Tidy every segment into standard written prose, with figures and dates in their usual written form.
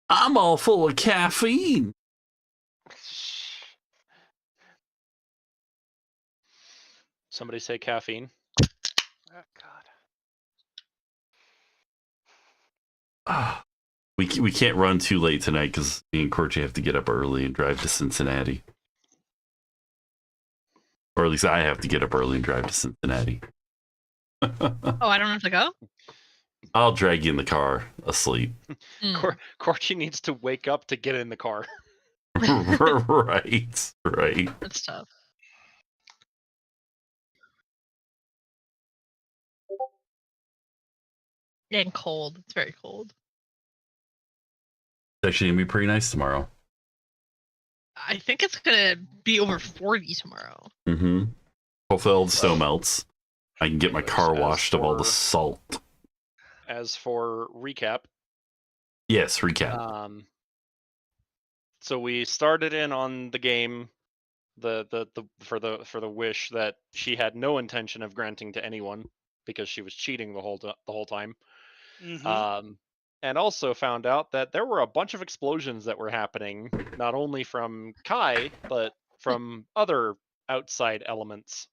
I'm all full of caffeine. Somebody say caffeine. Oh God. We can't run too late tonight because me and Corky have to get up early and drive to Cincinnati. Or at least I have to get up early and drive to Cincinnati. Oh, I don't have to go? I'll drag you in the car asleep. Corky needs to wake up to get in the car. Right. That's tough. And cold. It's very cold. It's actually gonna be pretty nice tomorrow. I think it's gonna be over 40 tomorrow. Mm-hmm. Hopefully all the snow melts. I can get my car washed of all the salt. As for recap. Yes, recap. So we started in on the game, for the wish that she had no intention of granting to anyone because she was cheating the whole time. Mm-hmm. And also found out that there were a bunch of explosions that were happening, not only from Kai, but from other outside elements.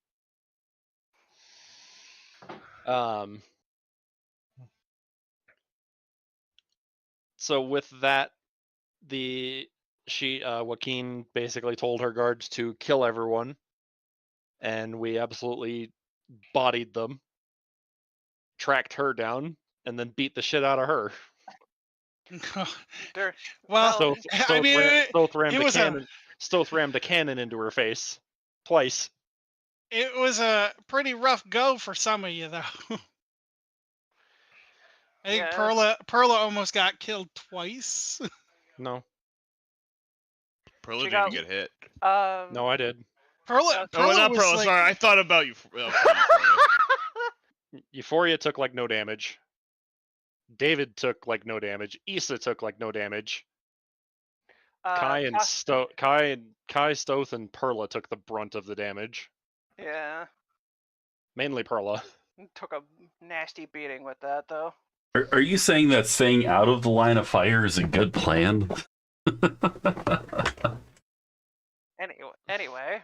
So with that, Joaquin basically told her guards to kill everyone, and we absolutely bodied them, tracked her down, and then beat the shit out of her. Well, I mean, Stoth rammed a cannon into her face twice. It was a pretty rough go for some of you, though. I think Perla almost got killed twice. No. Perla didn't get hit. No, I did. Perla not was Perla. like... Sorry, I thought about you. Euphoria took like no damage. David took like no damage. Issa took like no damage. Kai, Stoth, and Perla took the brunt of the damage. Yeah. Mainly Perla. Took a nasty beating with that, though. Are you saying that staying out of the line of fire is a good plan? Anyway.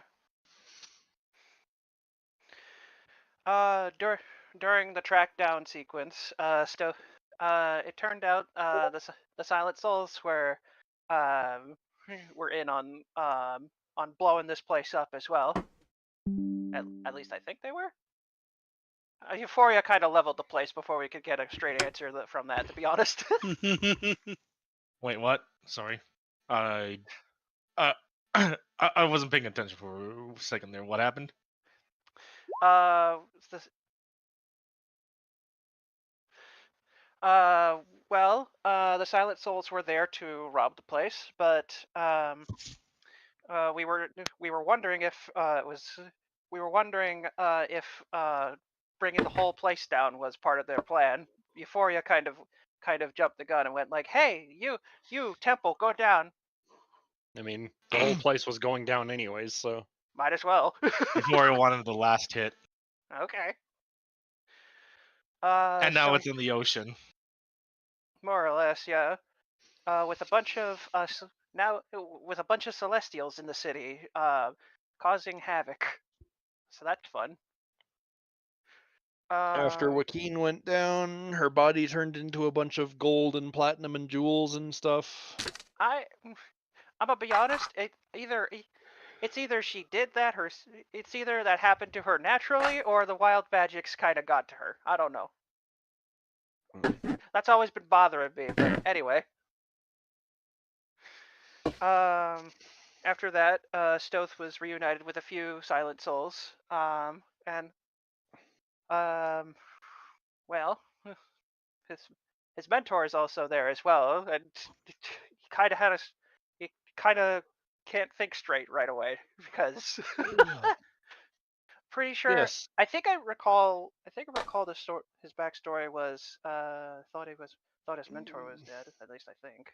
During the track down sequence, it turned out the Silent Souls were in on blowing this place up as well. At least I think they were. Euphoria kind of leveled the place before we could get a straight answer from that, to be honest. Wait, what? Sorry. I wasn't paying attention for a second there. What happened? The Silent Souls were there to rob the place, but we were wondering if bringing the whole place down was part of their plan. Euphoria kind of jumped the gun and went like, "Hey, you Temple, go down." I mean, the whole place was going down anyways, so might as well. Euphoria wanted the last hit. Okay. And now it's in the ocean. More or less, yeah. With a bunch of Celestials in the city, causing havoc. So that's fun. After Joaquin went down, her body turned into a bunch of gold and platinum and jewels and stuff. I'm gonna be honest. It's either she did that, or it's either that happened to her naturally, or the wild magics kind of got to her. I don't know. That's always been bothering me. But anyway. After that, Stoth was reunited with a few Silent Souls, his mentor is also there as well, and he kind of can't think straight right away because pretty sure. Yes. I think I recall his backstory was thought his mentor was dead. At least I think.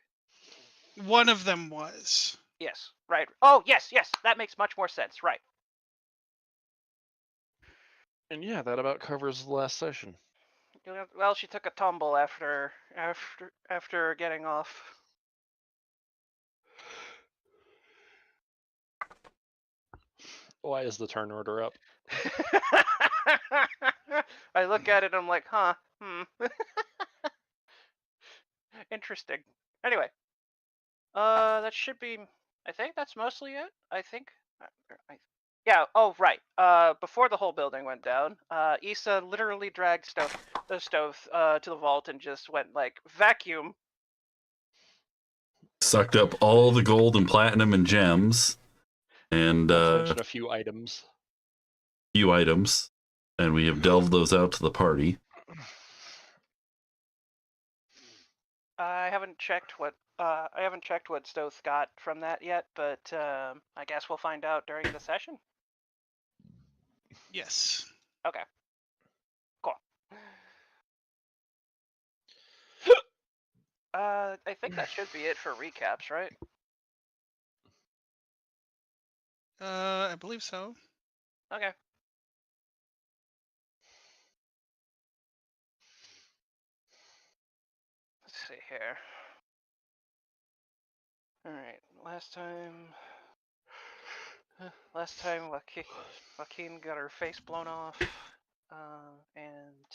One of them was. Yes. Right. Oh, yes. That makes much more sense. Right. And yeah, that about covers the last session. Well, she took a tumble after getting off. Why is the turn order up? I look at it, I'm like, huh, interesting. Anyway, that should be. I think that's mostly it. I think. Yeah. Oh, right. Before the whole building went down, Issa literally dragged the stove to the vault and just went like vacuum. Sucked up all the gold and platinum and gems, and Mention a few items. few items, and we have delved those out to the party. I haven't checked what Stoth got from that yet, but I guess we'll find out during the session. Yes. Okay. Cool. I think that should be it for recaps, right? I believe so. Okay. Let's see here. All right. Last time Joaquin got her face blown off, and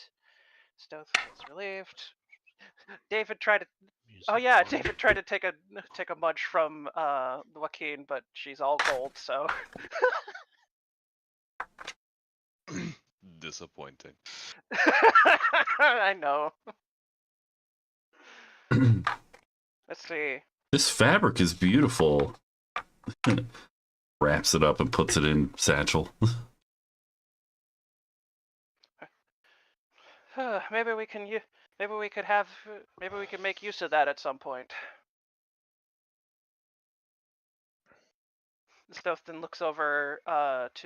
Stoth was relieved. David tried to. Oh yeah, David tried to take a munch from Joaquin, but she's all gold, so. Disappointing. I know. Let's see. This fabric is beautiful. Wraps it up and puts it in satchel. Maybe we can make use of that at some point. Stuff then looks over at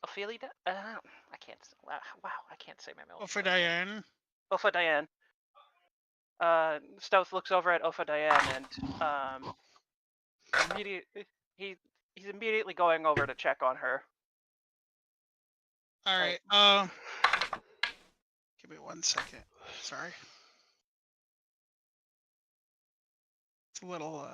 Ophelia. I can't. Wow, I can't say my milk. For Diane. Opha Diane. Stealth looks over at Opha Diane and he's immediately going over to check on her. All right. Give me 1 second. Sorry. It's a little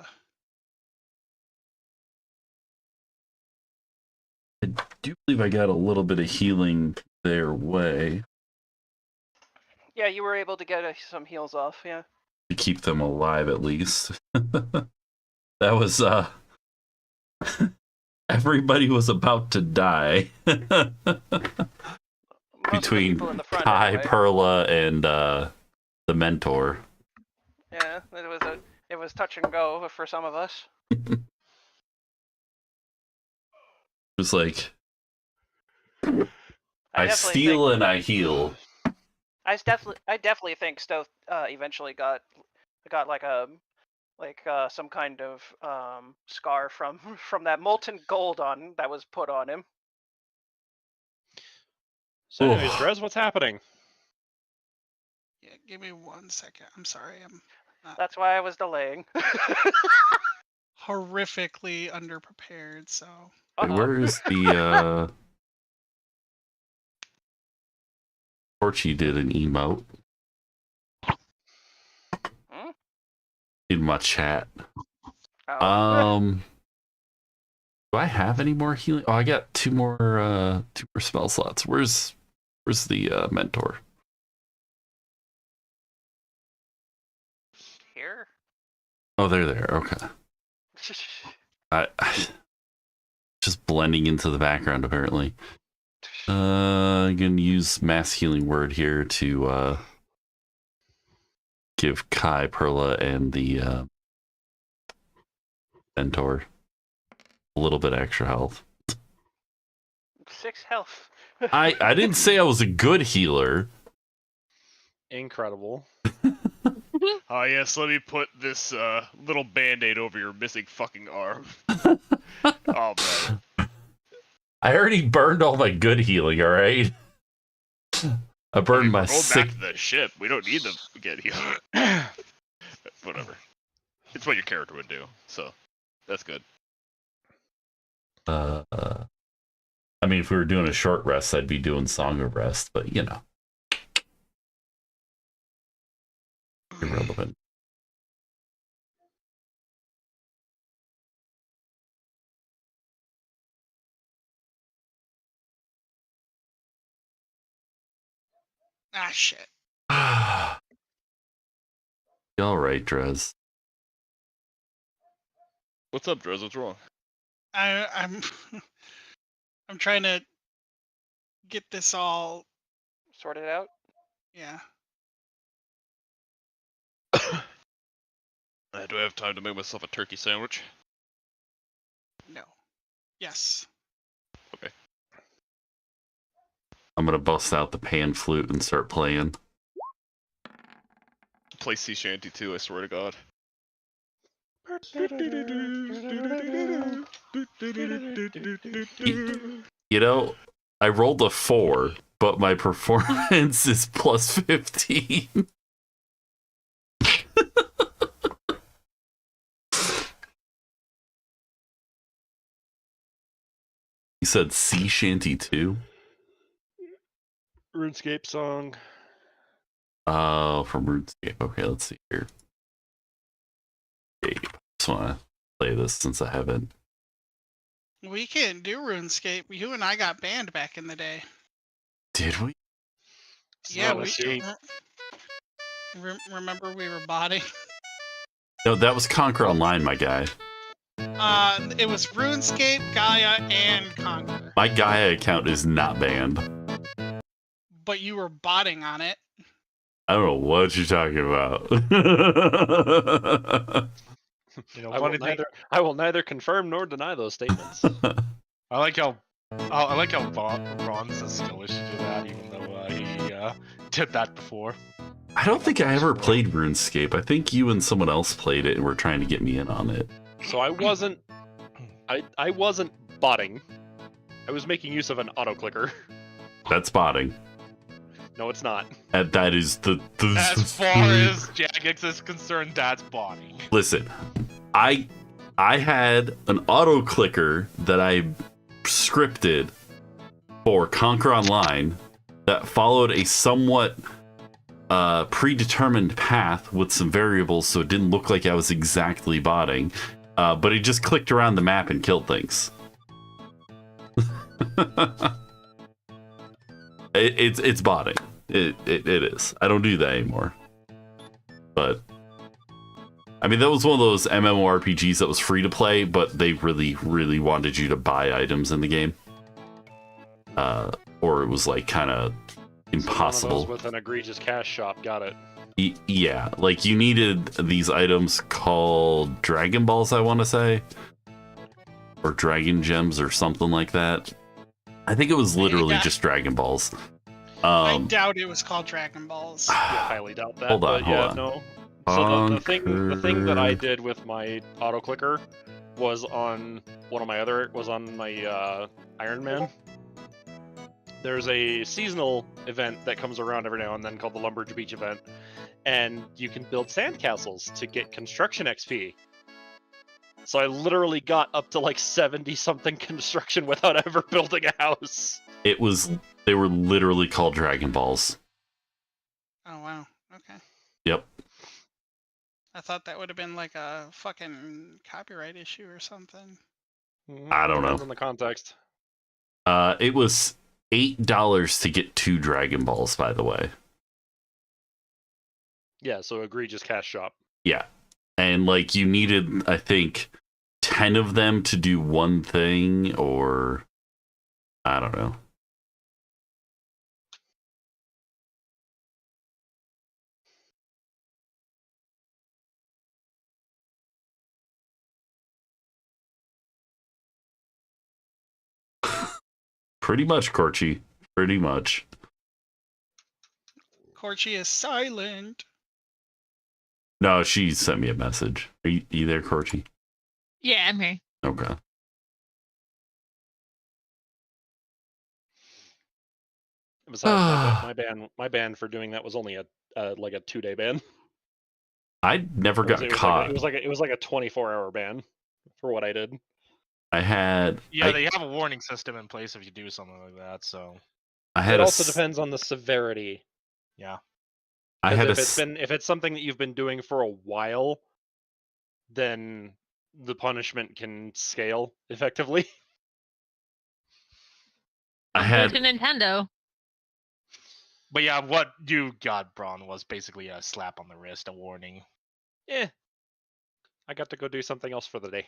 I do believe I got a little bit of healing their way Yeah, you were able to get some heals off, yeah. to keep them alive at least. That was everybody was about to die. Between Kai, anyway. Perla, and the mentor. Yeah, it was touch and go for some of us. It's like I steal and I heal. I definitely think Stoth eventually got like some kind of scar from that molten gold that was put on him. So, anyways, Drez, what's happening? Yeah, give me 1 second. I'm sorry. I'm That's why I was delaying. horrifically underprepared, so. Where is the Torchy did an emote in my chat. Oh. Do I have any more healing? Oh, I got two more spell slots. Where's the mentor? Here. Oh, they're there. Okay. I just blending into the background apparently. I'm gonna use mass healing word here to give Kai, Perla, and the mentor a little bit extra health. 6 health. I didn't say I was a good healer. Incredible. Oh yes, let me put this little band-aid over your missing fucking arm. Oh man. I already burned all my good healing, alright? I burned my Go sick. back to the ship. We don't need to get healed. Whatever. It's what your character would do, so that's good. I mean, if we were doing a short rest, I'd be doing Song of Rest, but you know. Irrelevant. Ah, shit. You all right, Drez? What's up, Drez? What's wrong? I'm I'm trying to get this all. Sorted out. Yeah. Do I have time to make myself a turkey sandwich? No. Yes. I'm gonna bust out the pan flute and start playing. Play sea shanty too, I swear to God. You know, I rolled a 4, but my performance is plus 15. You said sea shanty 2? RuneScape song. Oh, from RuneScape. Okay, let's see here. I just want to play this since I haven't. We can't do RuneScape. You and I got banned back in the day. Did we? Yeah, not we escape. remember we were botting. No, that was Conquer Online, my guy. It was RuneScape, Gaia, and Conquer. My Gaia account is not banned. But you were botting on it. I don't know what you're talking about. You know, I will, funny thing, I will neither confirm nor deny those statements. I like how Ron says Skillish did that, even though he did that before. I don't think I ever played RuneScape. I think you and someone else played it and were trying to get me in on it. So I wasn't botting. I was making use of an auto clicker. That's botting. No, it's not. That is the As far as Jagex is concerned, that's botting. Listen, I had an auto clicker that I scripted for Conquer Online that followed a somewhat predetermined path with some variables, so it didn't look like I was exactly botting. But it just clicked around the map and killed things. It's botting. It is. I don't do that anymore. But I mean, that was one of those MMORPGs that was free to play, but they really, really wanted you to buy items in the game. Or it was like kind of impossible. One of those with an egregious cash shop. Got it. Yeah, like you needed these items called Dragon Balls, I want to say, or Dragon Gems or something like that. I think it was literally just Dragon Balls. I doubt it was called Dragon Balls. Yeah, highly doubt that. Hold on, but hold yeah, on. no. So the thing that I did with my auto clicker was on one of my other Iron Man. There's a seasonal event that comes around every now and then called the Lumberj Beach event, and you can build sandcastles to get construction XP. So I literally got up to like 70-something construction without ever building a house. They were literally called Dragon Balls. Oh, wow. Okay. Yep. I thought that would have been like a fucking copyright issue or something. I don't know. Depends on the context. It was $8 to get 2 Dragon Balls, by the way. Yeah, so egregious cash shop. Yeah. And like you needed, I think, 10 of them to do one thing, or I don't know. Pretty much, Corchi. Pretty much. Corchi is silent. No, she sent me a message. Are you there, Corchi? Yeah, I'm here. Okay. Besides, my ban for doing that was only a 2-day ban. I never got caught. It was like a 24-hour ban for what I did. I had. Yeah, they have a warning system in place if you do something like that. So It also depends on the severity. yeah. If it's something that you've been doing for a while, then the punishment can scale effectively. I had Go to Nintendo. But yeah, what you got, Braun, was basically a slap on the wrist, a warning. Yeah. I got to go do something else for the day.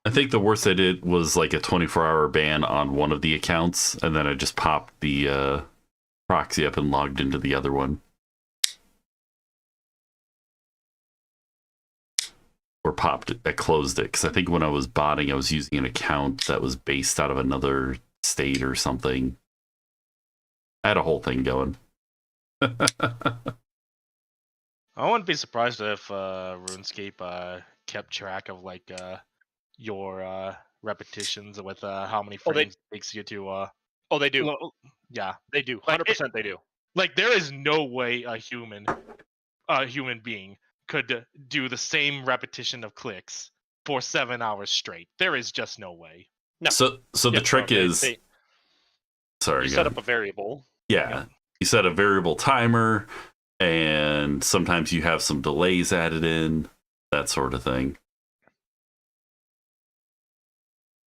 I think the worst I did was like a 24-hour ban on one of the accounts, and then I just popped the proxy up and logged into the other one. Or I closed it, because I think when I was botting, I was using an account that was based out of another state or something. I had a whole thing going. I wouldn't be surprised if RuneScape kept track of like your repetitions with how many frames it takes you to. Oh, they do. Yeah, They do. Like, 100% they do. like there is no way a human being could do the same repetition of clicks for 7 hours straight. There is just no way. No. So the trick is... Sorry, you set up a variable. Yeah. You set a variable timer, and sometimes you have some delays added in, that sort of thing.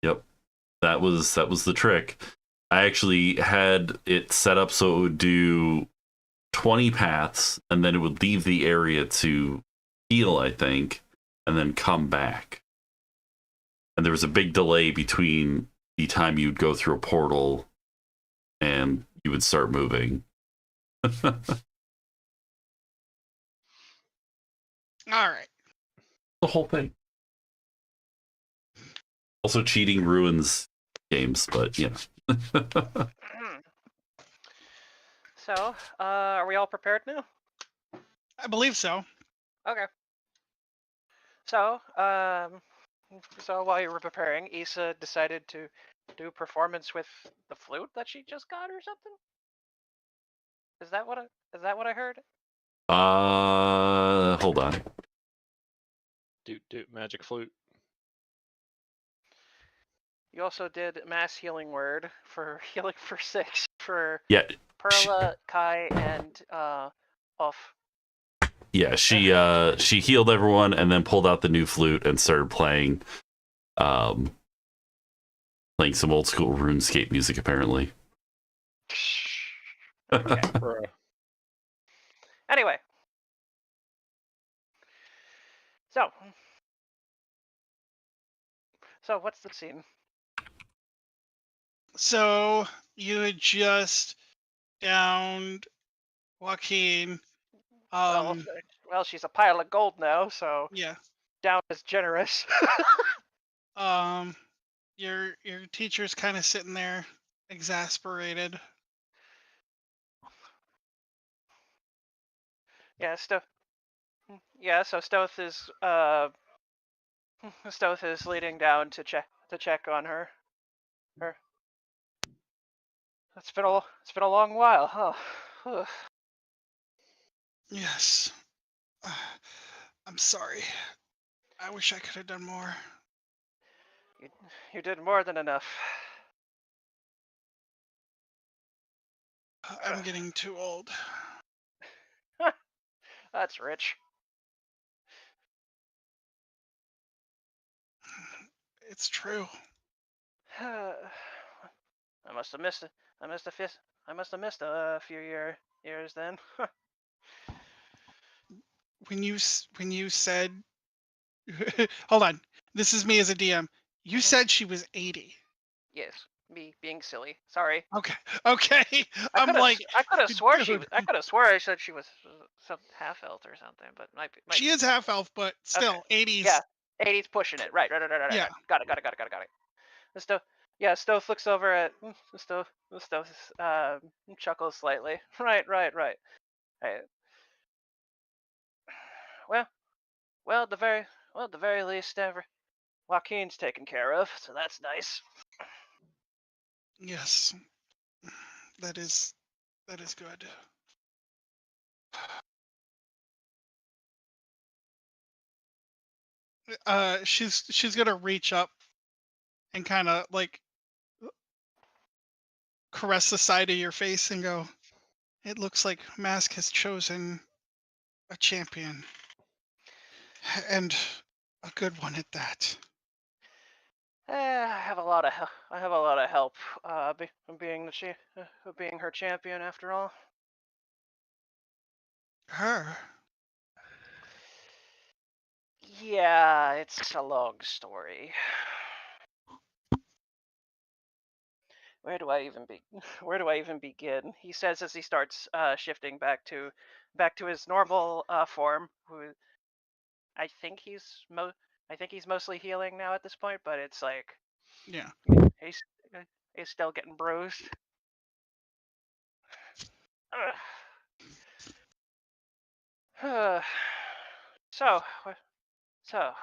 Yep. That was the trick. I actually had it set up so it would do 20 paths, and then it would leave the area to heal, I think, and then come back. And there was a big delay between the time you'd go through a portal and you would start moving. All right. The whole thing. Also, cheating ruins games, but you know. So, are we all prepared now? I believe so. Okay. So, while you were preparing, Issa decided to do performance with the flute that she just got, or something. Is that what I heard? Hold on. Doot magic flute. You also did mass healing word for healing for 6 for Yeah. Perla, Kai, and Off. Yeah, she healed everyone and then pulled out the new flute and started playing some old school RuneScape music, apparently. Okay. Anyway. So what's the scene? So you had just downed Joaquin. Well, she's a pile of gold now, so Yeah. down is generous. Your teacher's kind of sitting there, exasperated. Yeah, so Stoth is leading down to check on her. It's been a long while, huh? Yes. I'm sorry. I wish I could have done more. You did more than enough. I'm getting too old. That's rich. It's true. I must have missed a few years then. When you said, hold on, this is me as a DM. You said she was 80. Yes, me being silly. Sorry. Okay. I could have swore I said she was some half elf or something, but might she is half elf, but still, okay. 80s. Yeah, 80s pushing it. Right. Yeah. Got it. Stoth looks over at Stoth chuckles slightly. Right. Hey. Well, at the very least, Joaquin's taken care of, so that's nice. Yes. That is good. She's gonna reach up and kind of like caress the side of your face and go, "It looks like Mask has chosen a champion, and a good one at that." have a lot of I have a lot of help. Being being her champion after all. Her. Yeah, it's a long story. Where do I even Where do I even begin? He says as he starts shifting back to his normal form. I think I think he's mostly healing now at this point, but it's like Yeah. he's he's still getting bruised. so,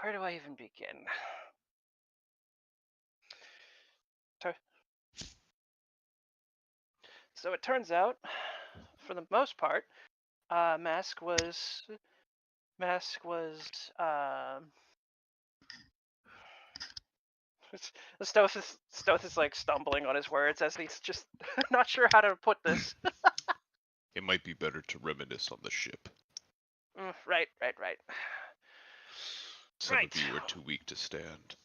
where do I even begin? So it turns out, for the most part, Mask was Stoth is like stumbling on his words as he's just not sure how to put this. It might be better to reminisce on the ship. Right. Some of you are too weak to stand.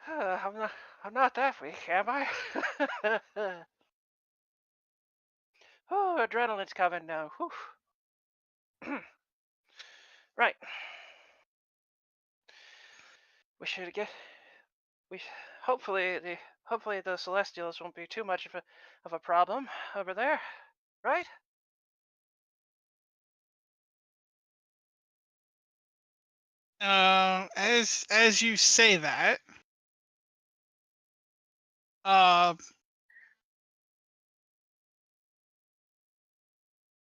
I'm not that weak, am I? Oh, adrenaline's coming now. Right. We should get. We hopefully the Celestials won't be too much of a problem over there, right? As you say that, let's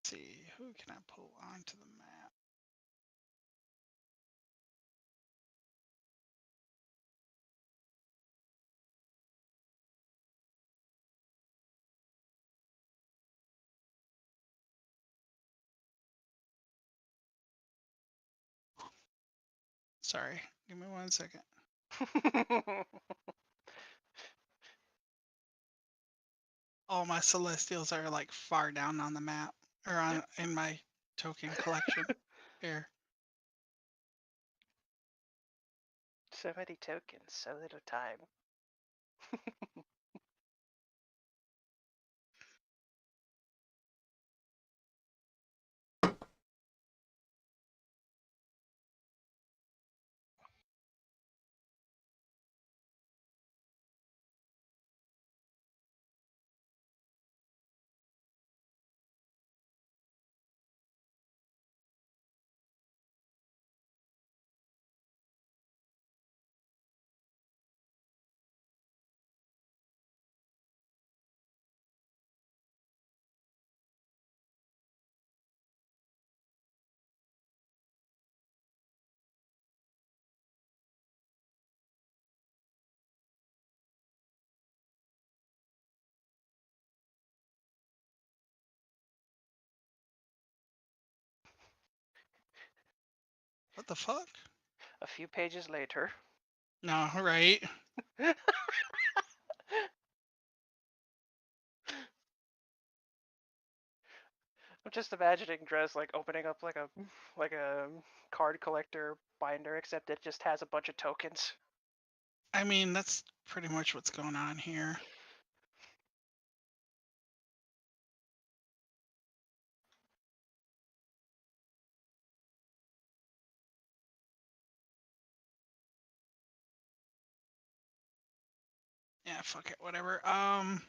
see, who can I pull onto the map? Sorry, give me 1 second. All my Celestials are like far down on the map, or in my token collection. Here. So many tokens, so little time. What the fuck? A few pages later. No, right. I'm just imagining Drez like opening up like a card collector binder, except it just has a bunch of tokens. I mean, that's pretty much what's going on here. Yeah, fuck it, whatever. I'm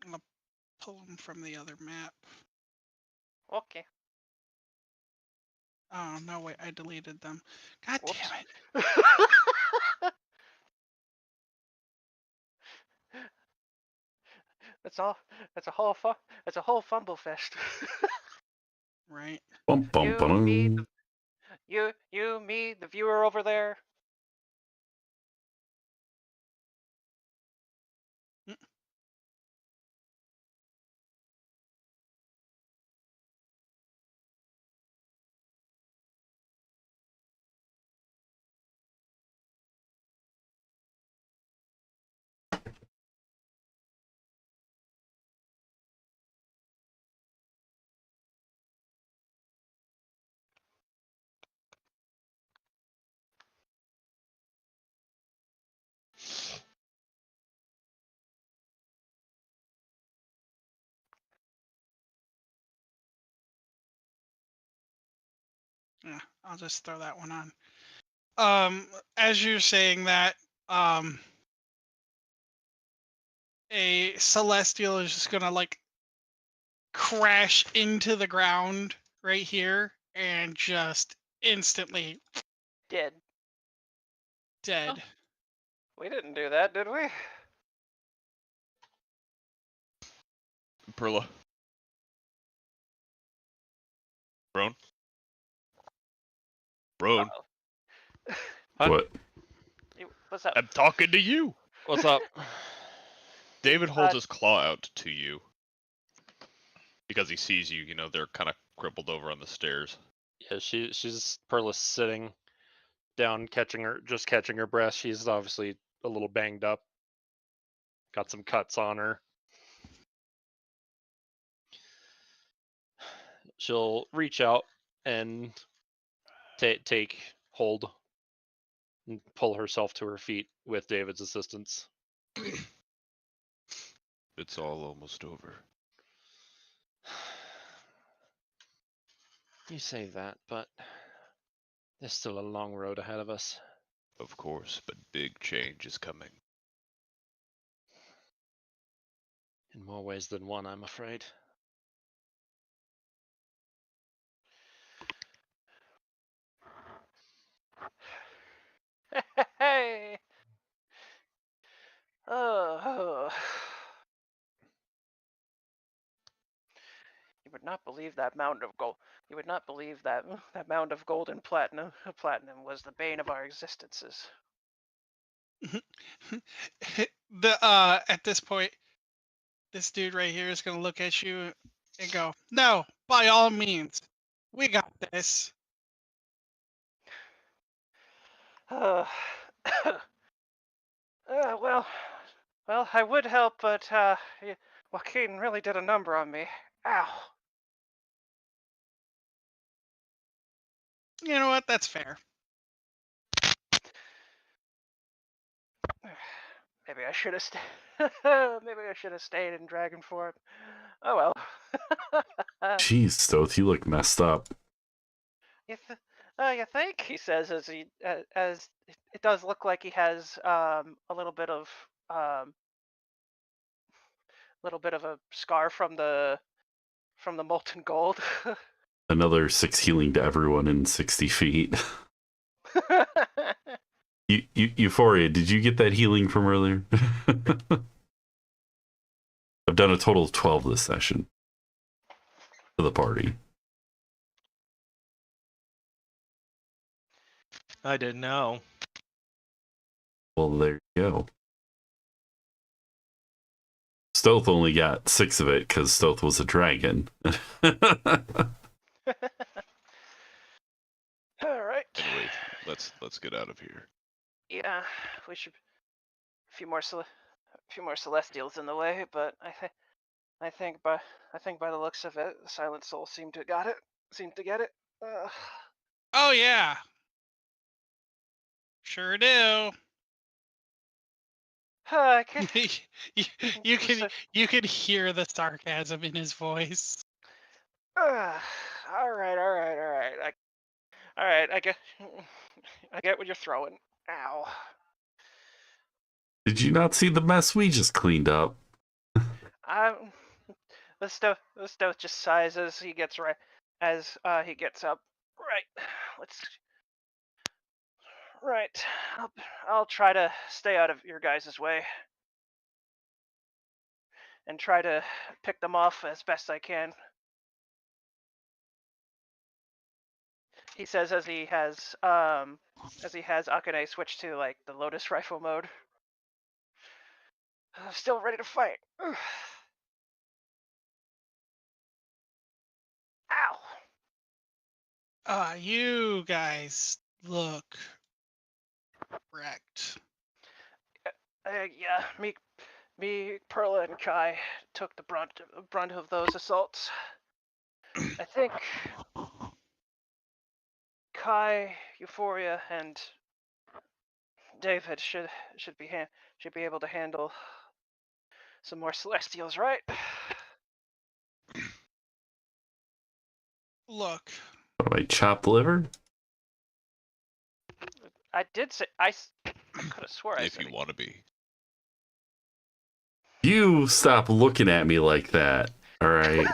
gonna pull them from the other map. Okay. Oh, no, wait, I deleted them. God Whoops. damn it. That's a whole fumble fest. Right. Bum, bum, bum. Me, the viewer over there. Yeah, I'll just throw that one on. As you're saying that, a celestial is just gonna like crash into the ground right here and just instantly Dead. dead. We didn't do that, did we? Perla. Brone? Brone? Huh? What? What's up? I'm talking to you. What's up? David holds his claw out to you. Because he sees you, they're kind of crippled over on the stairs. Yeah, she's Perla's sitting down, catching her breath. She's obviously a little banged up. Got some cuts on her. She'll reach out and take hold and pull herself to her feet with David's assistance. It's all almost over. You say that, but there's still a long road ahead of us. Of course, but big change is coming. In more ways than one, I'm afraid. Hey. Oh. You would not believe that mountain of gold. You would not believe that mound of gold and platinum. Platinum was the bane of our existences. At this point, this dude right here is gonna look at you and go, "No, by all means, we got this." Well, I would help, but Joaquin really did a number on me. Ow. You know what? That's fair. Maybe I should have stayed. Maybe I should have stayed in Dragon form. Oh well. Jeez, Stoth, you look messed up. You think? He says as as it does look like he has a little bit of a scar from the molten gold. Another 6 healing to everyone in 60 feet. Euphoria, did you get that healing from earlier? I've done a total of 12 this session for the party. I didn't know. Well, there you go. Stoth only got 6 of it because Stoth was a dragon. All right. Anyway, let's get out of here. Yeah, we should. A few more celestials in the way, but I think by the looks of it, the Silent Soul seemed to get it. Oh yeah, sure do. I can. you can hear the sarcasm in his voice. All right. I get what you're throwing. Ow. Did you not see the mess we just cleaned up? The stuff just sighs as he gets up. Right. I'll try to stay out of your guys' way and try to pick them off as best I can. He says as he has Akane switch to like the Lotus rifle mode. Still ready to fight. Ow. You guys look wrecked. Yeah, me, Perla, and Kai took the brunt of those assaults. I think Kai, Euphoria, and David should be able to handle some more Celestials, right? Look, What am I, chopped liver? I did say I could have swore I If said you it. want to be. You stop looking at me like that. All right.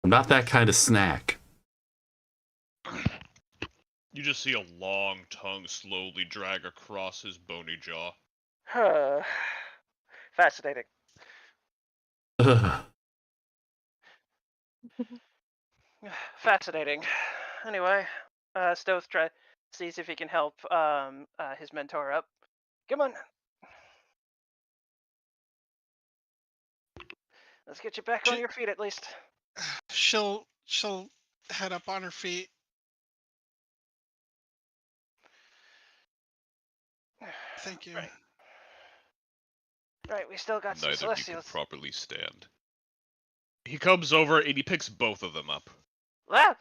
I'm not that kind of snack. You just see a long tongue slowly drag across his bony jaw. Fascinating. Ugh. Fascinating. Anyway, Stoth sees if he can help his mentor up. Come on. Let's get you back on your feet at least. She'll head up on her feet. Thank you. Right, we still got some Neither of you can Celestials. properly stand. He comes over and he picks both of them up. Ah!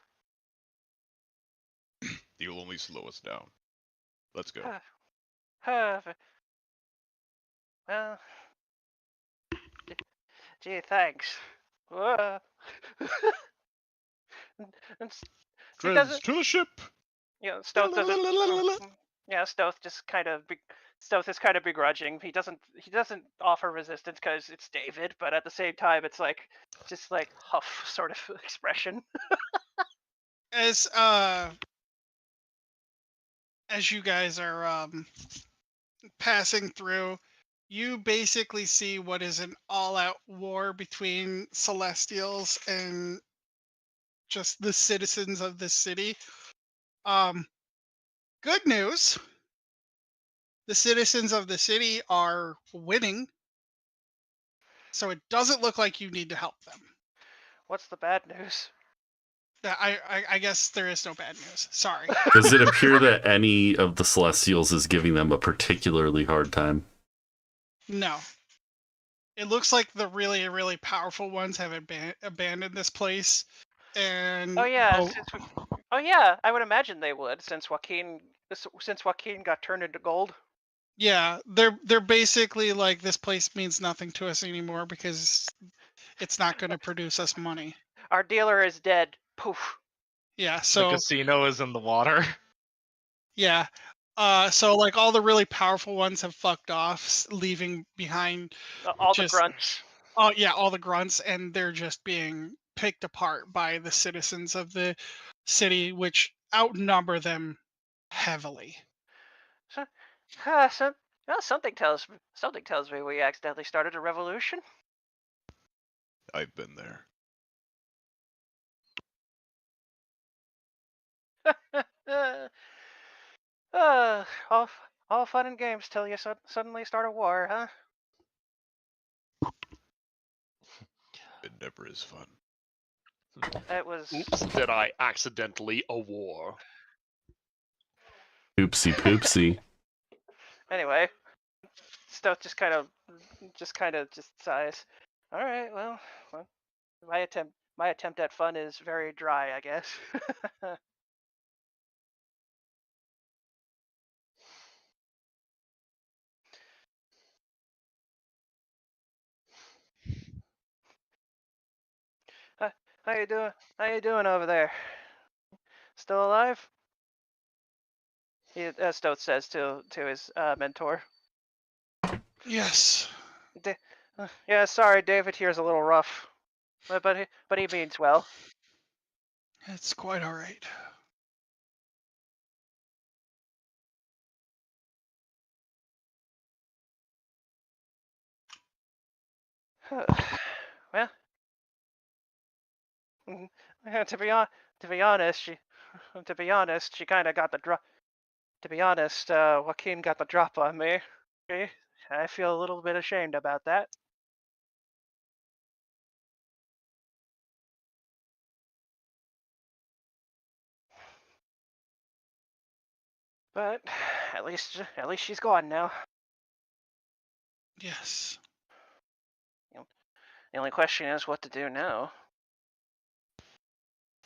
You'll only slow us down. Let's go. Well, gee, thanks. And Friends, to the ship! Stoth doesn't. Yeah, Stoth just kind of. Stoth is kind of begrudging. He doesn't offer resistance because it's David, but at the same time, it's like just like huff sort of expression. As you guys are passing through, you basically see what is an all-out war between Celestials and just the citizens of this city. Good news. The citizens of the city are winning. So it doesn't look like you need to help them. What's the bad news? I guess there is no bad news. Sorry. Does it appear that any of the Celestials is giving them a particularly hard time? No. It looks like the really, really powerful ones have abandoned this place. And Oh yeah, I would imagine they would since Joaquin got turned into gold. yeah, they're basically like, this place means nothing to us anymore because it's not going to produce us money. Our dealer is dead. Poof. Yeah, so the casino is in the water. yeah. So like all the really powerful ones have fucked off, leaving behind All just, the grunts. Oh yeah, all the grunts, and they're just being picked apart by the citizens of the city, which outnumber them heavily. Something tells me we accidentally started a revolution. I've been there. All fun and games till you suddenly start a war, huh? It never is fun. It was. Oops, did I accidentally a war? Oopsie poopsie. Anyway, Stoth just kind of sighs. All right, well, my attempt at fun is very dry, I guess. How you doing? How you doing over there? Still alive? Stoth says to his mentor. Yes. Yeah, sorry, David here's a little rough, but he means well. It's quite all right. Well, to be honest, she kind of got the drop. To be honest, Joaquin got the drop on me. Okay? I feel a little bit ashamed about that. But at least she's gone now. Yes. The only question is what to do now.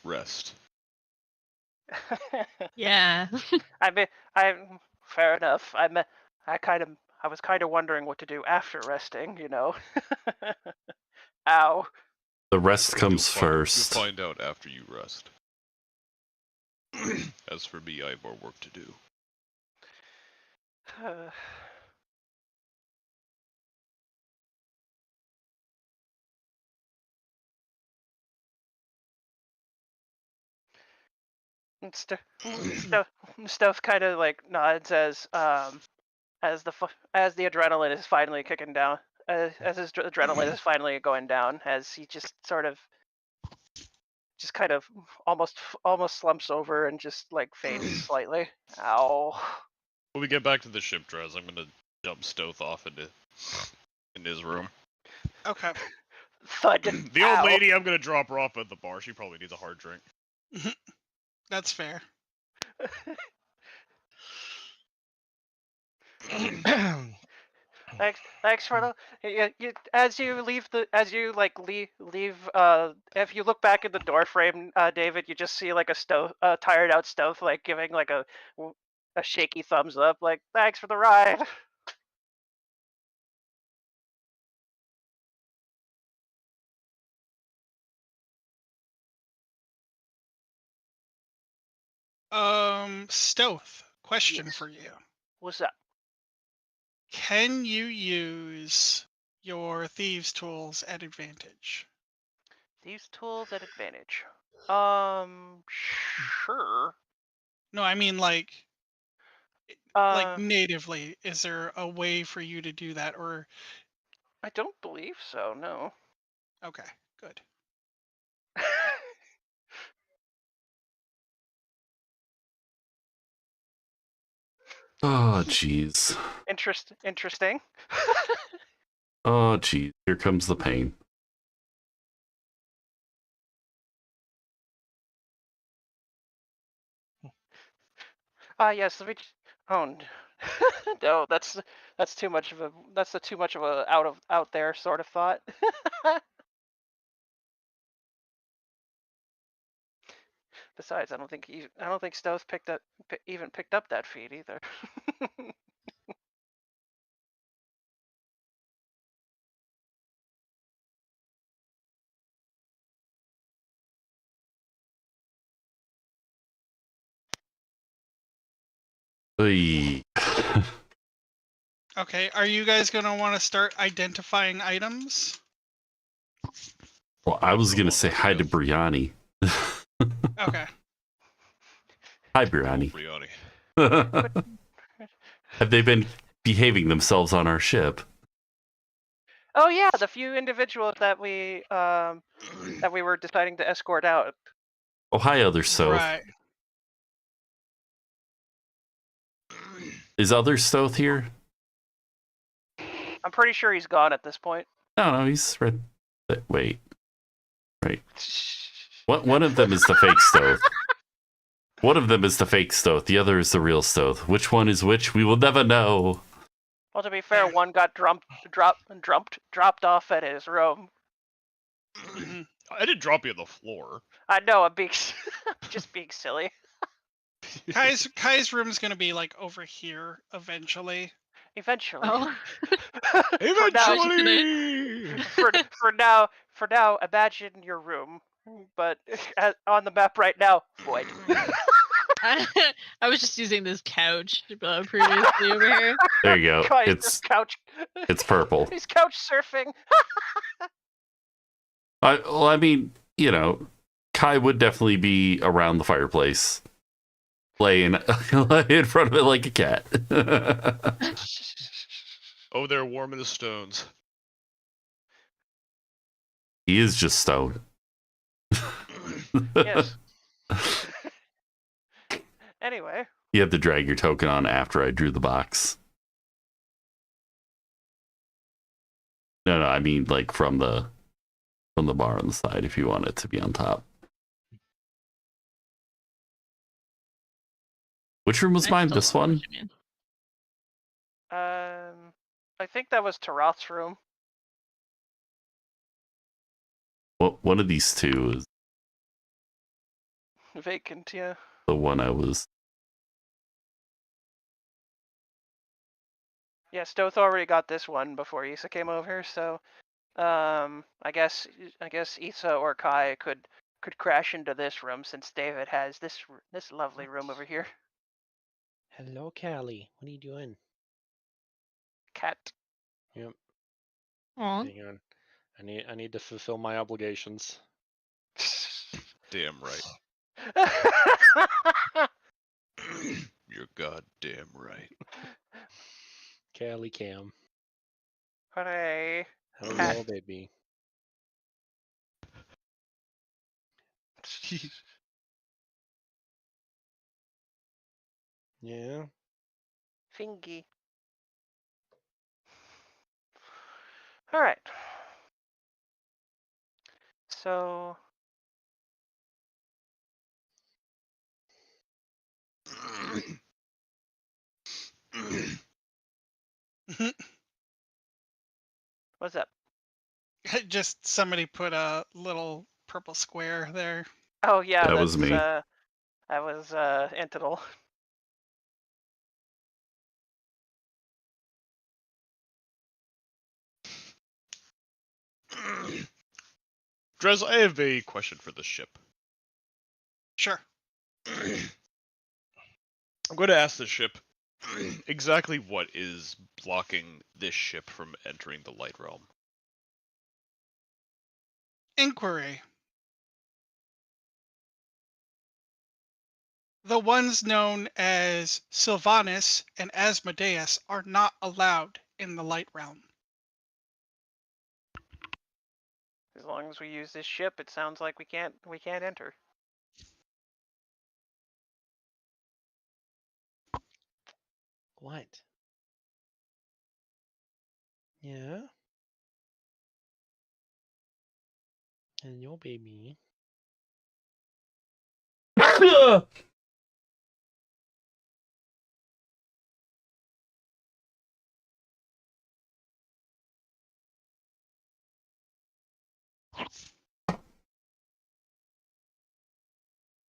Rest. Yeah. I'm fair enough. I was kind of wondering what to do after resting, you know. Ow. The rest comes You'll first. find out after you rest. As for me, I have more work to do. Stuff kind of like nods as the adrenaline is finally kicking down, as his adrenaline is finally going down, as he just sort of just kind of almost slumps over and just like faints slightly. Ow. When we get back to the ship, Drez, I'm gonna dump Stoth off into his room. Okay. Thud. The old Ow. lady, I'm gonna drop her off at the bar. She probably needs a hard drink. That's fair. Thanks for the. As you leave if you look back in the door frame, David, you just see like a tired out Stoth, like giving like a shaky thumbs up, like thanks for the ride. Stoth, question Yes. for you. What's up? Can you use your thieves' tools at advantage? These tools at advantage. Sure. No, I mean like natively. Is there a way for you to do that, or? I don't believe so. No. Okay, good. Oh, jeez. Interesting. Oh, jeez. Here comes the pain. Yes. Oh no, that's too much of a out there sort of thought. Besides, I don't think Stoth even picked up that feed either. Oy. Okay, are you guys gonna want to start identifying items? Well, I was going to say hi to Brianni. Okay. Hi, Brianni. Brianni. Have they been behaving themselves on our ship? Oh yeah, the few individuals that we were deciding to escort out. Oh, hi, other Stoth. Right. Is other Stoth here? I'm pretty sure he's gone at this point. No, he's right. Wait. Right. One of them is the fake Stoth. One of them is the fake Stoth. The other is the real Stoth. Which one is which? We will never know. Well, to be fair, one got dropped off at his room. I didn't drop you on the floor. I know, I'm being just being silly. Kai's room's gonna be like over here eventually. Eventually. Oh. Eventually. For now, imagine your room, but on the map right now, void. I was just using this couch previously over here. There you go. Kai's It's couch. it's purple. He's couch surfing. I mean, you know, Kai would definitely be around the fireplace, laying in front of it like a cat. Oh, they're warm as stones. He is just stoned. Yes. Anyway. You had to drag your token on after I drew the box. No, I mean like from the bar on the side if you want it to be on top. Which room was mine? This one? I think that was Tarath's room. Well, one of these two is Vacant, yeah. the one I was. Yeah, Stoth already got this one before Issa came over, so I guess Issa or Kai could crash into this room since David has this lovely room over here. Hello, Callie. What are you doing? Cat. Yep. Aw. Hang on. I need to fulfill my obligations. Damn right. You're goddamn right. Callie Cam. Hooray. Hello, baby. Yeah. Fingy. All right. So what's up? Just somebody put a little purple square there. Oh yeah, That was me. that was Intidal. Drez, I have a question for the ship. Sure. I'm going to ask the ship exactly what is blocking this ship from entering the light realm. Inquiry. The ones known as Sylvanus and Asmodeus are not allowed in the light realm. As long as we use this ship, it sounds like we can't enter. What? Yeah? Hello, baby.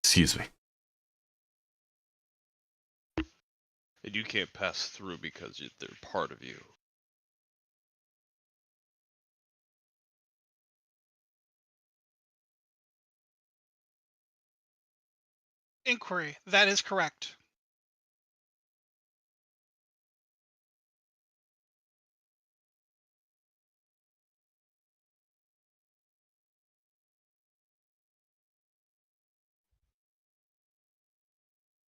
Excuse me. And you can't pass through because they're part of you. Inquiry. That is correct.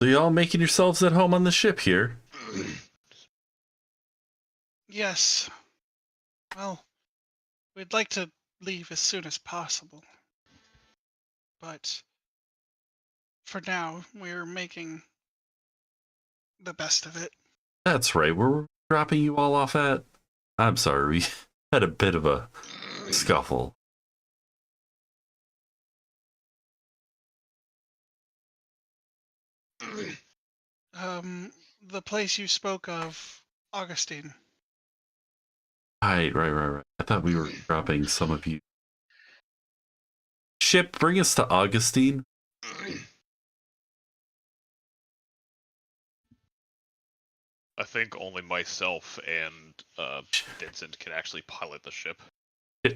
So y'all making yourselves at home on the ship here? Yes. Well, we'd like to leave as soon as possible. But for now, we're making the best of it. That's right. We're dropping you all off at. I'm sorry, we had a bit of a scuffle. The place you spoke of, Augustine. Right. I thought we were dropping some of you. Ship, bring us to Augustine. I think only myself and Vincent can actually pilot the ship.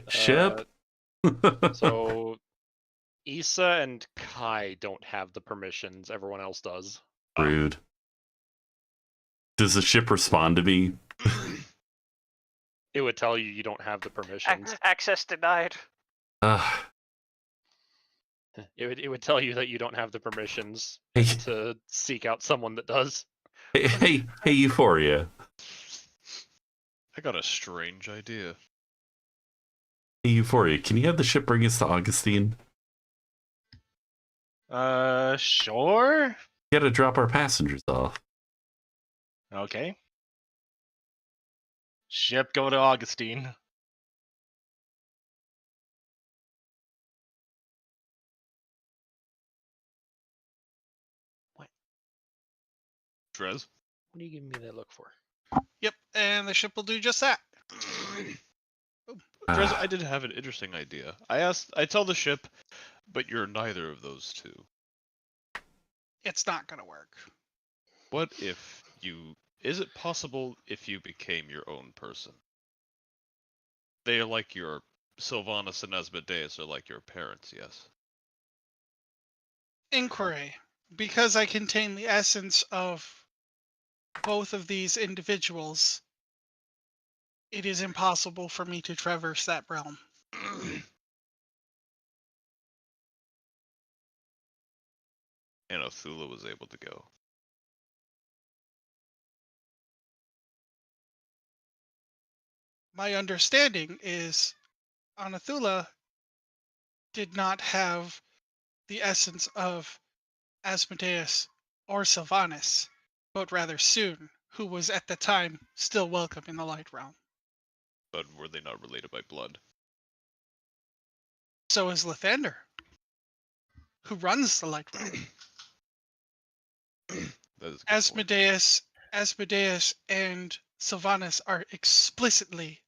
Ship? So Issa and Kai don't have the permissions. Everyone else does. Rude. Does the ship respond to me? It would tell you you don't have the permissions. Access denied. It would tell you that you don't have the permissions Hey. to seek out someone that does. Hey, Euphoria. I got a strange idea. Hey, Euphoria, can you have the ship bring us to Augustine? Sure. You gotta drop our passengers off. Okay. Ship go to Augustine. Drez? What are you giving me that look for? Yep, and the ship will do just that. Drez, I did have an interesting idea. I tell the ship, but you're neither of those two. It's not gonna work. What if is it possible if you became your own person? They are like your Sylvanas and Asmodeus are like your parents, yes? Inquiry. Because I contain the essence of both of these individuals, it is impossible for me to traverse that realm. And Othula was able to go. My understanding is Anathula did not have the essence of Asmodeus or Sylvanas, but rather Soon, who was at the time still welcome in the Light Realm. But were they not related by blood? So is Lathander, who runs the Light Realm. That is a good point. Asmodeus and Sylvanas are explicitly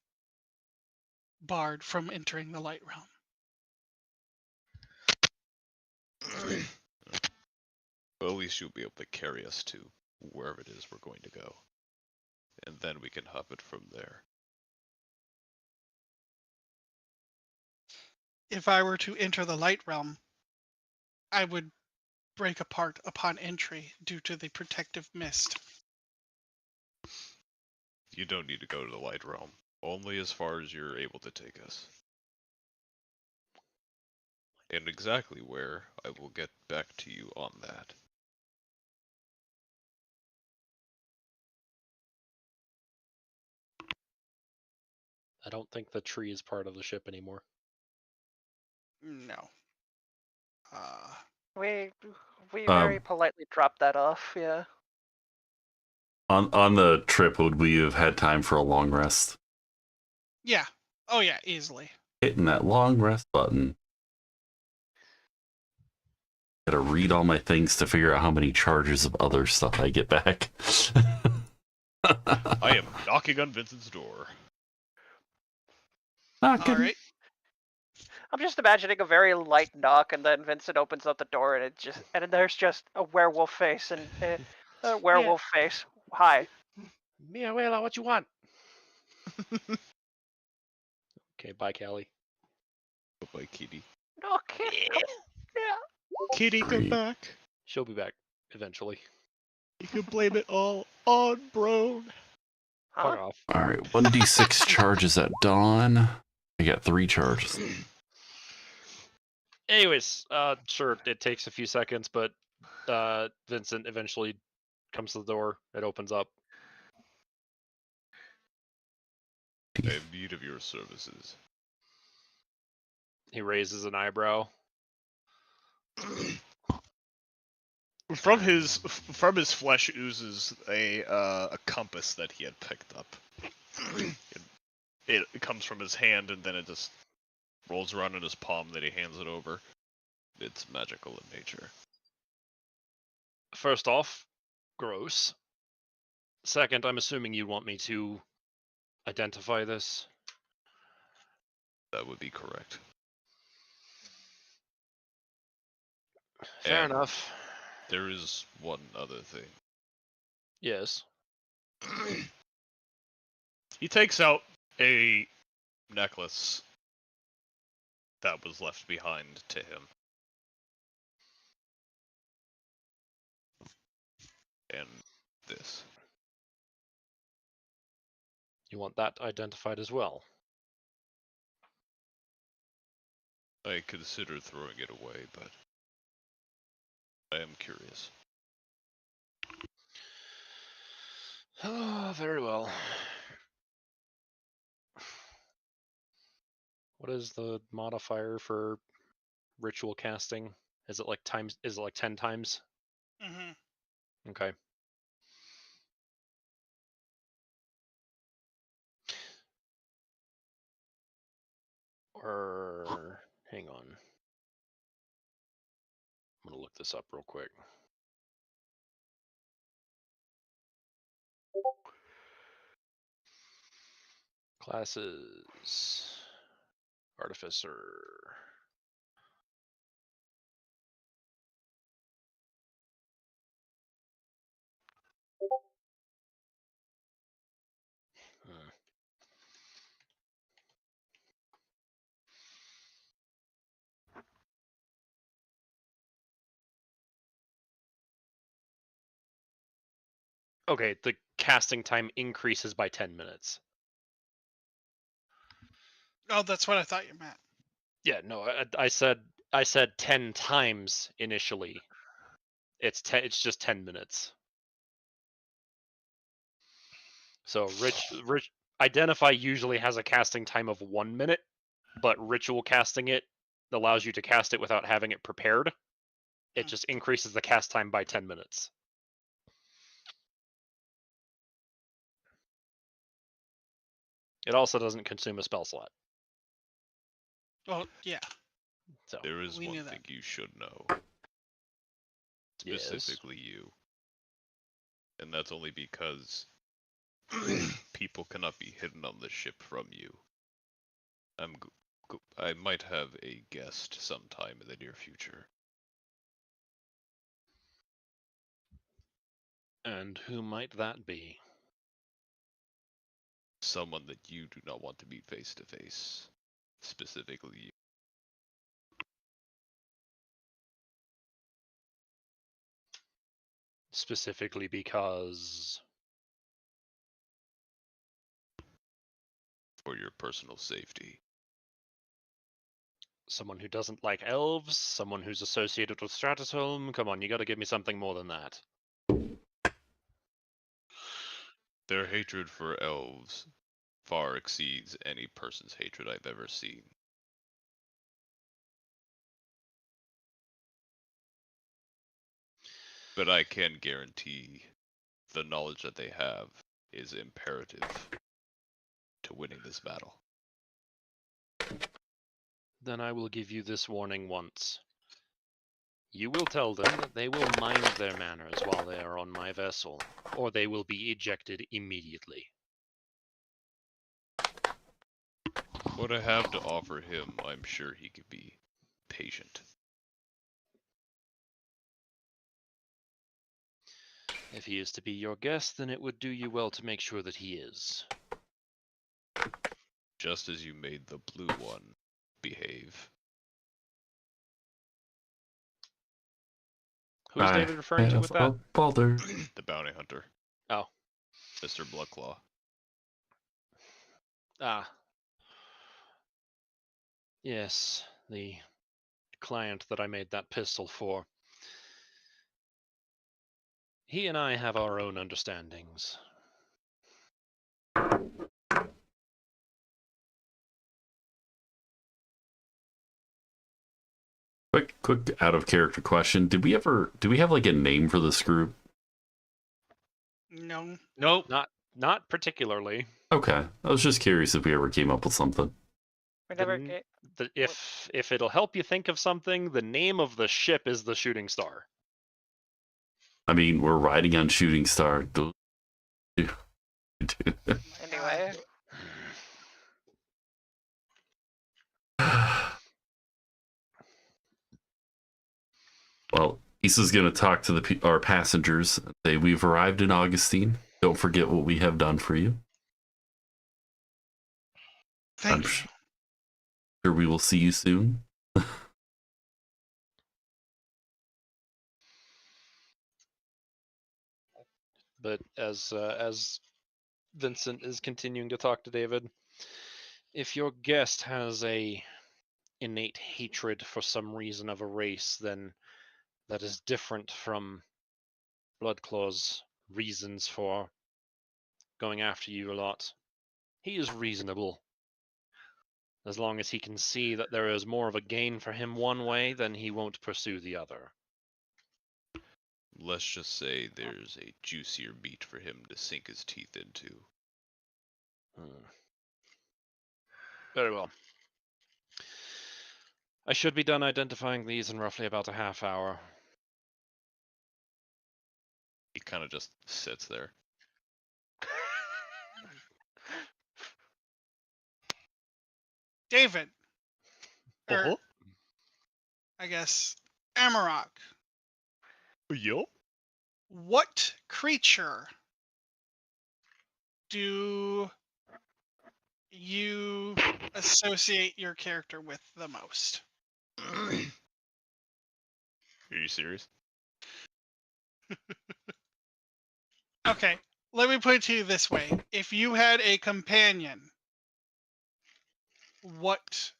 barred from entering the Light Realm. Well, at least you'll be able to carry us to wherever it is we're going to go. And then we can hop it from there. If I were to enter the Light Realm, I would break apart upon entry due to the protective mist. You don't need to go to the Light Realm. Only as far as you're able to take us. And exactly where, I will get back to you on that. I don't think the tree is part of the ship anymore. No. We very politely dropped that off. Yeah. On the trip, would we have had time for a long rest? Yeah. Oh yeah, easily. Hitting that long rest button. Gotta read all my things to figure out how many charges of other stuff I get back. I am knocking on Vincent's door. All right. I'm just imagining a very light knock, and then Vincent opens up the door, and there's just a werewolf face and a werewolf face. Hi. Mia, well, what you want? Okay, bye, Callie. Bye-bye, Kitty. No, Kitty. Yeah. Kitty, come back. She'll be back eventually. You can blame it all on Brone. Fuck off. All right, 1d6 charges at dawn. I got 3 charges. Anyways, sure, it takes a few seconds, but Vincent eventually comes to the door. It opens up. I have need of your services. He raises an eyebrow. From his flesh oozes a compass that he had picked up. It comes from his hand, and then it just rolls around in his palm. That he hands it over. It's magical in nature. First off, gross. Second, I'm assuming you want me to identify this. That would be correct. Fair And enough. There is one other thing. Yes. He takes out a necklace that was left behind to him. And this. You want that identified as well? I consider throwing it away, but I am curious. Oh, very well. What is the modifier for ritual casting? Is it like 10 times? Mm-hmm. Okay. Or hang on. I'm gonna look this up real quick. Classes. Artificer. Okay, the casting time increases by 10 minutes. Oh, that's what I thought you meant. Yeah, no, I said 10 times initially. It's just 10 minutes. So rich Identify usually has a casting time of 1 minute, but ritual casting it allows you to cast it without having it prepared. It just increases the cast time by 10 minutes. It also doesn't consume a spell slot. Well, yeah. So There is We one knew thing that. you should know. Yes. Specifically you. And that's only because people cannot be hidden on the ship from you. I might have a guest sometime in the near future. And who might that be? Someone that you do not want to meet face to face. Specifically you. Specifically because For your personal safety. someone who doesn't like elves, someone who's associated with Stratusholm. Come on, you gotta give me something more than that. Their hatred for elves far exceeds any person's hatred I've ever seen. But I can guarantee the knowledge that they have is imperative to winning this battle. Then I will give you this warning once. You will tell them that they will mind their manners while they are on my vessel, or they will be ejected immediately. What I have to offer him, I'm sure he could be patient. If he is to be your guest, then it would do you well to make sure that he is. Just as you made the blue one behave. Who's David referring to with that? Balder. The bounty hunter. Oh. Mr. Bloodclaw. Ah. Yes, the client that I made that pistol for. He and I have our own understandings. Quick out of character question. Do we have like a name for this group? No. Nope. Not particularly. Okay. I was just curious if we ever came up with something. We never The- get. If it'll help you think of something, the name of the ship is the Shooting Star. I mean, we're riding on Shooting Star. Anyway. Well, Issa's going to talk to our passengers. Say, we've arrived in Augustine. Don't forget what we have done for you. Thank I'm you. sure we will see you soon. But as Vincent is continuing to talk to David, if your guest has a innate hatred for some reason of a race, then that is different from Bloodclaw's reasons for going after you a lot. He is reasonable. As long as he can see that there is more of a gain for him one way, then he won't pursue the other. Let's just say there's a juicier meat for him to sink his teeth into. Very well. I should be done identifying these in roughly about a half hour. He kind of just sits there. David. Or, Uh-huh. I guess, Amarok. Yup. What creature do you associate your character with the most? Are you serious? Okay, let me put it to you this way. If you had a companion, what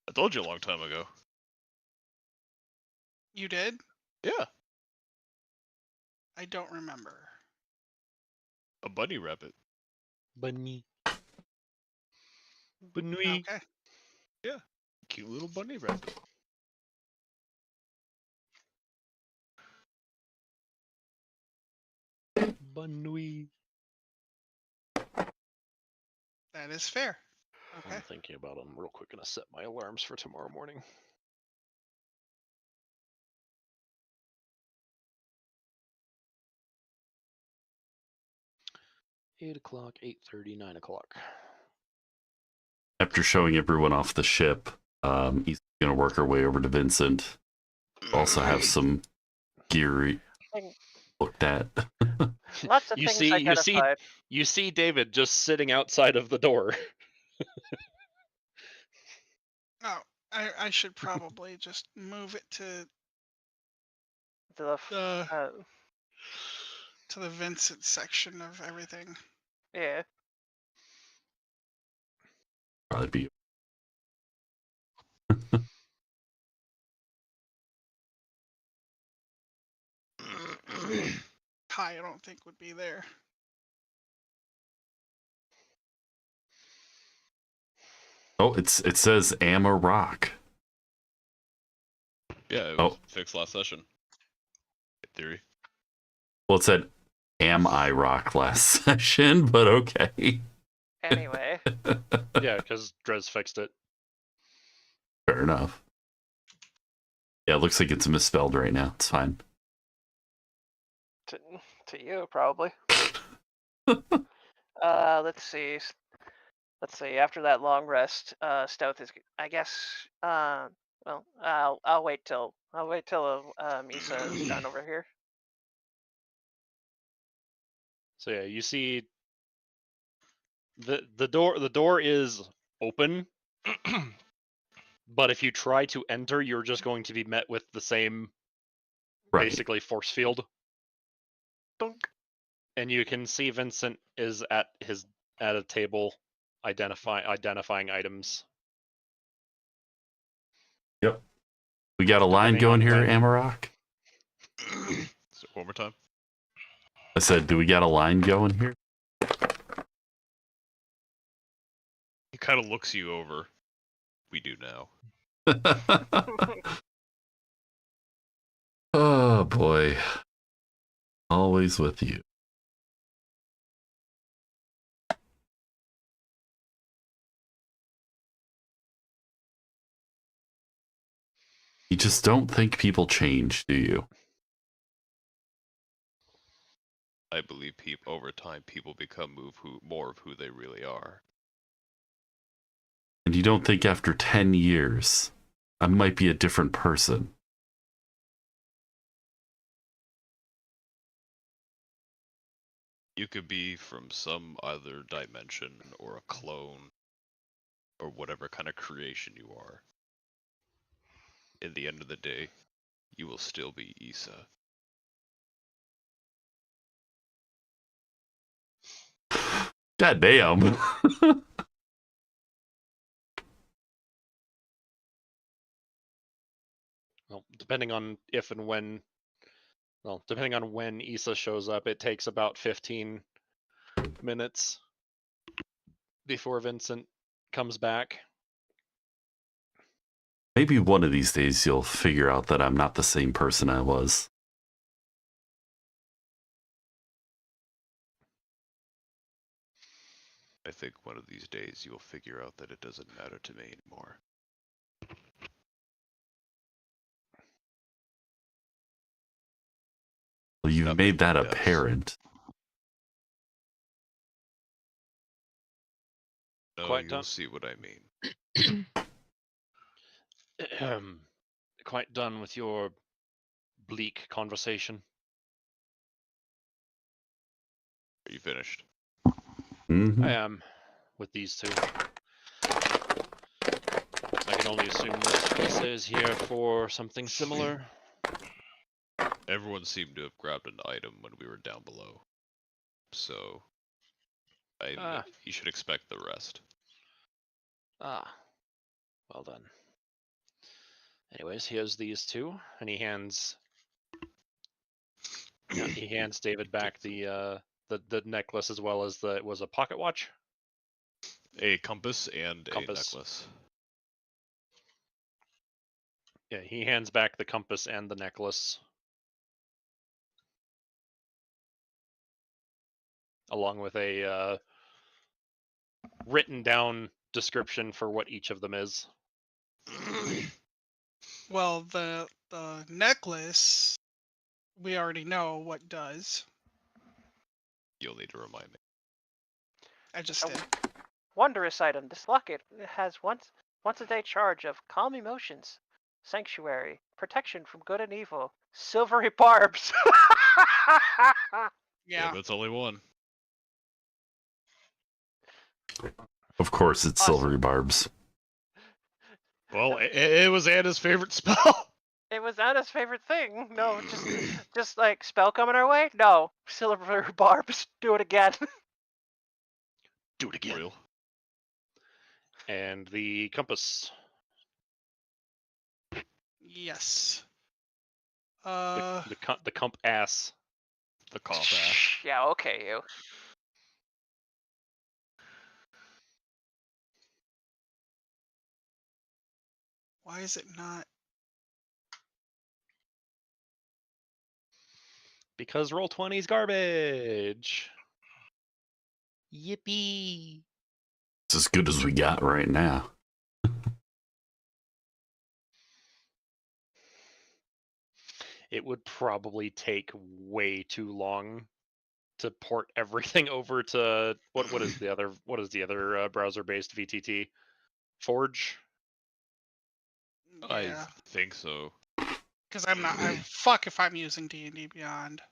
I told you a long time ago. you did? Yeah, I don't remember. a bunny rabbit. Bunny. Bunny. Okay. Yeah, cute little bunny rabbit. Bunny. That is fair. Okay. I'm thinking about them real quick. Gonna set my alarms for tomorrow morning. $8 o'clock, 8:30, 9 o'clock. After showing everyone off the ship, he's going to work her way over to Vincent. Also have some gear looked at. Lots of things identified. You see David just sitting outside of the door. Oh, I should probably just move it to The to the Vincent section of everything. yeah. Probably be. Kai, I don't think would be there. Oh, it says am a rock. Yeah, it was fixed last session. In theory. Well, it said am I rock last session, but okay. Anyway. Yeah, because Drez fixed it. Fair enough. Yeah, it looks like it's misspelled right now. It's fine. To you, probably. Let's see. Let's see. After that long rest, Stealth is. I guess. Well, I'll wait till Misa is done over here. So yeah, you see the door is open. But if you try to enter, you're just going to be met with the same basically force field. Dunk. And you can see Vincent is at a table identifying items. Yep. We got a line going here, Amarok? So one more time. I said, do we got a line going here? He kind of looks you over. We do now. Oh boy. Always with you. You just don't think people change, do you? I believe over time people become more of who they really are. And you don't think after 10 years, I might be a different person. You could be from some other dimension or a clone or whatever kind of creation you are. In the end of the day, you will still be Issa. God damn. Well, depending on when Issa shows up, it takes about 15 minutes before Vincent comes back. Maybe one of these days you'll figure out that I'm not the same person I was. I think one of these days you'll figure out that it doesn't matter to me anymore. Well, you've made that apparent. No, Quite you'll done. see what I mean. Quite done with your bleak conversation. Are you finished? Mm-hmm. I am with these two. I can only assume that Issa is here for something similar. Everyone seemed to have grabbed an item when we were down below. So, you should expect the rest. Ah, well done. Anyways, here's these two, and he hands David back the necklace as well as it was a pocket watch. A compass and a Compass. necklace. Yeah, he hands back the compass and the necklace. Along with a written down description for what each of them is. Well, the necklace, we already know what does. You'll need to remind me. I just did. Wondrous item. This locket has once a day charge of calm emotions, sanctuary, protection from good and evil, silvery barbs. Yeah, Yeah. but it's only one. Of course, it's Awesome. silvery barbs. Well, it was Anna's favorite spell. It was Anna's favorite thing. No, just like spell coming our way. No, silvery barbs. Do it again. Do it again. Real. And the compass. Yes. The comp ass. The comp ass. Yeah. Okay, you. Why is it not? Because Roll20's garbage. Yippee. It's as good as we got right now. It would probably take way too long to port everything over to what is the other browser based VTT? Forge? Yeah. I think so. Because I'm not. Fuck if I'm using D&D Beyond.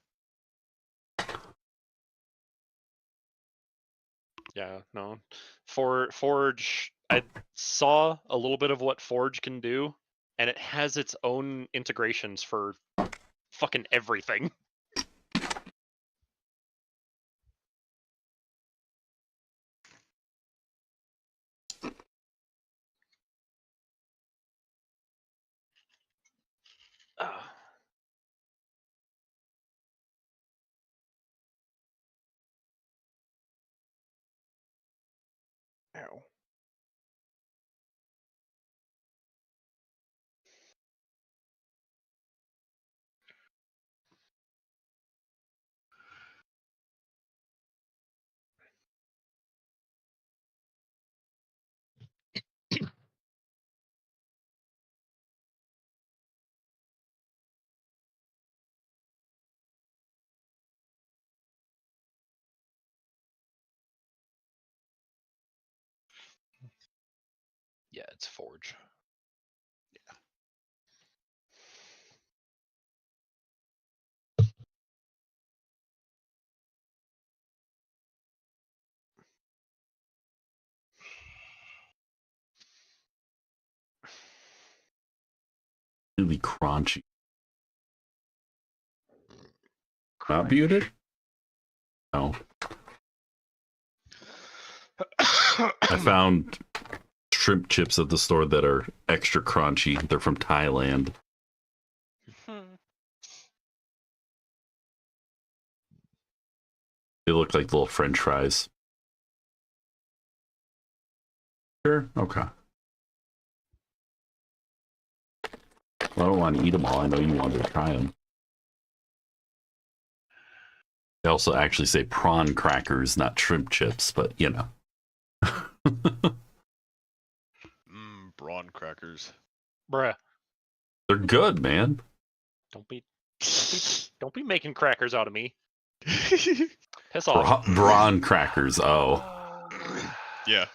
Yeah, no. Forge, I saw a little bit of what Forge can do, and it has its own integrations for fucking everything. Ow. Yeah, it's Forge. Really crunchy. Not muted? No. I found shrimp chips at the store that are extra crunchy. They're from Thailand. They look like little French fries. Sure. Okay. Well, I don't want to eat them all. I know you wanted to try them. They also actually say prawn crackers, not shrimp chips, but you know. Brawn crackers. Bruh. They're good, man. Don't be making crackers out of me. Piss off. Brawn crackers. Oh. Yeah.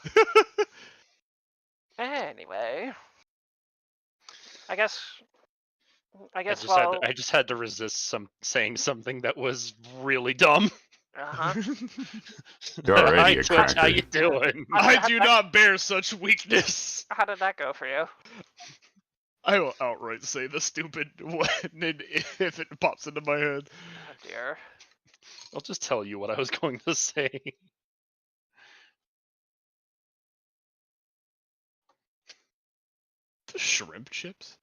Anyway, I guess. I just had to resist saying something that was really dumb. You're already Hi, a Twitch, cracker. how you doing? I do not bear such weakness. How did that go for you? I will outright say the stupid one if it pops into my head. Oh dear. I'll just tell you what I was going to say. The shrimp chips?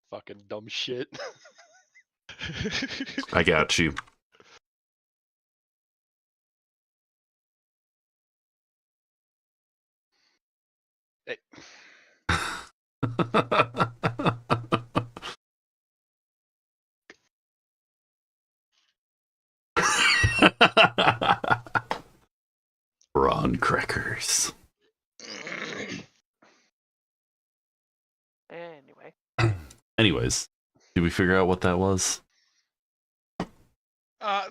Fucking dumb shit. I got you. Hey. Prawn crackers. Anyway. Anyways, did we figure out what that was?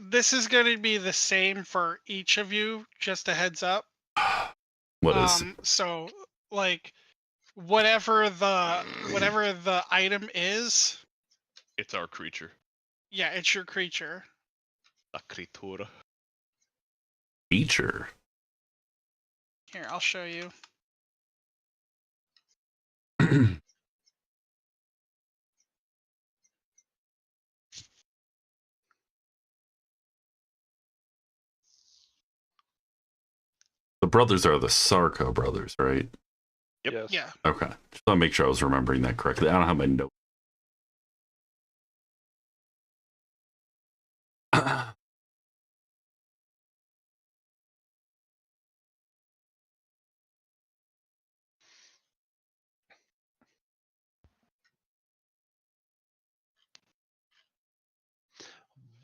This is going to be the same for each of you. Just a heads up. What is? So, like, whatever the item is, It's our creature. yeah, it's your creature. La criatura. Feature. Here, I'll show you. The brothers are the Sarko brothers, right? Yep. Yes. Yeah. Okay. Just want to make sure I was remembering that correctly. I don't have my note.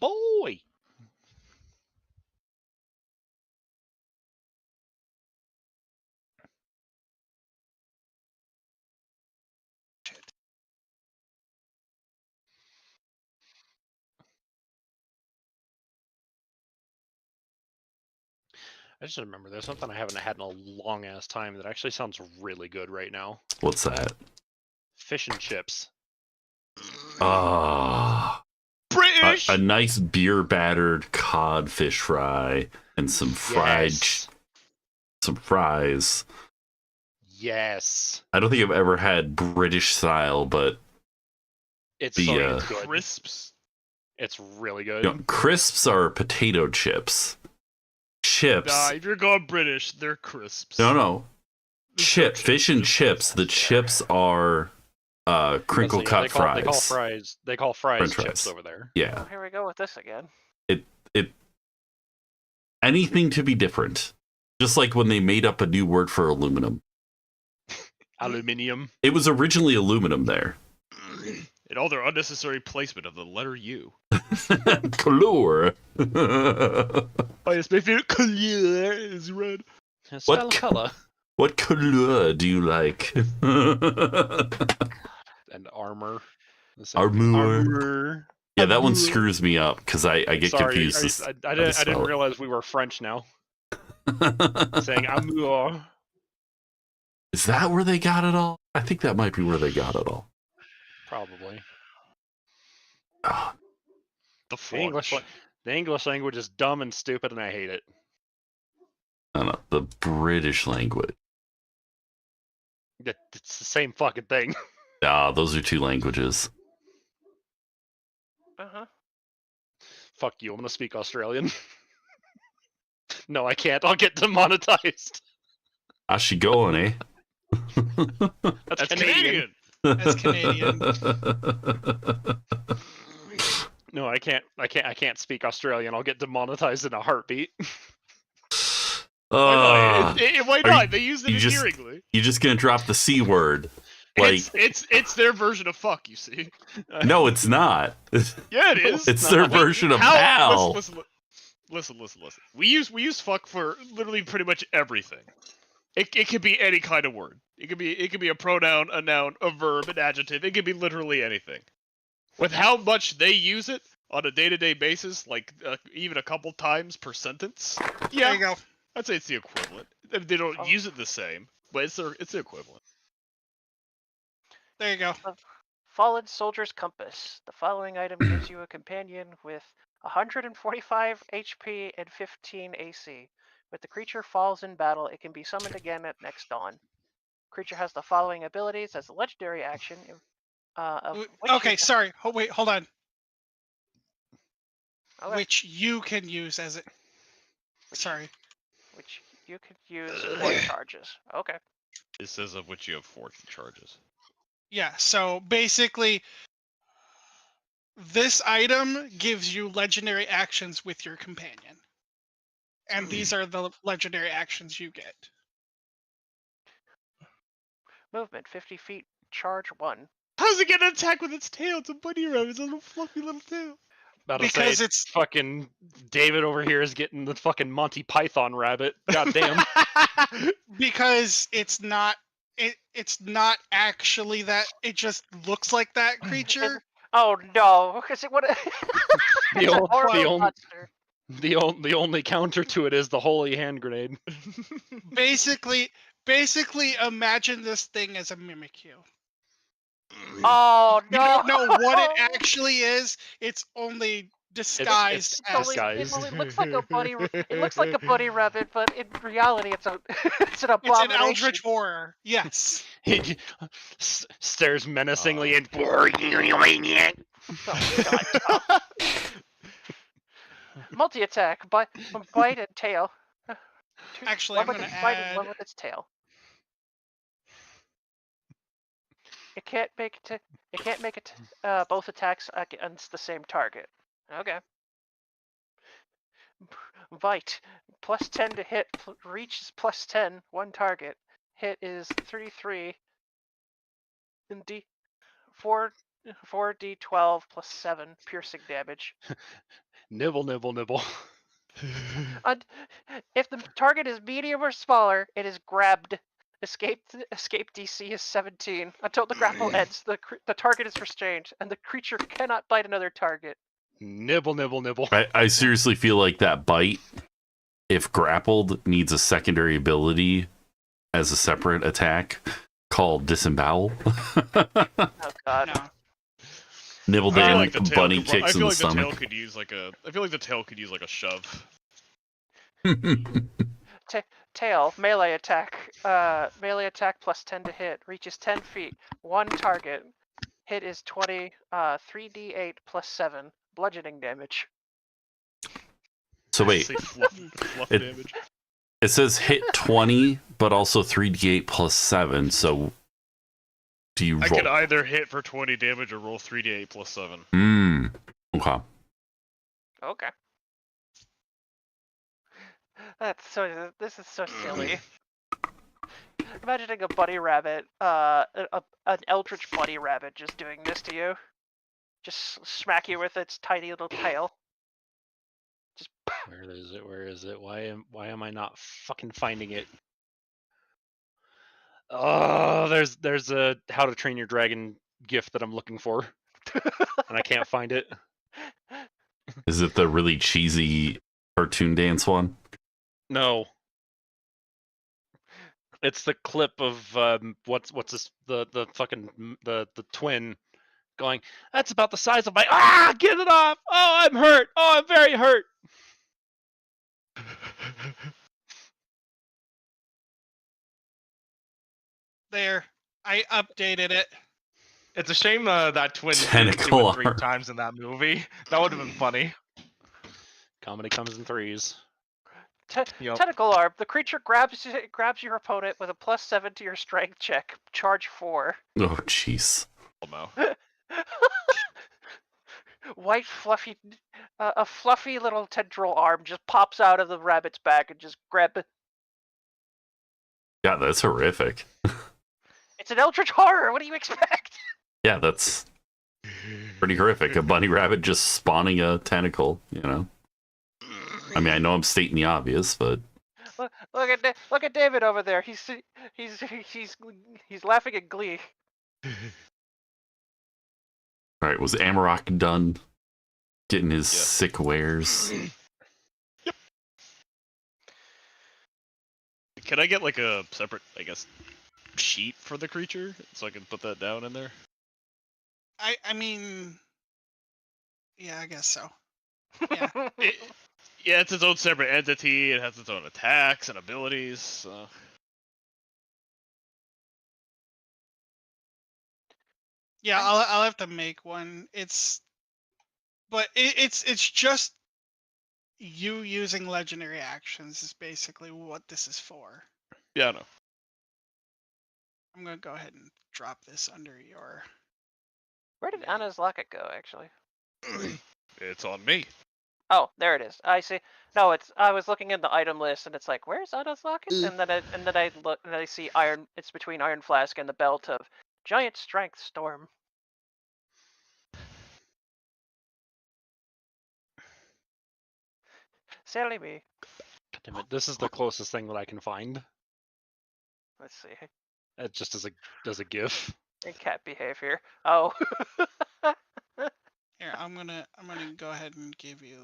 Boy! I just remember there's something I haven't had in a long ass time that actually sounds really good right now. What's that? Fish and chips. Ah. British! A nice beer battered codfish fry and some fried Yes. some fries. Yes. I don't think I've ever had British style, but It's The, so uh, good. Crisps. It's really good. you know, crisps are potato chips. Chips. Nah, if you're going British, they're crisps. No. These are Fish and chips. The chips are crinkle Let's see, cut they call fries. They call fries French chips fries. over there. Yeah. Oh, here we go with this again. Anything to be different. Just like when they made up a new word for aluminum. Aluminium. It was originally aluminum there. And all their unnecessary placement of the letter U. Color. Oh, yes, my favorite color is red. Style color. What color do you like? And armor. The same Armor. Armor. Yeah, that one screws me up because I get Sorry, confused. I didn't realize we were French now. Saying amour. Is that where they got it all? I think that might be where they got it all. Probably. Oh, The The English language is dumb and stupid, and I hate it. no, the British language. It's the same fucking thing. Ah, those are two languages. Uh-huh. Fuck you, I'm gonna speak Australian. No, I can't. I'll get demonetized. How's she going, eh? That's Canadian. That's Canadian. No, I can't speak Australian. I'll get demonetized in a heartbeat. Why Are not? They use it you just- endearingly. You're just gonna drop the C word. Like, It's their version of fuck, you see. no, it's not. Yeah, it is. It's their version of pal. Listen. We use fuck for literally pretty much everything. It can be any kind of word. It can be a pronoun, a noun, a verb, an adjective. It can be literally anything. With how much they use it on a day-to-day basis, like even a couple times per sentence. There you Yeah, go. I'd say it's the equivalent. They don't use it the same, but it's the equivalent. There you go. Fallen Soldier's Compass. The following item gives you a companion with 145 HP and 15 AC. When the creature falls in battle, it can be summoned again at next dawn. Creature has the following abilities as a legendary action. Okay, sorry. Wait, hold on. Okay. Which you can use as it. Sorry. Which you could use 4 charges. Okay. It says of which you have 4 charges. Yeah, so basically, this item gives you legendary actions with your companion. And these are the legendary actions you get. Movement 50 feet, charge 1. How's it get an attack with its tail? It's a bunny rabbit. It's a little fluffy little tail. About Because to say, it's fucking David over here is getting the fucking Monty Python rabbit. God damn. because it's not it's not actually that, it just looks like that creature. Oh no, because it would The, it's a ol- horrible the, on- monster. the only counter to it is the holy hand grenade. Basically imagine this thing as a Mimikyu. Oh You no. don't know what it actually is. It's only disguised it's as. disguised. It only looks like a bunny. It looks like a bunny rabbit, but in reality, it's an It's an abomination. eldritch horror. Yes. He stares menacingly and Oh, God. Multi-attack, bite and tail. Actually, one I'm with gonna its bite and add. one with its tail. It can't make it. It can't make it. Both attacks against the same target. Okay. Bite plus 10 to hit. Reach is plus 10. One target. Hit is 33. And four d12 plus 7 piercing damage. nibble, nibble, nibble. If the target is medium or smaller, it is grabbed. Escape DC is 17. Until the grapple ends, the target is restrained, and the creature cannot bite another target. Nibble, nibble, nibble. I seriously feel like that bite, if grappled, needs a secondary ability as a separate attack called disembowel. Oh god. No. Nibbled I feel in, like the tail bunny could, kicks I in feel the like the tail stomach. could use like a. I feel like the tail could use like a shove. Tail melee attack. Melee attack plus 10 to hit. Reaches 10 feet. One target. Hit is 20. 3d8 plus 7 bludgeoning damage. So wait, Say fluff It- damage. it says hit 20, but also 3d8 plus 7. So do you I roll? can either hit for 20 damage or roll 3d8 plus 7. Okay. Okay. This is so silly. Imagining a bunny rabbit, an eldritch bunny rabbit just doing this to you. Just smack you with its tiny little tail. Just Where is it? Where is it? Why am I not fucking finding it? Oh, there's a How to Train Your Dragon gift that I'm looking for, and I can't find it. Is it the really cheesy cartoon dance one? No. It's the clip of what's this the fucking the twin going, that's about the size of my get it off! Oh, I'm hurt! Oh, I'm very hurt! There. I updated it. It's a shame that twin didn't do Tentacle it 3 arm. times in that movie. That would have been funny. Comedy comes in threes. Yup. tentacle arm. The creature grabs your opponent with a plus 7 to your strength check. Charge 4. Oh, jeez. Almo. White fluffy, a fluffy little tendril arm just pops out of the rabbit's back and just grab it. Yeah, that's horrific. It's an eldritch horror. What do you expect? Yeah, that's pretty horrific. A bunny rabbit just spawning a tentacle, you know? I mean, I know I'm stating the obvious, but Look at David over there. He's laughing in glee. all right, was Amarok done getting his Yeah. sick wares? Can I get like a separate, I guess, sheet for the creature so I can put that down in there? I mean, yeah, I guess so. Yeah. Yeah, it's its own separate entity. It has its own attacks and abilities. So. Yeah, I'll have to make one. But it's just you using legendary actions is basically what this is for. Yeah, I know. I'm gonna go ahead and drop this under your. Where did Anna's locket go, actually? It's on me. Oh, there it is. I see. No, it's. I was looking in the item list, and it's like, where's Anna's locket? And then I look, and I see iron. It's between Iron Flask and the belt of Giant Strength Storm. Silly me. Damn it, this is the closest thing that I can find. Let's see. Just as a GIF. And cat behavior. Oh. Here, I'm gonna go ahead and give you.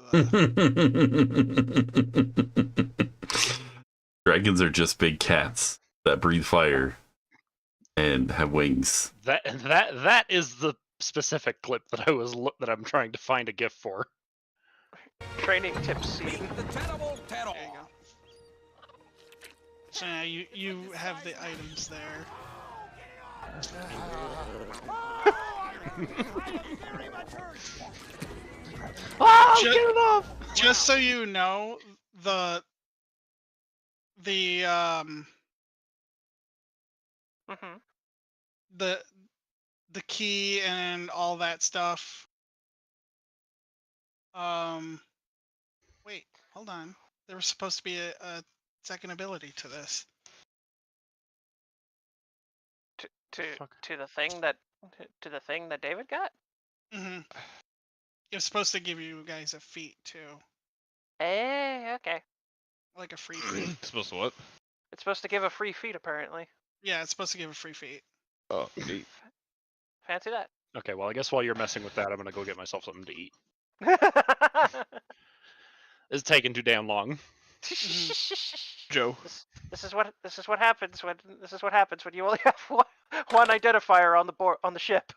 Dragons are just big cats that breathe fire and have wings. That is the specific clip that I'm trying to find a GIF for. Training tips scene. There you go. So now you have the items there. Oh, get it off! Just so you know, the key and all that stuff. Wait, hold on. There was supposed to be a second ability to this. To the thing that David got. Mm-hmm. It was supposed to give you guys a feat too. Hey, okay. Like a free feat. Supposed to what? It's supposed to give a free feat, apparently. Yeah, it's supposed to give a free feat. Oh, neat. Fancy that. Okay, well, I guess while you're messing with that, I'm gonna go get myself something to eat. It's taking too damn long. Joe. This is what happens when you only have one identifier on the board on the ship.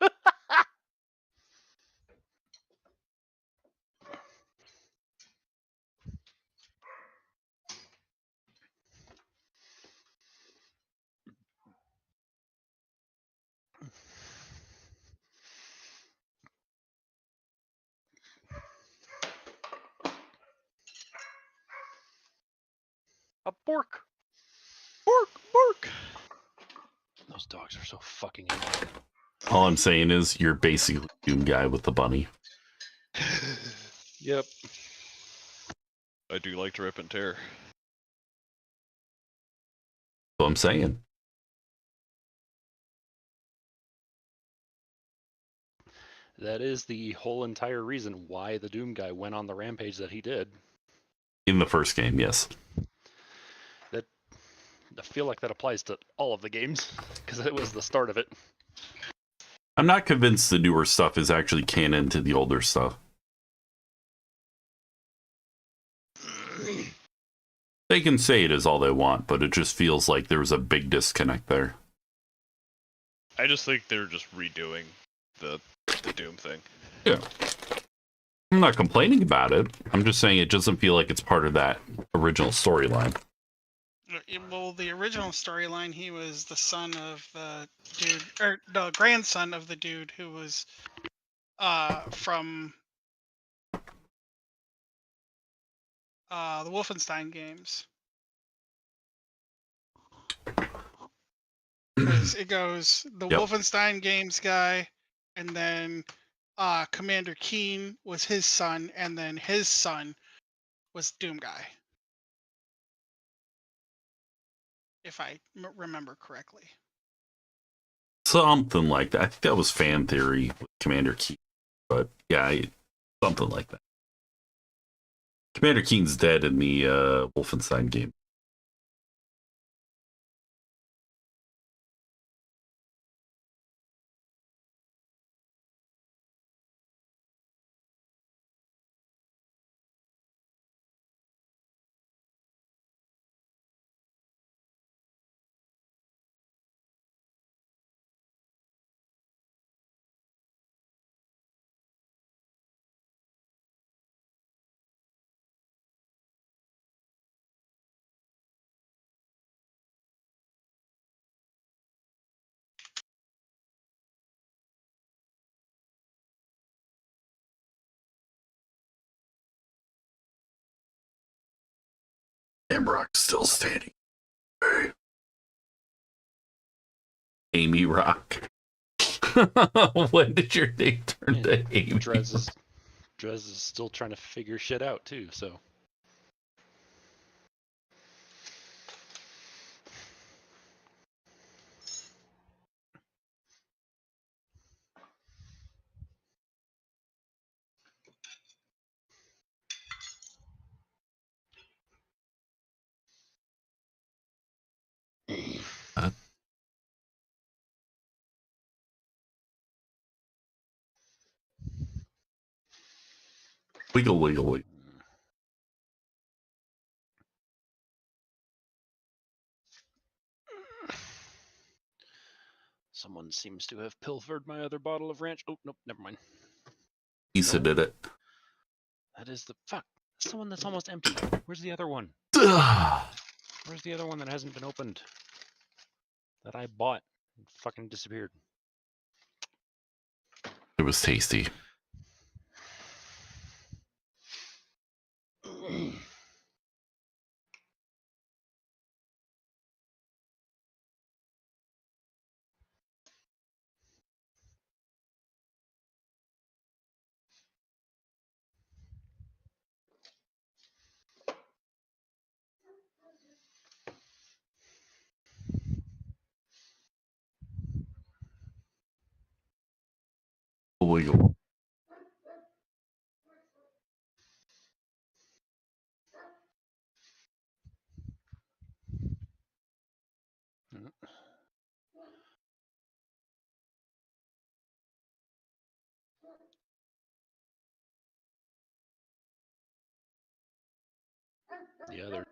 A bork. Bork. Those dogs are so fucking annoying. All I'm saying is you're basically Doom Guy with the bunny. Yep. I do like to rip and tear. That's what I'm saying. That is the whole entire reason why the Doom Guy went on the rampage that he did. In the first game, yes. I feel like that applies to all of the games, because it was the start of it. I'm not convinced the newer stuff is actually canon to the older stuff. They can say it is all they want, but it just feels like there was a big disconnect there. I just think they're just redoing the Doom thing. Yeah. I'm not complaining about it. I'm just saying it doesn't feel like it's part of that original storyline. Well, the original storyline, he was the son of the dude, or the grandson of the dude who was from the Wolfenstein games. Because it goes the Wolfenstein games guy, and then Commander Keen was his son, and then his son was Doom Guy. If I remember correctly. Something like that. I think that was fan theory with Commander Keen. But yeah, something like that. Commander Keen's dead in the Wolfenstein game. Rock's still standing. Hey. Amy Rock. When did your name turn to Amy? Drez is still trying to figure shit out too, so. Wiggle, wiggle, wiggle. Someone seems to have pilfered my other bottle of ranch. Oh, nope, never mind. Issa did it. That is the fuck. That's the one that's almost empty. Where's the other one? Ugh. Where's the other one that hasn't been opened? That I bought. It fucking disappeared. It was tasty. Wiggle.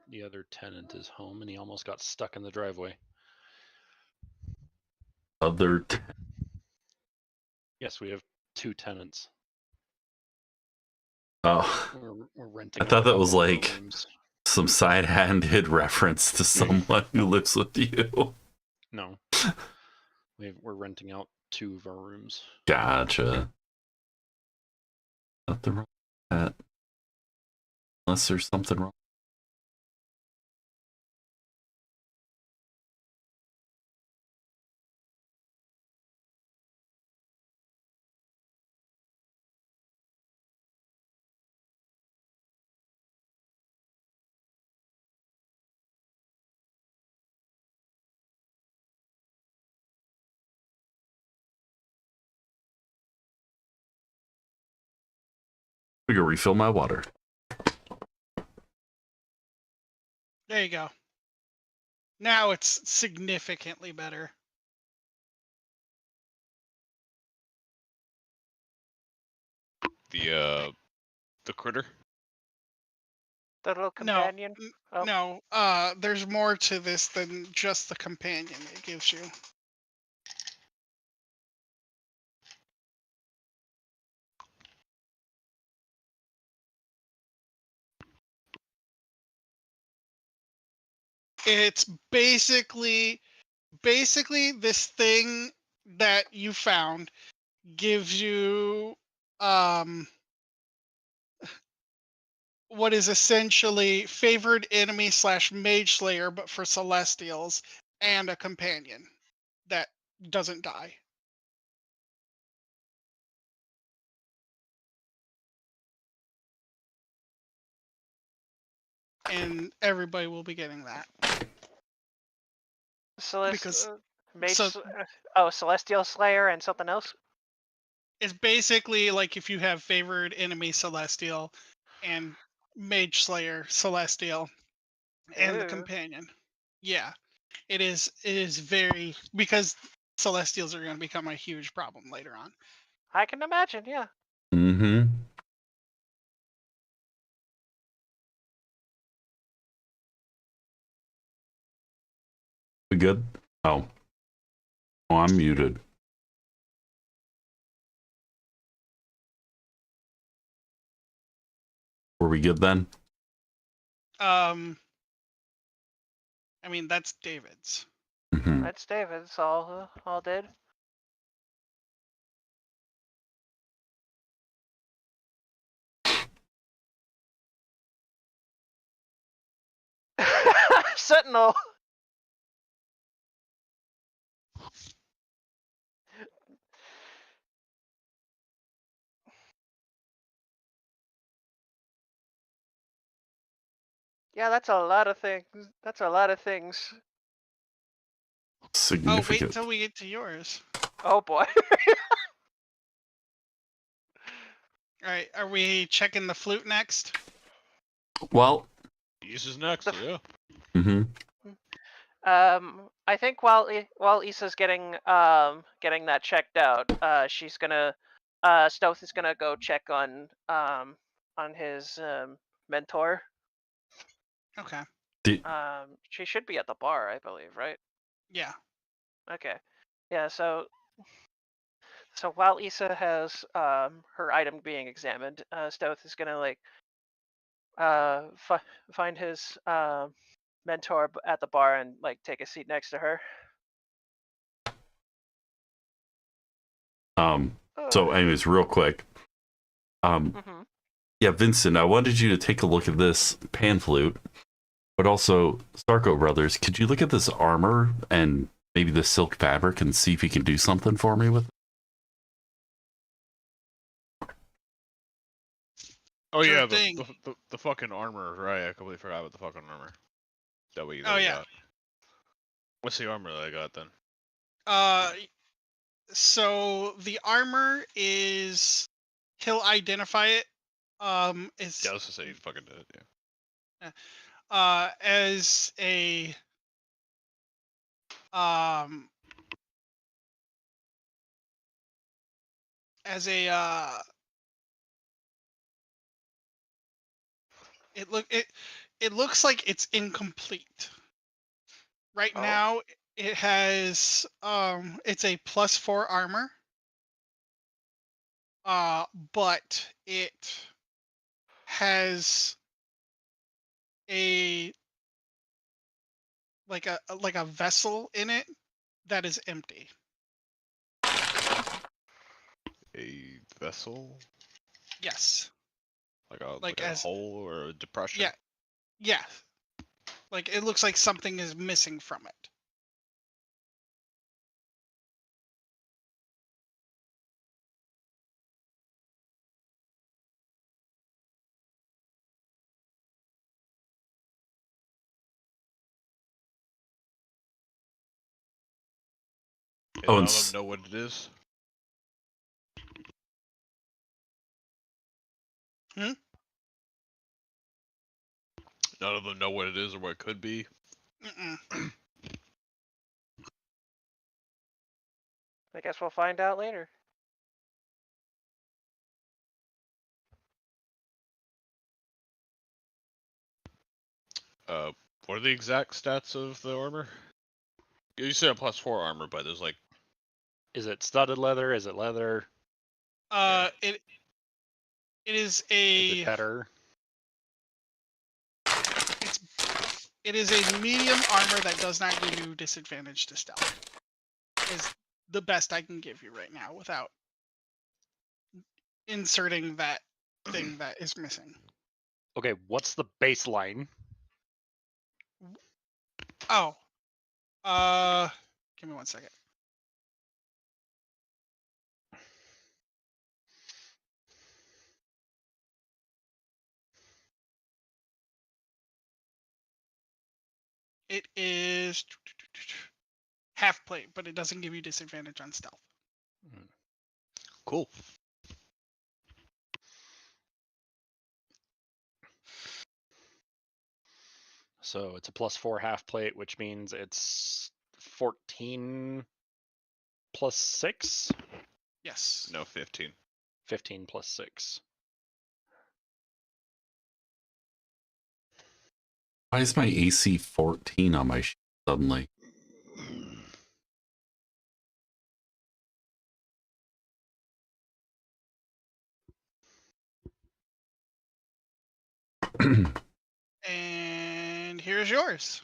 The other tenant is home, and he almost got stuck in the driveway. Yes, we have 2 tenants. Oh, We're renting. I thought out that was like rooms. some side-handed reference to someone who lives with you. No, we're renting out 2 of our rooms. Gotcha. Nothing wrong with that. Unless there's something wrong. We can refill my water. There you go. Now it's significantly better. The critter. The little No, companion. Oh. no. There's more to this than just the companion it gives you. It's basically this thing that you found gives you what is essentially favored enemy / mage slayer, but for celestials, and a companion that doesn't die. And everybody will be getting that. Because Celestial Slayer and something else? It's basically like if you have favored enemy celestial and mage slayer celestial and the companion. Yeah. It is very, because celestials are going to become a huge problem later on. I can imagine, yeah. Mm-hmm. We good? Oh, I'm muted. Were we good then? I mean, that's David's. Mm-hmm. That's David's all did. Sentinel. Yeah, that's a lot of things. That's a lot of things. Oh, Significant. wait until we get to yours. Oh boy. All right, are we checking the flute next? Well, Issa's next, yeah. mm-hmm. I think while Issa's getting that checked out, she's gonna Stoth is gonna go check on his mentor. Okay. She should be at the bar, I believe, right? Yeah. Okay. Yeah, so while Issa has her item being examined, Stoth is gonna like find his mentor at the bar and like take a seat next to her. So anyways, real quick. Yeah, Vincent, I wanted you to take a look at this pan flute, but also Starco Brothers, could you look at this armor and maybe the silk fabric and see if you can do something for me with it? Oh Sure yeah, thing. the fucking armor, right? I completely forgot about the fucking armor. That we Oh, yeah. got. What's the armor that I got then? So the armor is, he'll identify it. Is Yeah, let's just say you fucking did it. Yeah. as a it looks like it's incomplete. Right now it has it's a +4 armor. But it has a like a vessel in it that is empty. A vessel, Yes. like a hole or a depression. Yeah. Yeah. Like it looks like something is missing from it. And Oh, none and of them know what it is. None of them know what it is or what it could be. I guess we'll find out later. What are the exact stats of the armor? You said a +4 armor, but there's like, Is it studded leather? Is it leather? It is Is it a better? it is a medium armor that does not give you disadvantage to stealth. Is the best I can give you right now without inserting that thing that is missing. Okay, what's the baseline? Oh. Give me 1 second. It is half plate, but it doesn't give you disadvantage on stealth. cool. So it's a +4 half plate, which means it's 14 plus 6? Yes. No, 15. 15 plus 6. Why is my AC 14 on my sheet suddenly? And here's yours.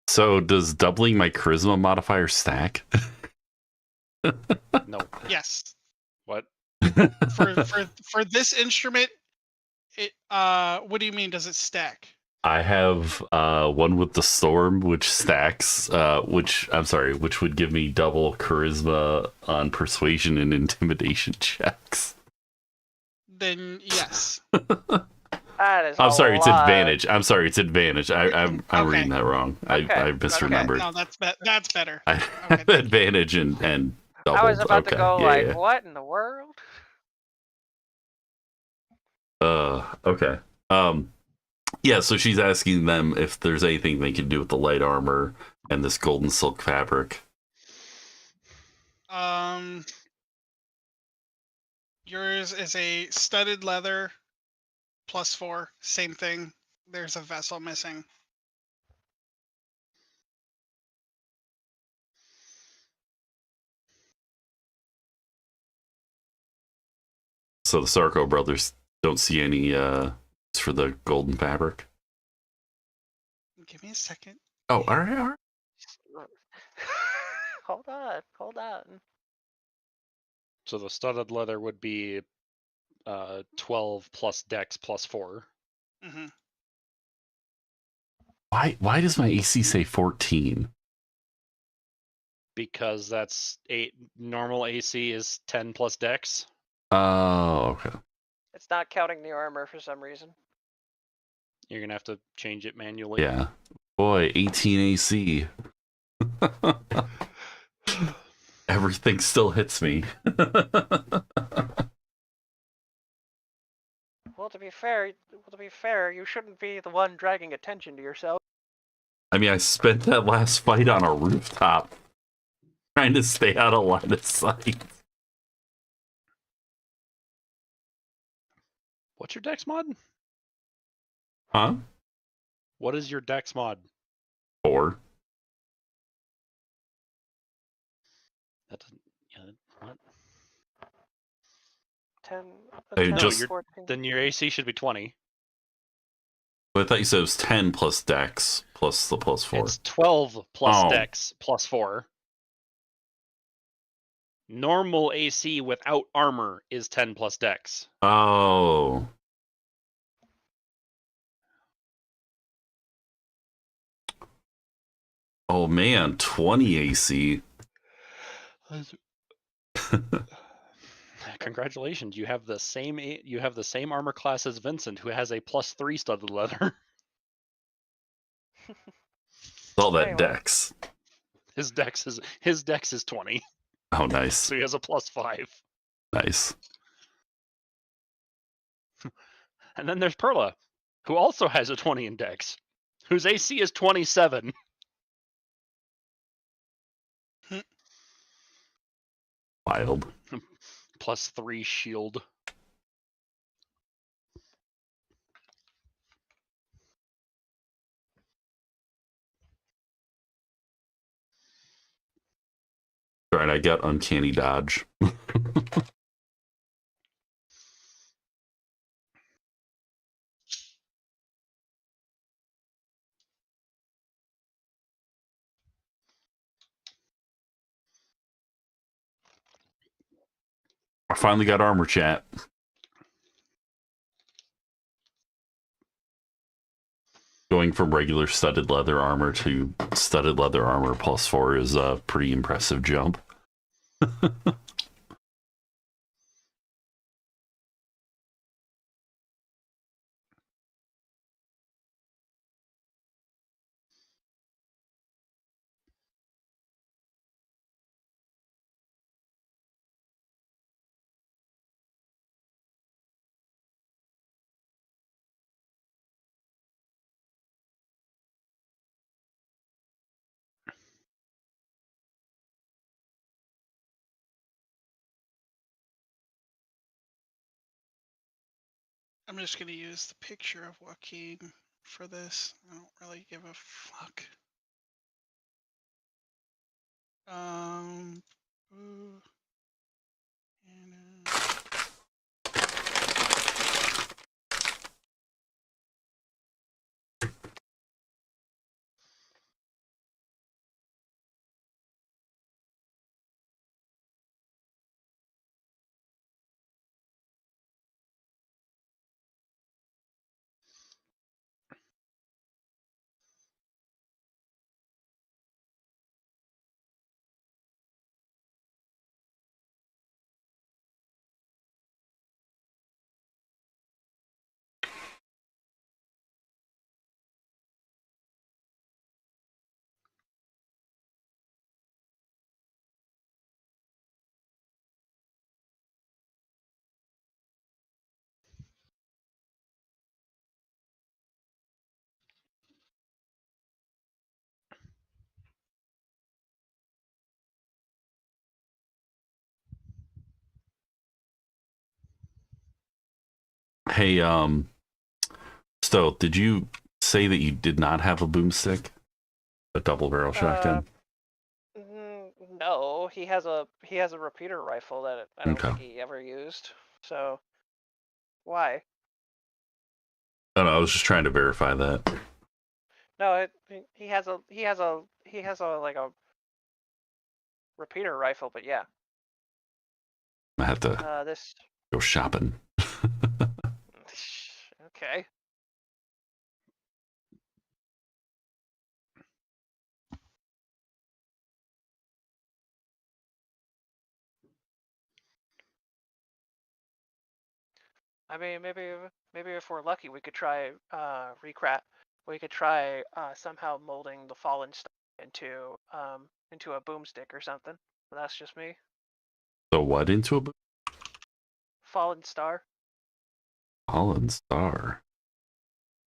So does doubling my charisma modifier stack? No. Yes. What? For this instrument, it what do you mean? Does it stack? I have one with the storm, which stacks, which would give me double charisma on persuasion and intimidation checks. Then yes. That is I'm a sorry, it's lot. advantage. I'm sorry, it's advantage. I'm Okay. reading that wrong. Okay. I misremembered. No, that's better. I have advantage and doubled. I was about to go yeah. what in the world? Okay. Yeah, so she's asking them if there's anything they can do with the light armor and this golden silk fabric. Yours is a studded leather +4, same thing. There's a vessel missing. So the Sarko brothers don't see any for the golden fabric. Give me a second. Oh, all right. Hold on. So the studded leather would be 12 plus dex plus 4. Mm-hmm. Why does my AC say 14? Because that's 8. Normal AC is 10 plus dex. Oh, okay. It's not counting the armor for some reason. You're gonna have to change it manually. Yeah. Boy, 18 AC. Everything still hits me. Well, to be fair, you shouldn't be the one dragging attention to yourself. I mean, I spent that last fight on a rooftop trying to stay out of line of sight. What's your dex mod? Huh? What is your dex mod? 4. That doesn't. Yeah, what? 10. Hey, 10 just- 14. Then your AC should be 20. But I thought you said it was 10 plus dex plus the plus 4. It's 12 plus Oh. dex plus 4. Normal AC without armor is 10 plus dex. Oh. Oh man, 20 AC. Congratulations, you have the same armor class as Vincent, who has a +3 studded leather. All that Anyway. dex. His dex is 20, Oh, nice. so he has a +5. Nice. And then there's Perla, who also has a 20 in dex, whose AC is 27. Wild. +3 shield. Alright, I got uncanny dodge. I finally got armor chat. Going from regular studded leather armor to studded leather armor +4 is a pretty impressive jump. I'm just gonna use the picture of Joaquin for this. I don't really give a fuck. Ooh, and, Hey, Stowe, did you say that you did not have a boomstick? A double barrel shotgun? No, he has a repeater rifle that I don't Okay. think he ever used. So why? I don't know, I was just trying to verify that. No, he has a like a repeater rifle, but yeah. I have to This go shopping. okay. I mean, maybe if we're lucky, we could try recraft. We could try somehow molding the fallen star into a boomstick or something. But that's just me. So what into a Fallen star. Fallen Star?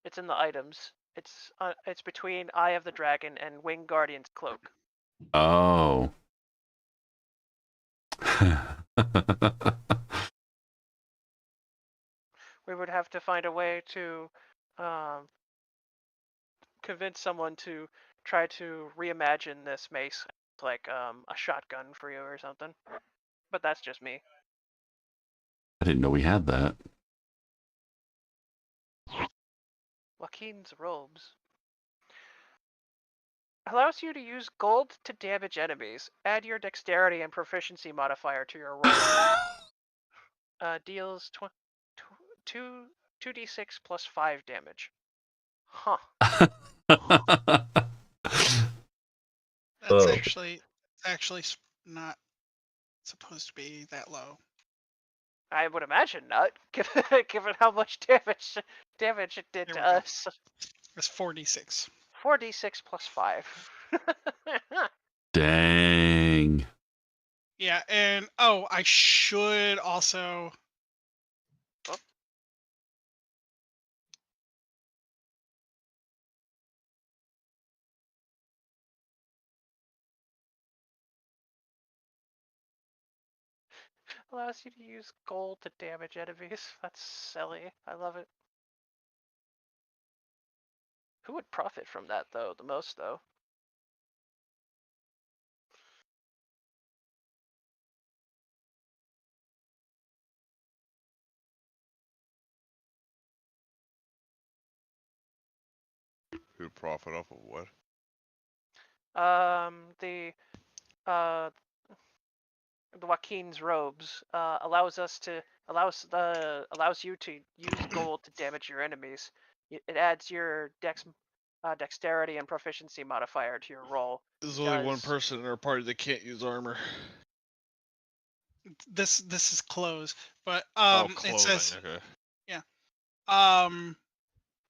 It's in the items. It's between Eye of the Dragon and Winged Guardian's cloak. Oh. We would have to find a way to convince someone to try to reimagine this mace like a shotgun for you or something. But that's just me. I didn't know we had that. Joaquin's robes allows you to use gold to damage enemies. Add your dexterity and proficiency modifier to your roll. Deals 2d6 plus 5 damage. Huh. That's actually not supposed to be that low. I would imagine not, given how much damage it did There to we go. us. It's 4d6. 4d6 plus 5. Dang. Yeah, and I should also. Oh. Allows you to use gold to damage enemies. That's silly. I love it. Who would profit from that, though? The most, though. Who'd profit off of what? The Joaquin's robes allows you to use gold to damage your enemies. It adds your dexterity and proficiency modifier to your roll. There's only one person in our party that can't use armor. This is closed, but Clothing, it says okay.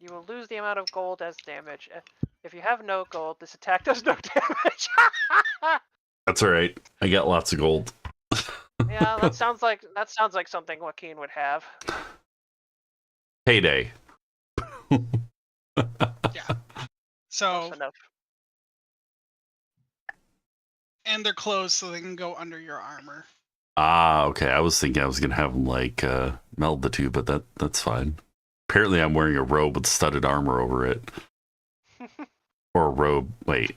You will lose the amount of gold as damage. If you have no gold, this attack does no damage. That's all right. I got lots of gold. Yeah, that sounds like something Joaquin would have. Payday. yeah. So Close enough. And they're closed, so they can go under your armor. Ah, okay. I was thinking I was gonna have them like meld the two, but that's fine. Apparently, I'm wearing a robe with studded armor over it, or a robe. Wait,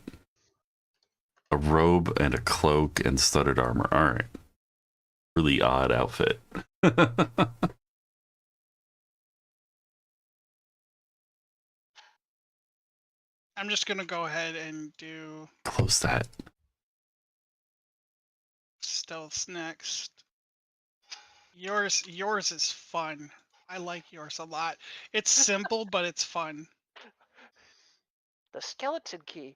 a robe and a cloak and studded armor. All right, really odd outfit. I'm just gonna go ahead and do Close that. stealth next. Yours is fun. I like yours a lot. It's simple, but it's fun. The skeleton key.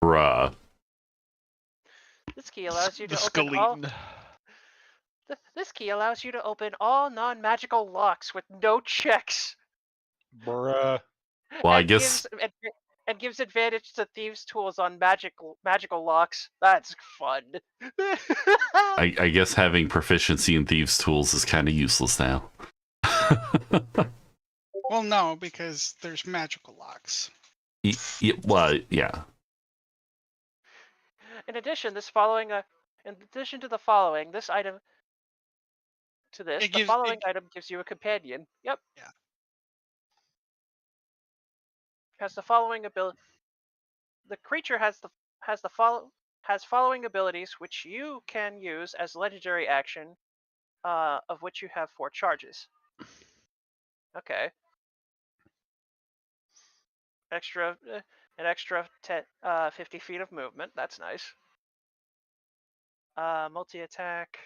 Bruh. This key allows you to The open all. skeleton. This key allows you to open all non-magical locks with no checks. Bruh. Well, I And guess gives advantage to thieves' tools on magical locks. That's fun. I guess having proficiency in thieves' tools is kind of useless now. Well, no, because there's magical locks. Well, yeah. In addition to the following, this item to this, It the gives- following it- item gives you a companion. Yep. Yeah. Has the following ability. The creature has following abilities which you can use as legendary action, of which you have 4 charges. Okay. An extra 50 feet of movement. That's nice. Multi attack.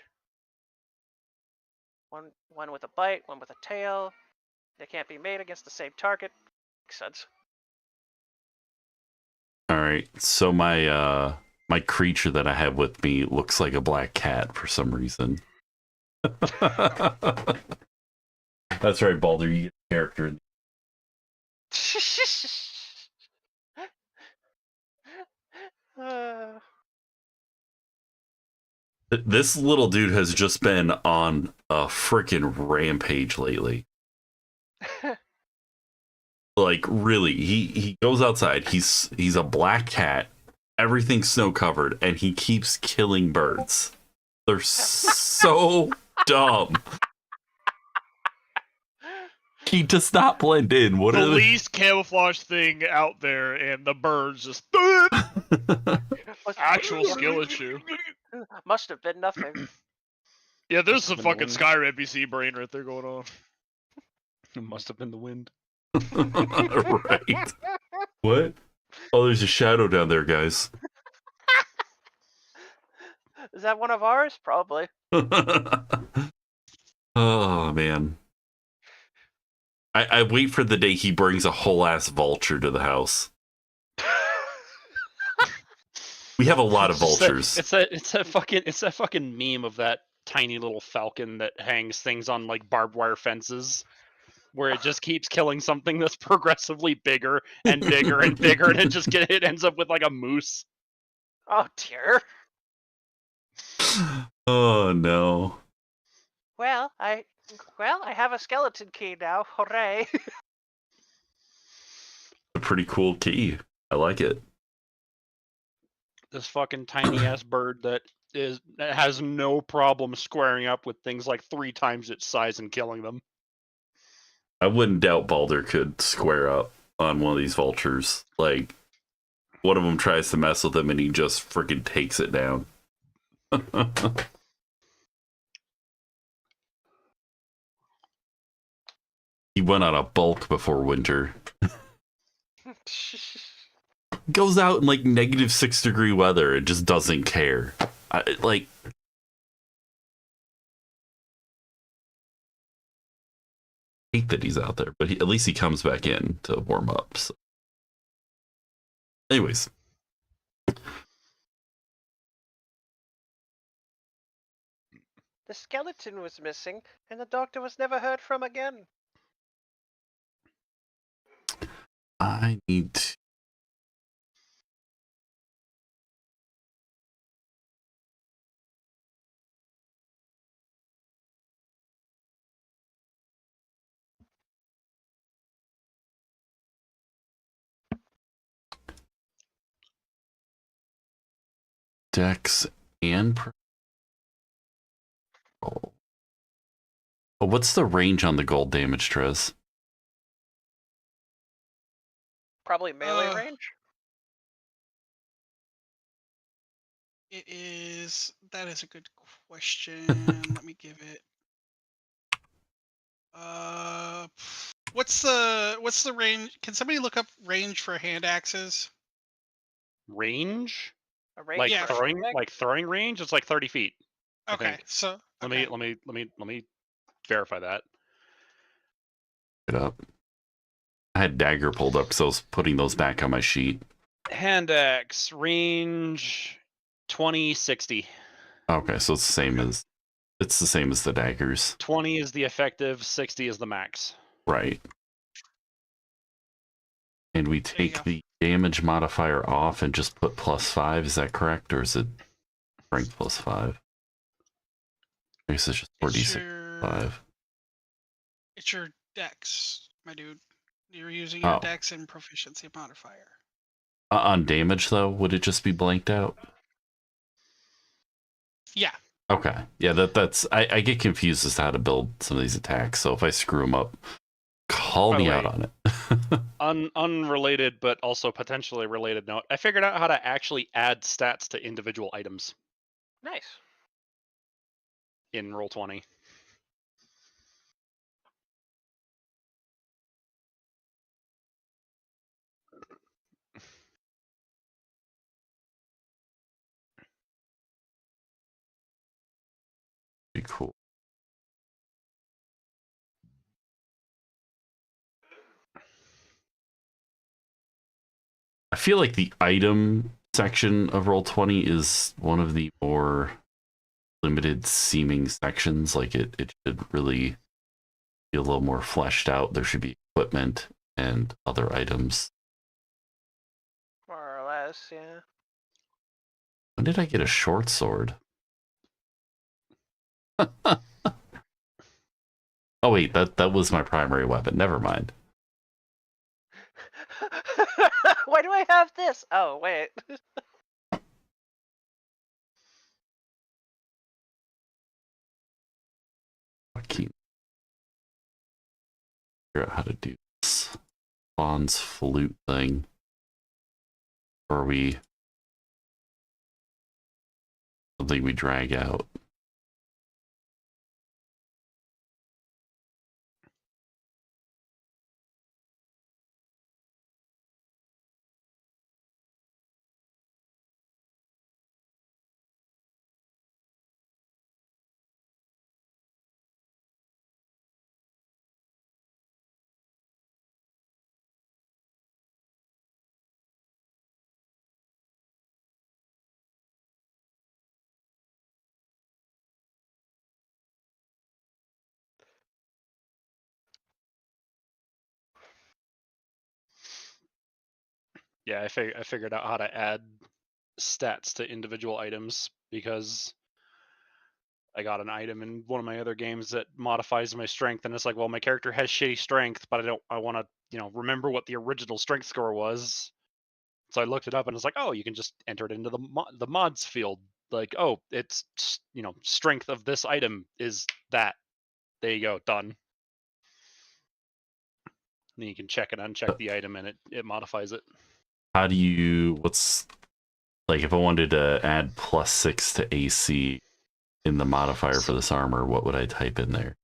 One with a bite, one with a tail. They can't be made against the same target. Makes sense. All right, so my my creature that I have with me looks like a black cat for some reason. That's right, Baldur. You get a character. This little dude has just been on a freaking rampage lately. Like really, he goes outside. He's a black cat. Everything's snow covered, and he keeps killing birds. They're so dumb. He does not blend in. What the are least camouflage thing out there, and the birds just actual skill issue. Must have been nothing. Yeah, there's some Been the fucking wind. Skyrim NPC brain right there going on. It must have been the wind. Right? What? Oh, there's a shadow down there, guys. Is that one of ours? Probably. Oh man. I wait for the day he brings a whole ass vulture to the house. We have a lot of vultures. It's that fucking meme of that tiny little falcon that hangs things on like barbed wire fences, where it just keeps killing something that's progressively bigger and bigger and bigger, and it ends up with like a moose. Oh dear. Oh no. Well, I have a skeleton key now. Hooray! A pretty cool key. I like it. This fucking tiny ass bird that has no problem squaring up with things like 3 times its size and killing them. I wouldn't doubt Baldur could square up on one of these vultures. Like, one of them tries to mess with him and he just freaking takes it down. He went on a bulk before winter. Goes out in like -6 degree weather and just doesn't care. Hate that he's out there, but at least he comes back in to warm up. So. Anyways. The skeleton was missing, and the doctor was never heard from again. I need to... Dex and... Oh, what's the range on the gold damage, Trez? Probably melee range. It is. That is a good question. Let me give it. What's the range? Can somebody look up range for hand axes? Range? A range Like Yeah. for throwing range? It's like 30 feet. I Okay, think. so Let okay. me verify that. It up. I had dagger pulled up, so I was putting those back on my sheet. Hand axe range 20, 60. Okay, so it's the same as the daggers. 20 is the effective, 60 is the max. Right. And we you take go. the damage modifier off and just put +5, is that correct? Or is it strength +5? I guess it's just 4d6 5. It's your dex, my dude. You're using your Oh. dex and proficiency modifier. On damage, though, would it just be blanked out? Yeah. Okay. Yeah, that's I get confused as to how to build some of these attacks. So if I screw them up, call By the me out way, on it. Unrelated, but also potentially related note. I figured out how to actually add stats to individual items Nice. in Roll20. Be cool. I feel like the item section of Roll20 is one of the more limited seeming sections. Like it should really be a little more fleshed out. There should be equipment and other items. More or less, yeah. When did I get a short sword? Oh wait, that was my primary weapon. Never mind. Why do I have this? Oh, wait. Figure out how to do this Bond's flute thing. Or we something we drag out. Yeah, I figured out how to add stats to individual items because I got an item in one of my other games that modifies my strength, and it's like, well, my character has shitty strength, but I want to, remember what the original strength score was. So I looked it up, and it's like, oh, you can just enter it into the mods field. Like, oh, it's strength of this item is that. There you go, done. Then you can check and uncheck the item, and it modifies it. How do you? What's like if I wanted to add +6 to AC in the modifier for this armor? What would I type in there?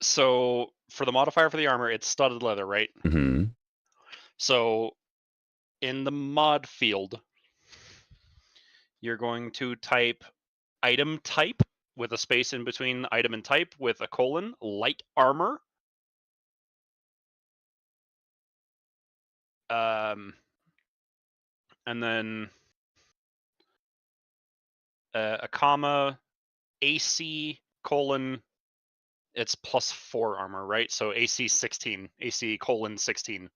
So for the modifier for the armor, it's studded leather, right? Mm-hmm. So in the mod field, you're going to type item type with a space in between item and type with a colon, light armor. And then a comma, AC colon, it's +4 armor, right? So AC 16, AC colon 16.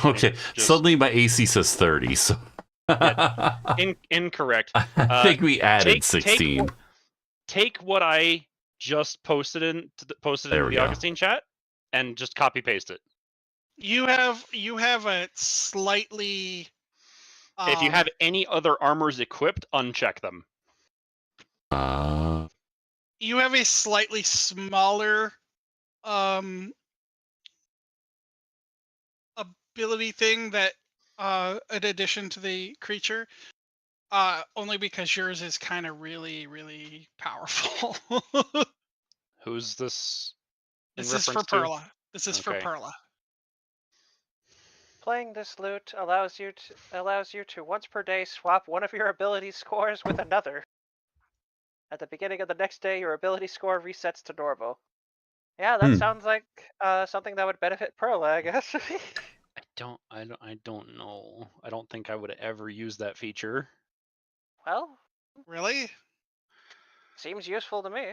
Okay, suddenly my AC says 30, so yeah, incorrect. I think we added 16. Take what I just posted into the Augustine chat and just copy paste it. You have a slightly. If you have any other armors equipped, uncheck them. You have a slightly smaller ability thing that in addition to the creature, only because yours is kind of really, really powerful. Who's this? This is for Perla. This is for Perla. Playing this loot allows you to once per day swap one of your ability scores with another. At the beginning of the next day, your ability score resets to normal. Yeah, that sounds like something that would benefit Perla, I guess. I don't know. I don't think I would ever use that feature. Well, really? Seems useful to me.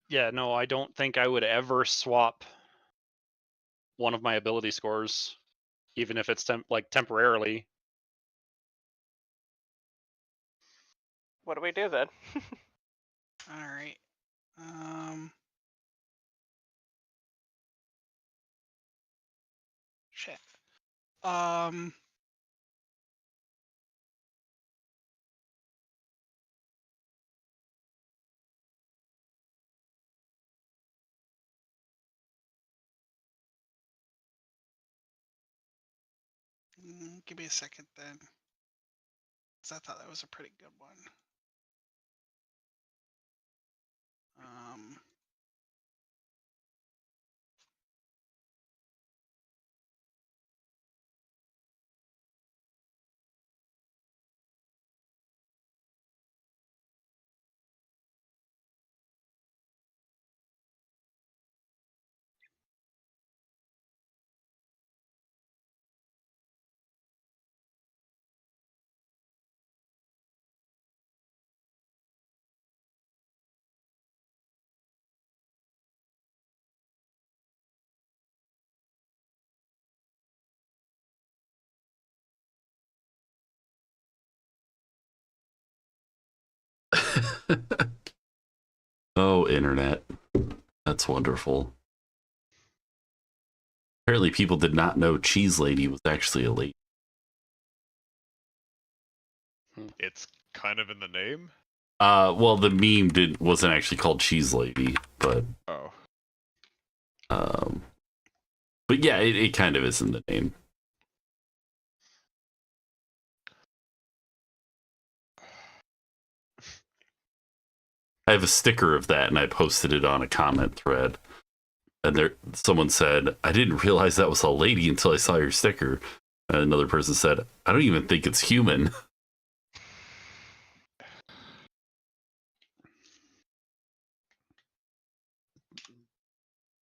Yeah, no, I don't think I would ever swap one of my ability scores, even if it's temporarily. What do we do then? All right. Shit. Um. Give me a second then. 'Cause I thought that was a pretty good one. Oh, internet. That's wonderful. Apparently people did not know Cheese Lady was actually a lady. It's kind of in the name. Well, the meme wasn't actually called Cheese Lady, but Oh. but yeah, it kind of is in the name. I have a sticker of that, and I posted it on a comment thread. And someone said, "I didn't realize that was a lady until I saw your sticker." And another person said, "I don't even think it's human."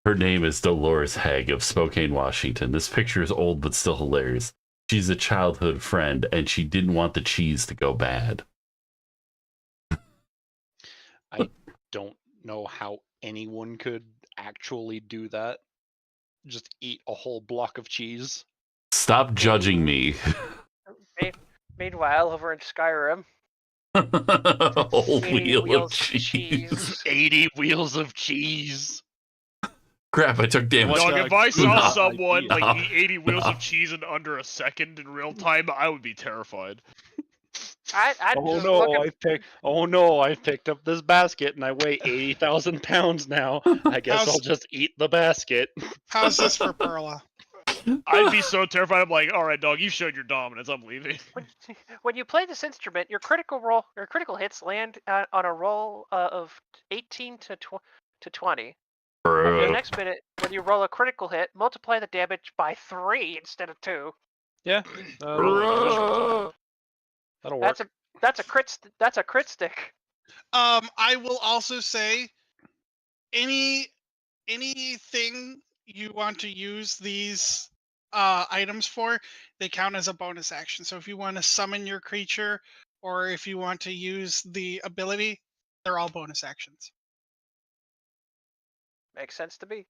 Her name is Dolores Haig of Spokane, Washington. This picture is old but still hilarious. She's a childhood friend, and she didn't want the cheese to go bad. I don't know how anyone could actually do that. Just eat a whole block of cheese. Stop judging me. Meanwhile, over in Skyrim, A whole 80 wheel of wheels of cheese. 80 wheels of cheese. Crap, I took damage. Dog, if I saw Nah, someone nah, like eat 80 wheels nah. of cheese in under a second in real time, I would be terrified. I'd Oh just no, look I picked up this basket and I weigh 80,000 pounds now. I guess I'll just eat the basket. How's this for Perla? I'd be so terrified. I'm like, all right, dog, you showed your dominance. I'm leaving. when you play this instrument, your critical hits land on a roll of 18 to 20. And the next minute, when you roll a critical hit, multiply the damage by 3 instead of 2. Yeah, that'll work. That's a crit stick. I will also say, anything you want to use these items for, they count as a bonus action. So if you want to summon your creature, or if you want to use the ability, they're all bonus actions. Makes sense to me.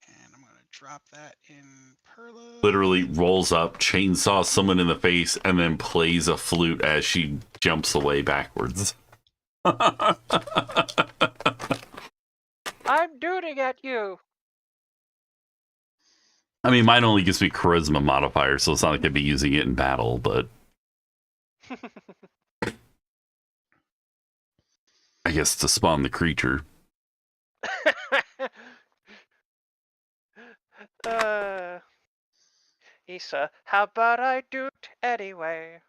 And I'm going to drop that in Perla. Literally rolls up, chainsaws someone in the face, and then plays a flute as she jumps away backwards. I'm duding at you. I mean, mine only gives me charisma modifier, so it's not like I'd be using it in battle, but I guess to spawn the creature. Issa, how about I do it anyway?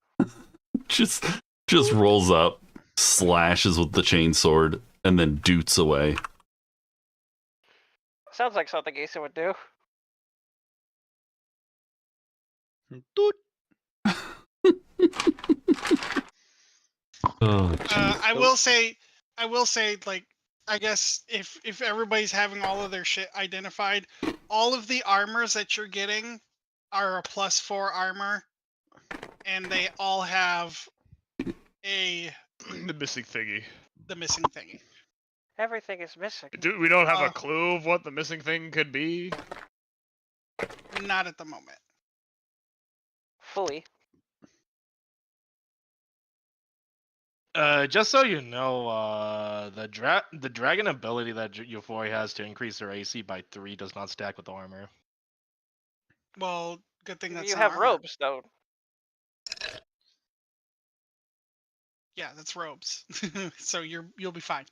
Just rolls up, slashes with the chainsword, and then doots away. Sounds like something Issa would do. Doot. Oh, I will say, like, I guess if everybody's having all of their shit identified, all of the armors that you're getting are a +4 armor, and they all have the missing thingy. The missing thingy. Everything is missing. We don't have a clue of what the missing thing could be? Not at the moment. Fully. Just so you know, the dragon ability that Euphoria has to increase their AC by 3 does not stack with armor. Well, good thing that's You not have armor. robes, though. Yeah, that's robes. So you'll be fine.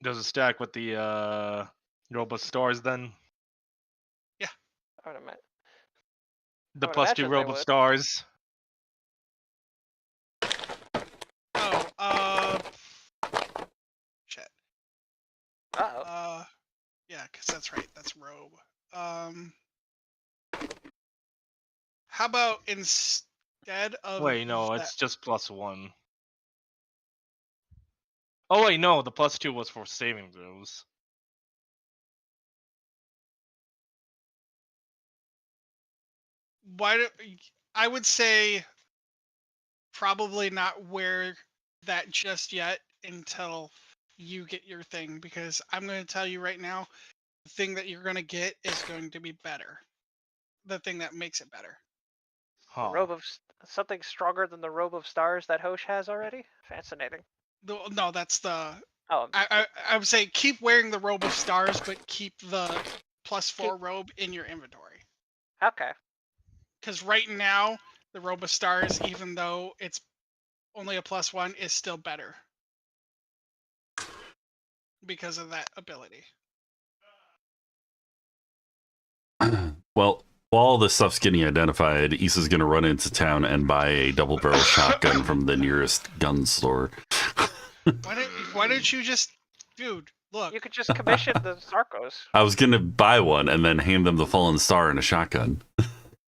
Does it stack with the robust stars then? I would imagine. The would +2 imagine they robust would. stars. Oh, shit. Uh-oh. Yeah, because that's right. That's robe. How about instead of Wait, no, that, it's just +1. Oh wait, no, the +2 was for saving throws. why do I would say probably not wear that just yet until you get your thing, because I'm going to tell you right now, the thing that you're going to get is going to be better. The thing that makes it better. The Huh. robe of something stronger than the robe of stars that Hosh has already. Fascinating. No, that's the. Oh, I would say keep wearing the robe of stars, but keep the +4 robe in your inventory. okay. Because right now, the robe of stars, even though it's only a +1, is still better because of that ability. Well, while all this stuff's getting identified, Issa's going to run into town and buy a double barrel shotgun from the nearest gun store. Why don't you just, dude? Look, You could just commission the Sarkos. I was going to buy one and then hand them the Fallen Star and a shotgun.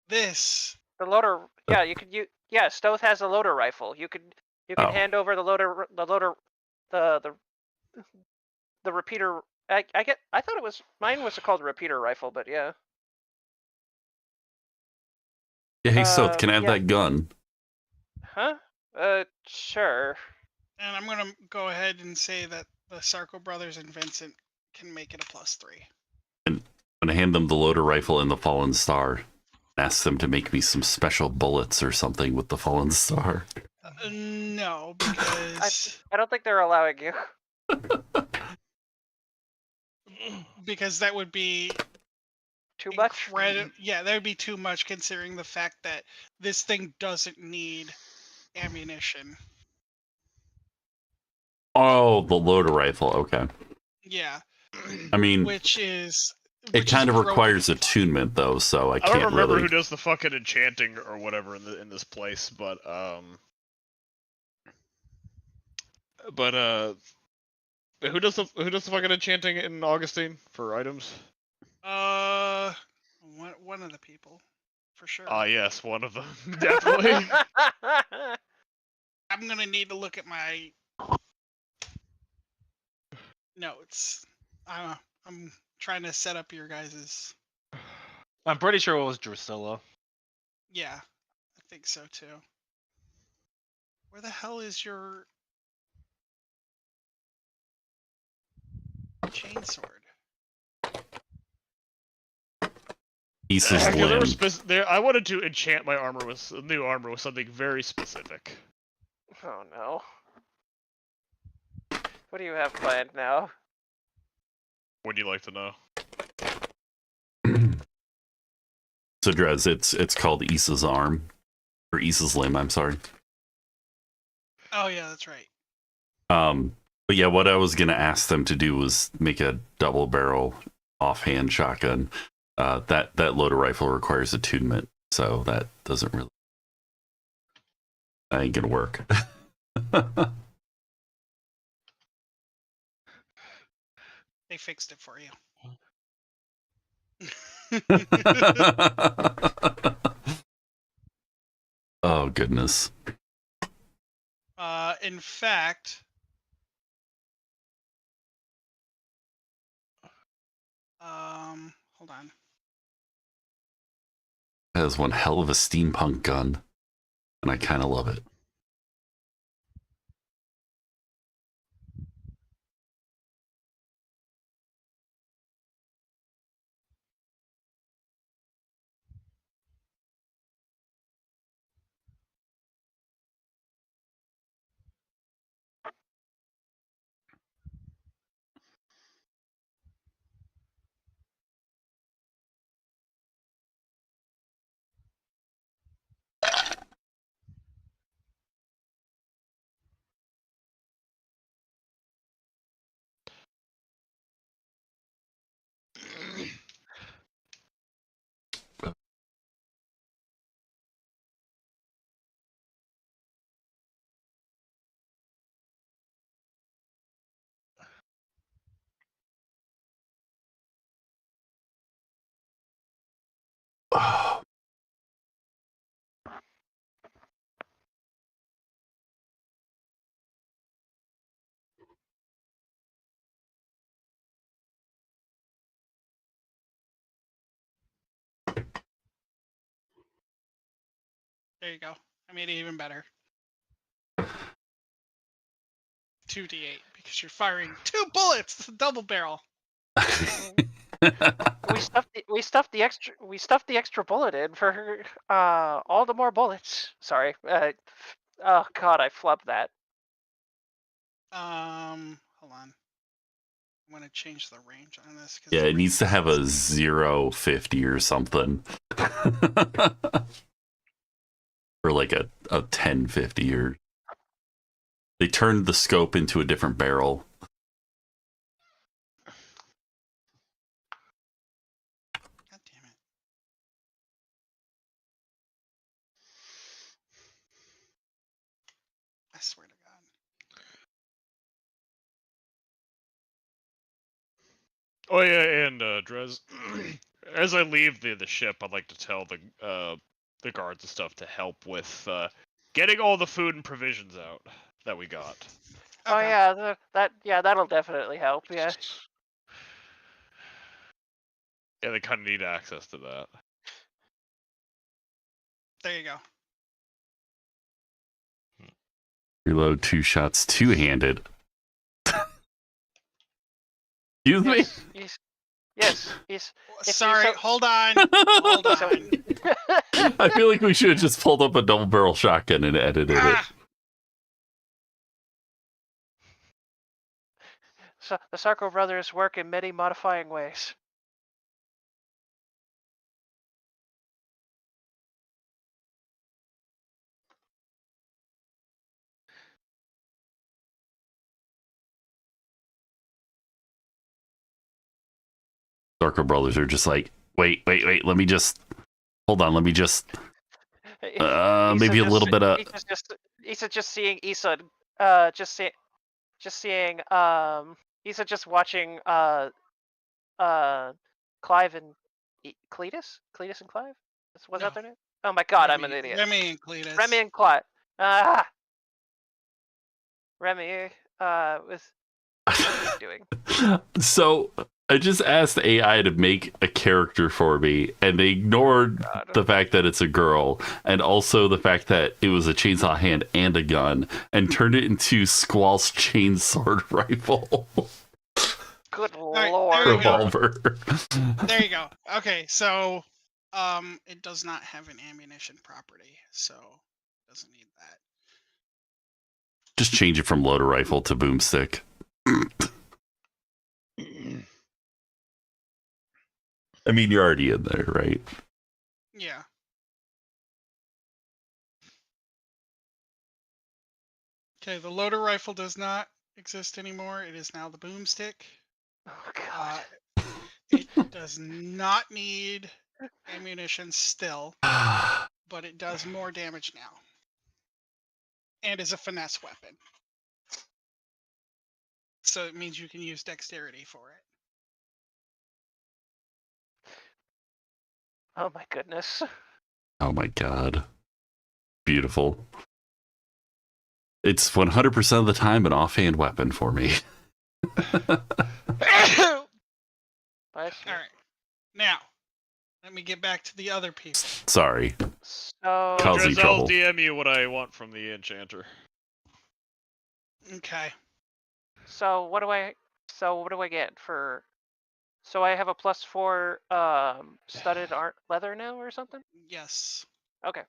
this. The loader. Yeah, you could. Yeah, Stoth has a loader rifle. You can Oh. hand over the loader. The repeater. I thought it was mine was called a repeater rifle, but yeah. Yeah, hey, Seth, can I have yeah. that gun? Huh? Sure. And I'm gonna go ahead and say that the Sarko brothers and Vincent can make it a +3. And I'm going to hand them the loader rifle and the Fallen Star. Ask them to make me some special bullets or something with the Fallen Star. No, because I don't think they're allowing you. because that would be Too much. Yeah, that would be too much considering the fact that this thing doesn't need ammunition. Oh, the loader rifle. Okay. Yeah, I mean, which is it kind of broken. requires attunement, though, so I I can't don't remember really. who does the fucking enchanting or whatever in this place, but who does the fucking enchanting in Augustine for items? One of the people, for sure. Ah, yes, one of them, definitely. I'm gonna need to look at my notes. I'm trying to set up your guys's. I'm pretty sure it was Drusilla. Yeah, I think so too. Where the hell is your chainsword? Issa's limb. I wanted to enchant my armor with new armor with something very specific. Oh no. What do you have planned now? Would you like to know? So, Drez, it's called Issa's arm. Or Issa's limb, I'm sorry. Oh yeah, that's right. But yeah, what I was gonna ask them to do was make a double barrel offhand shotgun. That loader rifle requires attunement, so that doesn't really. That ain't gonna work. They fixed it for you. Oh goodness. In fact, hold on. That is one hell of a steampunk gun, and I kind of love it. There you go. I made it even better. 2d8 because you're firing 2 bullets. It's a double barrel. We stuffed the extra bullet in for all the more bullets. Sorry. Oh god, I flubbed that. Hold on. I'm gonna change the range on this. Yeah, it needs to have a 0.50 or something. Or like a 10.50 or... They turned the scope into a different barrel. God damn it. I swear to God. Oh yeah, and Drez, as I leave the ship, I'd like to tell the guards and stuff to help with getting all the food and provisions out that we got. Oh Okay. yeah, that'll definitely help. Yeah. Yeah, they kind of need access to that. There you go. Reload 2 shots two-handed. Excuse me? Yes. Sorry, so- hold on. Hold on. I feel like we should have just pulled up a double barrel shotgun and edited it. Ah, So the Sarko brothers work in many modifying ways. Darko brothers are just like, wait, let me just... Hold on, let me just... maybe a little bit of... Issa just seeing Issa, seeing Issa just watching Clive and Cletus and Clive. Was that No. their name? Oh my god, Remy, I'm an idiot. Remy and Cletus. Remy and Clive. Remy, what are you doing? So I just asked AI to make a character for me, and they ignored the fact that it's a girl, and also the fact that it was a chainsaw hand and a gun, and turned it into Squall's chainsword rifle. Good right, lord. there you go. Revolver. There you go. Okay, so it does not have an ammunition property, so it doesn't need that. Just change it from loader rifle to boomstick. I mean, you're already in there, right? Yeah. Okay, the loader rifle does not exist anymore. It is now the boomstick. Oh god. It does not need ammunition still, but it does more damage now. And is a finesse weapon. So it means you can use dexterity for it. Oh my goodness. Oh my god. Beautiful. It's 100% of the time an offhand weapon for me. All right. Now, let me get back to the other people. Sorry. So Causing Drez, trouble. I'll DM you what I want from the enchanter. Okay. So what do I get for? So I have a +4 studded leather now or something. Yes. Okay.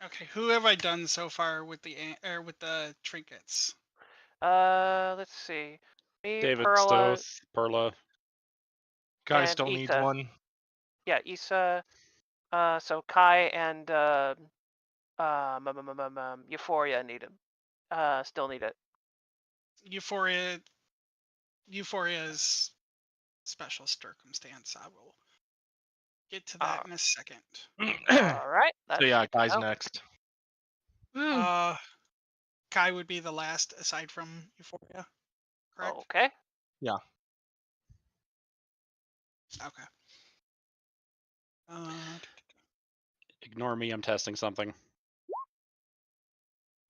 Okay. Who have I done so far with the trinkets? Let's see. Me, David, Perla, Stoth, Perla. Guy and still needs Issa. one. Yeah, Issa. So Kai and Euphoria need him. Still need it. Euphoria's special circumstance. I will get to that in a second. All right. So yeah, guy's out. next. Kai would be the last aside from Euphoria. Correct? Okay. Yeah. Okay. Ignore me, I'm testing something.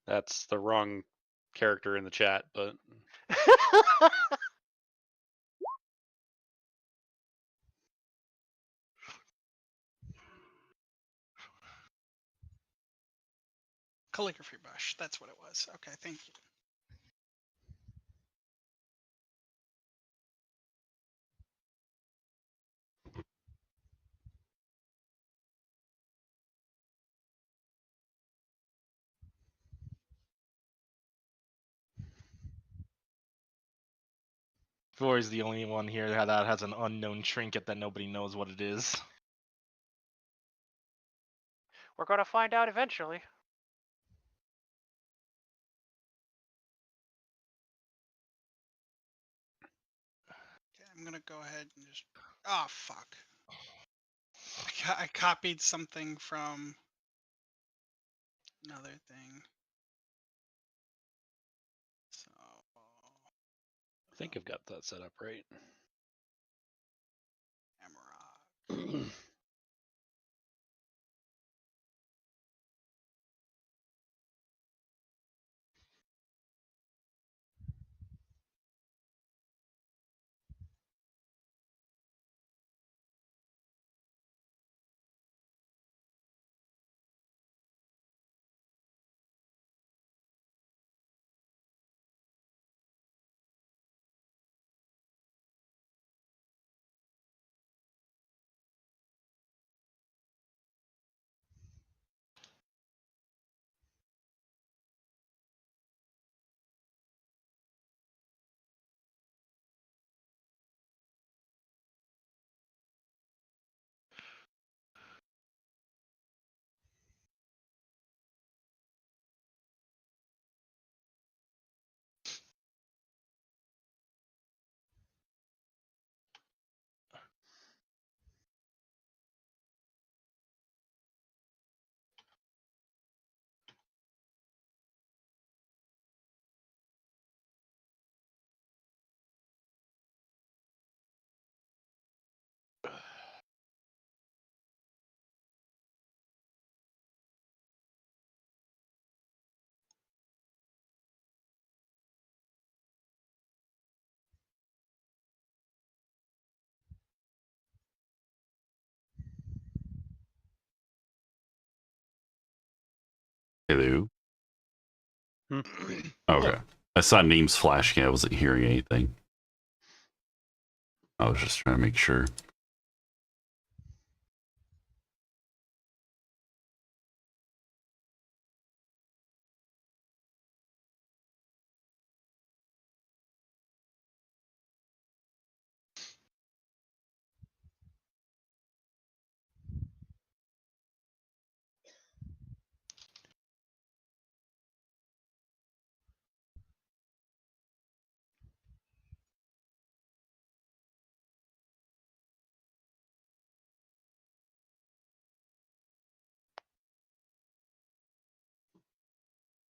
That's the wrong character in the chat, but Calligraphy brush. That's what it was. Okay, thank you. Flory's the only one here that has an unknown trinket that nobody knows what it is. We're gonna find out eventually. Okay, I'm gonna go ahead and just. Oh fuck! I copied something from another thing. So. I think I've got that set up right. Emerald. Hello. Hmm. Okay. I saw names flashing. I wasn't hearing anything. I was just trying to make sure.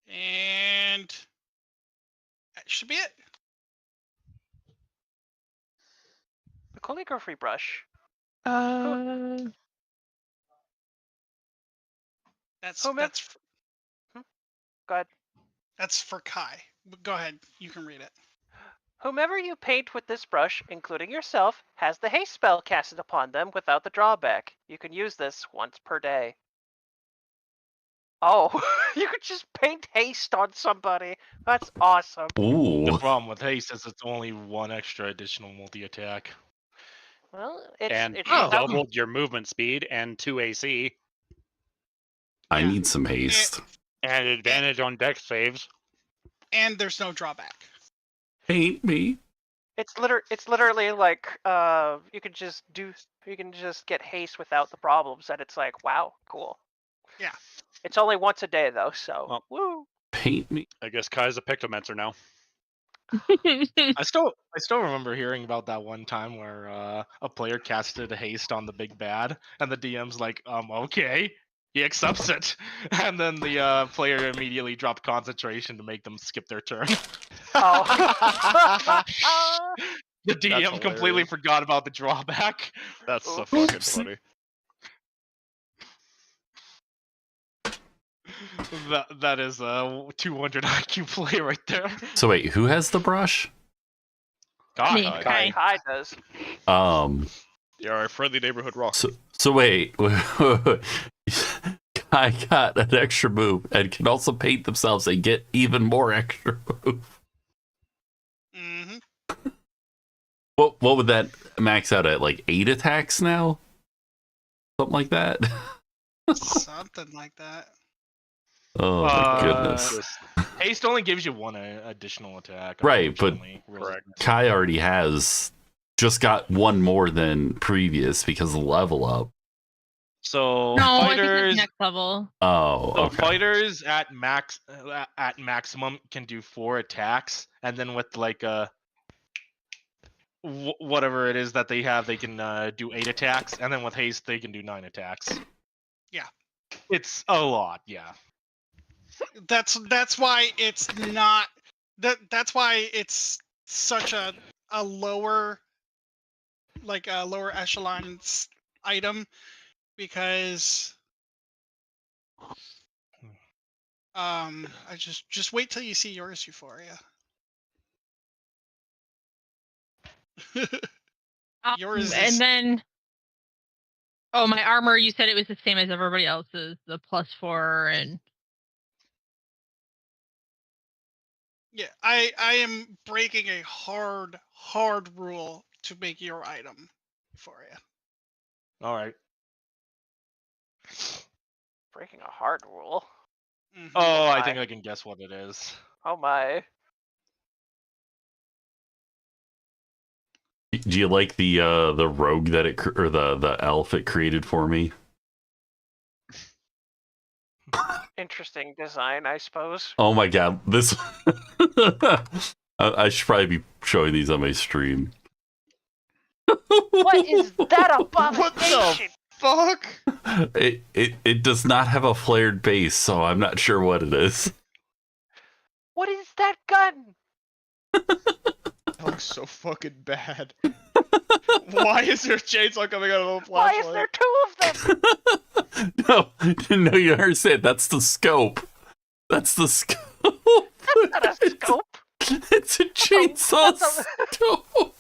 And that should be it. The calligraphy brush. Uh, That's Whomever- Go ahead. that's for Kai. But go ahead. You can read it. Whomever you paint with this brush, including yourself, has the haste spell casted upon them without the drawback. You can use this once per day. Oh, you could just paint haste on somebody. That's awesome. The Ooh. problem with haste is it's only one extra additional multi-attack. Well, And it's Oh. without- doubled your movement speed and 2 AC. I Yeah. need some haste. And advantage on dex saves. And there's no drawback. Paint me. It's literally like you can just get haste without the problems, and it's like, wow, cool. Yeah. It's only once a day though, so Well. woo. Paint me. I guess Kai's a Pictomancer now. I still remember hearing about that one time where a player casted a haste on the big bad, and the DM's like, okay. He accepts it, and then the player immediately dropped concentration to make them skip their turn. Oh. The DM completely hilarious. forgot about the drawback. That's so Oops. fucking funny. That is a 200 IQ play right there. So wait, who has the brush? Me, God. Kai. Kai does. You're our friendly neighborhood rock. So wait. I got an extra move and can also paint themselves and get even more extra move. Mm-hmm. What would that max out at? Like 8 attacks now? Something like that? Something like that. Oh my goodness. Haste only gives you one additional attack. Right, but Correct. Kai already has just got one more than previous because of the level up. So No, I think fighters, it's next level. Oh, so okay. fighters at maximum can do 4 attacks, and then with like whatever it is that they have, they can do 8 attacks, and then with haste they can do 9 attacks. Yeah. It's a lot, yeah. That's why it's not that's why it's such a lower, like a lower echelon item, because I just wait till you see yours, Euphoria. Yours is... And then, oh, my armor. You said it was the same as everybody else's, the +4 and. Yeah, I am breaking a hard rule to make your item, Euphoria. All right. Breaking a hard rule. Mhm. Oh, I think I can guess what it is. Oh my. Do you like the rogue that or the elf it created for me? Interesting design, I suppose. Oh my god, this I should probably be showing these on my stream. What is that What abomination? the fuck? It does not have a flared base, so I'm not sure what it is. What is that gun? That looks so fucking bad. Why is there a chainsaw coming out of a Why flashlight? is there 2 of them? No, you understand. That's the scope. That's the scope. That's not a scope. It's a chainsaw scope.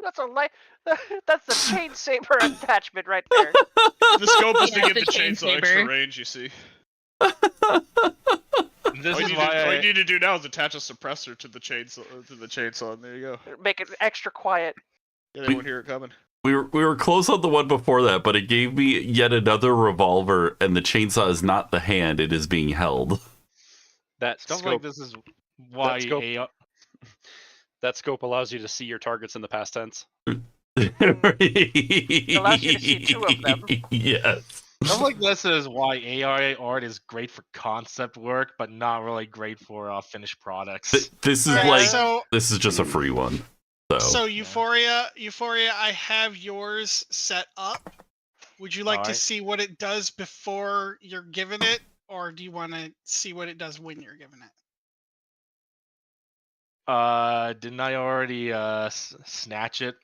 That's a light. That's the chain saber attachment right there. The scope is to Yeah, give the the chain chainsaw extra saber. range, you see. This All is you why need to do now is attach a suppressor to the chainsaw, and there you go. Make it extra quiet. Yeah, they won't hear it coming. We were close on the one before that, but it gave me yet another revolver, and the chainsaw is not the hand; it is being held. That stuff scope, like this is why that scope allows you to see your targets in the past tense. It allows you to see 2 of them. Yes. stuff like this is why AI art is great for concept work, but not really great for finished products. This is Alright, like so this is just a free one. So Euphoria, I have yours set up. Would you like to Alright. see what it does before you're given it, or do you want to see what it does when you're given it? Didn't I already snatch it?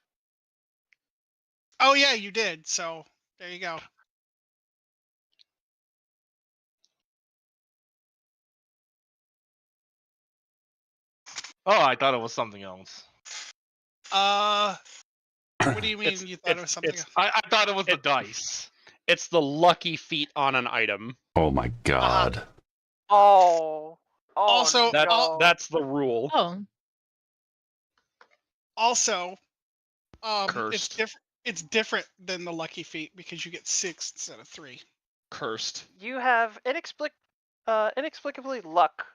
Oh yeah, you did. So there you go. Oh, I thought it was something else. What do you mean you thought it was something else? I thought it was the dice. It's the lucky feat on an item. oh my god. Oh. Also, no. That's the rule. Oh, Also, it's Cursed. different. It's different than the lucky feat because you get 6 instead of 3. Cursed. You have inexplicable luck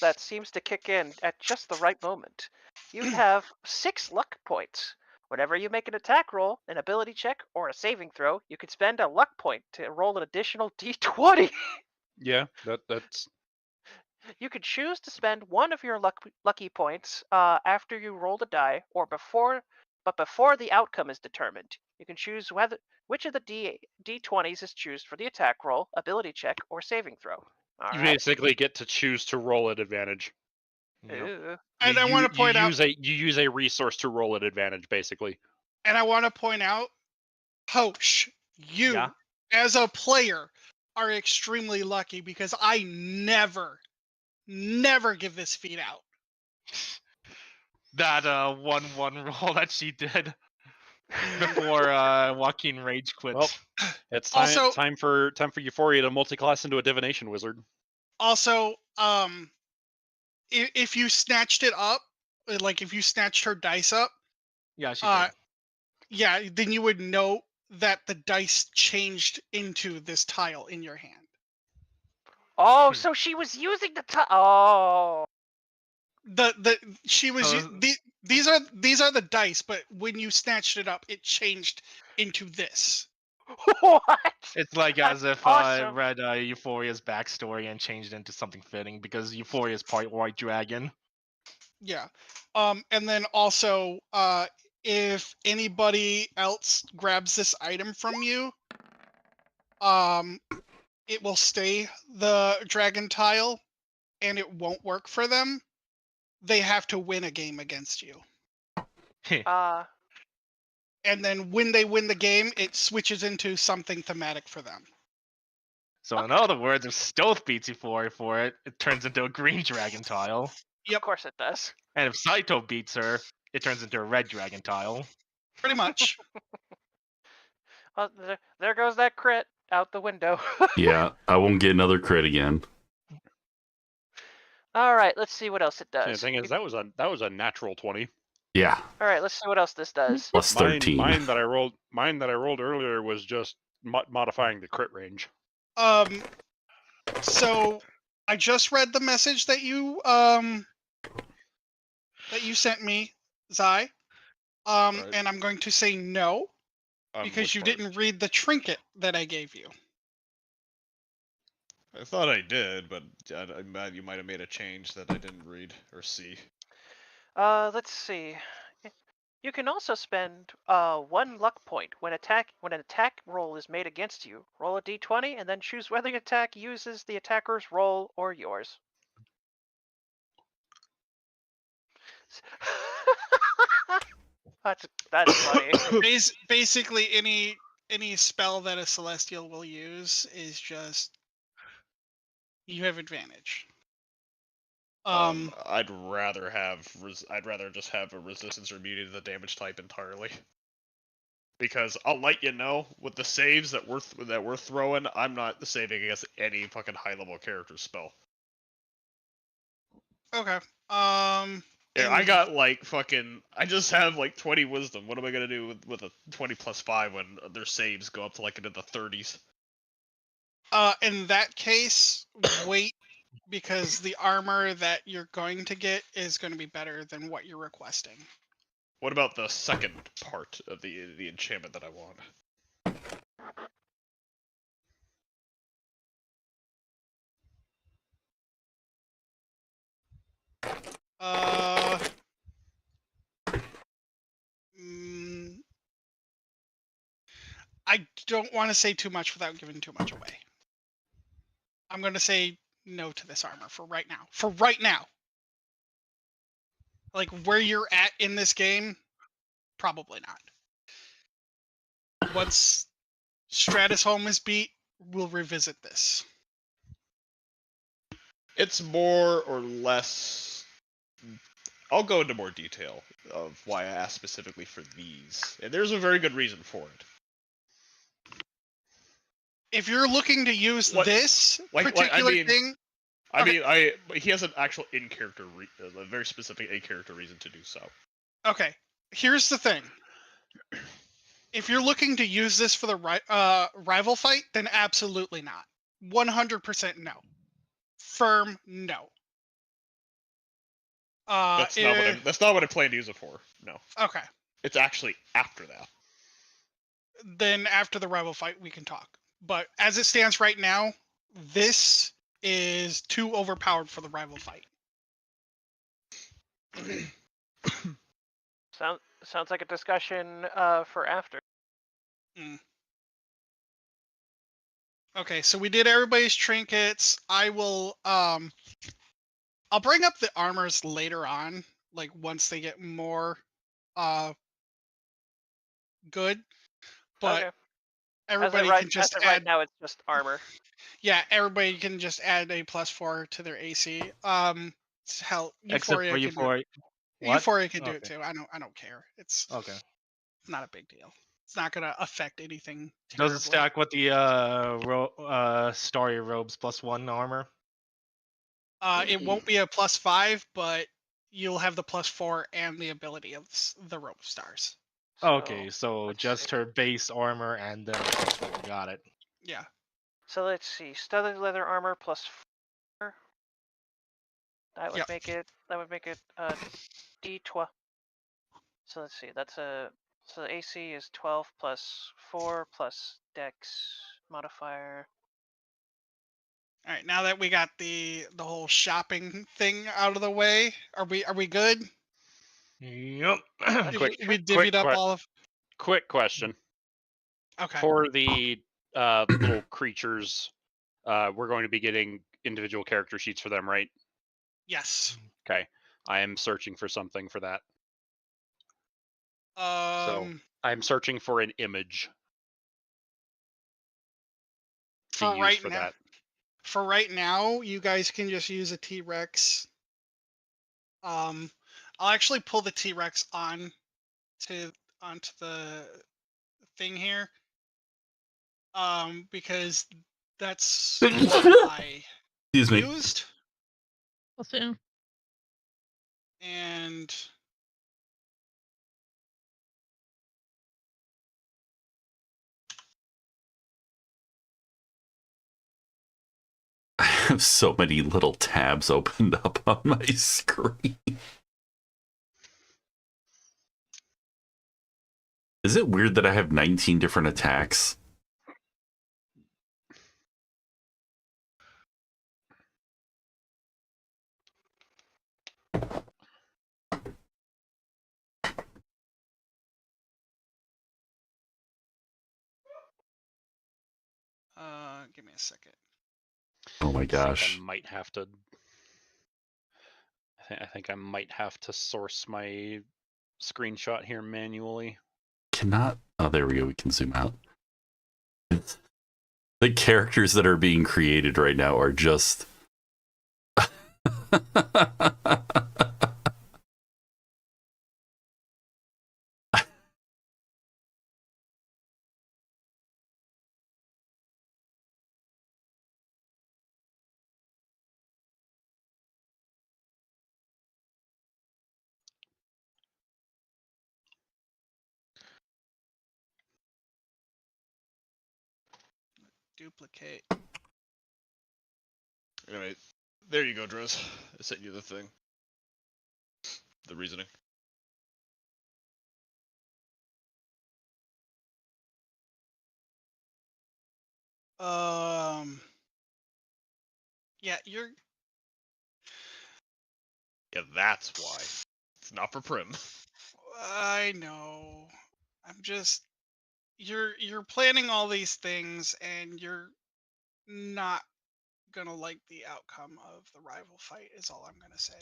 that seems to kick in at just the right moment. You have 6 luck points. Whenever you make an attack roll, an ability check, or a saving throw, you can spend a luck point to roll an additional d20. Yeah, that's You can choose to spend one of your lucky points after you roll the die, or before the outcome is determined. You can choose which of the d20s is chosen for the attack roll, ability check, or saving throw. All you right. basically get to choose to roll at advantage. Yep. Ew. And I want to point out, you use a resource to roll at advantage, basically. Poach, you Yeah. as a player are extremely lucky because I never give this feat out. That 1-1 roll that she did before Joaquin rage quit. Well, it's Also- time for Euphoria to multi-class into a divination wizard. Also, if you snatched it up, like if you snatched her dice up, Yeah, she did. yeah, then you would know that the dice changed into this tile in your hand. Oh, so she was using the oh. She was So- these are the dice, but when you snatched it up, it changed into this. What? It's like as That's if I awesome. read Euphoria's backstory and changed it into something fitting because Euphoria is part white dragon. Yeah. And then also, if anybody else grabs this item from you, it will stay the dragon tile, and it won't work for them. They have to win a game against you. And then when they win the game, it switches into something thematic for them. So in other words, if Stealth beats Euphoria for it, it turns into a green dragon tile. Of course it does. And if Saito beats her, it turns into a red dragon tile. Pretty much. Well, there goes that crit out the window. Yeah, I won't get another crit again. All right, let's see what else it The does. thing is, that was a natural 20. Yeah, All right, let's see what else this does. plus 13. Mine that I rolled earlier was just modifying the crit range. So I just read the message that you sent me, Zai. Right. And I'm going to say no because Which you part? didn't read the trinket that I gave you. I thought I did, but I'm mad you might have made a change that I didn't read or see. Let's see. You can also spend 1 luck point when an attack roll is made against you. Roll a d20 and then choose whether the attack uses the attacker's roll or yours. That's funny. Basically, any spell that a celestial will use is just you have advantage. I'd rather just have a resistance or immunity to the damage type entirely. Because I'll let you know, with the saves that we're throwing, I'm not saving against any fucking high level character spell. Okay. Yeah, I got like fucking. I just have like 20 wisdom. What am I gonna do with a 20 plus 5 when their saves go up to like into the 30s? In that case, wait, because the armor that you're going to get is going to be better than what you're requesting. What about the second part of the enchantment that I want? I don't want to say too much without giving too much away. I'm going to say no to this armor for right now. For right now. Like where you're at in this game, probably not. Once Stratus Home is beat, we'll revisit this. It's more or less. I'll go into more detail of why I asked specifically for these, and there's a very good reason for it. If you're looking to use this particular thing, he has an actual in-character, a very specific in-character reason to do so. Okay, here's the thing. If you're looking to use this for the rival fight, then absolutely not. 100% no. Firm no. That's not what I plan to use it for. No. Okay. It's actually after that. Then after the rival fight, we can talk. But as it stands right now, this is too overpowered for the rival fight. Sounds like a discussion for after. Okay, so we did everybody's trinkets. I will I'll bring up the armors later on, like once they get more good. But everybody right, can just as of add. right now, it's just armor. Yeah, everybody can just add a +4 to their AC. Hell, Except Euphoria for can Euphoria. do it. What? Euphoria can do it Okay. too. I don't care. It's Okay. not a big deal. It's not gonna affect anything. Does it terribly. stack with the Starry Robes +1 armor? It won't be a +5, but you'll have the +4 and the ability of the Robe of Stars. Okay, so let's just see. her base armor and then +4. Got it. Yeah. So let's see. Studded leather armor +4. That would Yep. make it. D12. So let's see. So the AC is 12 plus 4 plus Dex modifier. All right. Now that we got the whole shopping thing out of the way, are we good? Yep. We divvied up all of. Quick question. Okay. For the little creatures, we're going to be getting individual character sheets for them, right? Yes. Okay. I am searching for something for that. So I'm searching for an image to for use right for now. that. For right now, you guys can just use a T-Rex. I'll actually pull the T-Rex onto the thing here. Because that's what I Excuse me. used. We'll see. And I have so many little tabs opened up on my screen. Is it weird that I have 19 different attacks? give me a second. Oh my I gosh. think I might have to source my screenshot here manually. Cannot. Oh, there we go. We can zoom out. The characters that are being created right now are just. Duplicate. Alright. There you go, Droz. I sent you the thing. The reasoning. Yeah, you're. Yeah, that's why. It's not for Prim. I know. I'm just. You're planning all these things, and you're not gonna like the outcome of the rival fight. Is all I'm gonna say.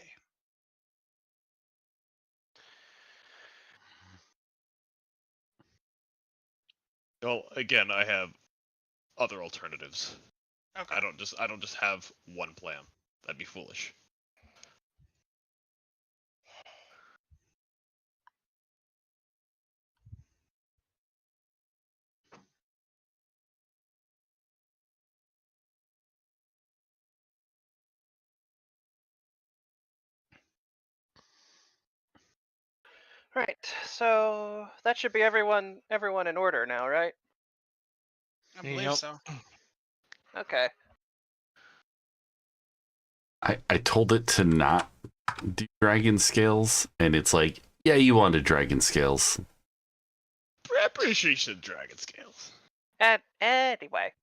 Well, again, I have other alternatives. Okay. I don't just have one plan. That'd be foolish. Right. So that should be everyone in order now, right? I believe Yep. so. Okay. I told it to not do dragon scales, and it's like, yeah, you wanted dragon scales. I'm pretty sure you should dragon scales. And anyway.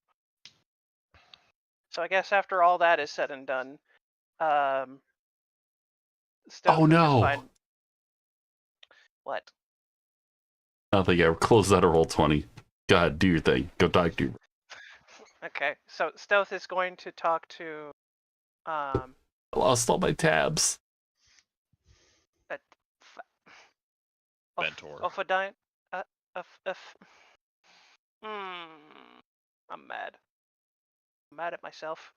So I guess after all that is said and done, Stokes Oh would just no! find... What? Nothing. I closed out a roll 20. Go ahead, do your thing. Go talk to. Okay, so Stealth is going to talk to I lost all my tabs. Ventor. Ophodine. Hmm. I'm mad. I'm mad at myself.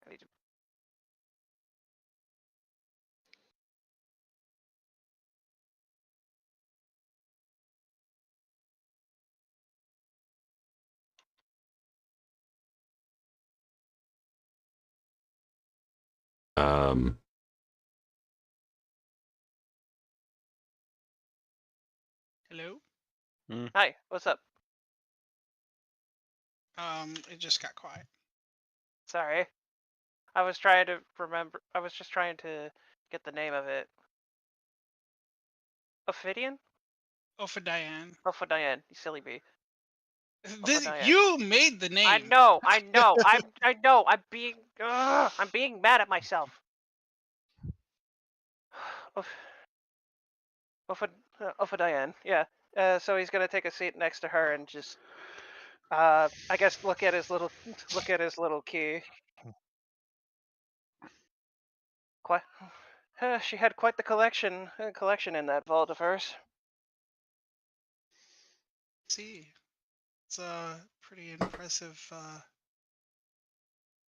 I need to... Hello? Hi, what's up? It just got quiet. Sorry. I was trying to remember. I was just trying to get the name of it. Ophidian? Ophadian. Ophodian, you silly bee. This, Ophodian. you made the name. I know. I know. I'm being mad at myself. Ophodian, yeah. So he's gonna take a seat next to her and just, I guess, look at his little key. Quite, she had quite the collection in that vault of hers. See, it's a pretty impressive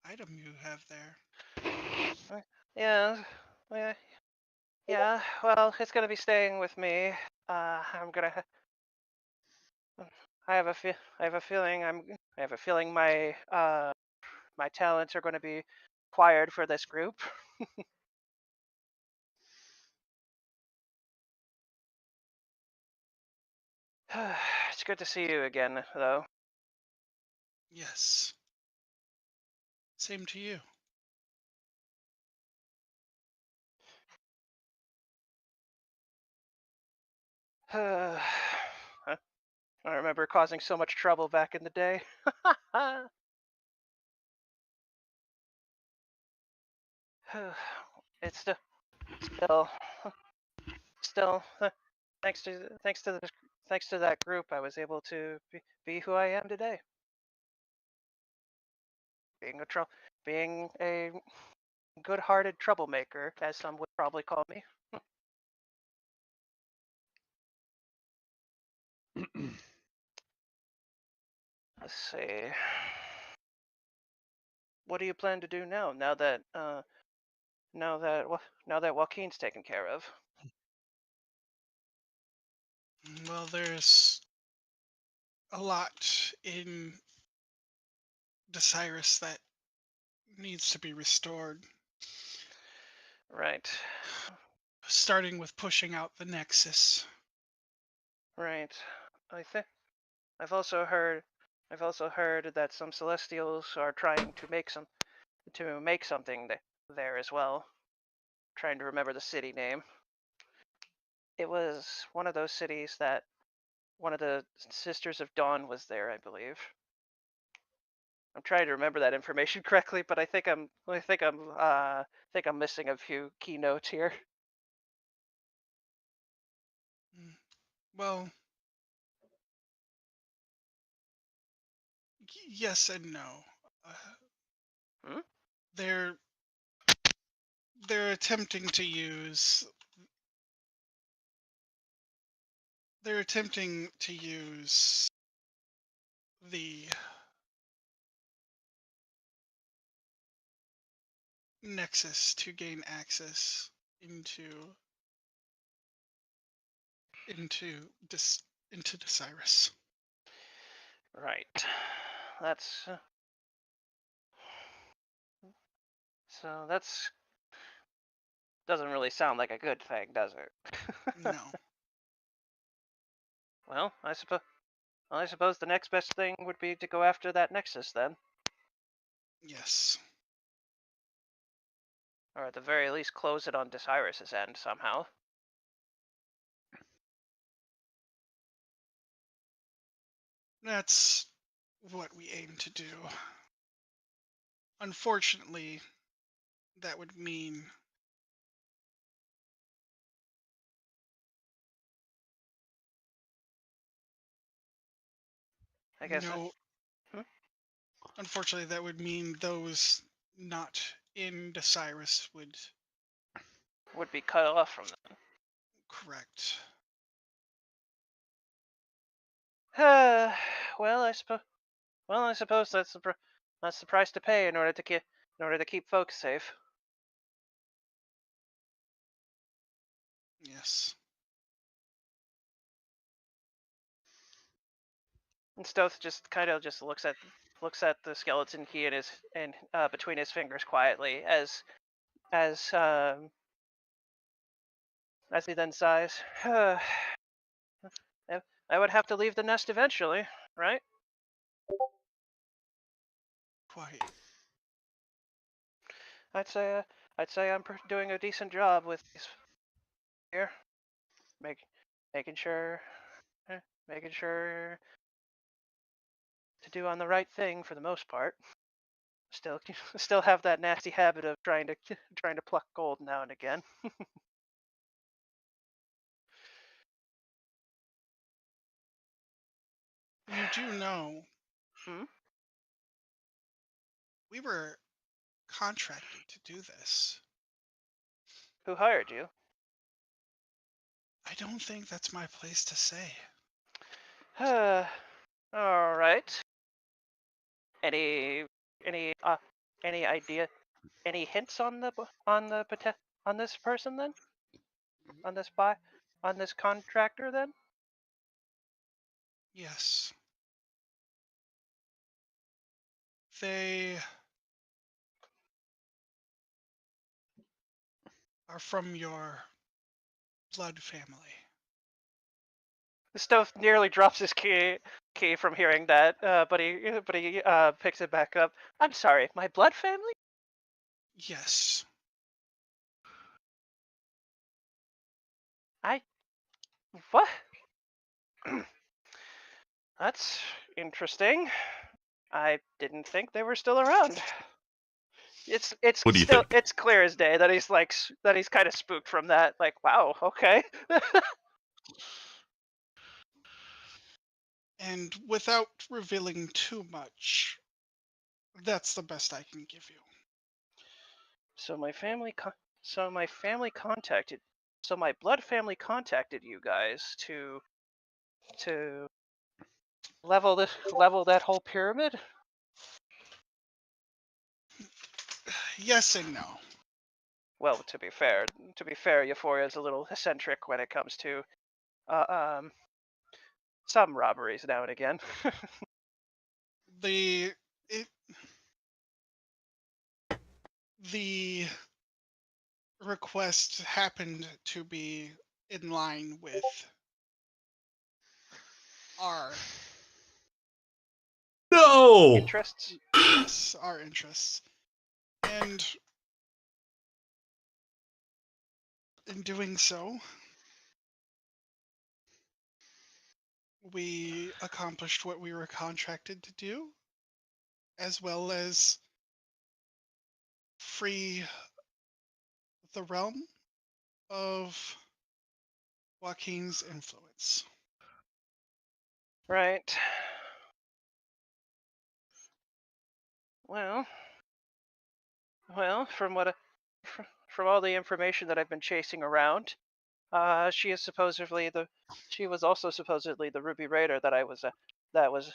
item you have there. Yeah, yeah. Well, it's gonna be staying with me. I'm gonna. I have a feeling my my talents are going to be acquired for this group. It's good to see you again, though. Yes. Same to you. I remember causing so much trouble back in the day. It's still thanks to that group, I was able to be who I am today. Being a good-hearted troublemaker, as some would probably call me. Let's see. What do you plan to do now? Now that Joaquin's taken care of. Well, there's a lot in Desirus that needs to be restored. Right. Starting with pushing out the Nexus. Right. I've also heard that some Celestials are trying to make something there as well. Trying to remember the city name. It was one of those cities that one of the Sisters of Dawn was there, I believe. I'm trying to remember that information correctly, but I think I'm missing a few key notes here. Well, yes and no. They're attempting to use the Nexus to gain access into Desirus. Right. That's so that's doesn't really sound like a good thing, does it? No. Well, I suppose the next best thing would be to go after that Nexus then. Yes. Or at the very least close it on Desirus's end somehow. That's what we aim to do. Unfortunately, that would mean I guess unfortunately that would mean those not in Desirus would be cut off from them. Correct. Well, I suppose that's the price to pay in order to keep folks safe. Yes. And Stoth just kind of just looks at the skeleton key in his between his fingers quietly as he then sighs. I would have to leave the nest eventually, right? Quite. I'd say I'm doing a decent job with these here, making sure to do on the right thing for the most part. Still have that nasty habit of trying to pluck gold now and again. You do know Hmm? we were contracted to do this. Who hired you? I don't think that's my place to say. All right. Any idea? Any hints on this person then? On this contractor then? Yes. They are from your blood family. Stoth nearly drops his key from hearing that, but he picks it back up. I'm sorry, my blood family? Yes. What? That's interesting. I didn't think they were still around. It's What do you still think? it's clear as day that he's kind of spooked from that. Like, wow, okay. And without revealing too much, that's the best I can give you. So my blood family contacted you guys to level that whole pyramid. Yes and no. Well, to be fair, Euphoria is a little eccentric when it comes to some robberies now and again. The request happened to be in line with our No! interests. yes, our interests. And in doing so, we accomplished what we were contracted to do, as well as free the realm of Joaquin's influence. Right. Well, from all the information that I've been chasing around, she was also supposedly the Ruby Raider that I was that was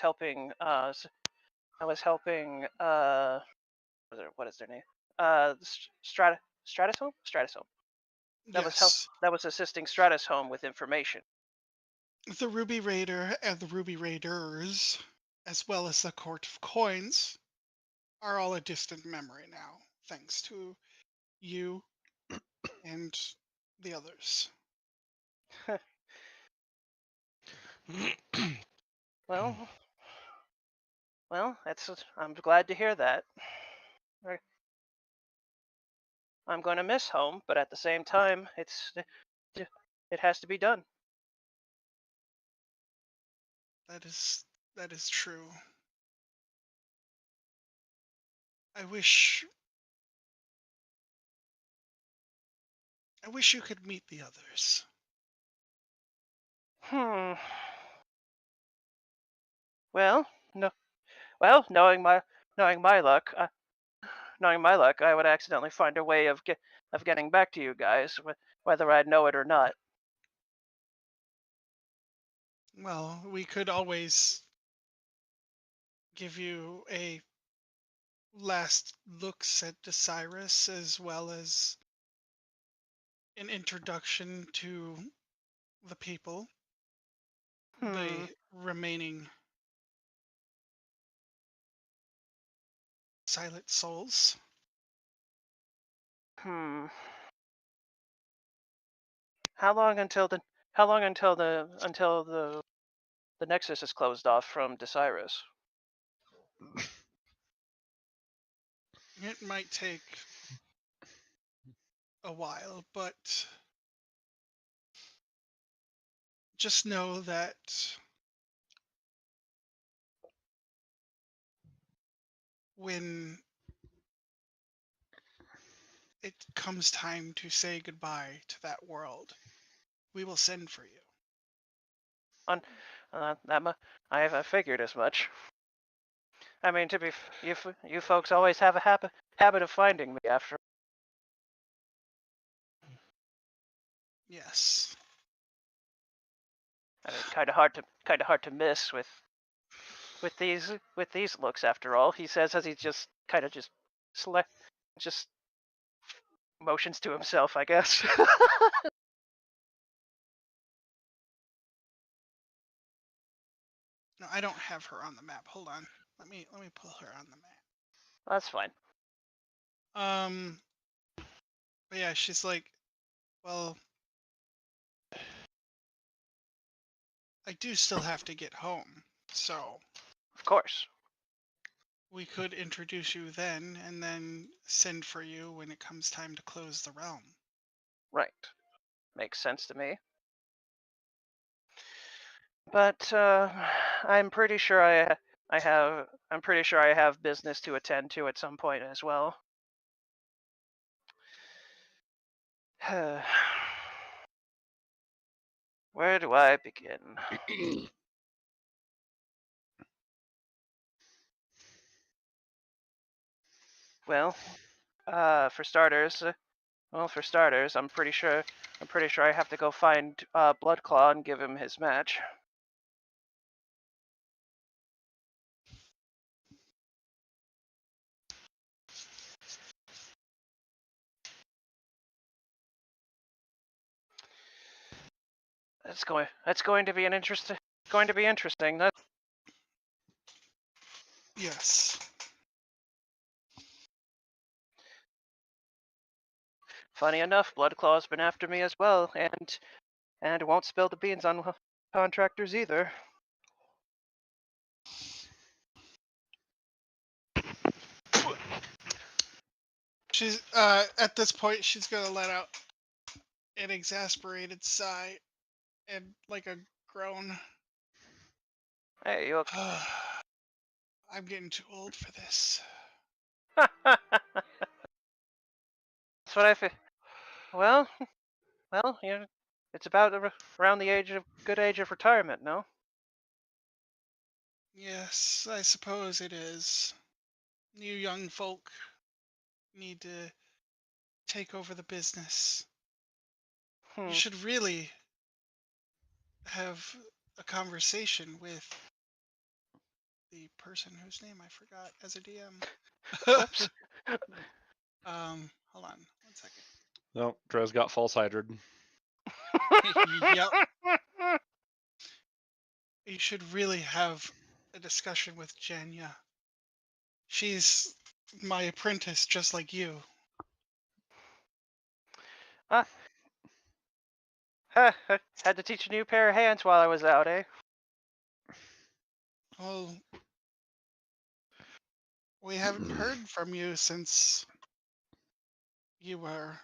helping what is their name? Stratus Home? Stratus Home. Yes, That was assisting Stratus Home with information. the Ruby Raider and the Ruby Raiders, as well as the Court of Coins, are all a distant memory now, thanks to you and the others. Well, I'm glad to hear that. I'm going to miss home, but at the same time, it has to be done. That is true. I wish you could meet the others. Well, no. Well, knowing my luck, I would accidentally find a way of getting back to you guys, whether I'd know it or not. Well, we could always give you a last looks at Desirus as well as an introduction to the people, the remaining silent souls. How long until the Nexus is closed off from Desirus? It might take a while, but just know that when it comes time to say goodbye to that world, we will send for you. I figured as much. I mean, you folks always have a habit of finding me after. Yes. I mean, kind of hard to miss with these looks. After all, he says as he just just motions to himself, I guess. No, I don't have her on the map. Hold on. Let me pull her on the map. That's fine. But yeah, she's like, well, I do still have to get home, so Of course. we could introduce you then and then send for you when it comes time to close the realm. Right. Makes sense to me. But I'm pretty sure I have business to attend to at some point as well. Where do I begin? Well, for starters, I'm pretty sure I have to go find Bloodclaw and give him his match. That's going to be interesting. Yes. Funny enough, Bloodclaw's been after me as well, and won't spill the beans on contractors either. She's at this point she's gonna let out an exasperated sigh and like a groan. Hey, you okay? I'm getting too old for this. That's what I feel. Well, it's about around the good age of retirement, no? Yes, I suppose it is. You young folk need to take over the business. You should really have a conversation with the person whose name I forgot as a DM. Whoops. Hold on 1 second. No, Drez got false hydrated. Yep. You should really have a discussion with Janya. She's my apprentice, just like you. Had to teach a new pair of hands while I was out, eh? Well, we haven't heard from you since you were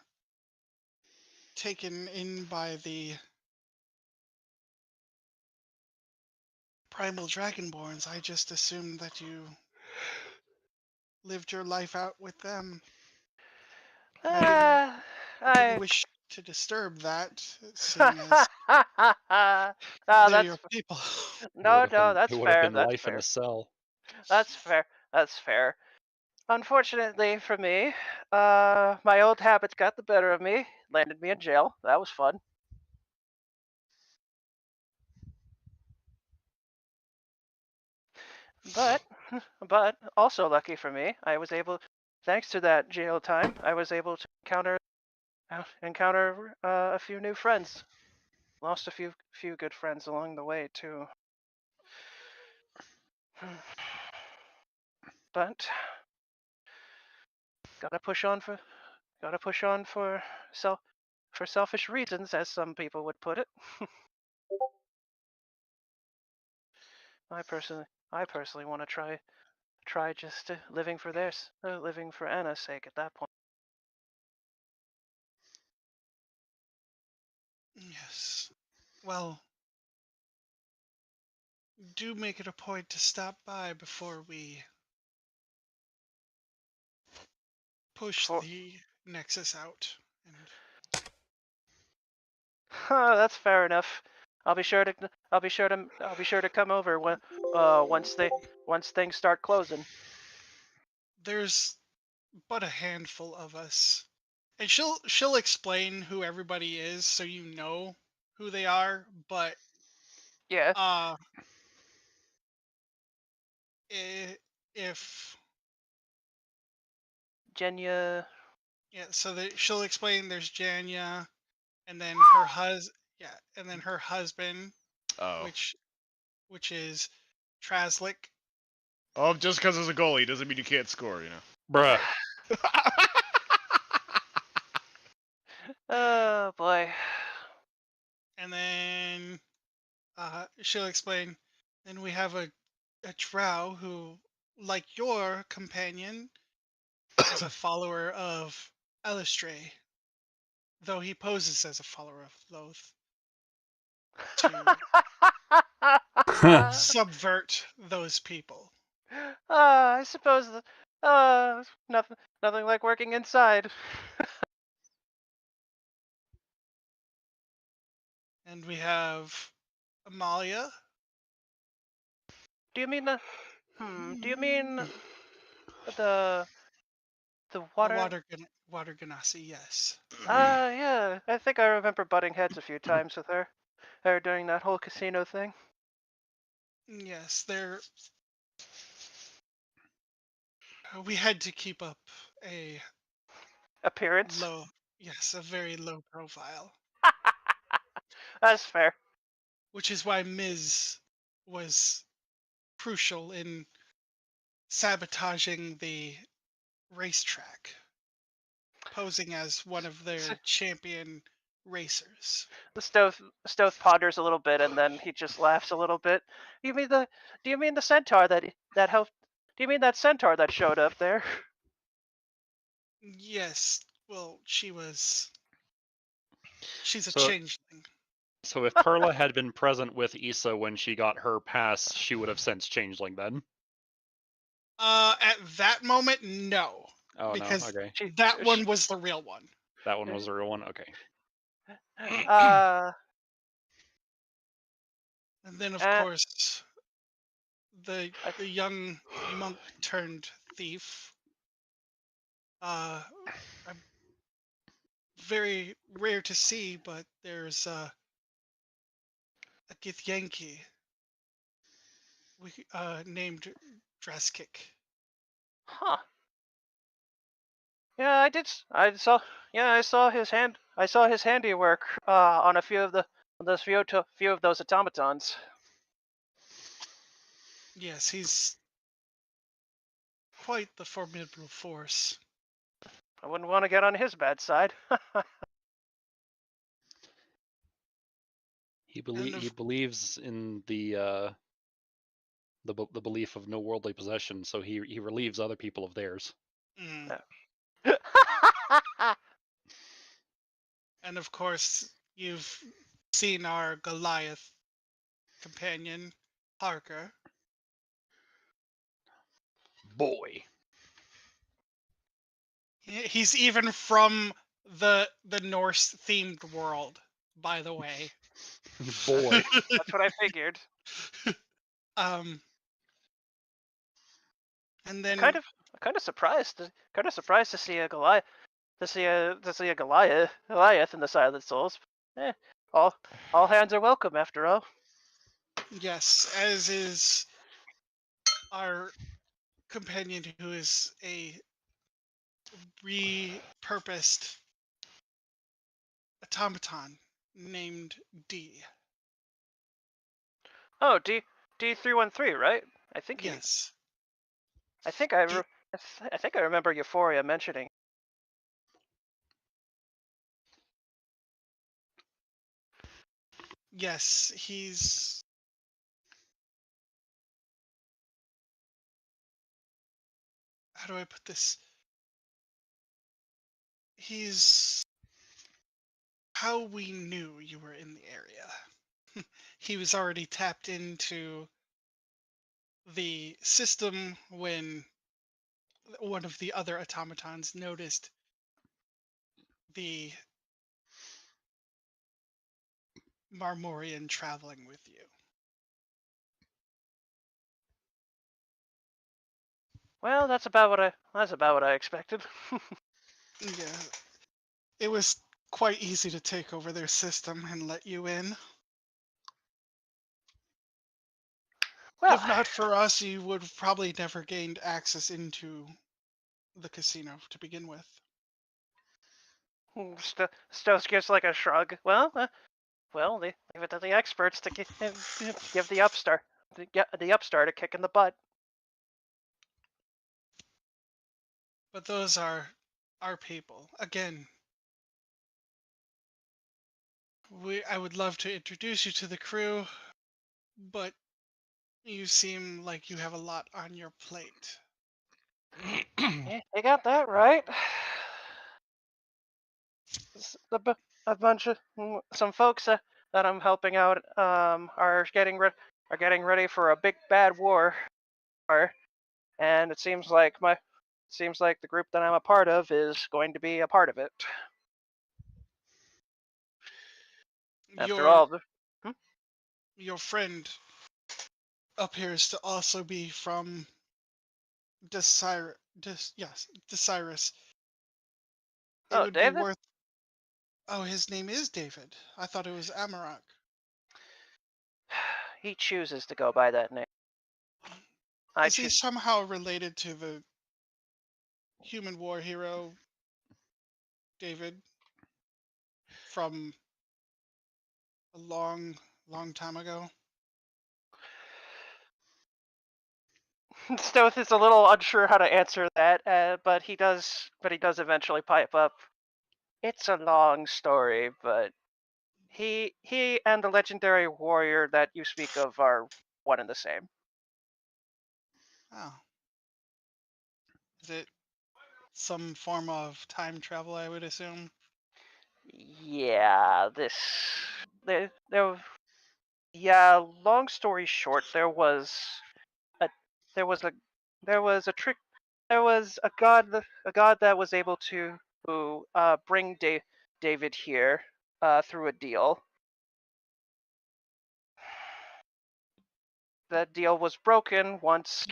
taken in by the primal dragonborns. I just assumed that you lived your life out with them. I didn't wish to disturb that, seeing as they're your people. No, that's it would fair. have been That's life fair. in a cell. That's fair. That's fair. Unfortunately for me, my old habits got the better of me, landed me in jail. That was fun. But also lucky for me, I was able, thanks to that jail time, I was able to encounter a few new friends. Lost a few good friends along the way too. But gotta push on for selfish reasons, as some people would put it. I personally want to try just living for living for Anna's sake at that point. Yes. Well, do make it a point to stop by before we push the Nexus out. And That's fair enough. I'll be sure to come over when once things start closing. there's but a handful of us. And she'll explain who everybody is so you know who they are, but Yeah. If Jenya. Yeah, so she'll explain there's Janya, and then her husband, Oh. which is Traslik. Oh, just because it's a goalie doesn't mean you can't score, you know. Bruh. Oh boy. And then she'll explain. Then we have a drow who, like your companion, is a follower of Elistray, though he poses as a follower of Loth, to subvert those people. I suppose nothing like working inside. And we have Amalia. Do you mean the? Do you mean the water? Water Ganassi, yes. Yeah. I think I remember butting heads a few times with her during that whole casino thing. Yes, we had to keep up a appearance. A very low profile. That's fair. Which is why Ms. was crucial in sabotaging the racetrack, posing as one of their champion racers. The Stoth ponders a little bit, and then he just laughs a little bit. Do you mean the centaur that helped? Do you mean that centaur that showed up there? Yes. Well, she's a changeling. So if Perla had been present with Issa when she got her pass, she would have sensed changeling then. At that moment, no. Oh because no, okay. That one was the real one. That one was the real one? Okay. And then of course the young monk turned thief. Very rare to see, but there's a Githyanki named Draskik. Huh. Yeah, I did. I saw his hand. I saw his handiwork on a few of those automatons. Yes, he's quite the formidable force. I wouldn't want to get on his bad side. He believes in the belief of no worldly possession, so he relieves other people of theirs. Mm. And of course, you've seen our Goliath companion, Parker. Boy. He's even from the Norse themed world, by the way. Boy. That's what I figured. And then kind of surprised to see a Goliath Goliath in the Silent Souls. All hands are welcome after all. Yes, as is our companion who is a repurposed automaton named D. Oh, D313, right? I think he. Yes. I think I remember Euphoria mentioning. Yes, he's. How do I put this? He's how we knew you were in the area. He was already tapped into the system when one of the other automatons noticed the Marmorian traveling with you. Well, that's about what I expected. Yeah, it was quite easy to take over their system and let you in. Well, If not for us, you would have probably never gained access into the casino to begin with. Stos gives like a shrug. Well, they leave it to the experts to give the upstart a kick in the butt. But those are our people. Again, I would love to introduce you to the crew, but you seem like you have a lot on your plate. Yeah, you got that right. A bunch of some folks that I'm helping out are getting ready for a big bad war, and it seems like the group that I'm a part of is going to be a part of it. After all, Your friend appears to also be from Desirus. It would be David, worth. Oh, his name is David. I thought it was Amarok. he chooses to go by that name. Is he somehow related to the human war hero David from a long, long time ago? Stoth is a little unsure how to answer that, but he does eventually pipe up. It's a long story, but he and the legendary warrior that you speak of are one and the same. Oh. Is it some form of time travel, I would assume? Yeah, yeah, long story short, there was a trick. There was a god that was able to bring David here through a deal. That deal was broken once.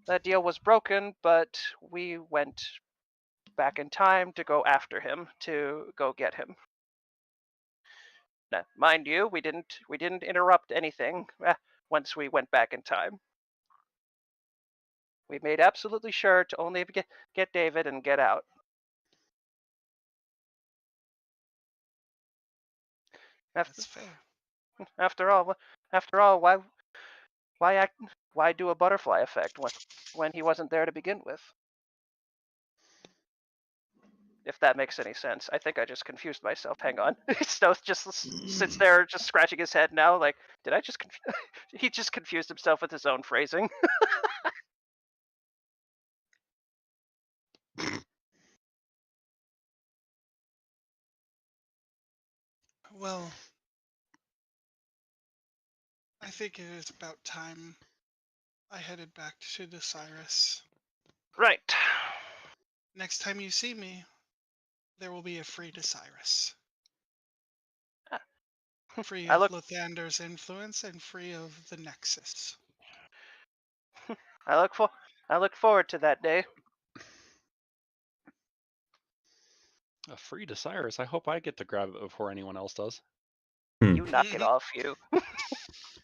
That deal was broken, but we went back in time to go after him, to go get him. Now, mind you, we didn't interrupt anything once we went back in time. We made absolutely sure to only get David and get out. That's fair. After all, why do a butterfly effect when he wasn't there to begin with? If that makes any sense. I think I just confused myself. Hang on. Stoth just sits there, just scratching his head now, like, did I just he just confused himself with his own phrasing. Well, I think it is about time I headed back to Desirus. Right. Next time you see me, there will be a free Desirus. Free of Lathander's influence and free of the Nexus. I look forward to that day. A free Desirus. I hope I get to grab it before anyone else does. You knock it off, you.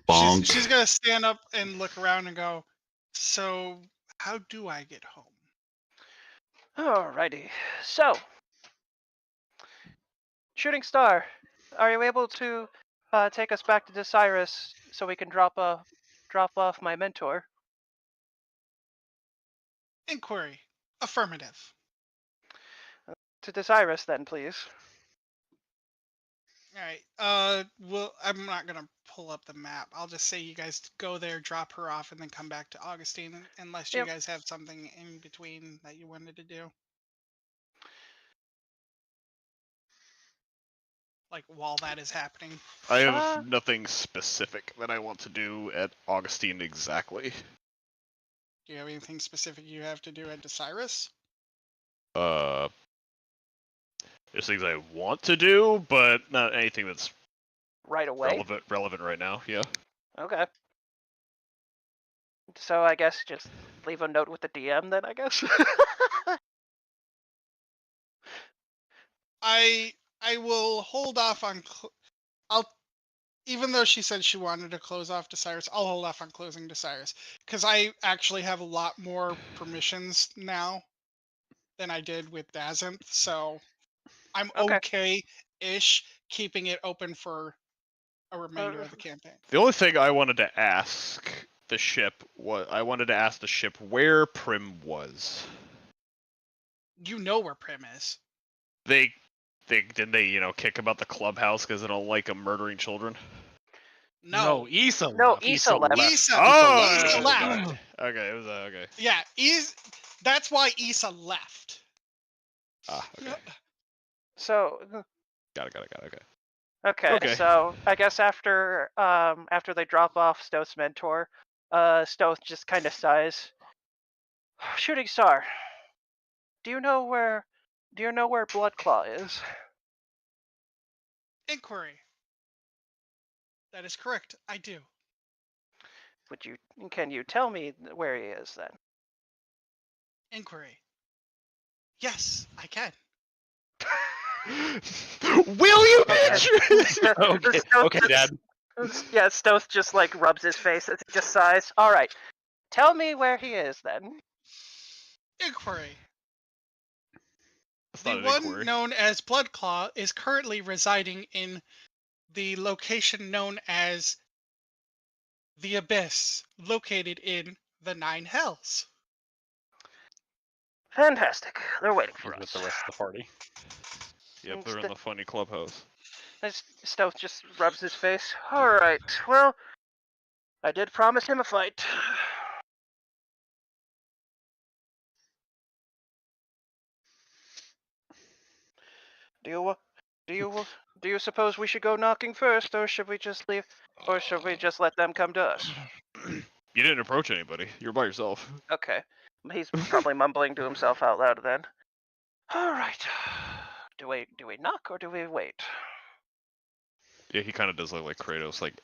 Bonk. She's gonna stand up and look around and go, so how do I get home? Alrighty. So, Shooting Star, are you able to take us back to Desirus so we can drop off my mentor? Inquiry. Affirmative. To Desirus, then, please. All right. Well, I'm not gonna pull up the map. I'll just say you guys go there, drop her off, and then come back to Augustine, unless you Yep. guys have something in between that you wanted to do. Like while that is happening. I have nothing specific that I want to do at Augustine exactly. Do you have anything specific you have to do at Desirus? There's things I want to do, but not anything that's Right away. relevant right now. Yeah. Okay. So I guess just leave a note with the DM then. I guess. I will hold off on. I'll, even though she said she wanted to close off Desirus, I'll hold off on closing Desirus because I actually have a lot more permissions now than I did with Dazinth, so I'm okay-ish keeping it open for a remainder of the campaign. The only thing I wanted to ask the ship where Prim was. You know where Prim is. They didn't they kick him out the clubhouse because they don't like him murdering children. No, Issa left. No, Issa left. Issa left. Okay, it was okay. Yeah, that's why Issa left. Okay. So. Got it. Okay. So I guess after they drop off Stoth's mentor, Stoth just kind of sighs. Shooting Star, do you know where Bloodclaw is? Inquiry. That is correct. I do. Can you tell me where he is then? Inquiry. Yes, I can. Will you, bitch? Okay, Dad. Yeah, Stoth just like rubs his face as he just sighs. All right, tell me where he is then. Inquiry. That's The not an one inquiry. known as Bloodclaw is currently residing in the location known as the Abyss, located in the Nine Hells. Fantastic. They're waiting for With us. the rest of the party. Yep, they're in the funny clubhouse. Stoth just rubs his face. All right. Well, I did promise him a fight. Do you suppose we should go knocking first, or should we just leave, or should we just let them come to us? You didn't approach anybody. You're by yourself. Okay. He's probably mumbling to himself out loud then. All right. Do we knock or do we wait? Yeah, he kind of does look like Kratos, like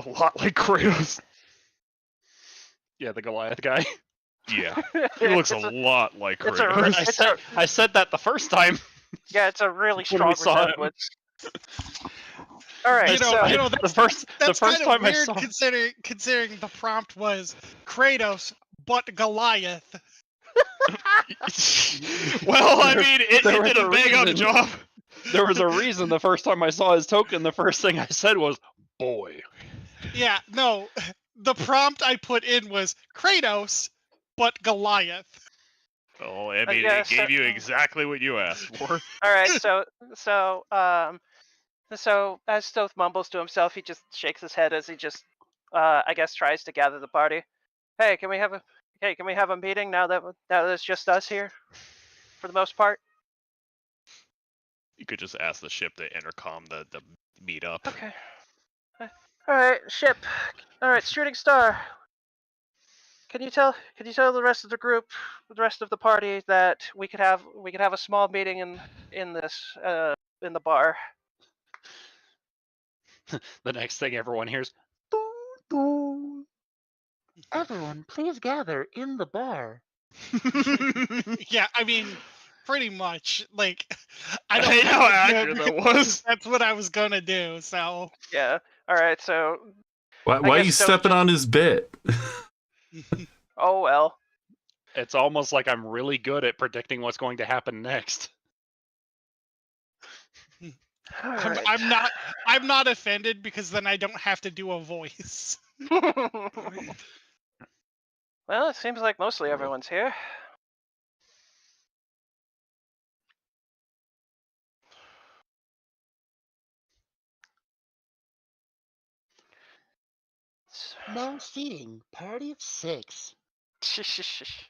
a lot like Kratos. Yeah, the Goliath guy. Yeah, he looks a lot like Kratos. I said that the first time. Yeah, it's a really When we strong saw him. resemblance. All right, That's the first kind of time I weird saw. considering the prompt was Kratos but Goliath. Well, I mean, it there was did a a bang up reason. job. There was a reason the first time I saw his token, the first thing I said was, boy. Yeah, no. The prompt I put in was Kratos but Goliath. Oh, I mean, it gave you exactly what you asked for. All right, so as Stoth mumbles to himself, he just shakes his head as he just, I guess, tries to gather the party. Hey, can we have a meeting now that it's just us here, for the most part? You could just ask the ship to intercom the meet up. Okay. All right, ship. All right, Shooting Star. Can you tell the rest of the group, the rest of the party, that we could have a small meeting in the bar? The next thing everyone hears, Everyone, please gather in the bar. Yeah, I mean, pretty much. Like, I hate how accurate that was. That's what I was gonna do. So Yeah. All right. So Why are you stepping on his bit? Oh well. It's almost like I'm really good at predicting what's going to happen next. Alright. I'm not offended because then I don't have to do a voice. Well, it seems like mostly everyone's here. No seating. Party of 6.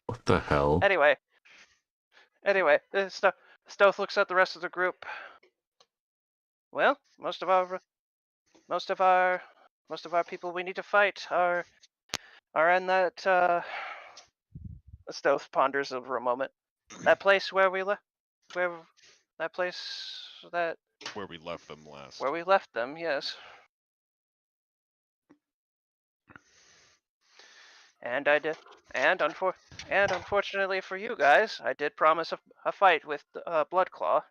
What the hell? Anyway, Stoth looks at the rest of the group. Well, most of our people we need to fight are in that. Stoth ponders over a moment. That place where we left, where we left them last. Where we left them, yes. And I did, and unfortunately for you guys, I did promise a fight with Bloodclaw.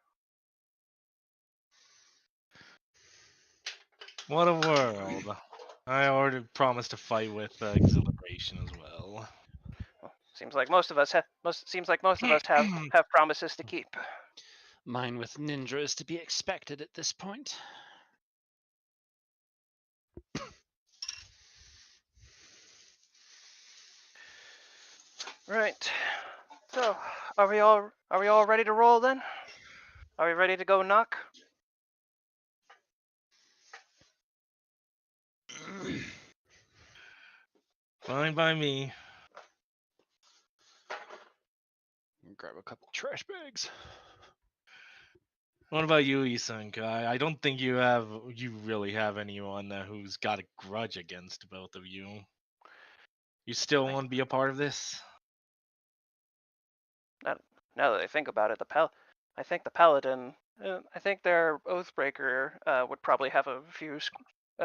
What a world. I already promised to fight with Exhilaration as well. Seems like most of us have have promises to keep. Mine with Ninja is to be expected at this point. Right. So, are we all ready to roll then? Are we ready to go knock? Fine by me. Grab a couple trash bags. What about you, Isanka? I don't think you really have anyone who's got a grudge against both of you. You still want to be a part of this? Now that I think about it, I think the paladin, I think their oathbreaker would probably have a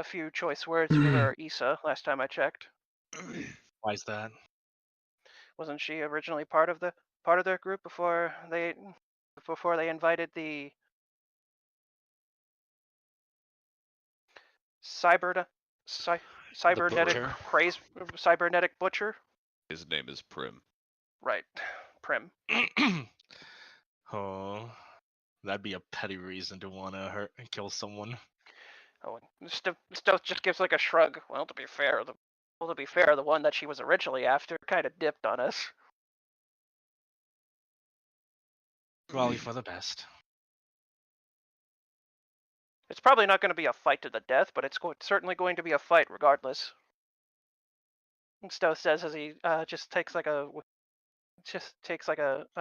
few choice words for their Issa. Last time I checked. Why is that? Wasn't she originally part of their group before they invited the cybernetic butcher? His name is Prim. Right, Prim. Oh, that'd be a petty reason to want to kill someone. Oh, Stoth just gives like a shrug. Well, to be fair, the one that she was originally after kind of dipped on us. Probably for the best. It's probably not going to be a fight to the death, but it's certainly going to be a fight regardless. Stoth says as he just takes like a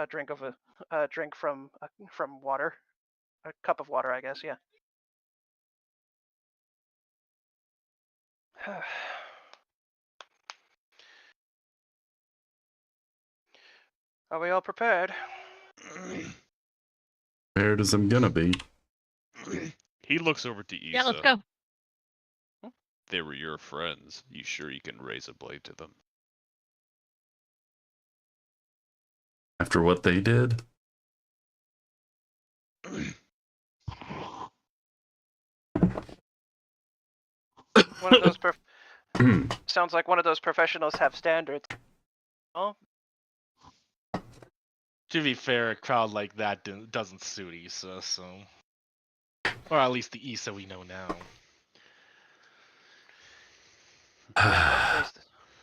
drink of a drink from water, a cup of water, I guess. Yeah. Are we all prepared? Prepared as I'm gonna be. He looks over to Issa. Yeah, let's go. They were your friends. You sure you can raise a blade to them? After what they did? One of those sounds like one of those professionals have standards. Oh. To be fair, a crowd like that doesn't suit Issa, so... Or at least the Issa we know now.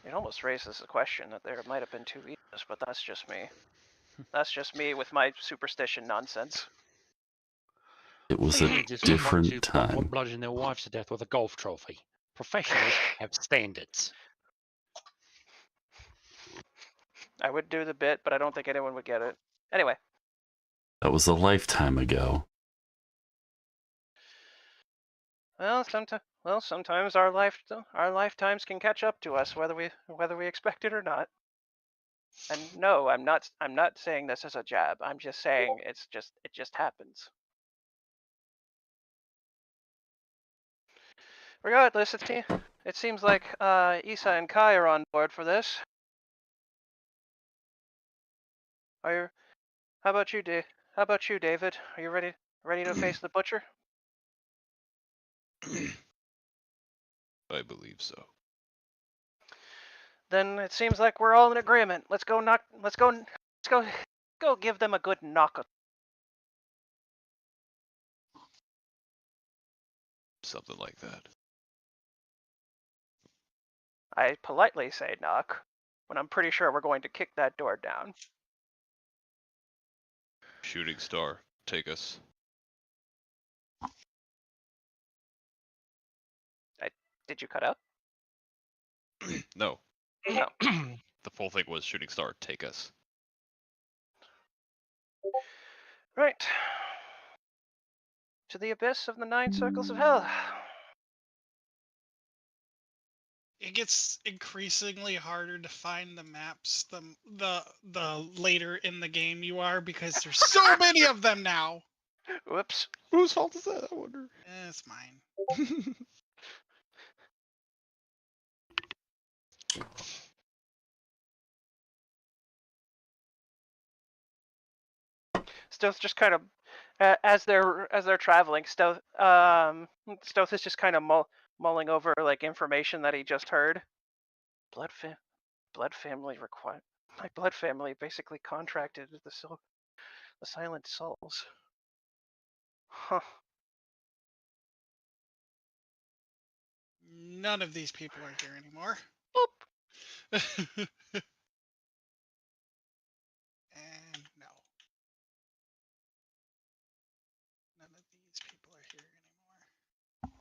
It almost raises the question that there might have been two Issas, but that's just me. That's just me with my superstition nonsense. It was a different time. Bludgeon their wives to death with a golf trophy. Professionals have standards. I would do the bit, but I don't think anyone would get it. Anyway. That was a lifetime ago. Well, sometimes our lifetimes can catch up to us, whether we expect it or not. And no, I'm not saying this as a jab. I'm just saying it just happens. Regardless, it seems like Issa and Kai are on board for this. How about you, David? Are you ready to face the butcher? I believe so. Then it seems like we're all in agreement. Let's go give them a good knock. Something like that. I politely say knock, when I'm pretty sure we're going to kick that door down. Shooting star, take us. Did you cut out? No. No. The full thing was shooting star, take us. Right. To the abyss of the 9 circles of hell. It gets increasingly harder to find the maps the later in the game you are, because there's so many of them now. Whoops. Whose fault is that? I wonder. It's mine. Stealth just kind of, as they're traveling, Stealth is just kind of mulling over like information that he just heard. Blood family required. My blood family basically contracted the Silent Souls. Huh. None of these people are here anymore. Boop. And no. None of these people are here anymore.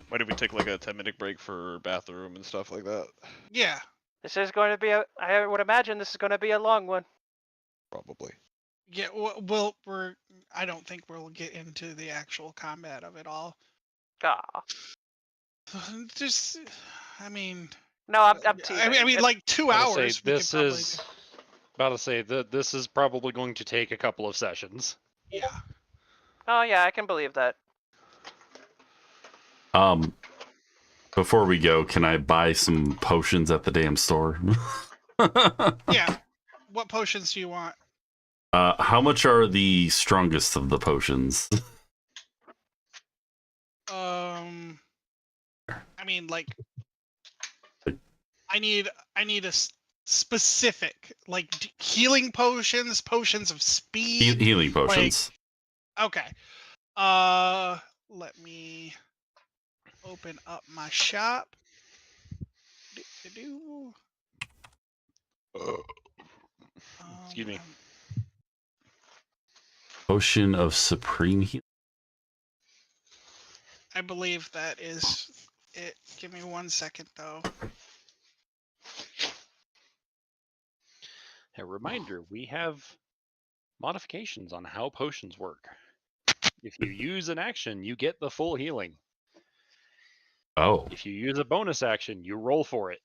Why did we take like a 10-minute break for bathroom and stuff like that? Yeah. This is going to be I would imagine this is going to be a long one. Probably. Yeah, I don't think we'll get into the actual combat of it all. Ah. Just, I mean... No, I'm teasing. I mean, like 2 hours. This is probably going to take a couple of sessions. Yeah. Oh yeah, I can believe that. Before we go, can I buy some potions at the damn store? Yeah. What potions do you want? How much are the strongest of the potions? I mean, like, I need a specific, like, healing potions, potions of speed. Healing potions. Like, okay. Let me open up my shop. Excuse me. Potion of supreme healing. I believe that is it. Give me 1 second, though. A reminder, we have modifications on how potions work. If you use an action, you get the full healing. Oh. If you use a bonus action, you roll for it.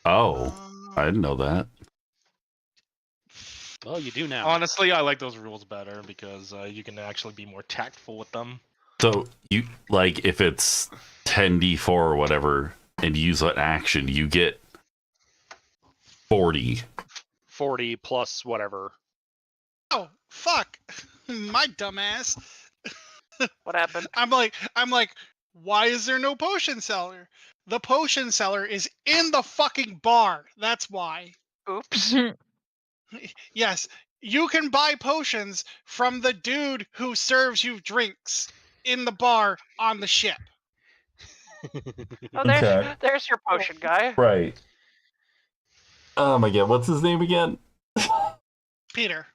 Oh. I didn't know that. Well, you do now. Honestly, I like those rules better because you can actually be more tactful with them. So, you like, if it's 10d4 or whatever, and you use an action, you get 40. 40 plus whatever. Oh, fuck. My dumbass. What happened? I'm like, why is there no potion seller? The potion seller is in the fucking bar. That's why. Oops. Yes, you can buy potions from the dude who serves you drinks in the bar on the ship. Oh, there's your potion guy. Right. Oh my god, what's his name again? Peter.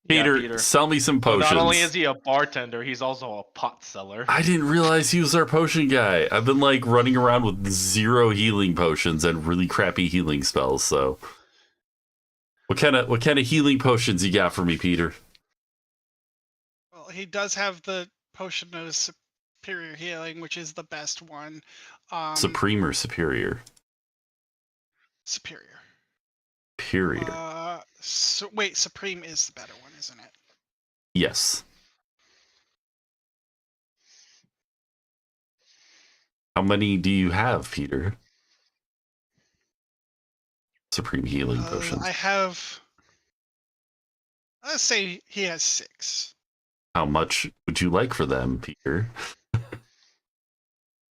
Peter, sell me some So potions. not only is he a bartender, he's also a pot seller. I didn't realize he was our potion guy. I've been like running around with 0 healing potions and really crappy healing spells, so what kind of healing potions you got for me, Peter? Well, he does have the potion of superior healing, which is the best one. Supreme or superior? Superior. Superior. Wait, supreme is the better one, isn't it? Yes. How many do you have, Peter? Supreme healing potions. I have Let's say he has 6. How much would you like for them, Peter?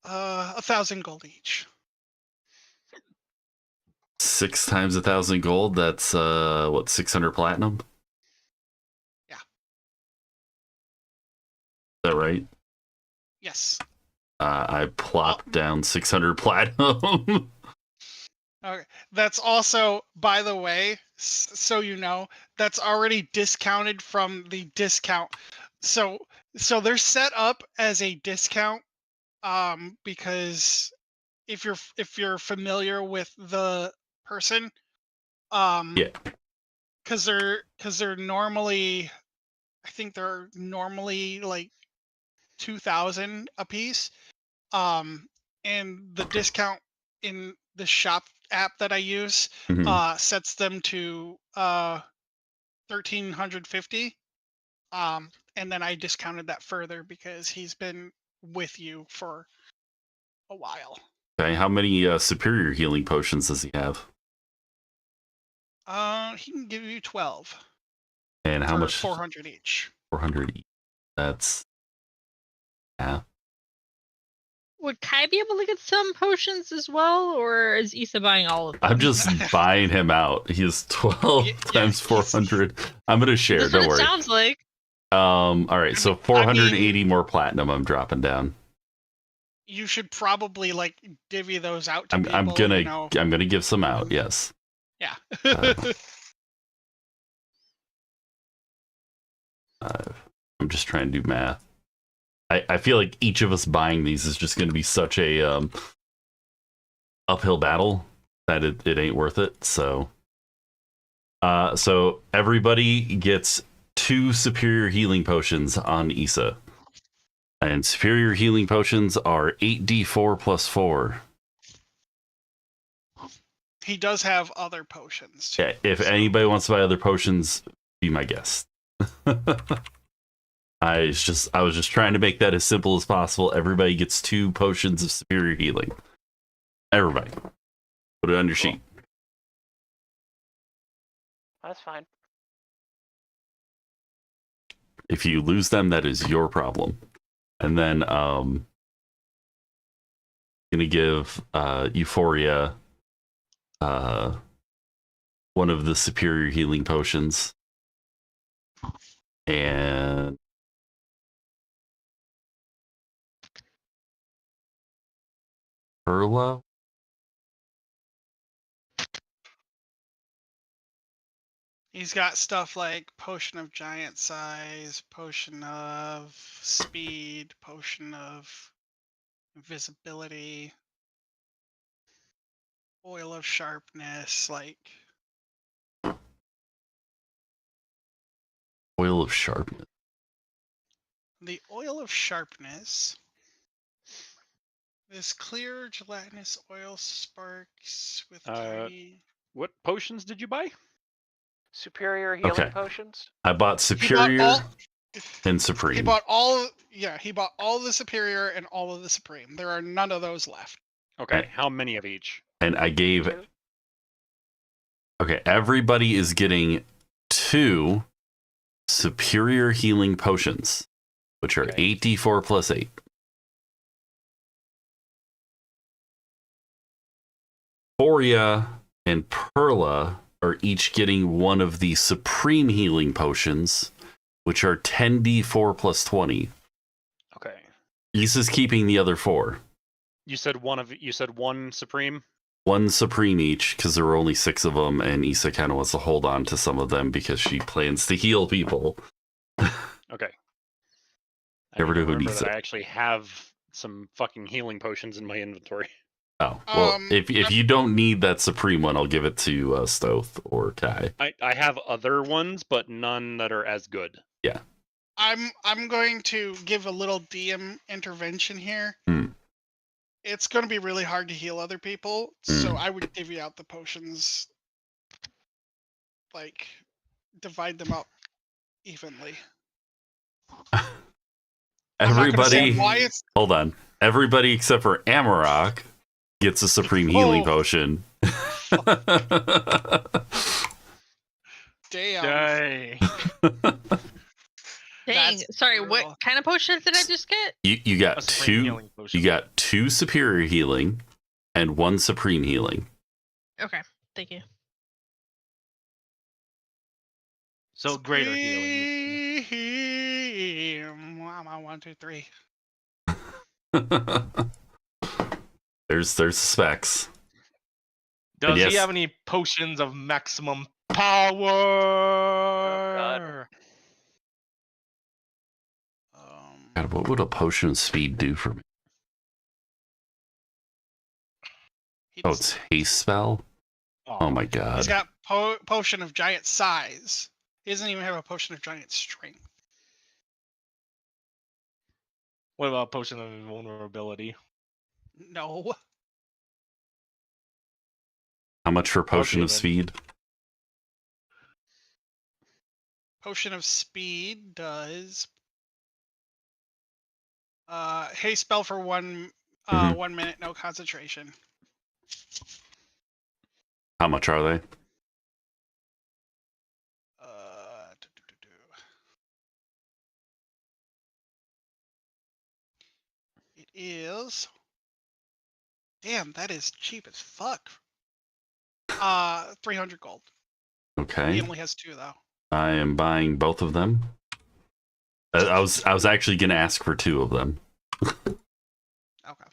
1,000 gold each. 6 times 1,000 gold. That's what, 600 platinum? Yeah. Is that right? Yes. I plopped down 600 platinum. Okay. That's also, by the way, so you know, that's already discounted from the discount. So they're set up as a discount, because if you're familiar with the person, Yeah. because they're normally, I think they're normally like 2,000 a piece, and the discount in the shop app that I use Mhm. sets them to 1,350, and then I discounted that further because he's been with you for a while. Okay, how many superior healing potions does he have? He can give you 12 And how for much? 400 each. 400 each. That's yeah. Would Kai be able to get some potions as well, or is Issa buying all of them? I'm just buying him out. He has 12 times 400. I'm gonna share. That's Don't what worry. it sounds like. All right, so 480 more platinum. I'm dropping down. You should probably like divvy those out to I'm people. gonna you know. I'm gonna give some out. Yes. Yeah. I'm just trying to do math. I feel like each of us buying these is just going to be such a uphill battle that it ain't worth it. So everybody gets 2 superior healing potions on Issa. And superior healing potions are 8d4 plus 4. He does have other potions too. Yeah, if anybody wants to buy other potions, be my guest. I was just trying to make that as simple as possible. Everybody gets 2 potions of superior healing. Everybody. Put it on your sheet. That's fine. If you lose them, that is your problem. And then gonna give Euphoria one of the superior healing potions. And Perla? He's got stuff like potion of giant size, potion of speed, potion of invisibility, oil of sharpness, like Oil of sharpness. the oil of sharpness. This clear gelatinous oil sparks with tiny. What potions did you buy? Superior healing Okay. potions. I bought superior and supreme. He bought all. Yeah, he bought all the superior and all of the supreme. There are none of those left. Okay, how many of each? And I gave. Okay, everybody is getting 2 superior healing potions, which are 8d4 plus 8. Euphoria and Perla are each getting one of the supreme healing potions, which are 10d4 plus 20. Okay. Issa's keeping the other 4. You said one supreme? 1 supreme each, because there were only 6 of them, and Issa kind of wants to hold on to some of them because she plans to heal people. Okay. Never knew who remember needs that it. I actually have some fucking healing potions in my inventory. Oh, well, if you don't need that supreme one, I'll give it to Stoth or Kai. I have other ones, but none that are as good. Yeah. I'm going to give a little DM intervention here. It's going to be really hard to heal other people, so I would divvy out the potions, like divide them up evenly. Everybody, hold on. Everybody except for Amarok gets a supreme healing potion. Damn. Dang. Dang. That's Sorry, brutal. what kind of potions did I just get? You got A supreme two. healing potion. You got 2 superior healing and 1 supreme healing. Okay, thank you. So greater healing. I'm on 1, 2, 3. there's the specs. Does yes. he have any potions of maximum power? God, what would a potion of speed do for me? Oh, it's haste spell? Oh my god. He's got potion of giant size. He doesn't even have a potion of giant strength. What about potion of invulnerability? No. How much for potion Okay, of then. speed? Potion of speed does haste spell for 1 1 minute, no concentration. How much are they? It is. Damn, that is cheap as fuck. 300 gold. Okay. He only has 2 though. I am buying both of them. I was actually gonna ask for 2 of them. Okay.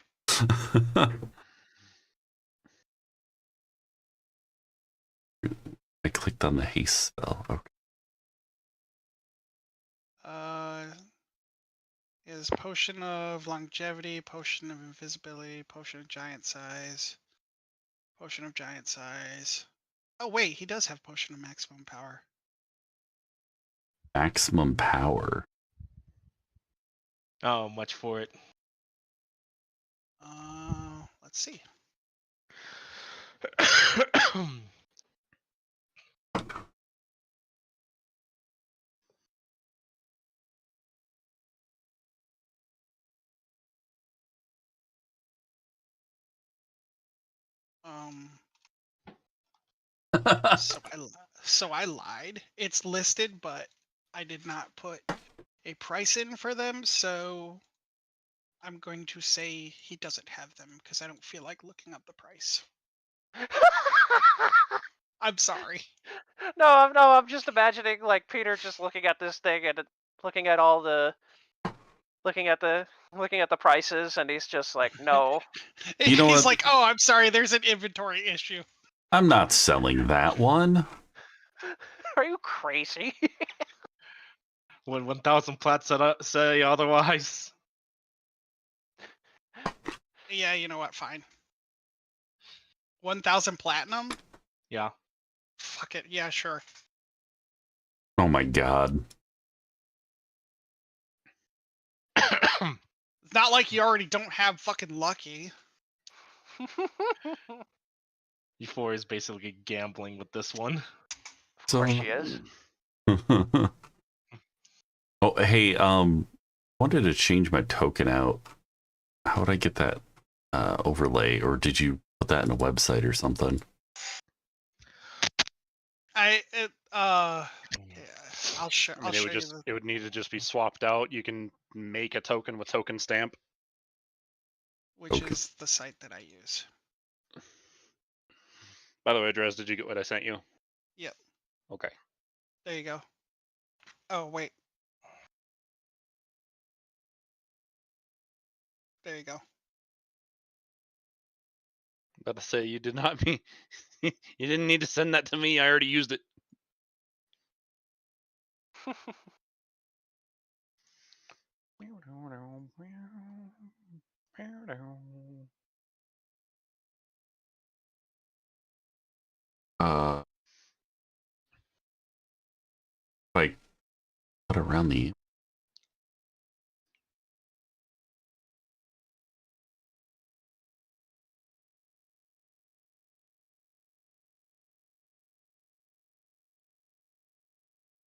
I clicked on the haste spell. Okay. Is potion of longevity, potion of invisibility, potion of giant size, potion of giant size. Oh wait, he does have potion of maximum power. Maximum power. Oh, much for it. Let's see. So I lied. It's listed, but I did not put a price in for them, so I'm going to say he doesn't have them because I don't feel like looking up the price. I'm sorry. No, I'm just imagining like Peter just looking at this thing and looking at all the looking at the prices, and he's just like, no. You know He's what? like, oh, I'm sorry, there's an inventory issue. I'm not selling that one. Are you crazy? When 1,000 plats say otherwise. Yeah, you know what? Fine. 1,000 platinum? Yeah. Fuck it. Yeah, sure. Oh my god. It's not like you already don't have fucking lucky. E4 is basically gambling with this one. Of course she is. Oh, hey, wanted to change my token out. How would I get that overlay, or did you put that in a website or something? Yeah, I'll show. I mean, it would need to just be swapped out. You can make a token with token stamp, which is the site that I use. By the way, Drez, did you get what I sent you? Yep. Okay. There you go. Oh wait. There you go. About to say you did not mean you didn't need to send that to me. I already used it. Like, put around the.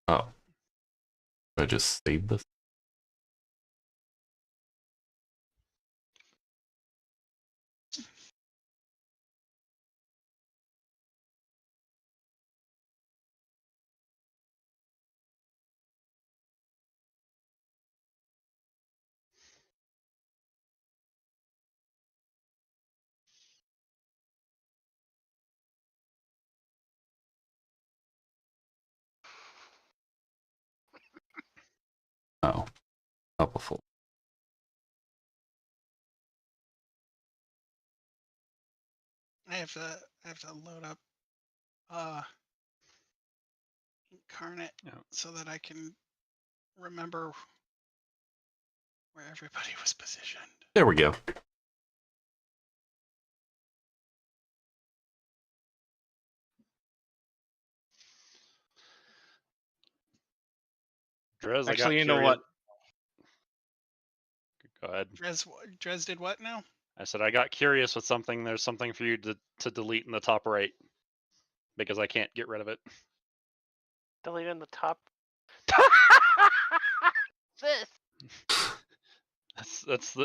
Oh. I just saved this. Up a full. I have to load up Incarnate so that I can remember where everybody was positioned. There we go. Drez, Actually, you know what? Go ahead. Drez did what now? I said I got curious with something. There's something for you to delete in the top right because I can't get rid of it. Delete in the top. This.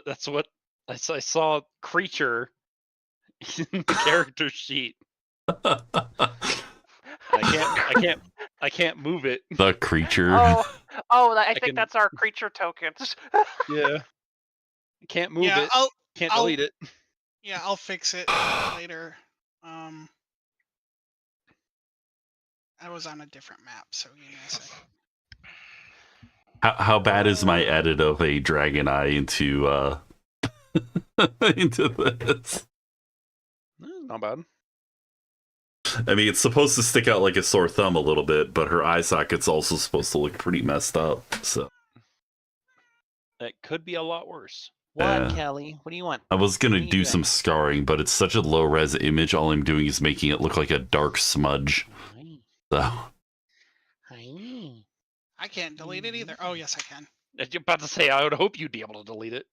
That's what I saw. Creature in the character sheet. I can't move it. The creature. I think that's our creature tokens. Yeah. I can't move it. Can't I'll delete it. Yeah, I'll fix it later. I was on a different map, so give me a second. How bad is my edit of a dragon eye into into this? Not bad. I mean, it's supposed to stick out like a sore thumb a little bit, but her eye socket's also supposed to look pretty messed up. So it could be a lot worse. What, Kelly? What do you want? I was gonna do some scarring, but it's such a low res image. All I'm doing is making it look like a dark smudge. So I can't delete it either. Oh, yes, I can. You're about to say I would hope you'd be able to delete it.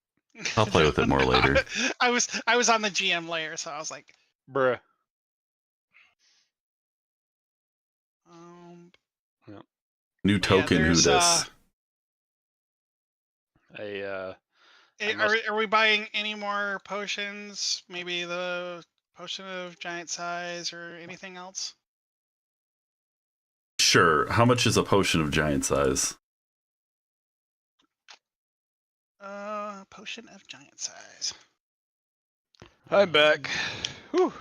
I'll play with it more later. I was on the GM layer, so I was like, bruh. New token, who this? Are we buying any more potions? Maybe the potion of giant size or anything else? Sure. How much is a potion of giant size? Potion of giant size. I'm back. Whew.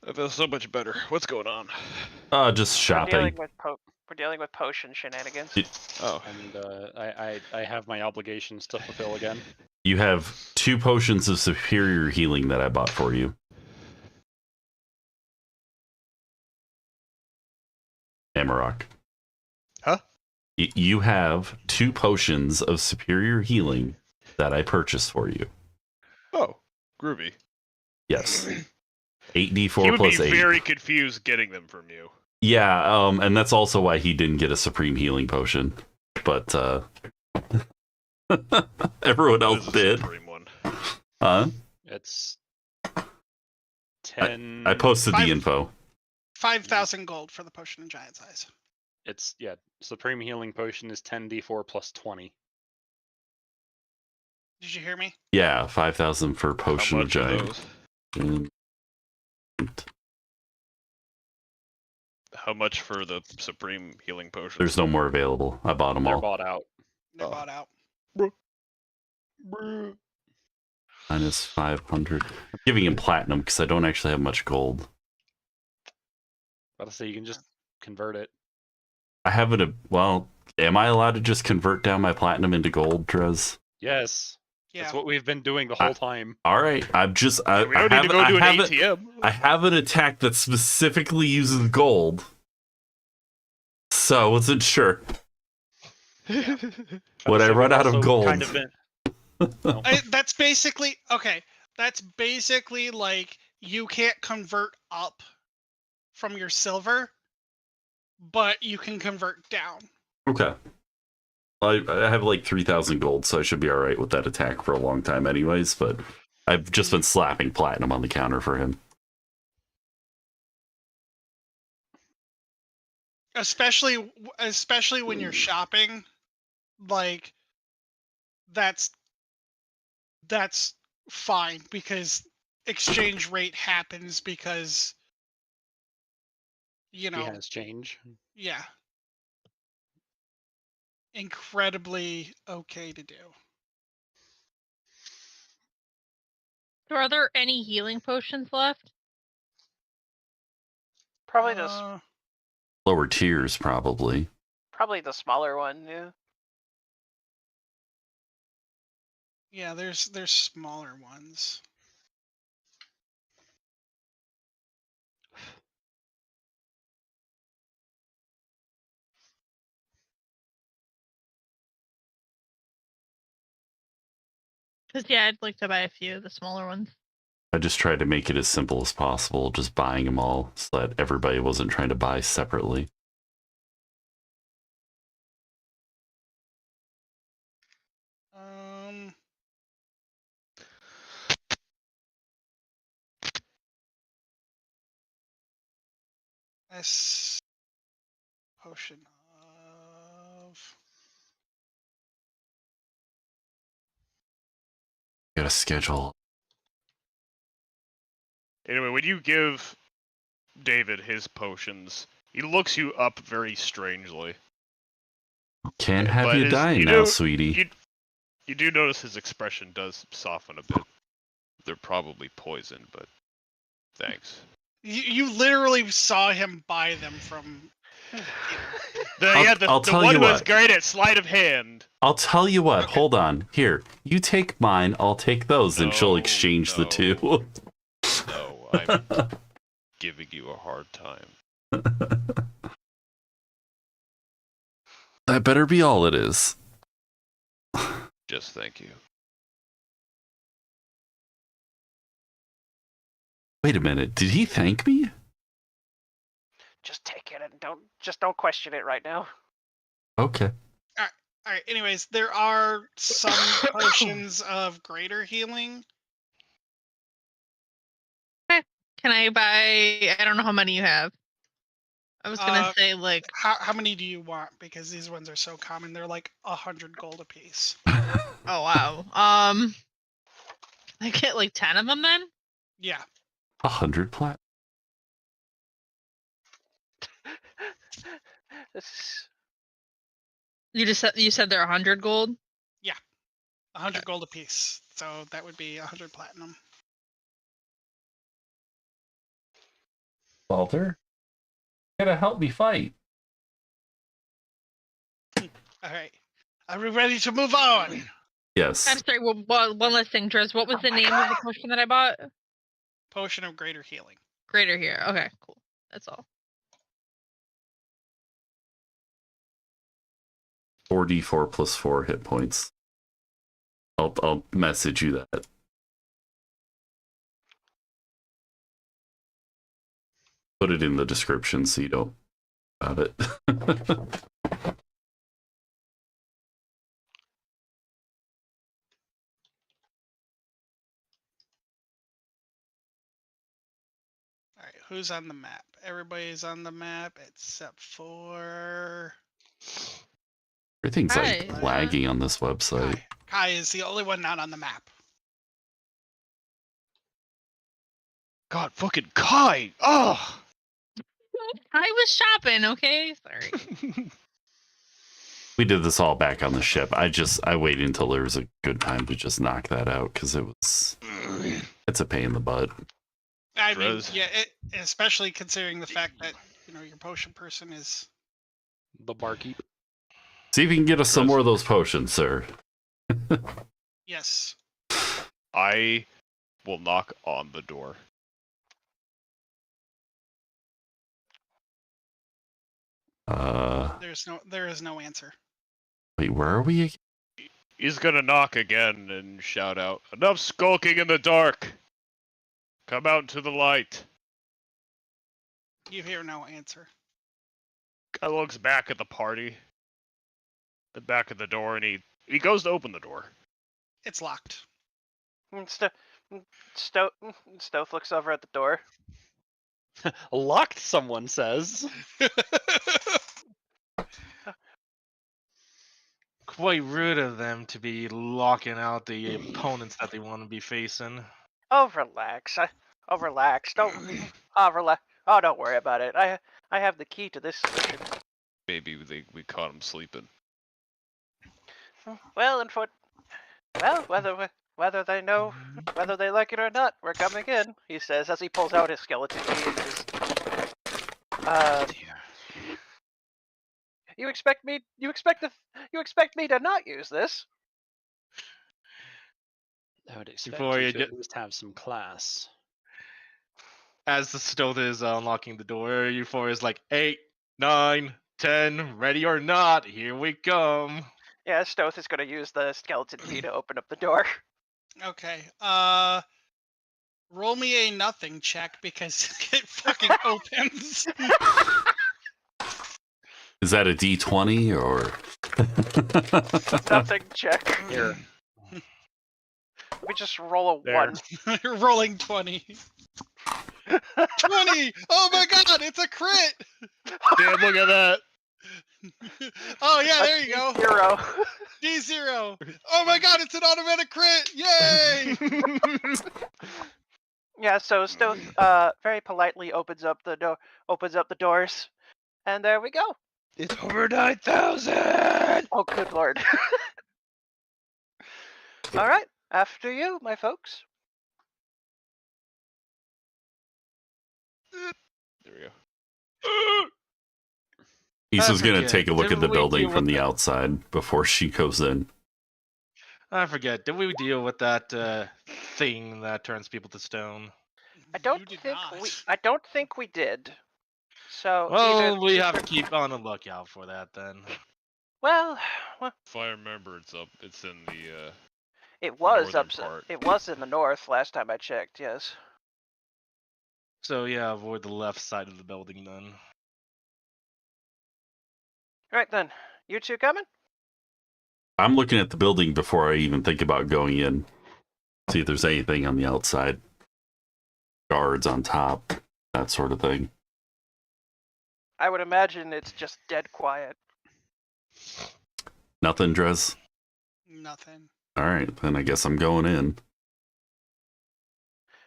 I feel so much better. What's going on? Just shopping. We're dealing with potion shenanigans. And I have my obligations to fulfill again. You have 2 potions of superior healing that I bought for you. Amarok. Huh? You have 2 potions of superior healing that I purchased for you. Oh, groovy. Yes. 8d4 he would plus be 8. very confused getting them from you. Yeah, and that's also why he didn't get a supreme healing potion. But everyone else did. Supreme one? Huh? It's 10. I posted the info. 5,000 gold for the potion of giant size. It's supreme healing potion is 10d4 plus 20. Did you hear me? Yeah, 5,000 for potion of giant. How much for the supreme healing potion? There's no more available. I bought them all. They're bought out. They're bought out. Minus 500. I'm giving him platinum because I don't actually have much gold. About to say you can just convert it. I have it. Well, am I allowed to just convert down my platinum into gold, Trez? Yes. Yeah. That's what we've been doing the whole time. All right. I'm just. we don't need to go do an ATM. I have an attack that specifically uses gold. So I wasn't sure. Would I run out of gold? Kind of been... That's basically okay. That's basically like you can't convert up from your silver, but you can convert down. Okay. I have like 3,000 gold, so I should be all right with that attack for a long time, anyways. But I've just been slapping platinum on the counter for him. Especially when you're shopping, like that's fine because exchange rate happens because He has change. Yeah. Incredibly okay to do. So are there any healing potions left? Probably the Lower tiers, probably. probably the smaller one. Yeah. Yeah, there's smaller ones. Because yeah, I'd like to buy a few of the smaller ones. I just tried to make it as simple as possible, just buying them all so that everybody wasn't trying to buy separately. S potion of. Got a schedule. Anyway, when you give David his potions, he looks you up very strangely. Can't have But you die now, sweetie. You do notice his expression does soften a bit. They're probably poisoned, but thanks. You literally saw him buy them from. I'll the tell one you who was what. great at sleight of hand. I'll tell you what. Okay. Hold on. Here, you take mine. I'll take those, and she'll No, exchange the no. two. No, I'm giving you a hard time. That better be all it is. Just thank you. Wait a minute. Did he thank me? Just take it and don't question it right now. Okay. All right. Anyways, there are some potions of greater healing. Can I buy? I don't know how many you have. I was gonna say like. How many do you want? Because these ones are so common. They're like 100 gold apiece. Oh wow. I get like 10 of them then. Yeah. 100 plat. You said they're 100 gold. 100 gold apiece. So that would be 100 platinum. Walter, you gotta help me fight. All right. Are we ready to move on? Yes. I'm sorry. Well, one last thing, Drez. What was the name of the potion that I bought? Potion of greater healing. Greater here. Okay, cool. That's all. 4d4 plus 4 hit points. I'll message you that. Put it in the description so you don't about it. All right, who's on the map? Everybody's on the map except for Everything's Hi. like lagging on this website. Kai. Kai is the only one not on the map. God, fucking Kai! Oh! I was shopping. Okay, sorry. We did this all back on the ship. I waited until there was a good time to just knock that out because it's a pain in the butt. I mean, yeah, especially considering the fact that your potion person is The barkeep. See if you can get us some more of those potions, sir. yes. I will knock on the door. There is no answer. Wait, where are we? He's gonna knock again and shout out, "Enough skulking in the dark! Come out into the light!" You hear no answer. Guy looks back at the party, the back of the door, and he goes to open the door. It's locked. Stoth looks over at the door. Locked, someone says. Quite rude of them to be locking out the opponents that they want to be facing. Oh, relax. Relax. Don't. Relax. Oh, don't worry about it. I have the key to this solution. Maybe we caught him sleeping. Well, whether they know, whether they like it or not, we're coming in. He says as he pulls out his skeleton key and just. You expect me to not use this? I would expect Before you you to get- at least have some class. As the stealth is unlocking the door, Euphoria is like 8, 9, 10, ready or not, here we come. Yeah, Stoth is going to use the skeleton key to open up the door. Okay. Roll me a nothing check because it fucking opens. Is that a D20 or? Nothing check. Here. Let me just roll a There. 1. You're rolling 20. 20! Oh my god, it's a crit! Damn, look at that. Oh yeah, there you go. 0. D0. Oh my god, it's an automatic crit! Yay! Yeah, so Stoth very politely opens up the doors, and there we go. It's over 9,000. Oh, good lord. All right, after you, my folks. There we go. Issa's gonna forget. take a look at Didn't the we building deal from with the that? outside before she goes in. I forget. Did we deal with that thing that turns people to stone? I don't You did think not. I don't think we did. So Well, we have either- to keep on the lookout for that then. Well, If I remember, it's in the it was northern up. part. It was in the north last time I checked. Yes. So yeah, avoid the left side of the building then. All right then, you two coming? I'm looking at the building before I even think about going in. See if there's anything on the outside. Guards on top, that sort of thing. I would imagine it's just dead quiet. Nothing, Drez? Nothing. All right, then I guess I'm going in.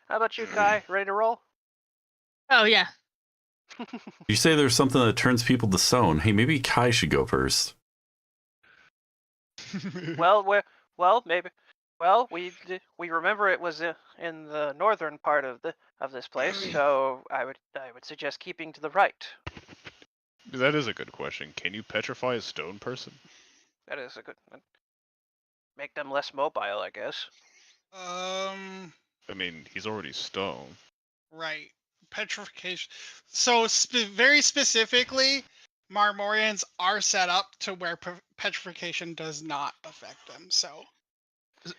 How about you, Kai? Ready to roll? Oh yeah. You say there's something that turns people to stone. Hey, maybe Kai should go first. Well, maybe. Well, we remember it was in the northern part of this place, so I would suggest keeping to the right. That is a good question. Can you petrify a stone person? That is a good one. Make them less mobile, I guess. I mean, he's already stone. Right. Petrification. So very specifically, Marmorians are set up to where petrification does not affect them. So.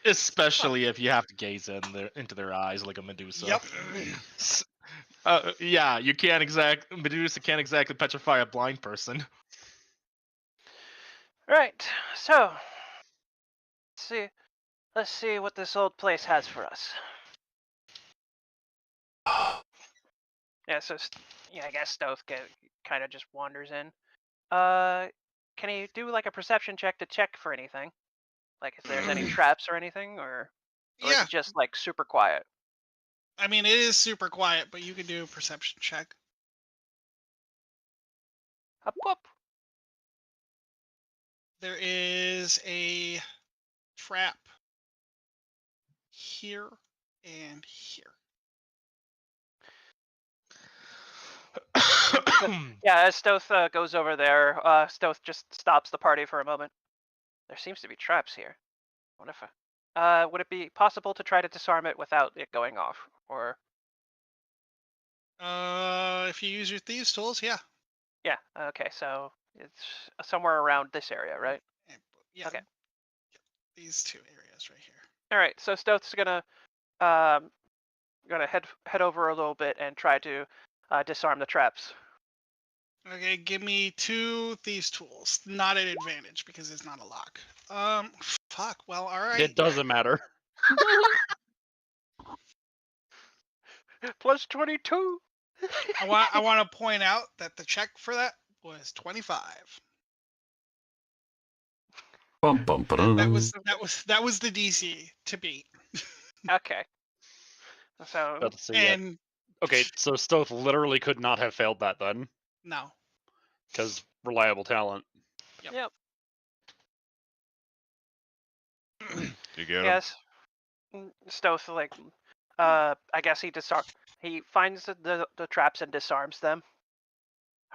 Especially if you have to gaze into their eyes like a Medusa. Yep. Yeah, Medusa can't exactly petrify a blind person. Right. So, let's see what this old place has for us. Yeah. So, I guess Stoth kind of just wanders in. Can you do like a perception check to check for anything? Like if there's any traps or anything, or is Yeah. it just like super quiet? I mean, it is super quiet, but you can do a perception check. Up, up. There is a trap here and here. Yeah, as Stoth goes over there, Stoth just stops the party for a moment. There seems to be traps here. What if would it be possible to try to disarm it without it going off? Or If you use your thieves tools, yeah. yeah, okay, so it's somewhere around this area, right? Yeah. Okay. These two areas right here. All right, so Stoth's gonna head over a little bit and try to disarm the traps. Okay, give me 2 thieves tools. Not an advantage because it's not a lock. Fuck. Well, all right. It doesn't matter. Plus 22. I want to point out that the check for that was 25. Bum, bum, ba-dum. That was the DC to beat. Okay. So About to say, yeah. And Okay, so Stoth literally could not have failed that then, no. because reliable talent. yep. You get him? Yes. Stoth I guess he finds the traps and disarms them.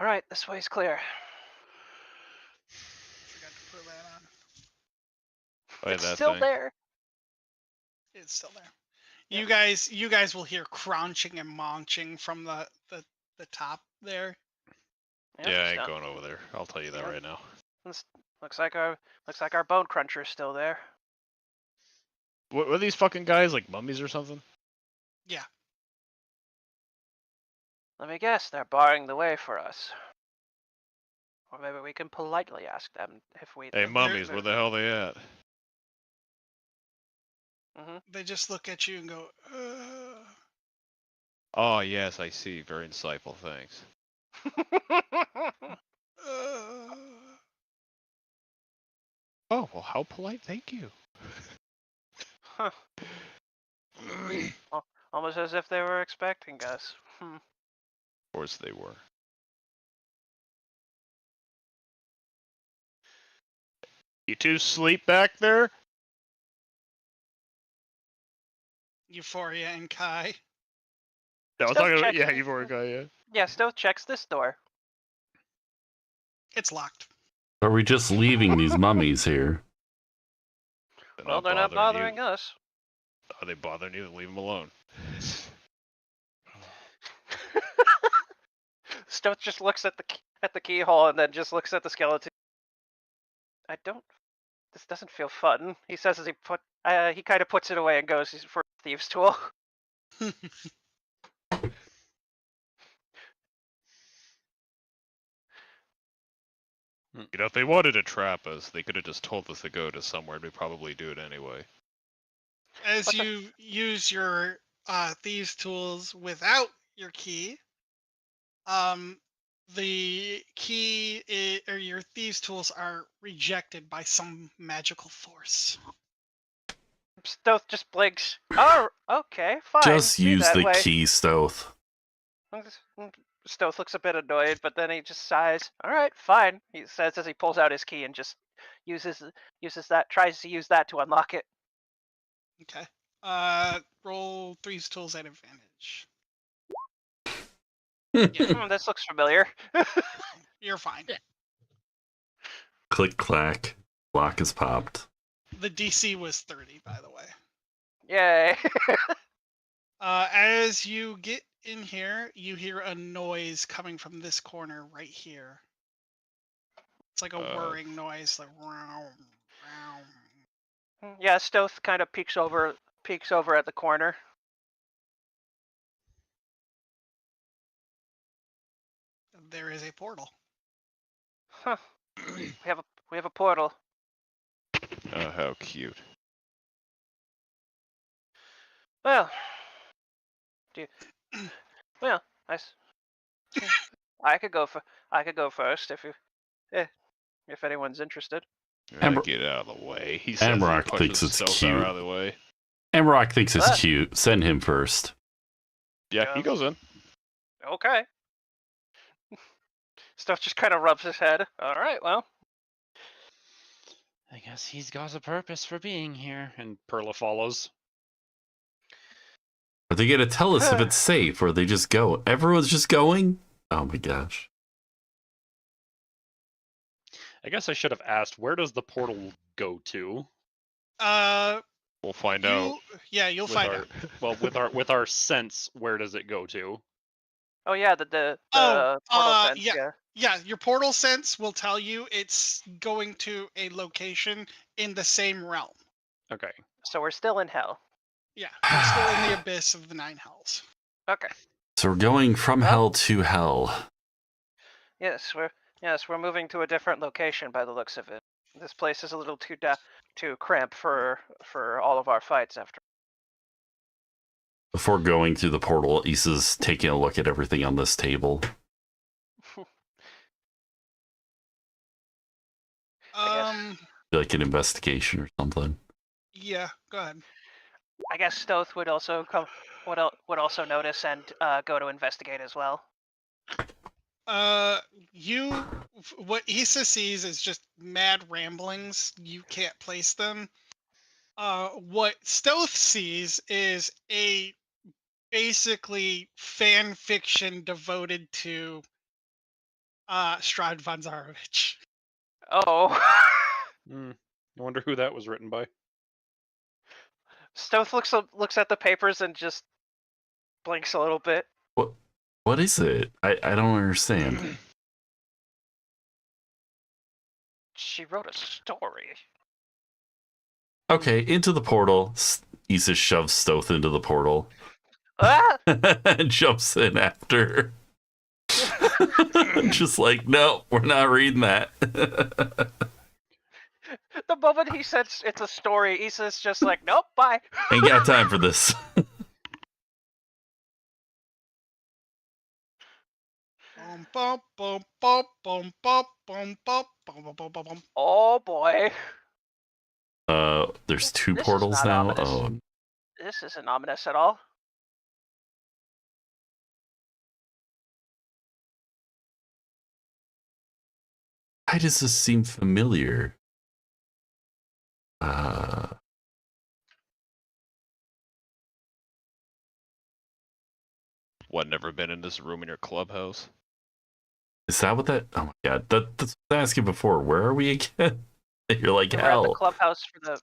All right, this way's clear. Forgot to put that on. Oh, yeah, It's that still thing. there. It's still there. You guys will hear crunching and munching from the top there. Yeah, I ain't going over there. I'll tell you that right now. Looks like our bone cruncher's still there. What are these fucking guys, like mummies or something? Yeah. Let me guess, they're barring the way for us. Or maybe we can politely ask them if we... Hey, mummies, where the hell they at? They just look at you and go, Oh, yes, I see. Very insightful, thanks. Oh, well, how polite, thank you. Huh. Almost as if they were expecting us. Of course they were. You two sleep back there? Euphoria and Kai. No, I'm Stealth talking about, check. yeah, you've already got, yeah. Yeah, Stealth checks this door. It's locked. Are we just leaving these mummies here? Well, they're not bothering us. Are they bothering you? Leave them alone. Stealth just looks at the keyhole and then just looks at the skeleton. This doesn't feel fun. He says as he kind of puts it away and goes for a thieves' tool. You know, if they wanted to trap us, they could have just told us to go to somewhere, and we'd probably do it anyway. As you use your thieves' tools without your key, the key or your thieves' tools are rejected by some magical force. Stealth just blinks. Oh, okay, fine. Just use the key, Stealth. Stealth looks a bit annoyed, but then he just sighs. All right, fine. He says as he pulls out his key and just uses that, tries to use that to unlock it. Okay. Roll thieves' tools at advantage. Yeah, this looks familiar. You're fine. Click clack. Lock is popped. The DC was 30, by the way. Yay. As you get in here, you hear a noise coming from this corner right here. It's like a whirring noise, like row, row. Yeah, Stealth kind of peeks over at the corner. There is a portal. Huh. We have a portal. Oh, how cute. Well, I could go first if anyone's interested. Get out of the way. He says Amrock he thinks pushes it's Stealth cute. out of the way. Amrock thinks it's cute. Send him first. Yeah, he goes in. Okay. Stuff just kind of rubs his head. All right, well. I guess he's got a purpose for being here. And Perla follows. Are they going to tell us if it's safe or they just go? Everyone's just going? Oh my gosh. I guess I should have asked, where does the portal go to? We'll find out. Yeah, you'll find out. Well, with our sense, where does it go to? Oh yeah, the portal sense, yeah. Yeah, your portal sense will tell you it's going to a location in the same realm. Okay. So we're still in hell. Yeah, we're still in the abyss of the 9 hells. Okay. So we're going from hell to hell. Yes, we're moving to a different location by the looks of it. This place is a little too cramped for all of our fights after. Before going through the portal, Issa's taking a look at everything on this table. Like an investigation or something. Yeah, go ahead. I guess Stealth would also would also notice and go to investigate as well. What Issa sees is just mad ramblings. You can't place them. What Stealth sees is a basically fan fiction devoted to Strahd von Zarovich. Oh. I wonder who that was written by. Stoth looks at the papers and just blinks a little bit. What is it? I don't understand. She wrote a story. Okay, into the portal. Issa shoves Stoth into the portal. Ah! And jumps in after. Just like, no, we're not reading that. The moment he says it's a story, Issa's just like, nope, bye. Ain't got time for this. Oh boy. There's two This is portals not now. ominous. Oh, This isn't ominous at all. why does this seem familiar? What, never been in this room in your clubhouse? Is that what that? Oh my god, that's what I asked you before. Where are we again? You're like, We were at the hell. clubhouse for the.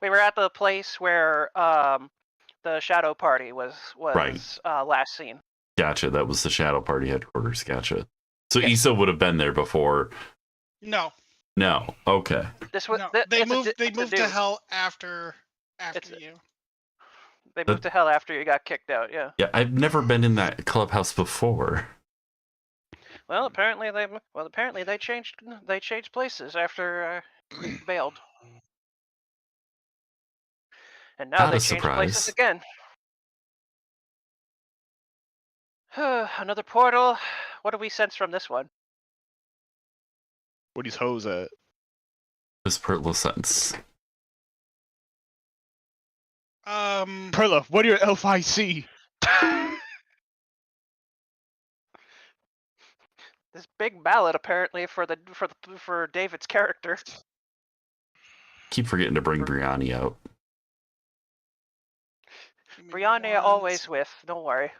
We were at the place where the shadow party was Right. last seen. Gotcha. That was the Shadow Party headquarters. Gotcha. So Yes. Issa would have been there before. No. No. Okay. This was No. th- They it's a moved. di- They it's a moved to dude. hell after It's- you. They moved to hell after you got kicked out. Yeah. Yeah, I've never been in that clubhouse before. Well, apparently they changed places after you bailed, and now Not they a changed places surprise. again. Another portal. What do we sense from this one? What he's hose at? This Pertla sentence. Perla, what are your LFIC? This big ballad apparently for David's character. Keep forgetting to bring Brianni out. Brianna always with. Don't worry.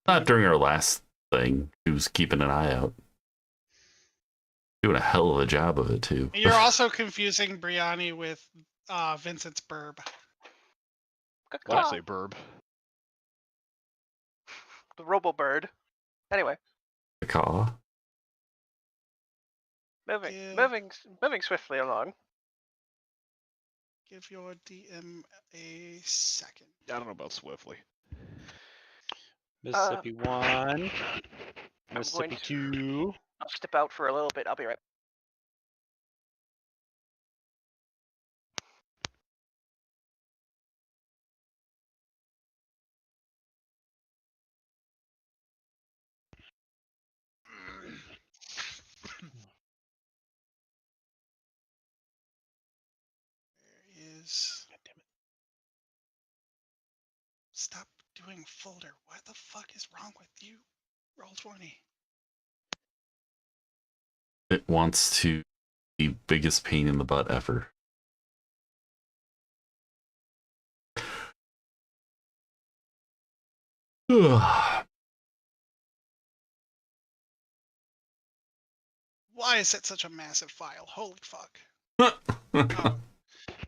Not during our last thing. He was keeping an eye out. Doing a hell of a job of it, too. You're also confusing Brianni with Vincent's burb. When I say burb. The Robo-Bird. Anyway, The caw. moving swiftly along. Give your DM a second. I don't know about swiftly. Mississippi 1. I'm Mississippi going to- 2. I'll step out for a little bit. I'll be right. There is. Stop doing folder. What the fuck is wrong with you? Roll 20. It wants to be biggest pain in the butt ever. Why is it such a massive file? Holy fuck.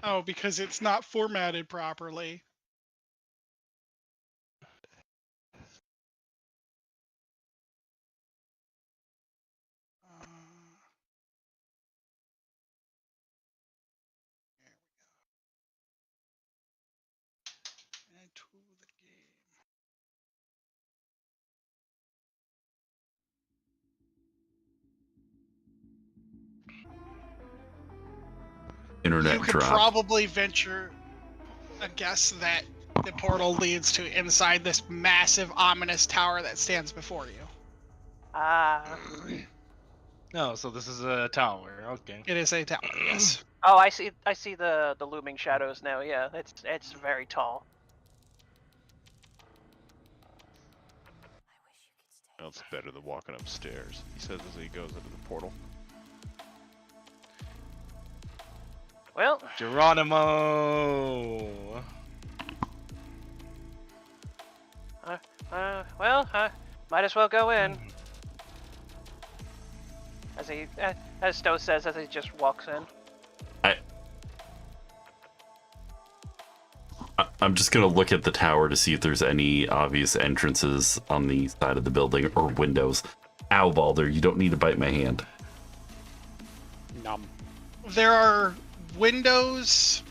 Oh, because it's not formatted properly. There we go. And to the game. Internet You could drop. probably venture a guess that the portal leads to inside this massive ominous tower that stands before you. No, so this is a tower. Okay. It is a tower, yes. Oh, I see the looming shadows now. Yeah, it's very tall. That's better than walking upstairs, he says as he goes into the portal. Well, Geronimo. might as well go in. As Stowe says as he just walks in. I'm just gonna look at the tower to see if there's any obvious entrances on the side of the building or windows. Ow, Balder, you don't need to bite my hand. Numb. There are windows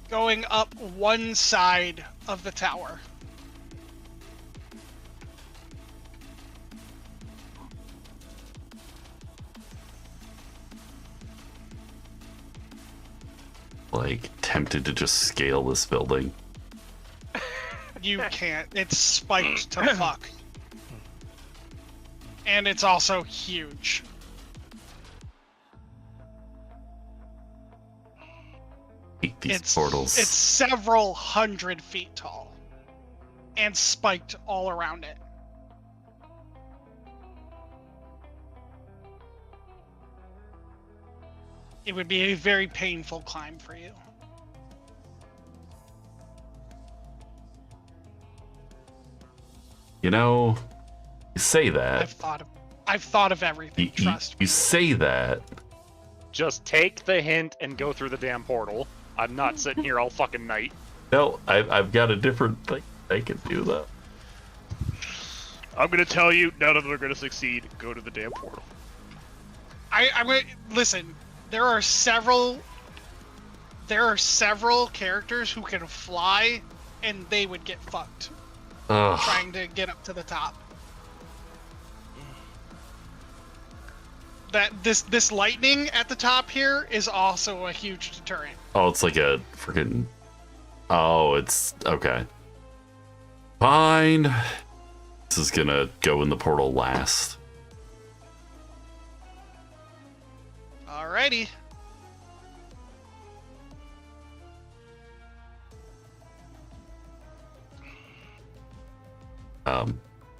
going up one side of the tower. Like, tempted to just scale this building. You can't. It's spiked to fuck. And it's also huge. Hate these portals. It's several hundred feet tall. And spiked all around it. It would be a very painful climb for you. You know, you say that. I've thought of everything, trust me. You say that. Just take the hint and go through the damn portal. I'm not sitting here all fucking night. No, I've got a different thing. I can do that. I'm gonna tell you, none of them are gonna succeed. Go to the damn portal. I'm gonna listen. There are several characters who can fly, and they would get fucked trying to get up to the top. This lightning at the top here is also a huge deterrent. Oh, it's like a freaking. Oh, it's okay. Fine. This is gonna go in the portal last. Alrighty.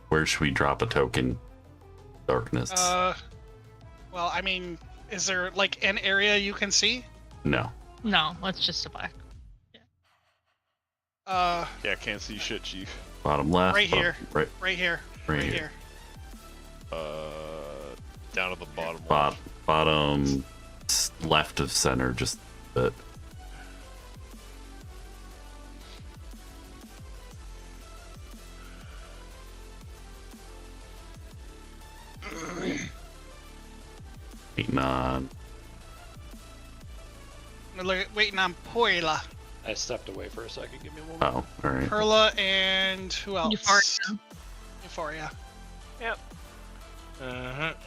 Where should we drop a token? Darkness. Well, I mean, is there like an area you can see? No. No, it's just a black. Yeah, can't see shit, Chief. Bottom left. Right here. Right here. Down at the bottom. Bottom left of center, just a bit. Waiting on. Waiting on Poila. I stepped away for a second. Give me a moment. Oh, all right. Perla and who else? Euphoria. Euphoria. Yep.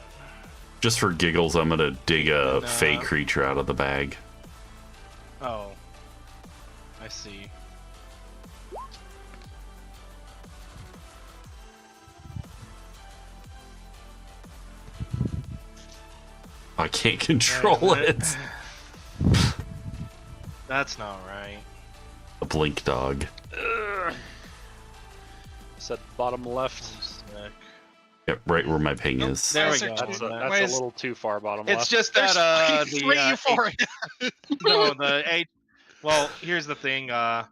Just for giggles, I'm gonna dig a fey creature out of the bag. Oh. I see. I can't control it. That's not right. A blink dog. I said bottom left. Yep, right where my ping is. There we go. That's a little too far bottom left. It's just that the Euphoria. No, the H. Well, here's the thing. Oh,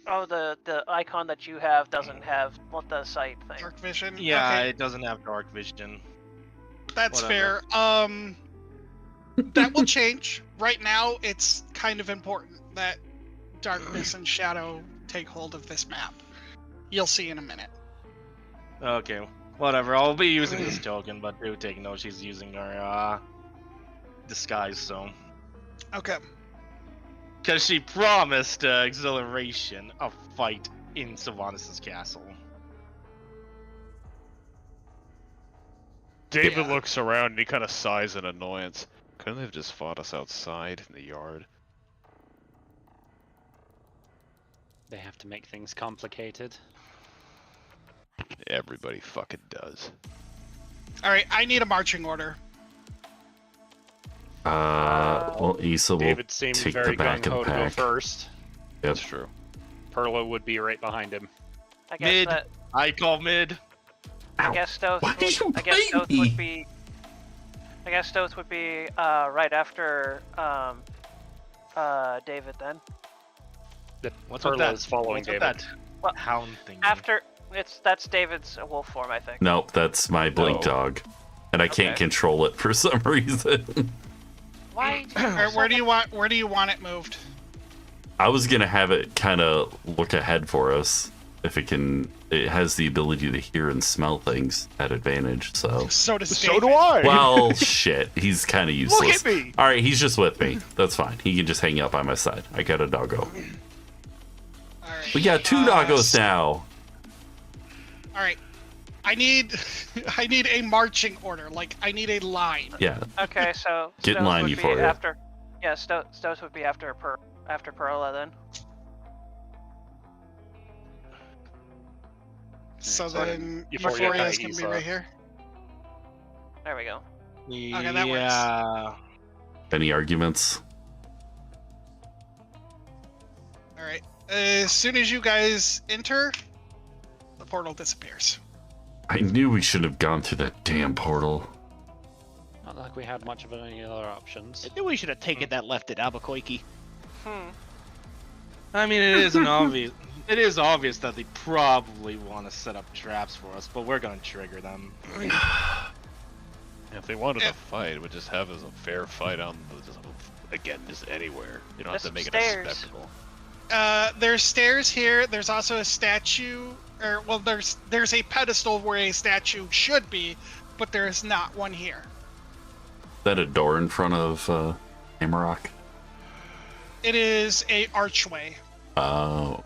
the icon that you have doesn't have the sight thing. Dark vision. Yeah, Okay. it doesn't have dark vision. That's Whatever. fair. That will change. Right now, it's kind of important that darkness and shadow take hold of this map. You'll see in a minute. Okay, whatever. I'll be using this token, but do take note she's using her disguise, so. Okay. Because she promised exhilaration, a fight in Sylvanas' castle. David looks around and he kind of sighs in annoyance. Couldn't they have just fought us outside in the yard? They have to make things complicated. Everybody fucking does. Alright, I need a marching order. Well, Issa will David seemed take very the back gung ho of the to go pack. first. Yep. That's true. Perla would be right behind him. I guess Mid. that. I call mid. I guess Stoth. Why did you I guess bite Stoth me? would be. I guess Stoth would be right after David then. What's with Perla that? is following What's with David. that Well, hound thing? After that's David's wolf form, I think. Nope, that's my blink No. dog. And I can't Okay. control it for some reason. Why? Alright, where do you want it moved? I was gonna have it kind of look ahead for us if it can. It has the ability to hear and smell things at advantage. So does So do I. well, shit, he's kind of useless. Look at me. All right, he's just with me. That's fine. He can just hang out by my side. I got a doggo. All right. We got 2 doggos now. All right. I need a marching order. Like I need a line. Yeah. Okay, so Get in Stones line, would you be for it. after. Yeah, Stones would be after Perla then. So So then Euphoria Euphoria's kinda gonna be ease right up. here. There we go. Okay, that works. Yeah. Any arguments? All right. As soon as you guys enter, the portal disappears. I knew we should have gone through that damn portal. Not like we had much of any other options. I knew we should have taken that left at Albuquerque. I mean, it is an obvious. It is obvious that they probably want to set up traps for us, but we're gonna trigger them. If they wanted to fight, it would just have as a fair fight on just anywhere. You don't have to make it a Stairs. spectacle. There's stairs here. There's also a statue, or well, there's a pedestal where a statue should be, but there is not one here. Is that a door in front of Amarok? It is a archway. Oh.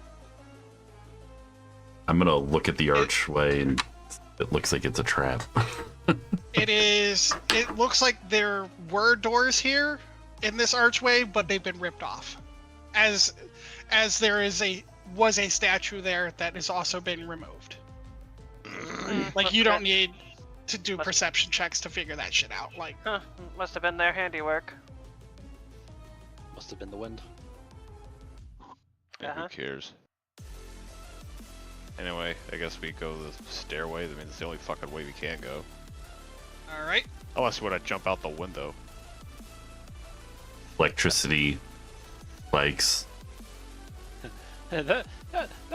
I'm gonna look at the archway, and it looks like it's a trap. It looks like there were doors here in this archway, but they've been ripped off. As there was a statue there that has also been removed. Like you don't need to do perception checks to figure that shit out. Like, Must have been their handiwork. Must have been the wind. Yeah, who cares? Anyway, I guess we go the stairway. I mean, it's the only fucking way we can go. all right. Unless we want to jump out the window. Electricity, spikes. that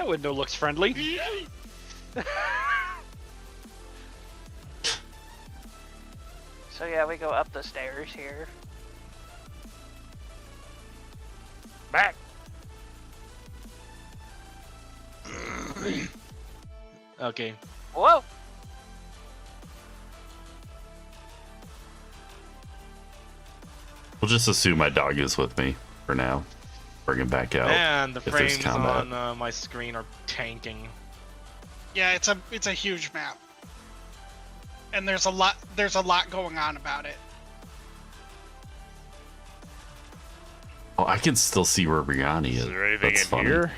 window looks friendly. So yeah, we go up the stairs here. Back. Okay. Whoa. We'll just assume my dog is with me for now. Bring him back out. And the if there's frames combat. on my screen are tanking. Yeah, it's a huge map, and there's a lot going on about it. Oh, I can still see where Briani is. Is there anything That's in funny. here?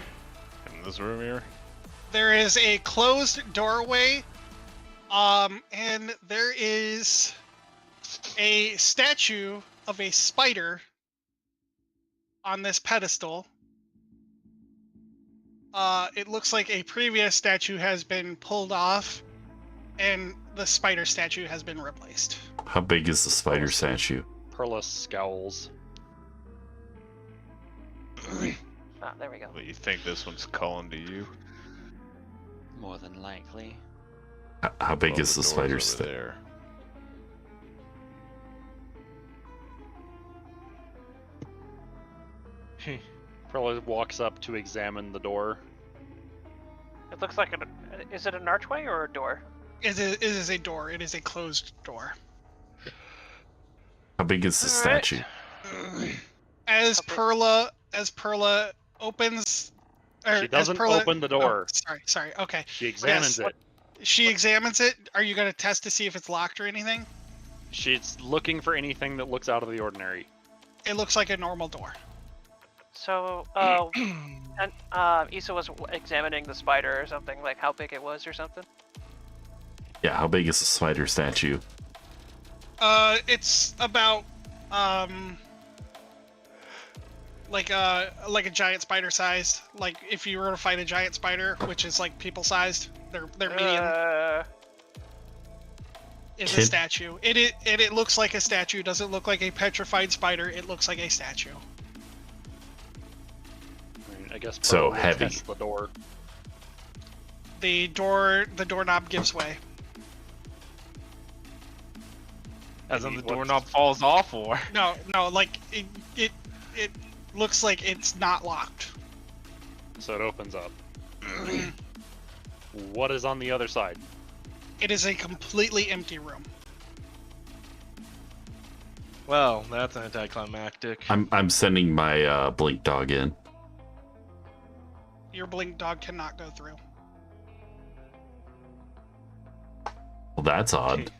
In this room here? There is a closed doorway, and there is a statue of a spider on this pedestal. It looks like a previous statue has been pulled off, and the spider statue has been replaced. How big is the spider statue? Perla scowls. Ah, there we go. Well, you think this one's calling to you? More than likely. How big Well, is the door's spider over statue? there? Perla walks up to examine the door. It looks like is it an archway or a door? It is a door. It is a closed door. How big is the All right. statue? As Perla opens, or She doesn't as Perla, open the door. Oh, sorry. Okay. She examines Yes. it. She examines it. Are you gonna test to see if it's locked or anything? She's looking for anything that looks out of the ordinary. It looks like a normal door. So, and Issa was examining the spider or something, like how big it was or something. Yeah, how big is the spider statue? It's about like a giant spider sized. Like if you were to fight a giant spider, which is like people sized, they're medium. Is a statue. It looks like a statue. Doesn't look like a petrified spider. It looks like a statue. I guess So Perla will heavy. test the door. The doorknob gives way. As in the What's- doorknob falls off, or No, like it looks like it's not locked. So it opens up. What is on the other side? It is a completely empty room. Well, that's anticlimactic. I'm sending my blink dog in. Your blink dog cannot go through. Well, that's odd.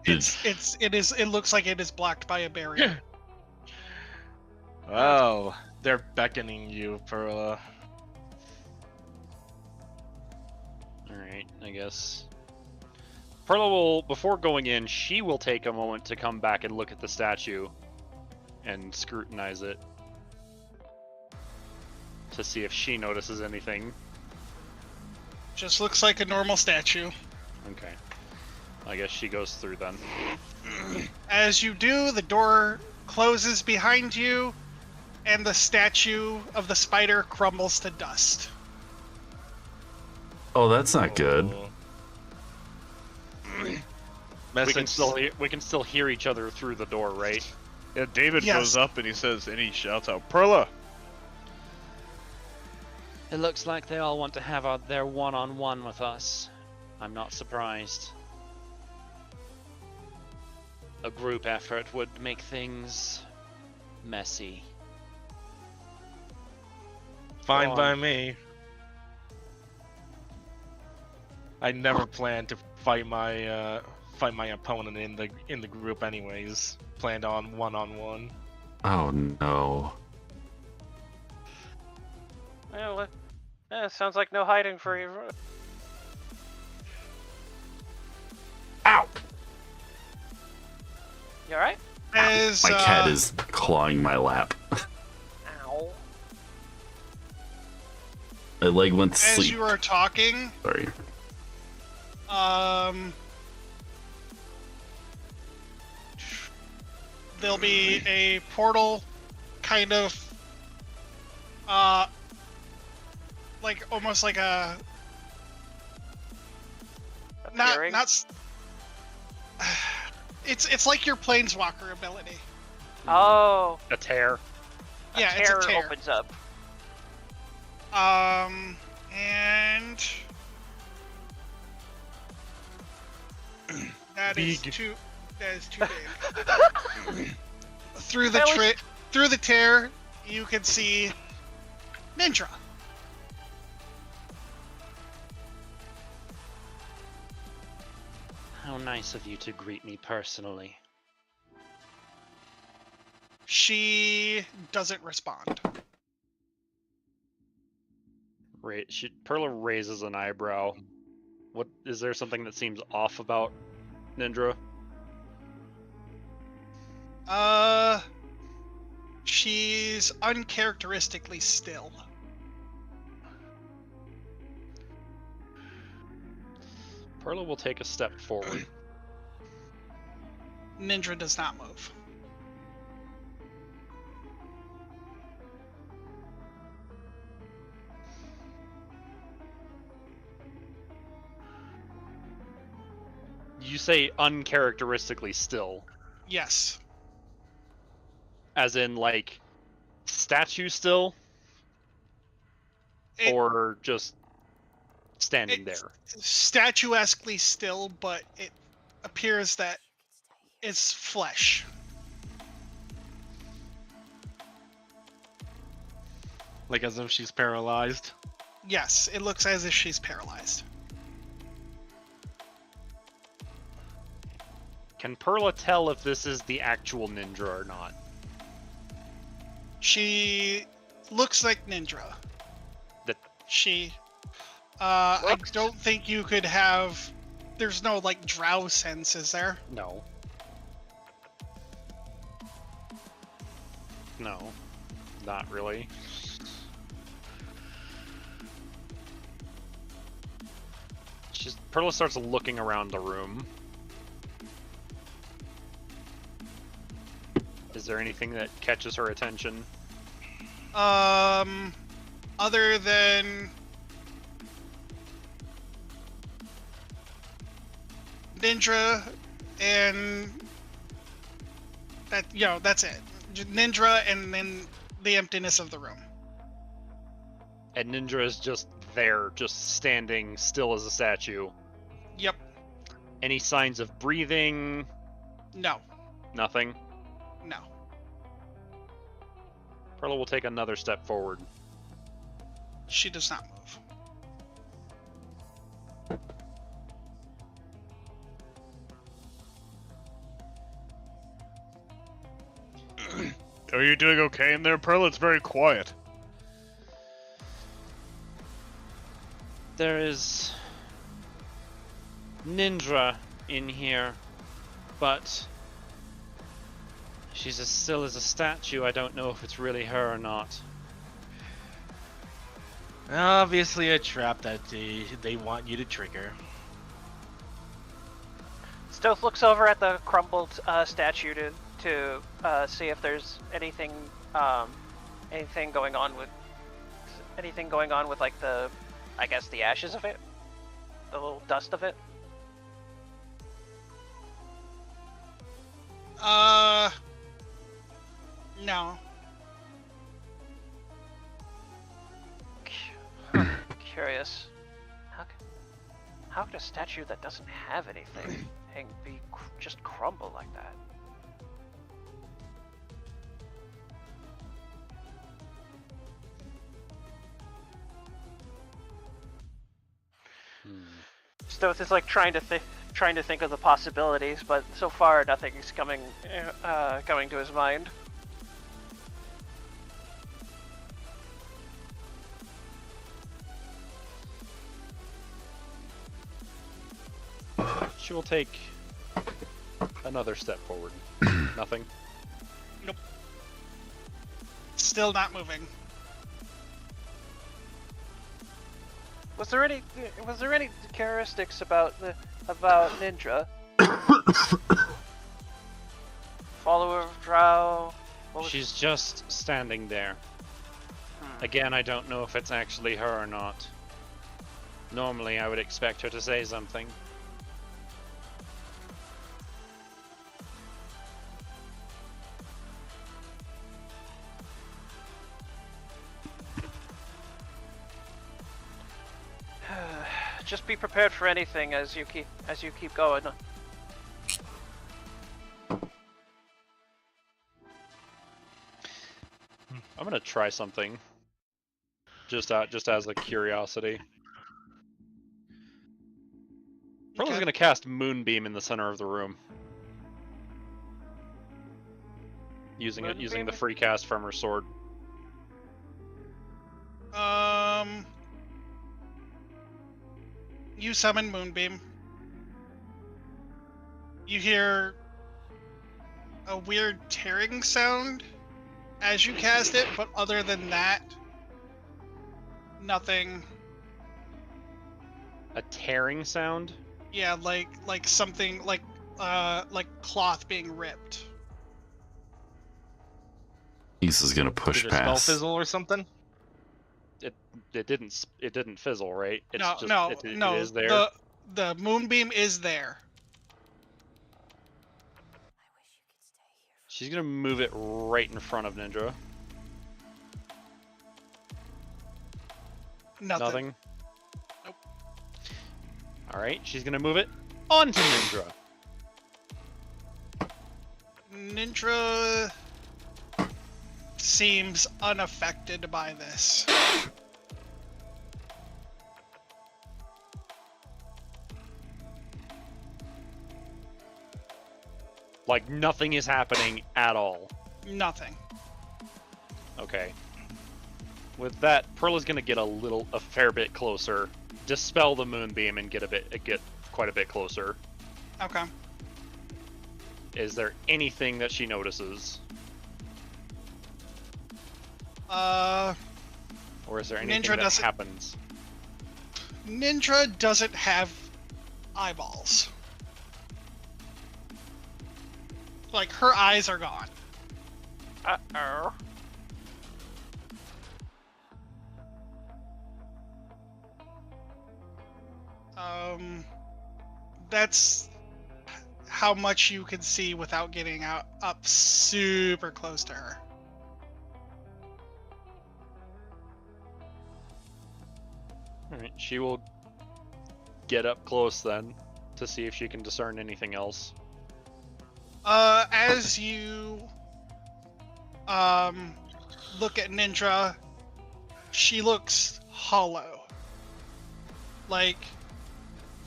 It looks like it is blocked by a barrier. Oh, they're beckoning you, Perla. Alright, I guess. Perla will, before going in, she will take a moment to come back and look at the statue and scrutinize it to see if she notices anything. Just looks like a normal statue. Okay. I guess she goes through then. As you do, the door closes behind you, and the statue of the spider crumbles to dust. Oh, that's not good. We can still hear each other through the door, right? Yeah, David Yes. goes up and he says, and he shouts out, Perla! It looks like they all want to have their one-on-one with us. I'm not surprised. A group effort would make things messy. Fine Go by on. me. I never planned to fight my opponent in the group anyways. Planned on one-on-one. Oh no. Well, sounds like no hiding for you. Ow! You alright? As My cat is clawing my lap. Ow. My leg went to as sleep. you are talking, Sorry. there'll be a portal, kind of, like almost like a Appearing? It's like your planeswalker ability. Oh. A tear. Yeah, tear it's a tear. opens up. And that is Big. too big. Through the That was- through the tear, you can see Ninja. How nice of you to greet me personally. She doesn't respond. Perla raises an eyebrow. What is there something that seems off about Nindra? She's uncharacteristically still. Perla will take a step forward. Ninja does not move. You say uncharacteristically still, Yes. as in like statue still, It- or just standing it's there? Statuesquely still, but it appears that it's flesh. Like as if she's paralyzed. Yes, it looks as if she's paralyzed. Can Perla tell if this is the actual Ninja or not? She looks like Ninja. That She, I Looks. don't think you could have. There's no like drow sense, is there? no. No, not really. Perla starts looking around the room. Is there anything that catches her attention? Other than Ninja and that, that's it. Ninja and then the emptiness of the room. And Ninja is just there, just standing still as a statue. Yep. Any signs of breathing? No. Nothing? No. Perla will take another step forward. She does not move. Are you doing okay in there, Pearl? It's very quiet. There is Ninja in here, but she's as still as a statue. I don't know if it's really her or not. Obviously a trap that they want you to trigger. Stoth looks over at the crumbled statue to see if there's anything going on with like the, I guess, the ashes of it, the little dust of it. No. Curious. How could a statue that doesn't have anything just crumble like that? Stoth is like trying to think of the possibilities, but so far nothing's coming to his mind. She will take another step forward. Nothing? Nope. Still not moving. Was there any characteristics about Ninja? Follower of Drow? She's just standing there. Again, I don't know if it's actually her or not. Normally, I would expect her to say something. Just be prepared for anything as you keep going. I'm gonna try something. Just as a curiosity. Perla's gonna cast Moonbeam in the center of the room. Using the free cast from her sword. You summon Moonbeam. You hear a weird tearing sound as you cast it, but other than that, nothing. A tearing sound? Yeah, like something like cloth being ripped. Isa's gonna push Did it smell past. fizzle or something? It didn't fizzle, right? It's No, just, no, it is there. The Moonbeam is there. She's gonna move it right in front of Ninja. Nothing. Nope. Alright, she's gonna move it onto Ninja. Ninja seems unaffected by this. Like nothing is happening at all. Nothing. Okay. With that, Perla's gonna get a fair bit closer, dispel the moonbeam, and get quite a bit closer. Okay. Is there anything that she notices? Or is there anything that happens? Ninja doesn't have eyeballs. Like, her eyes are gone. Uh-oh. That's how much you can see without getting up super close to her. Alright, she will get up close then to see if she can discern anything else. As you look at Ninja, she looks hollow. Like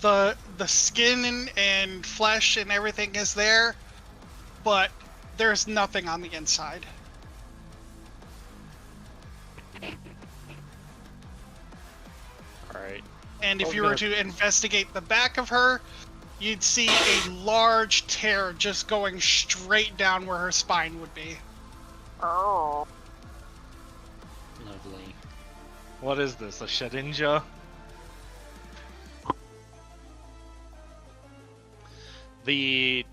the skin and flesh and everything is there, but there's nothing on the inside. Alright. And if you were to investigate the back of her, you'd see a large tear just going straight down where her spine would be. Oh. Lovely. What is this? A Shedinja? The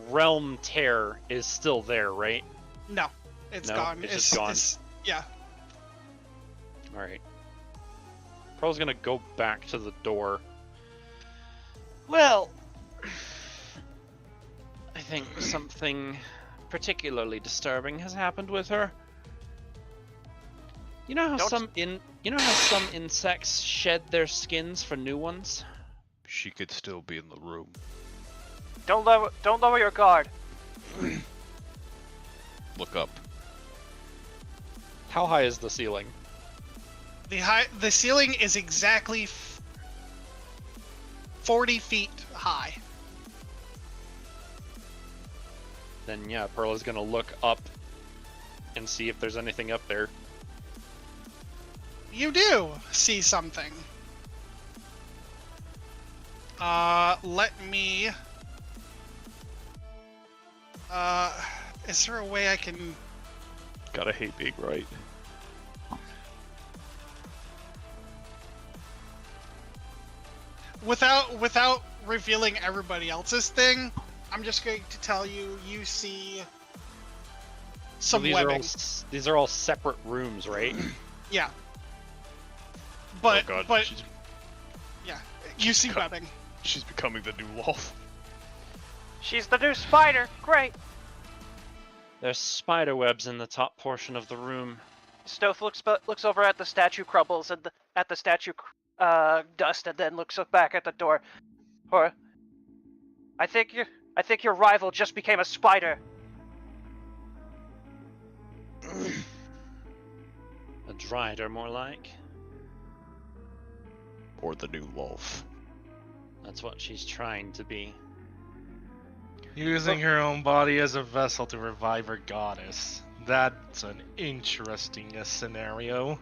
realm tear is still there, right? No, it's No, gone. it's just gone. Yeah. Alright. Pearl's gonna go back to the door. Well, I think something particularly disturbing has happened with her. You know how some insects shed their skins for new ones? She could still be in the room. Don't lower your guard. Look up. How high is the ceiling? The ceiling is exactly 40 feet high. Then yeah, Pearl is gonna look up and see if there's anything up there. You do see something. Let me... is there a way I can... Gotta hate being right. Without revealing everybody else's thing, I'm just going to tell you, you see some webbing. These are all separate rooms, right? Yeah. But, oh God, but, yeah, you see webbing. She's becoming the new wolf. She's the new spider. Great. There's spider webs in the top portion of the room. Stoth looks over at the statue crumbles and at the statue dust, and then looks back at the door. Or, I think your rival just became a spider. A drider, more like. Or the new wolf. That's what she's trying to be. Using her own body as a vessel to revive her goddess. That's an interesting scenario.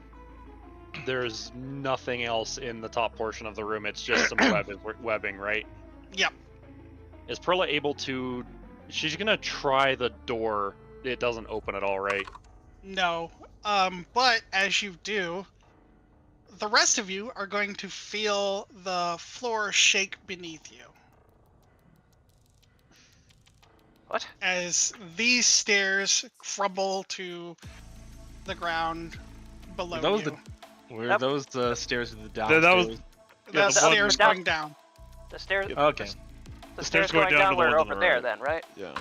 There's nothing else in the top portion of the room. It's just some webbing, right? Yep. Is Perla able to... She's gonna try the door. It doesn't open at all, right? No. But as you do, the rest of you are going to feel the floor shake beneath you. What? As these stairs crumble to the ground below you. Were those the stairs to the That downstairs? was The stairs going down. The stairs. Okay. The stairs going down were over there, then, right? yeah.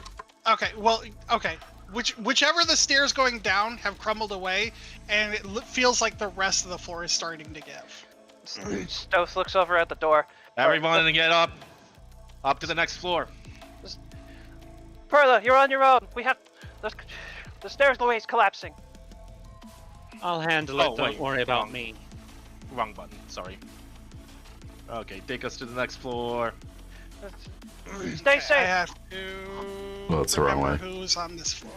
Okay, well, okay. Whichever the stairs going down have crumbled away, and it feels like the rest of the floor is starting to give. Stoth looks over at the door. Everyone get up. Up to the next floor. Perla, you're on your own. We have the stairway is collapsing. I'll handle it, Oh, don't wait, worry about wrong. me. Wrong button, sorry. Okay, take us to the next floor. Stay I safe. have to Well, that's the wrong remember way. who's on this floor.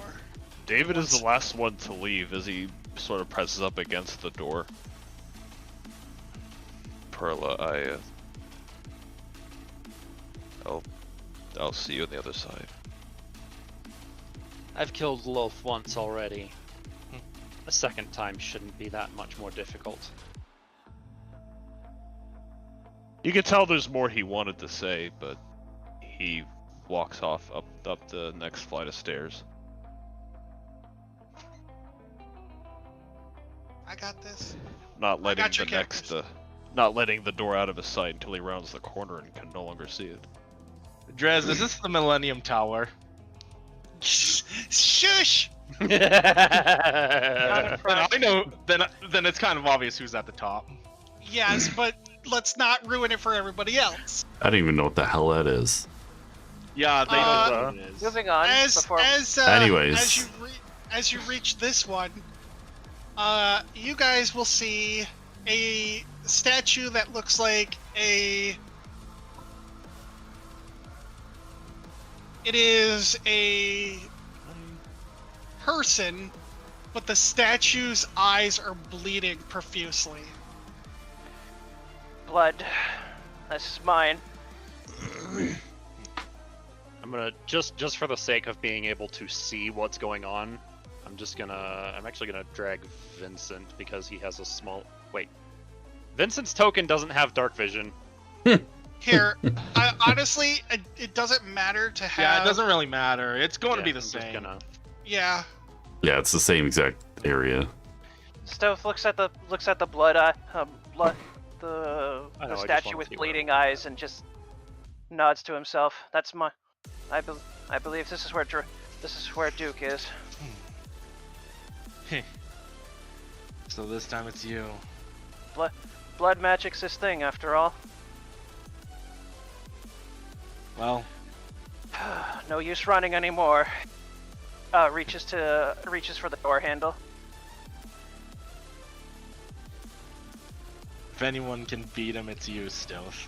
David is the last one to leave as he sort of presses up against the door. Perla, I'll see you on the other side. I've killed Loaf once already. A second time shouldn't be that much more difficult. You can tell there's more he wanted to say, but he walks off up the next flight of stairs. I got this. Not letting got the your next characters. not letting the door out of his sight until he rounds the corner and can no longer see it. Drez, is this the Millennium Tower? Shush! Then I know. Then it's kind of obvious who's at the top. Yes, but let's not ruin it for everybody else. I don't even know what the hell that is. Yeah, they know what it is. Moving on. Anyways. As you reach this one, you guys will see a statue that looks like it is a person, but the statue's eyes are bleeding profusely. Blood. This is mine. I'm gonna just for the sake of being able to see what's going on, I'm actually gonna drag Vincent because he has a small. Wait, Vincent's token doesn't have dark vision. Here, honestly, it doesn't matter to have. Yeah, it doesn't really matter. It's going to be the I'm same. Just gonna... Yeah. Yeah, it's the same exact area. Stoth looks at the blood, the statue with bleeding eyes, and just nods to himself. That's my. I believe this is where Duke is. So this time it's you. Blood magic's his thing, after all. Well, no use running anymore. Reaches for the door handle. if anyone can beat him, it's you, Stealth.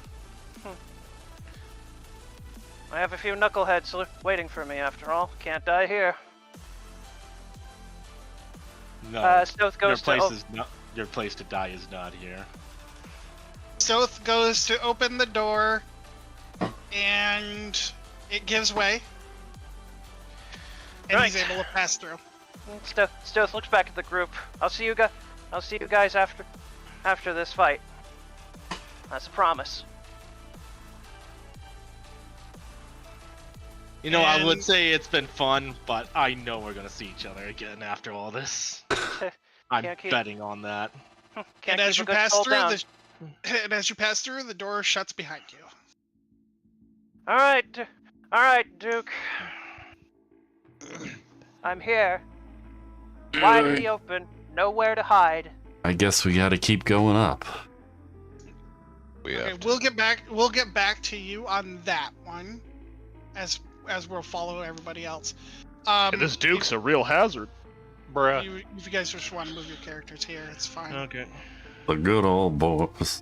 I have a few knuckleheads waiting for me, after all. Can't die here. No, Stealth goes your place to die is not here. Stealth goes to open the door, and it gives way, and he's able to pass through. Stealth looks back at the group. I'll see you guys after this fight. That's a promise. You know, I would say it's been fun, but I know we're gonna see each other again after all this. I'm betting on that. And as you pass through, the door shuts behind you. All right, Duke. I'm here. Wide in the open, nowhere to hide. I guess we gotta keep going up. Okay, we'll get back to you on that one, as we'll follow everybody else. This Duke's a real hazard. Bruh. If you guys just want to move your characters here, it's fine. Okay. The good old boys.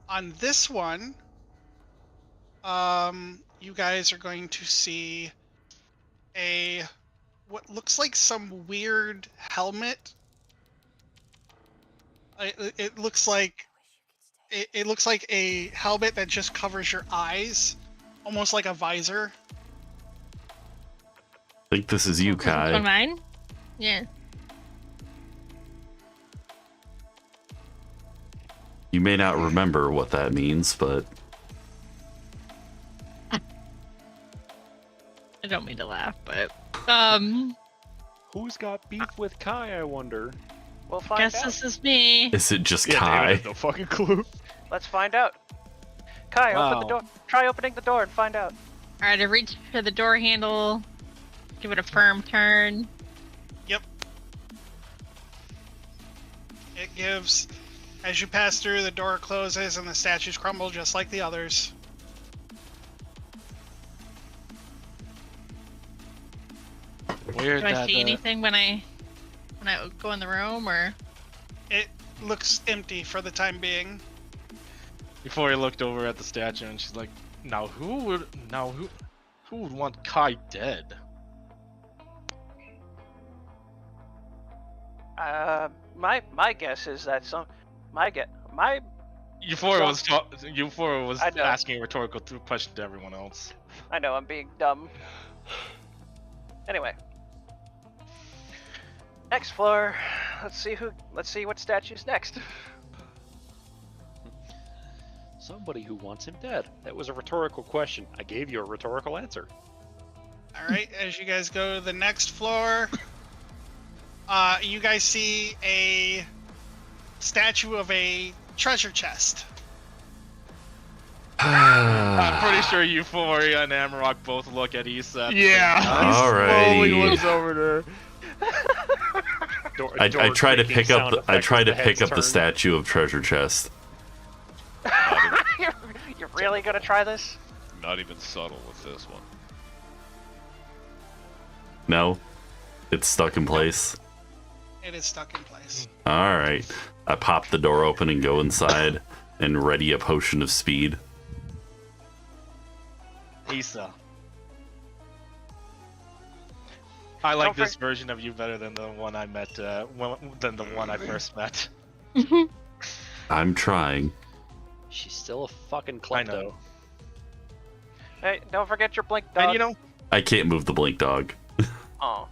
On this one, you guys are going to see what looks like some weird helmet. It looks like a helmet that just covers your eyes, almost like a visor. I think this is you, Kai. On mine? Yeah. You may not remember what that means, but I don't mean to laugh, but who's got beef with Kai, I wonder? We'll find guess out. this is me. is it just Yeah, Kai? David has no fucking clue. Let's find out. Kai, Wow. open the door. Try opening the door and find out. Alright, I reach for the door handle, give it a firm turn. Yep. It gives, as you pass through, the door closes and the statues crumble just like the others. Weird. Do I see anything when I go in the room, or? It looks empty for the time being. Before he looked over at the statue, and she's like, who would want Kai dead?" My guess is that Euphoria was I know. asking a rhetorical question to everyone else. I know I'm being dumb. Anyway. Next floor. Let's see what statue's next. Somebody who wants him dead. That was a rhetorical question. I gave you a rhetorical answer. Alright, as you guys go to the next floor, you guys see a statue of a treasure chest. I'm pretty sure Euphoria and Amarok both look at Issa. Yeah. All Slowly right. looks over I try to pick up the turn. statue of treasure chest. You're really gonna try this? Not even subtle with this one. No, it's stuck in place. It is stuck in place. All right. I pop the door open and go inside and ready a potion of speed. Issa. I like this version of you better than the one I met, than the one I first met. I'm trying. She's still a fucking I klepto. know. Hey, don't forget your blink dog. And you know, I can't move the blink dog. Oh.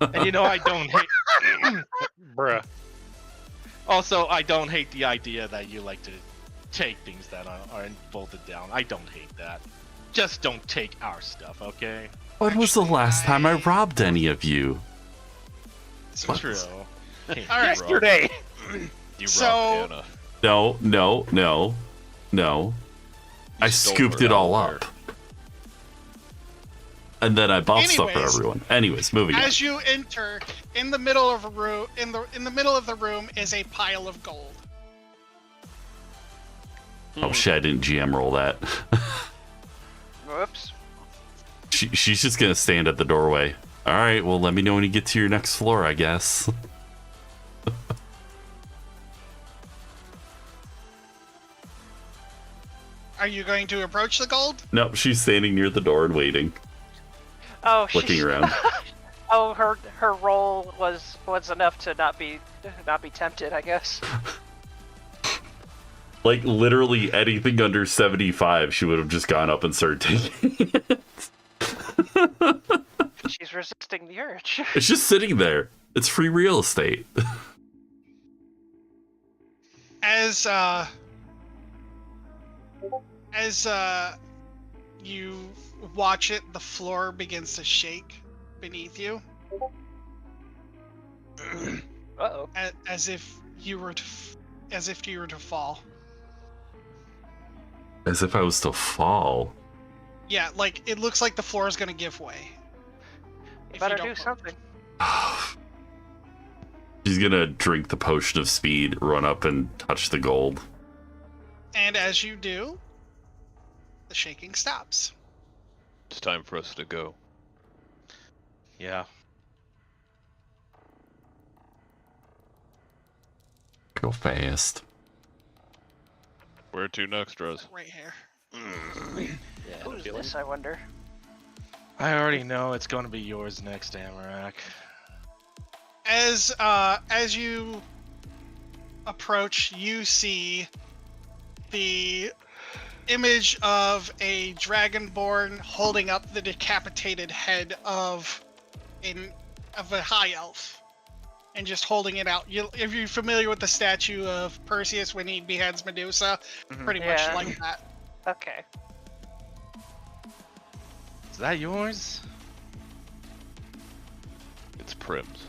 and you know, I don't hate. Bruh. Also, I don't hate the idea that you like to take things that aren't bolted down. I don't hate that. Just don't take our stuff, okay? When was the last time I robbed any of you? It's What? true. All right. Yesterday. You So- robbed Hannah. No. I You stole scooped her it all underwear. up. And then I bought stuff for Anyways. everyone. Anyways, moving on. As you enter, in the middle of a room, in the middle of the room is a pile of gold. Oh shit, I didn't GM roll that. Whoops. She's just gonna stand at the doorway. Alright, well let me know when you get to your next floor, I guess. Are you going to approach the gold? Nope, she's standing near the door and waiting. Oh, Looking she's- around. Oh, her roll was enough to not be tempted, I guess. Like literally anything under 75, she would have just gone up and started taking it. She's resisting the urge. It's just sitting there. It's free real estate. As you watch it, the floor begins to shake beneath you, Uh-oh. as if you were to fall. As if I was to fall. Yeah, like it looks like the floor is gonna give way. You better do something. She's gonna drink the potion of speed, run up and touch the gold. And as you do, the shaking stops. It's time for us to go. Yeah. Go fast. Where to next, Rose? Right here. Yeah, Who's feeling- this, I wonder? I already know it's going to be yours next, Amarak. As you approach, you see the image of a dragonborn holding up the decapitated head of a high elf, and just holding it out. If you're familiar with the statue of Perseus when he beheads Medusa, pretty much Yeah. like that. Okay. Is that yours? It's Prim's.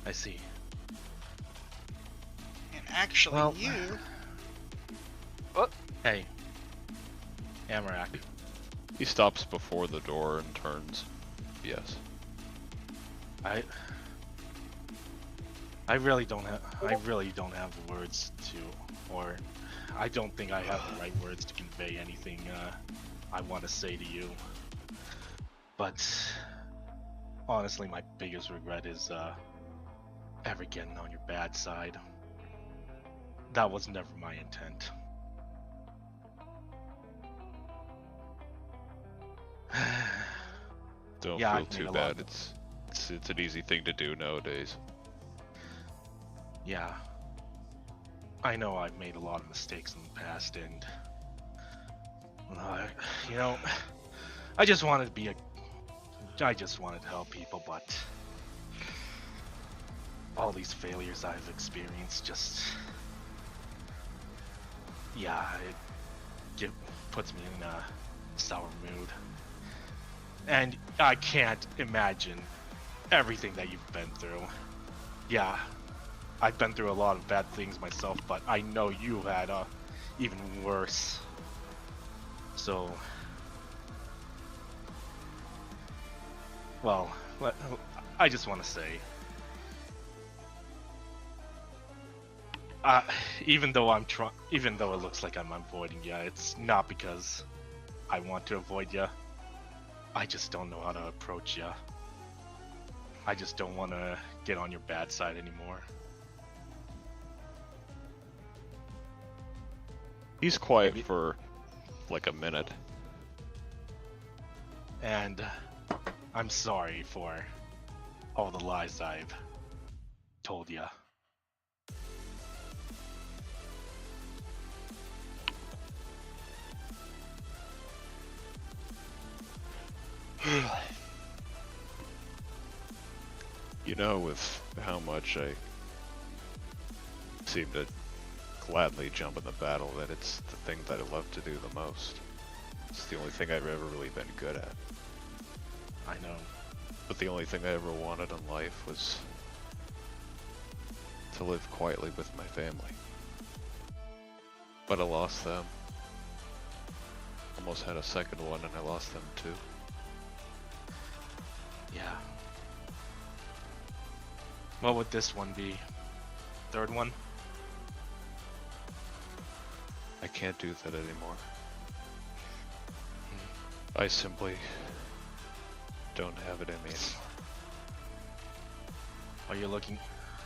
I see. And actually, Well- you Hey. Amarak. He stops before the door and turns. Yes. I really don't have the words to, or I don't think I have the right words to convey anything I want to say to you. But honestly, my biggest regret is ever getting on your bad side. That was never my intent. Don't Yeah, feel I've made too a lot bad. of- It's an easy thing to do nowadays. Yeah. I know I've made a lot of mistakes in the past, and you know, I just wanted to help people, but all these failures I've experienced it puts me in a sour mood. And I can't imagine everything that you've been through. Yeah, I've been through a lot of bad things myself, but I know you had even worse. So, well, I just want to say, even though even though it looks like I'm avoiding ya, it's not because I want to avoid ya. I just don't know how to approach ya. I just don't want to get on your bad side anymore. He's quiet for like a minute. And I'm sorry for all the lies I've told ya. You know, with how much I seem to gladly jump in the battle, that it's the thing that I love to do the most. It's the only thing I've ever really been good at. I know. But the only thing I ever wanted in life was to live quietly with my family. But I lost them. Almost had a second one and I lost them too. Yeah. What would this one be? Third one? I can't do that anymore. I simply don't have it in me anymore. Are you looking?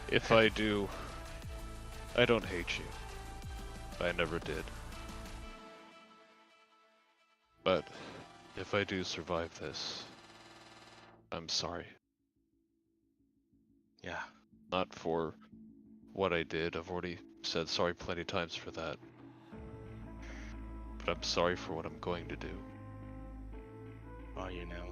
If I do, I don't hate you. I never did. But if I do survive this, I'm sorry. Yeah. Not for what I did. I've already said sorry plenty of times for that. But I'm sorry for what I'm going to do. Are you now?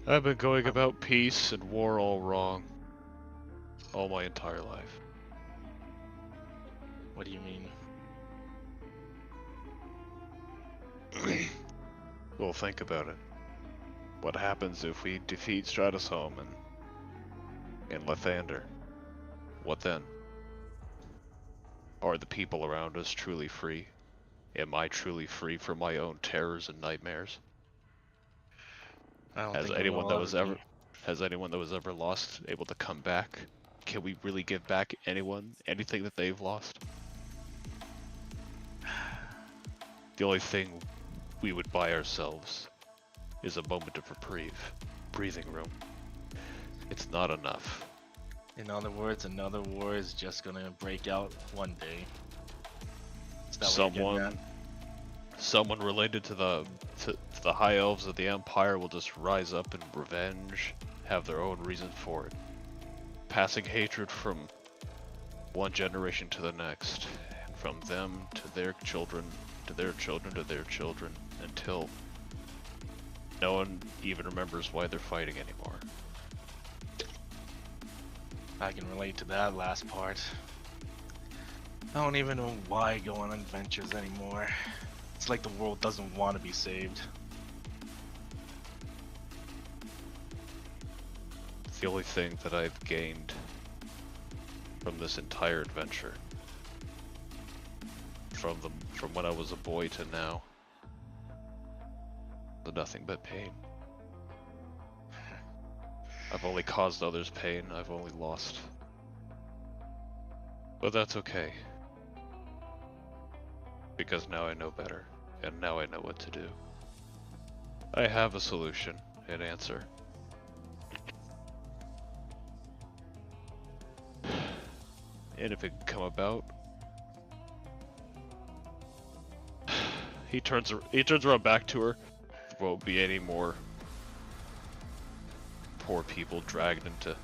I've been going about peace and war all wrong. All my entire life. What do you mean? Well, think about it. What happens if we defeat Stratusholm and Lathander? What then? Are the people around us truly free? Am I truly free from my own terrors and nightmares? I don't Has think anyone that was ever lost able to come back? Can we really give back anything that they've lost? The only thing we would buy ourselves is a moment of reprieve, breathing room. It's not enough. In other words, another war is just gonna break out one day. Is that what you're getting at? Someone related to the high elves of the Empire will just rise up in revenge, have their own reason for it, passing hatred from one generation to the next, from them to their children, to their children, to their children, until no one even remembers why they're fighting anymore. I can relate to that last part. I don't even know why go on adventures anymore. It's like the world doesn't want to be saved. The only thing that I've gained from this entire adventure, from when I was a boy to now, is nothing but pain. I've only caused others pain, I've only lost. But that's okay. Because now I know better, and now I know what to do. I have a solution, an answer. And if it can come about, he turns around back to her. There won't be any more poor people dragged into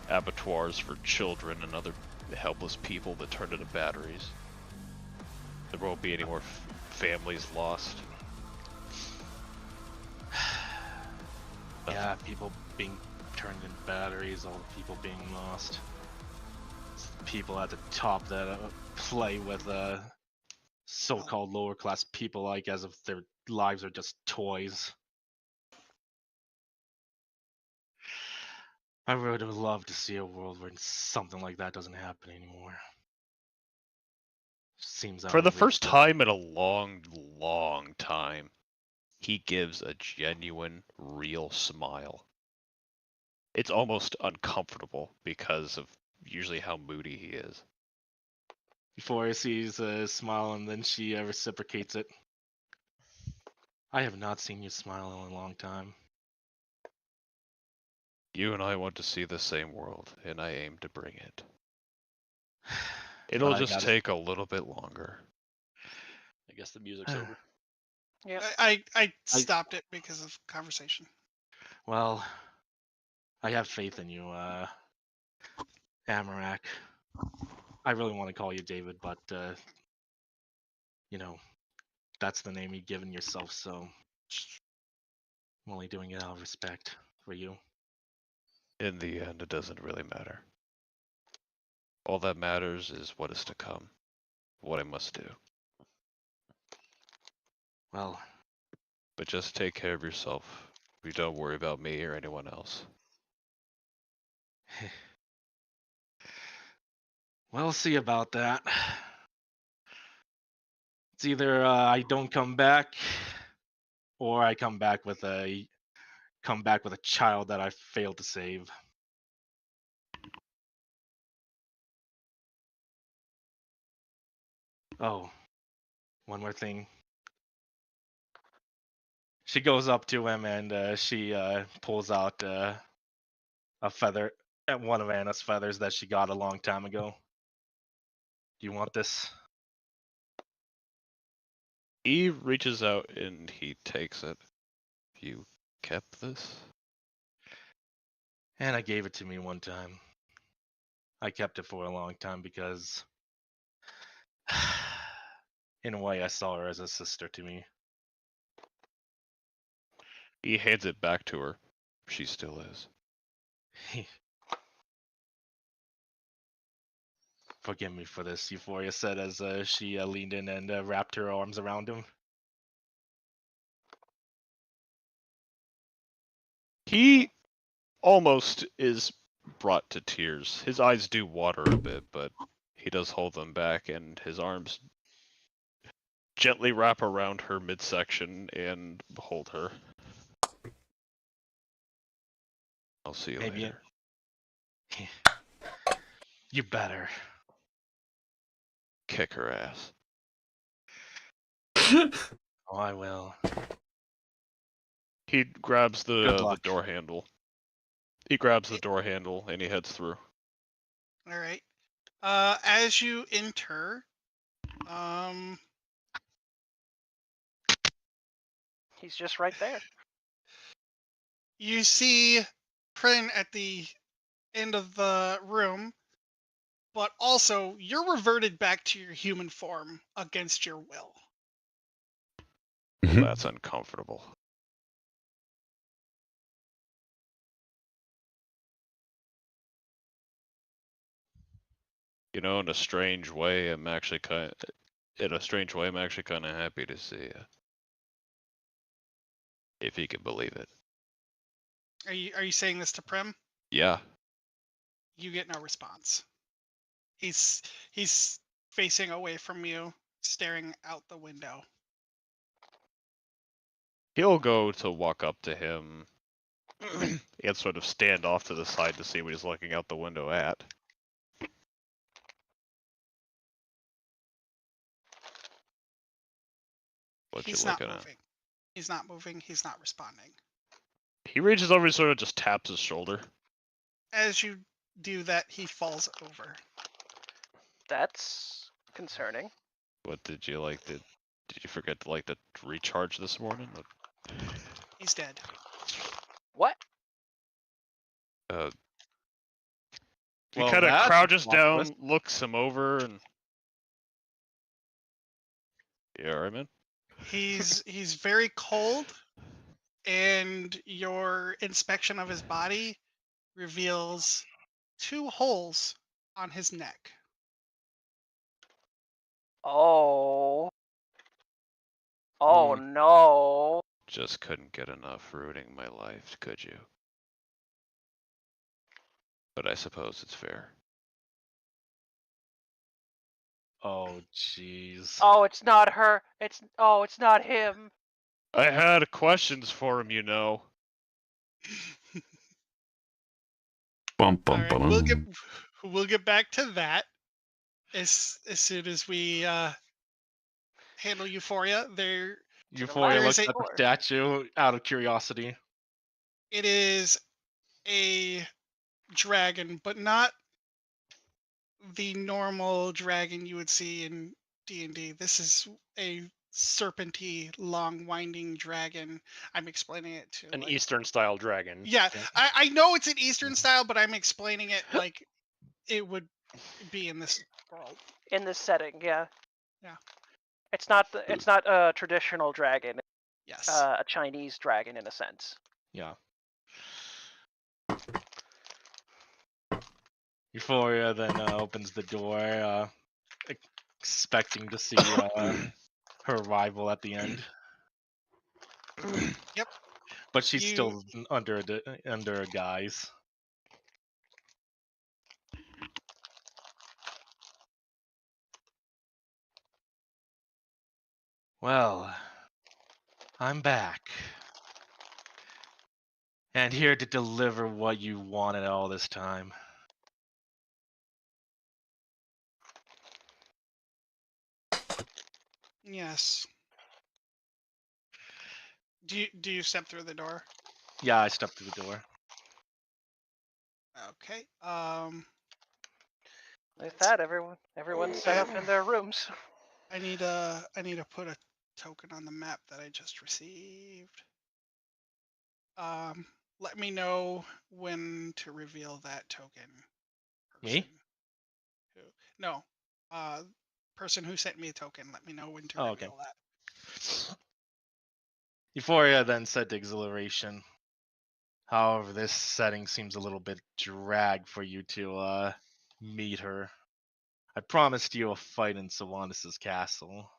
abattoirs for children and other helpless people that turned into batteries. There won't be any more families lost. Yeah, people being turned into batteries, all the people being lost. It's the people at the top that play with so-called lower class people like as if their lives are just toys. I would have loved to see a world where something like that doesn't happen anymore. Seems out For the of reach, first but time in a long, long time, he gives a genuine, real smile. It's almost uncomfortable because of usually how moody he is. before he sees a smile and then she reciprocates it. I have not seen you smile in a long time. You and I want to see the same world, and I aim to bring it. But It'll I just gotta- take a little bit longer. I guess the music's over. Yep. I stopped it because of conversation. Well, I have faith in you, Amarak. I really want to call you David, but you know, that's the name you've given yourself, so I'm only doing it out of respect for you. In the end, it doesn't really matter. All that matters is what is to come, what I must do. Well, But just take care of yourself. You don't worry about me or anyone else. we'll see about that. It's either I don't come back, or I come back with a child that I failed to save. Oh, one more thing. She goes up to him and she pulls out a feather, one of Anna's feathers that she got a long time ago. Do you want this? He reaches out and he takes it. You kept this? Anna gave it to me one time. I kept it for a long time because, in a way, I saw her as a sister to me. He hands it back to her. She still is. Forgive me for this, Euphoria said as she leaned in and wrapped her arms around him. He almost is brought to tears. His eyes do water a bit, but he does hold them back, and his arms gently wrap around her midsection and hold her. I'll see you Maybe later. You better. Kick her ass. Oh, I will. He grabs Good the luck. door handle. He grabs the door handle and he heads through. All right. As you enter, He's just right there. you see Prin at the end of the room, but also you're reverted back to your human form against your will. Well, that's uncomfortable. You know, in a strange way, I'm actually kind of happy to see you. If you can believe it. Are you saying this to Prim? Yeah. You get no response. He's facing away from you, staring out the window. He'll go to walk up to him and sort of stand off to the side to see what he's looking out the window at. What He's you not looking at? moving. He's not moving. He's not responding. He reaches over and sort of just taps his shoulder. As you do that, he falls over. That's concerning. What did you like? Did you forget to like to recharge this morning? He's dead. What? He Well, kind of that's a crouches plot down, twist. looks him over, and you alright, man? He's very cold, and your inspection of his body reveals 2 holes on his neck. Oh. Oh no. Just couldn't get enough ruining my life, could you? but I suppose it's fair. Oh, jeez. Oh, it's not her. It's not him. I had questions for him, you know. Bum, All bum, right, we'll bum. get back to that as soon as we handle Euphoria. Euphoria there is looks a at the statue out of curiosity. it is a dragon, but not the normal dragon you would see in D&D. This is a serpenty, long, winding dragon. I'm explaining it to An like, Eastern style dragon. Yeah, I know it's an Eastern style, but I'm explaining it like it would be in this world. In this setting, yeah. Yeah. It's not a traditional dragon. Yes. A Chinese dragon in a sense. Yeah. Euphoria then opens the door, expecting to see her rival at the end. Yep. But she's still under a guise. Well, I'm back. And here to deliver what you wanted all this time. Yes. Do you step through the door? Yeah, I stepped through the door. Okay. With that, everyone's set up in their rooms. I need to put a token on the map that I just received. Let me know when to reveal that token. Me? No. Person who sent me a token, let me know when to reveal that. Euphoria then said to Exhilaration, however, this setting seems a little bit drag for you to meet her. I promised you a fight in Sylvanas' castle.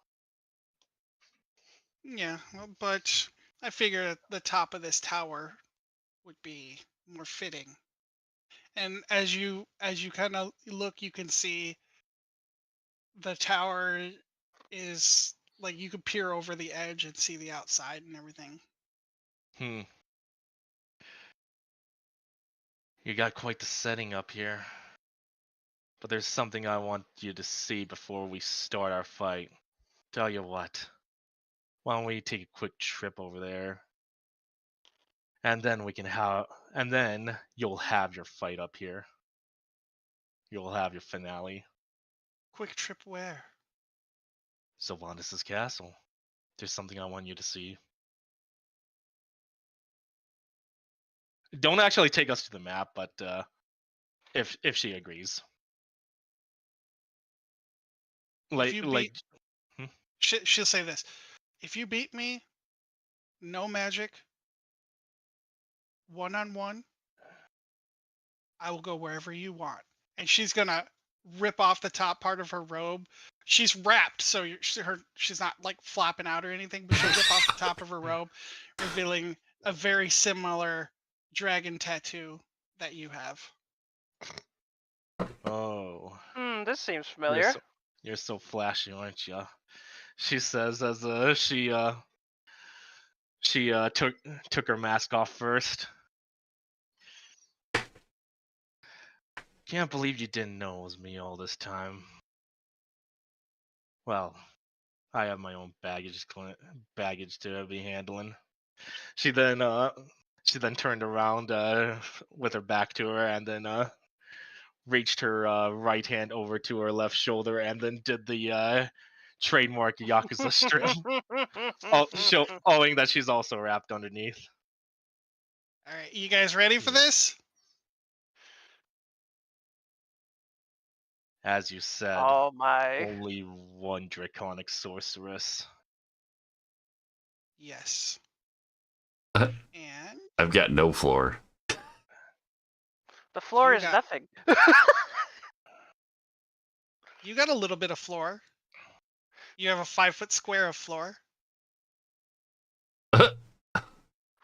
Yeah, well, but I figure the top of this tower would be more fitting. And as you kind of look, you can see the tower is like you could peer over the edge and see the outside and everything. You got quite the setting up here. But there's something I want you to see before we start our fight. Tell you what. Why don't we take a quick trip over there? And then you'll have your fight up here. You'll have your finale. Quick trip where? Sylvanas' castle. There's something I want you to see. Don't actually take us to the map, but if she agrees. She'll say this. If you beat me, no magic, one-on-one, I will go wherever you want. And she's gonna rip off the top part of her robe. She's wrapped, so she's not like flapping out or anything, but she'll rip off the top of her robe, revealing a very similar dragon tattoo that you have. Oh. This seems familiar. You're so flashy, aren't you? She says as she took her mask off first. Can't believe you didn't know it was me all this time. Well, I have my own baggage to be handling. She then turned around with her back to her and then reached her right hand over to her left shoulder and then did the trademark Yakuza strip, owing that she's also wrapped underneath. All right, you guys ready for this? As you said, oh my. Only one draconic sorceress. Yes. And I've got no floor. The floor is nothing. You got a little bit of floor. You have a 5-foot square of floor.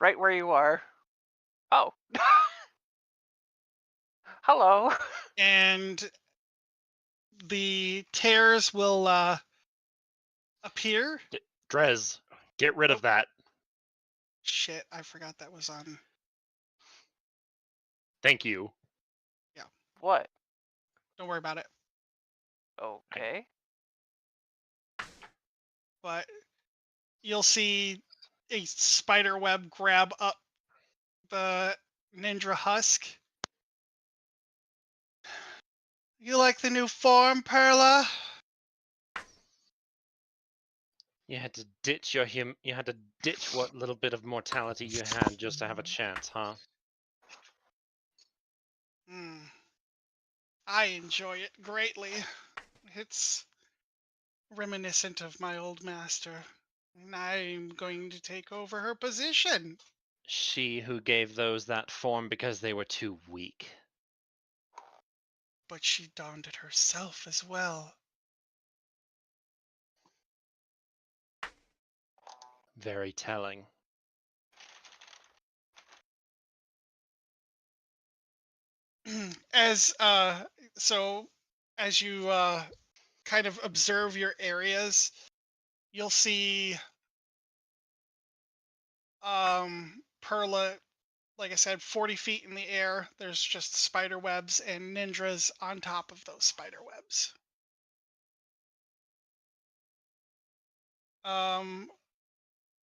Right where you are. Oh. Hello. And the tears will appear. Drez, get rid of that. Shit, I forgot that was on. Thank you. What? Don't worry about it. Okay. But you'll see a spider web grab up the ninja husk. You like the new form, Perla? You had to ditch you had to ditch what little bit of mortality you had just to have a chance, huh? I enjoy it greatly. It's reminiscent of my old master, and I'm going to take over her position. She who gave those that form because they were too weak. But she donned it herself as well. Very telling. As you kind of observe your areas, you'll see Perla, like I said, 40 feet in the air. There's just spider webs and ninjas on top of those spider webs.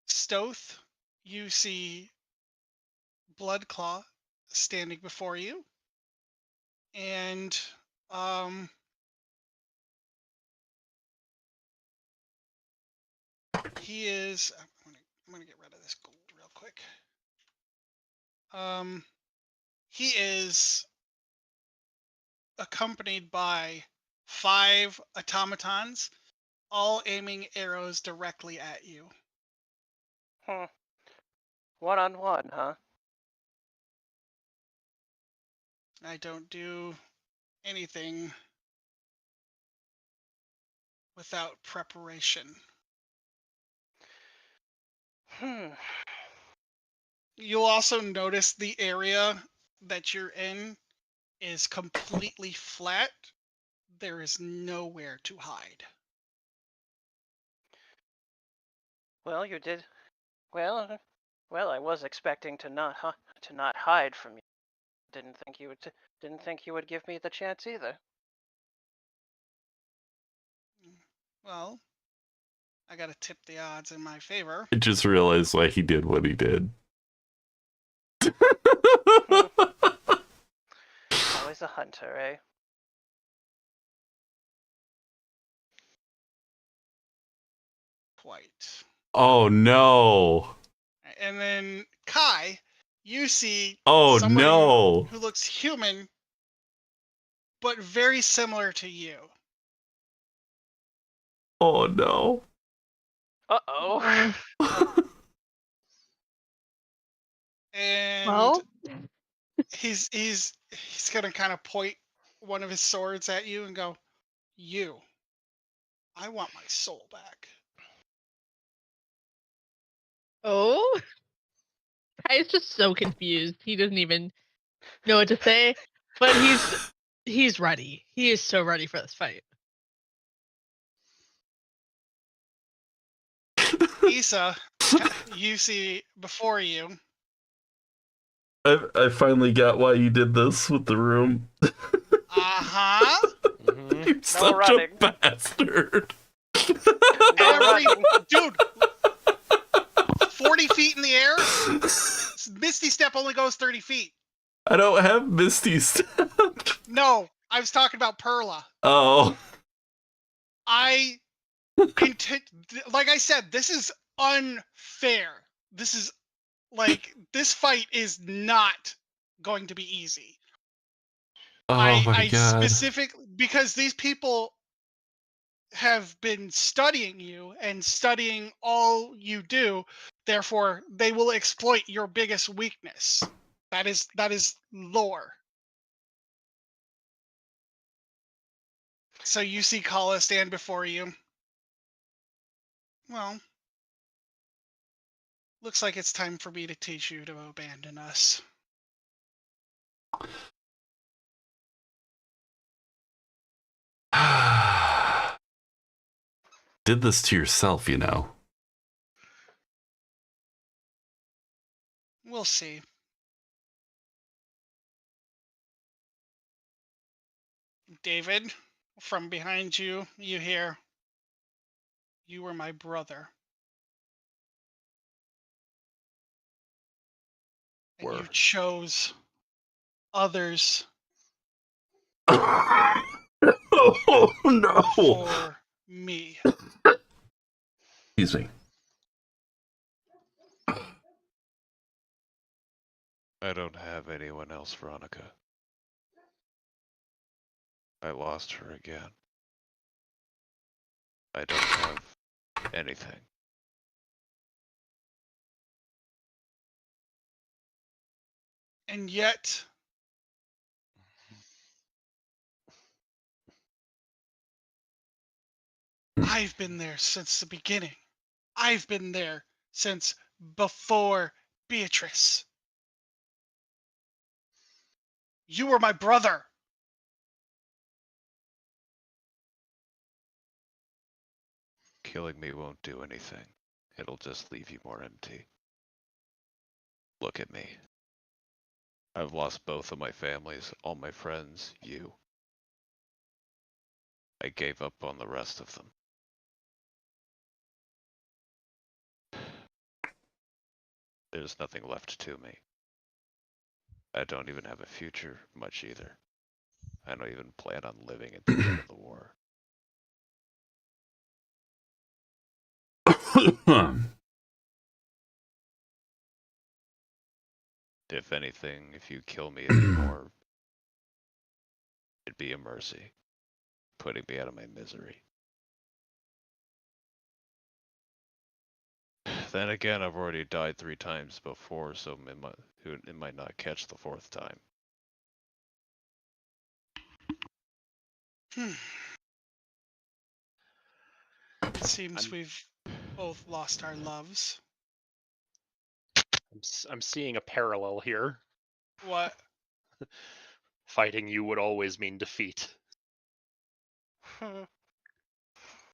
Stoth, you see Bloodclaw standing before you, and he is. I'm gonna get rid of this gold real quick. He is accompanied by 5 automatons, all aiming arrows directly at you. One-on-one, huh? I don't do anything without preparation. You'll also notice the area that you're in is completely flat. There is nowhere to hide. Well, you did. Well, I was expecting to not hide from you. Didn't think you would give me the chance either. Well, I gotta tip the odds in my favor. I just realized why he did what he did. Always a hunter, eh? Quite. Oh no. And then Kai, you see someone no. who looks human, but very similar to you. Oh no. Uh-oh. And well, he's gonna kind of point one of his swords at you and go, "You, I want my soul back." oh, Kai's just so confused. He doesn't even know what to say, but he's ready. He is so ready for this fight. Issa, you see before you. I finally got why you did this with the room. You're such a bastard. Dude, 40 feet in the air? Misty Step only goes 30 feet. I don't have Misty Step. No, I was talking about Perla. Oh. Like I said, this is unfair. This is this fight is not going to be easy. Oh my God. Specifically, because these people have been studying you and studying all you do, therefore they will exploit your biggest weakness. That is lore. So you see Kala stand before you. Well, looks like it's time for me to teach you to abandon us. Did this to yourself, you know. We'll see. David, from behind you, you hear, "You were my brother. And you chose others Oh no! before me." Excuse me. I don't have anyone else, Veronica. I lost her again. I don't have anything. And yet, I've been there since the beginning. I've been there since before Beatrice. You were my brother. Killing me won't do anything. It'll just leave you more empty. Look at me. I've lost both of my families, all my friends, you. I gave up on the rest of them. There's nothing left to me. I don't even have a future, much either. I don't even plan on living at the end of the war. If anything, if you kill me anymore, it'd be a mercy, putting me out of my misery. Then again, I've already died 3 times before, so it might not catch the 4th time. It seems we've both lost our loves. I'm seeing a parallel here. What? Fighting you would always mean defeat.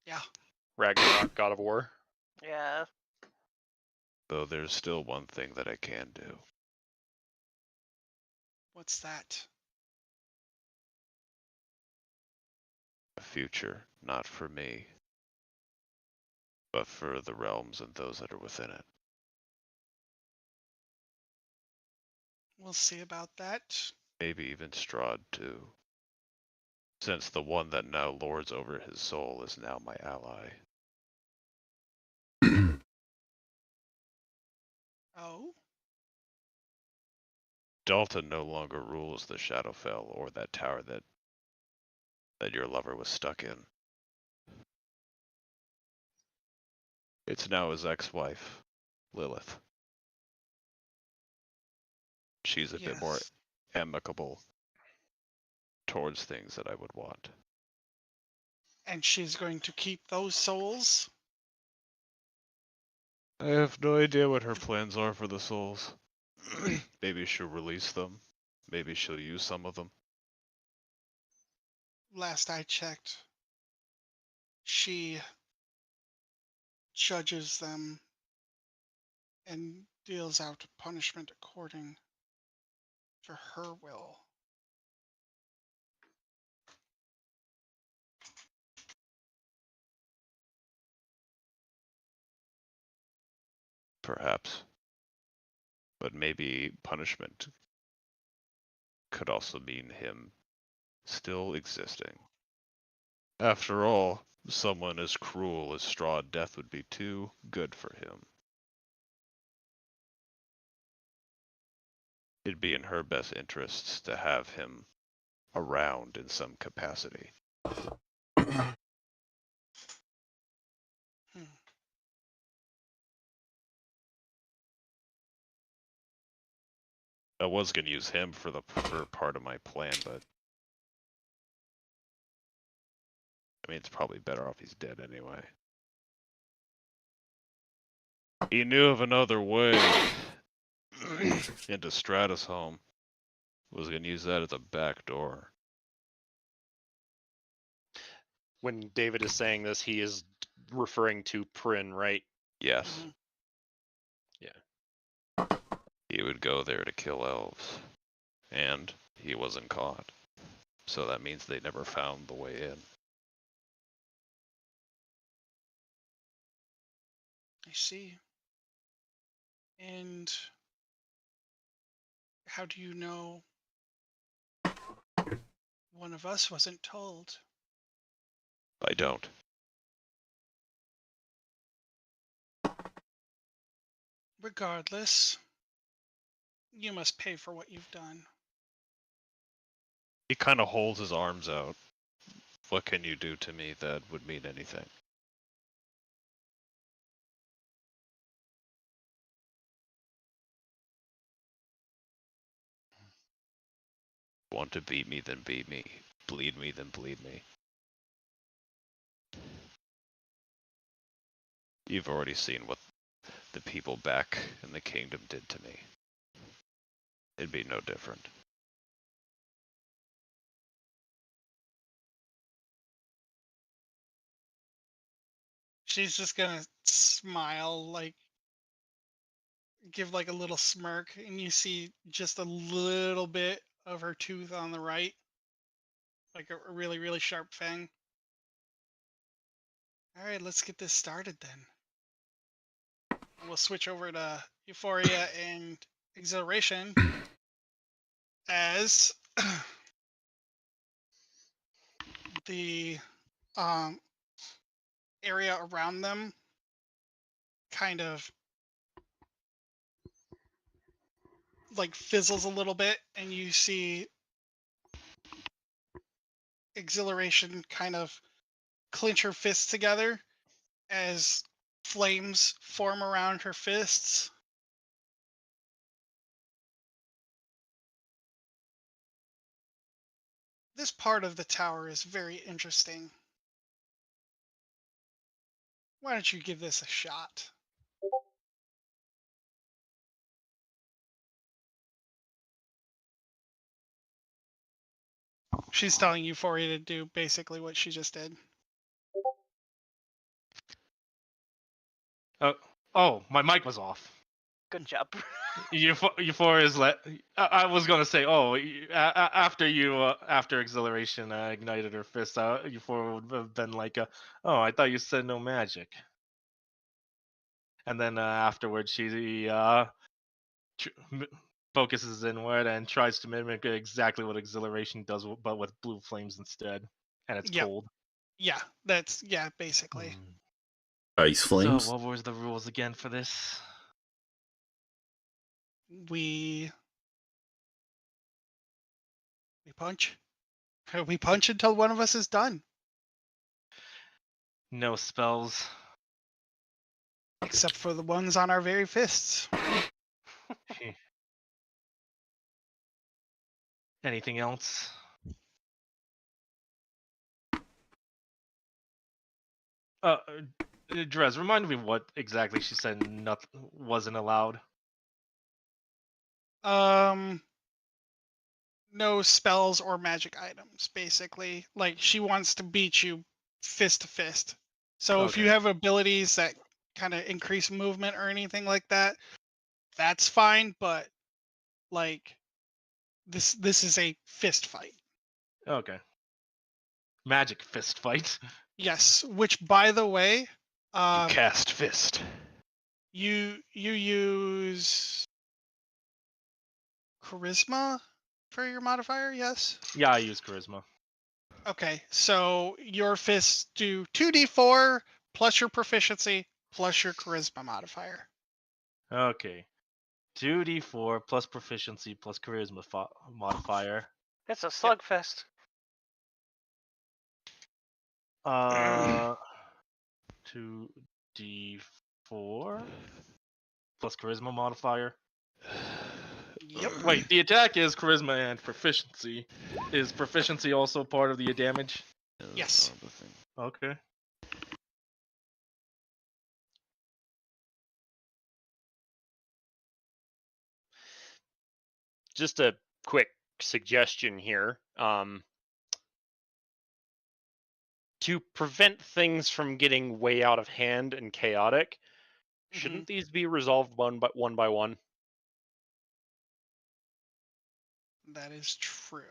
Yeah. Ragnarok, God of War. Yeah. Though there's still one thing that I can do. What's that? A future, not for me, but for the realms and those that are within it. We'll see about that. Maybe even Strahd too. Since the one that now lords over his soul is now my ally. Oh? Dalton no longer rules the Shadowfell or that tower that your lover was stuck in. It's now his ex-wife, Lilith. She's a bit more amicable towards things that I would want. And she's going to keep those souls? I have no idea what her plans are for the souls. Maybe she'll release them. Maybe she'll use some of them. Last I checked, she judges them and deals out punishment according to her will. Perhaps. But maybe punishment could also mean him still existing. After all, someone as cruel as Strahd death would be too good for him. It'd be in her best interests to have him around in some capacity. I was going to use him for part of my plan, but I mean, it's probably better off he's dead anyway. He knew of another way into Stratus' home. Was going to use that as a back door. when David is saying this, he is referring to Prin, right? Yes. Mhm. He would go there to kill elves. And he wasn't caught. So that means they never found the way in. I see. And how do you know one of us wasn't told? I don't. Regardless, you must pay for what you've done. He kind of holds his arms out. What can you do to me that would mean anything? Want to beat me, then beat me. Bleed me, then bleed me. You've already seen what the people back in the kingdom did to me. It'd be no different. She's just gonna smile, like give like a little smirk, and you see just a little bit of her tooth on the right, like a really, really sharp fang. All right, let's get this started then. We'll switch over to Euphoria and Exhilaration as the um, area around them kind of like fizzles a little bit, and you see Exhilaration kind of clench her fists together as flames form around her fists. This part of the tower is very interesting. Why don't you give this a shot? She's telling Euphoria to do basically what she just did. Oh, my mic was off. Good job. Euphoria is I was gonna say, after Exhilaration ignited her fist, Euphoria would have been like, oh, I thought you said no magic. And then afterwards, she focuses inward and tries to mimic exactly what Exhilaration does, but with blue flames instead, and it's Yep. cold. Yeah, basically. Ice flames. So, what was the rules again for this? We punch. We punch until one of us is done. No spells. Except for the ones on our very fists. Anything else? Drez, remind me what exactly she said nothing wasn't allowed. No spells or magic items, basically. Like, she wants to beat you fist to fist. So if you Okay. have abilities that kind of increase movement or anything like that, that's fine, but like this is a fist fight. Okay. Magic fist fight. Yes, which by the way, You cast fist. you use charisma for your modifier, yes? Yeah, I use charisma. Okay, so your fists do 2d4 plus your proficiency plus your charisma modifier. Okay. 2d4 plus proficiency plus charisma modifier. It's a slugfest. 2d4 plus charisma modifier. Yep. Wait, the attack is charisma and proficiency. Is proficiency also part of the damage? Yes. Okay. Just a quick suggestion here. to prevent things from getting way out of hand and chaotic, shouldn't these be resolved one by one? That is true.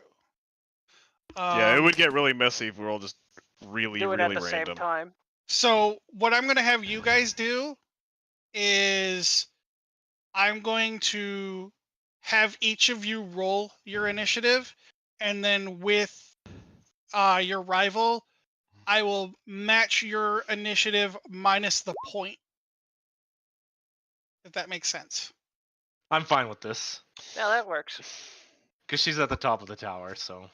Yeah, it would get really messy if we're all just really, Do it really at the random. same time. So what I'm going to have you guys do is I'm going to have each of you roll your initiative, and then with your rival, I will match your initiative minus the point. If that makes sense. I'm fine with this. Yeah, that works. Because she's at the top of the tower, so.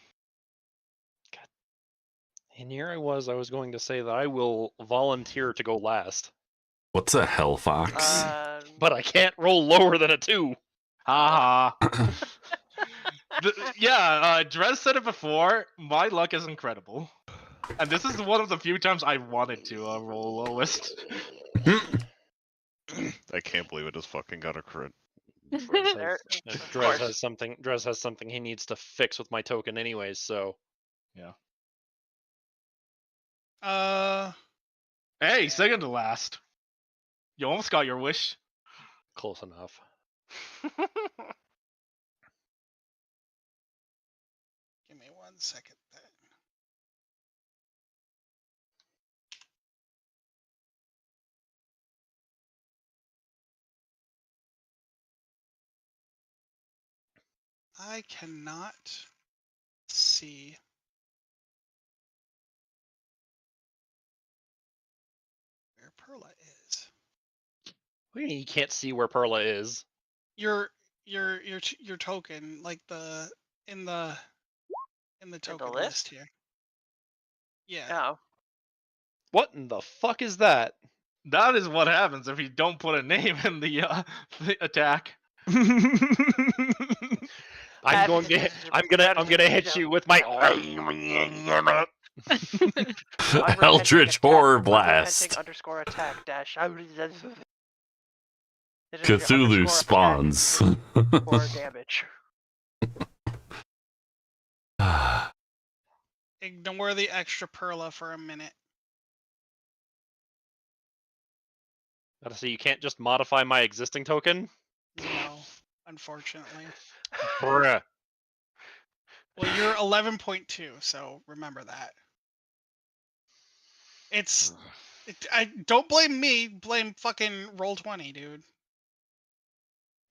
And here I was going to say that I will volunteer to go last. What's a hell fox? But I can't roll lower than a 2. Ha ha. Drez said it before. My luck is incredible. And this is one of the few times I wanted to roll lowest. I can't believe it just fucking got a crit. Drez has something he needs to fix with my token anyways, so. Yeah. Hey, second to last. You almost got your wish. Close enough. Give me 1 second then. I cannot see where Perla is. What do you mean you can't see where Perla is? Your token, like in the token list here. Yeah. Oh. What in the fuck is that? That is what happens if you don't put a name in the attack. I'm gonna hit you with my Eldritch Horror Blast. Underscore attack dash. Cthulhu spawns. Or damage. Ignore the extra Perla for a minute. So you can't just modify my existing token? No, unfortunately. Bruh. Well, you're 11.2, so remember that. I don't blame me. Blame fucking Roll20, dude.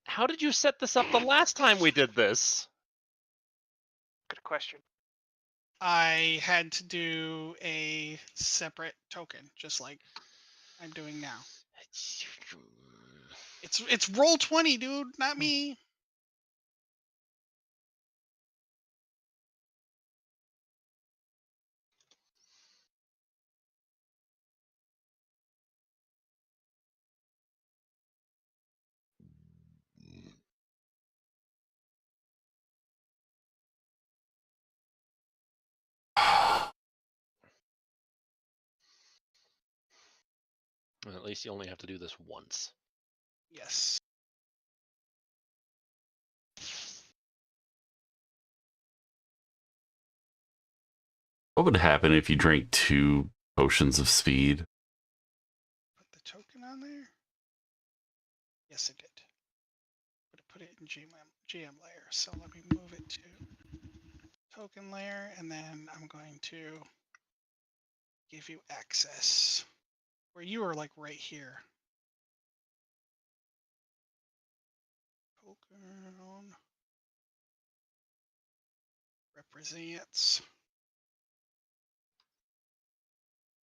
How did you set this up the last time we did this? Good question. I had to do a separate token, just like I'm doing now. It's Roll20, dude, not me. Well, at least you only have to do this once. Yes. What would happen if you drank 2 potions of speed? Put the token on there? Yes, it did. Put it in GM layer. So let me move it to token layer, and then I'm going to give you access where you are, like right here. Token represents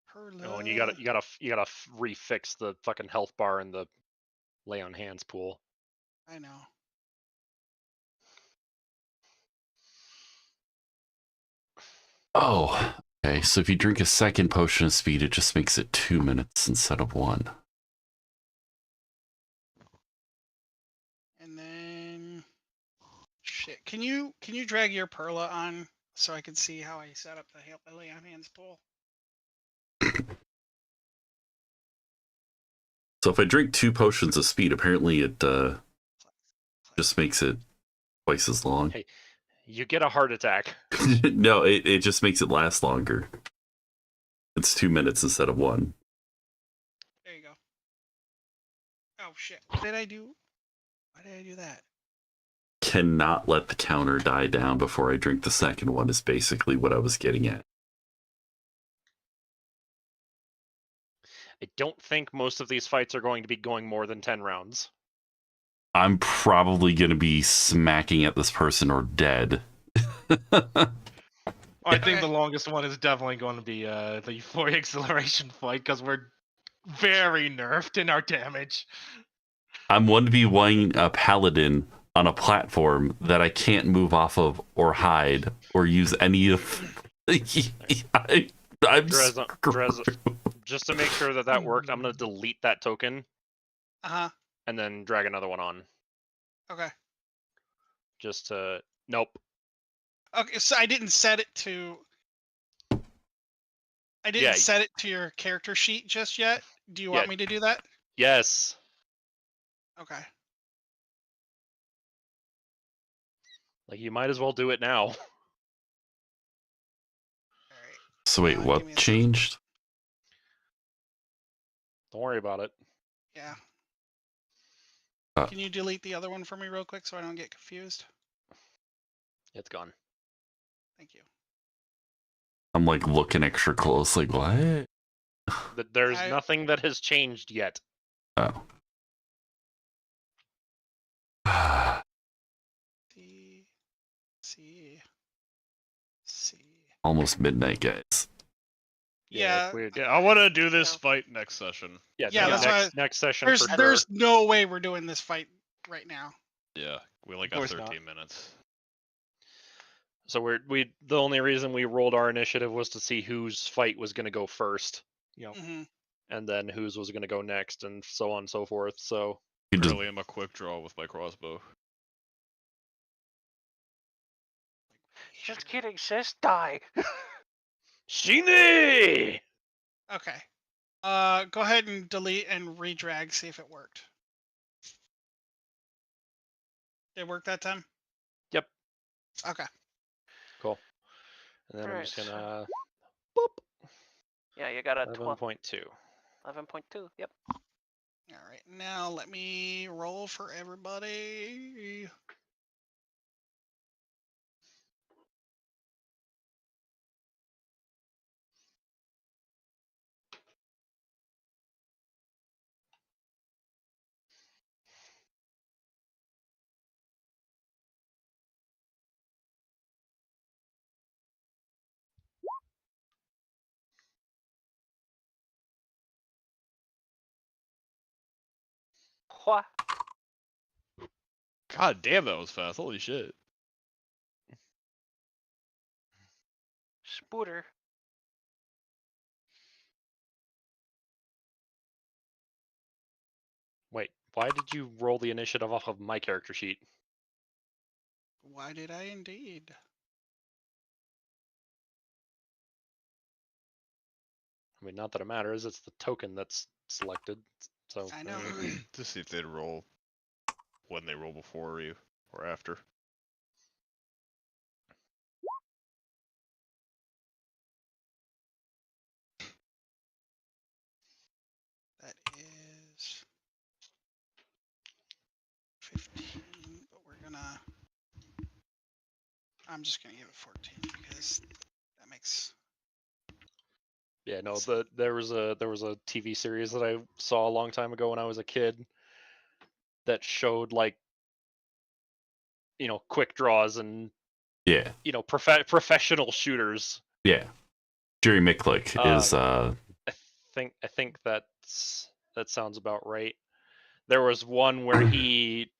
Perla. Oh, and you gotta refix the fucking health bar in the lay on hands pool. I know. Oh, okay. So if you drink a second potion of speed, it just makes it 2 minutes instead of 1. And then, shit. Can you drag your Perla on so I can see how I set up the lay on hands pool? So if I drink 2 potions of speed, apparently it just makes it twice as long. Hey, you get a heart attack. No, it just makes it last longer. It's 2 minutes instead of 1. There you go. Oh shit! What did I do? Why did I do that? Cannot let the counter die down before I drink the second one is basically what I was getting at. I don't think most of these fights are going to be going more than 10 rounds. I'm probably going to be smacking at this person or dead. I think the longest one is definitely going to be the Euphoria Acceleration fight because we're very nerfed in our damage. I'm 1v1 a paladin on a platform that I can't move off of or hide or use any of. I'm Drez, just to make sure that worked, I'm going to delete that token. And then drag another one on. Okay. Just to... Nope. Okay, so I didn't set it to... I didn't set it to your character sheet just yet. Do you want me to do that? Yes. Okay. Like, you might as well do it now. So wait, what changed? Don't worry about it. Yeah. Can you delete the other one for me real quick so I don't get confused? It's gone. Thank you. I'm like looking extra close, like what? There's nothing that has changed yet. Oh. C. Almost midnight, guys. Yeah. I want to do this fight next session. Yeah, that's next session. There's no way we're doing this fight right now. Yeah, we only got 13 minutes. So the only reason we rolled our initiative was to see whose fight was going to go first. And then whose was going to go next, and so on and so forth. So really am a quick draw with my crossbow. Just kidding, sis. Die. Shini! Okay. Go ahead and delete and redrag, see if it worked. Did it work that time? Yep. Okay. Cool. And then I'm just gonna... Yeah, you got a 11.2. 11.2, yep. Alright, now let me roll for everybody. What? God damn, that was fast. Holy shit. Spooter. Wait, why did you roll the initiative off of my character sheet? Why did I indeed? I mean, not that it matters. It's the token that's selected. So I know. To see if they'd roll when they roll before you or after. That is 15, but I'm just gonna give it 14 because that makes... Yeah, no, there was a TV series that I saw a long time ago when I was a kid that showed like, you know, quick draws and yeah, you know, professional shooters. Yeah, Jerry Micklick is. I think that sounds about right. There was one where he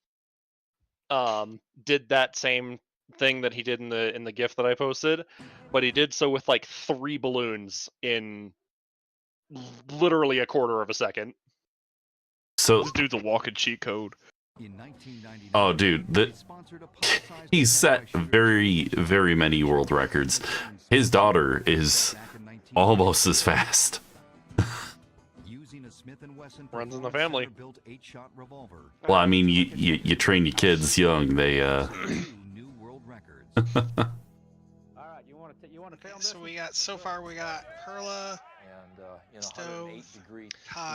did that same thing that he did in the GIF that I posted, but he did so with like 3 balloons in literally a quarter of a second. So this dude's a walking cheat code. Oh, dude, he's set very, very many world records. His daughter is almost as fast. Runs in the family. Well, I mean, you train your kids young. They So we got, so far we got Perla,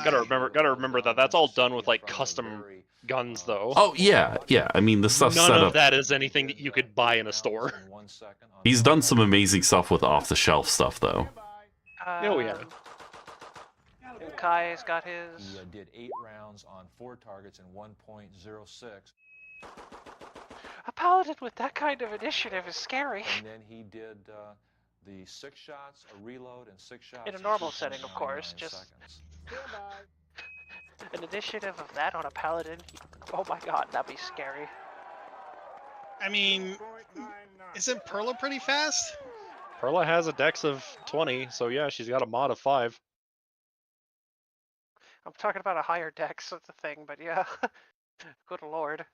Gotta remember that that's all done with like custom guns, though. Oh yeah, yeah. I mean, the stuff's None set of up. that is anything that you could buy in a store. He's done some amazing stuff with off-the-shelf stuff, though. Oh yeah. Kai's got his. He did 8 rounds on 4 targets in 1.06. A paladin with that kind of initiative is scary. And then he did the 6 shots, a reload, and 6 shots. In a normal setting, of course. Just an initiative of that on a paladin. Oh my god, that'd be scary. I mean, isn't Perla pretty fast? Perla has a dex of 20, so yeah, she's got a mod of 5. I'm talking about a higher dex of the thing, but yeah. Good lord.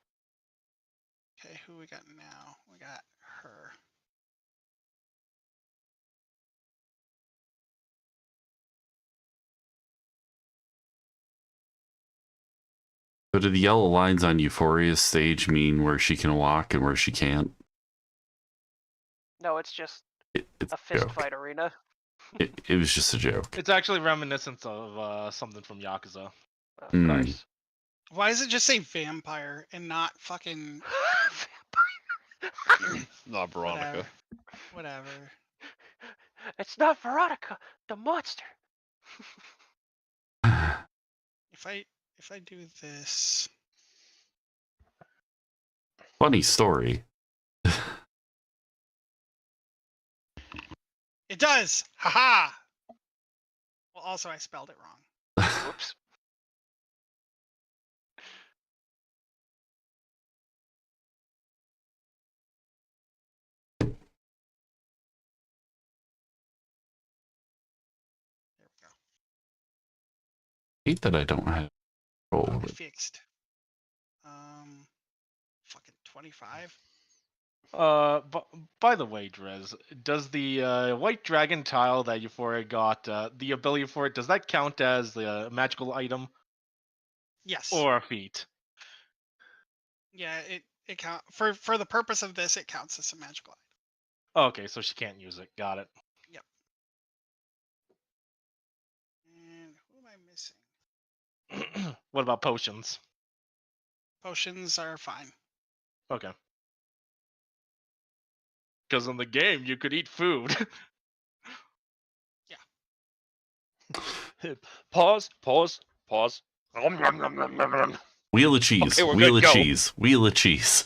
Okay, who we got now? We got her. So do the yellow lines on Euphoria's stage mean where she can walk and where she can't? No, it's just It's a fist fight arena. It was just a joke. It's actually reminiscent of something from Yakuza. Of Mm. course. Why does it just say vampire and not fucking Not Veronica. whatever? It's not Veronica, the monster. If I do this, Funny story. it does. Haha. Well, also I spelled it wrong. Whoops. There we go. Hate that I don't have control of it. Fixed. Fucking 25. By the way, Drez, does the white dragon tile that Euphoria got, the ability for it, does that count as the magical item Yes. or a feat? Yeah, it count for the purpose of this. It counts as a magical item. Okay, so she can't use it. Got it. Yep. And who am I missing? What about potions? Potions are fine. Okay. Because in the game, you could eat food. Pause. Wheel of cheese. Okay, we're Wheel good, of go. cheese. Wheel of cheese.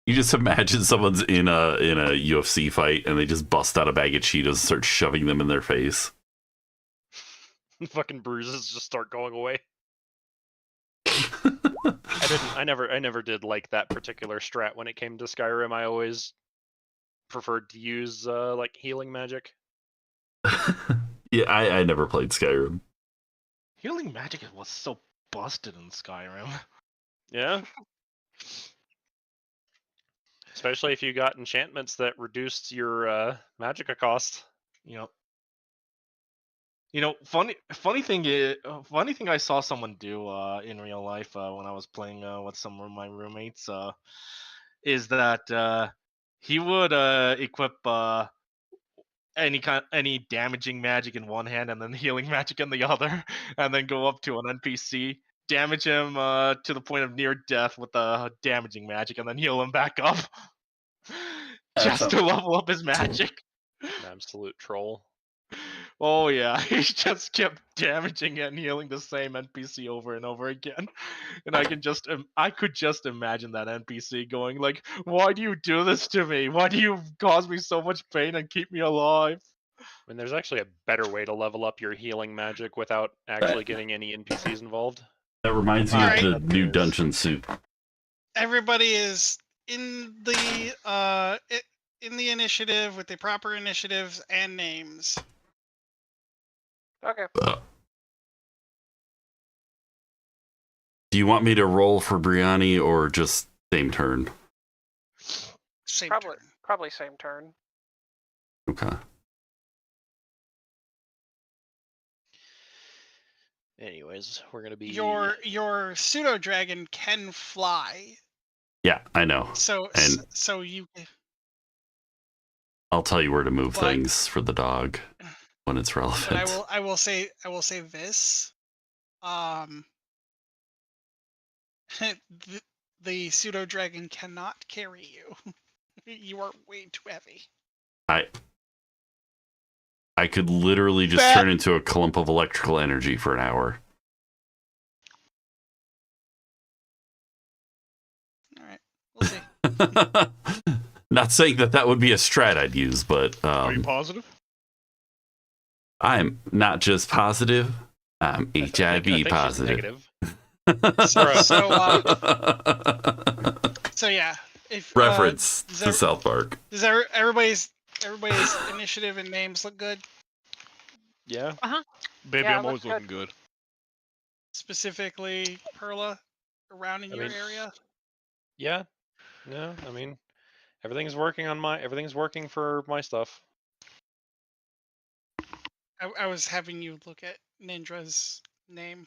You just imagine someone's in a UFC fight and they just bust out a bag of Cheetos and start shoving them in their face. Fucking bruises just start going away. I never did like that particular strat when it came to Skyrim. I always preferred to use like healing magic. Yeah, I never played Skyrim. Healing magic was so busted in Skyrim. Yeah. Especially if you got enchantments that reduced your magicka cost. Yep. You know, funny thing I saw someone do in real life when I was playing with some of my roommates is that he would equip any damaging magic in one hand and then healing magic in the other, and then go up to an NPC, damage him to the point of near death with the damaging magic, and then heal him back up, just to level up his magic. An absolute troll. Oh yeah, he just kept damaging and healing the same NPC over and over again, and I could just imagine that NPC going like, "Why do you do this to me? Why do you cause me so much pain and keep me alive?" I mean, there's actually a better way to level up your healing magic without actually getting any NPCs involved. That reminds me Alright. of the new dungeon suit. Everybody is in the initiative with the proper initiatives and names. Okay. Do you want me to roll for Brianni or just same turn? Same Probably turn. probably same turn. Okay. Anyways, we're gonna be Your pseudo dragon can fly, Yeah, I know. so And- so you I'll tell you where to move But- things for the dog when it's relevant. But I will say this. The pseudo dragon cannot carry you. You are way too heavy. I could literally just turn into a clump of electrical energy for an hour. All right, we'll see. Not saying that would be a strat I'd use, but Are you positive? I'm not just positive. I'm I HIV think she's positive. negative. So yeah, if Reference does to South Park. does everybody's initiative and names look good? Yeah. Baby, Yeah, I'm always looks looking good. Specifically, Perla, around in your area. Yeah. No, I mean, everything's working for my stuff. I was having you look at Nindra's name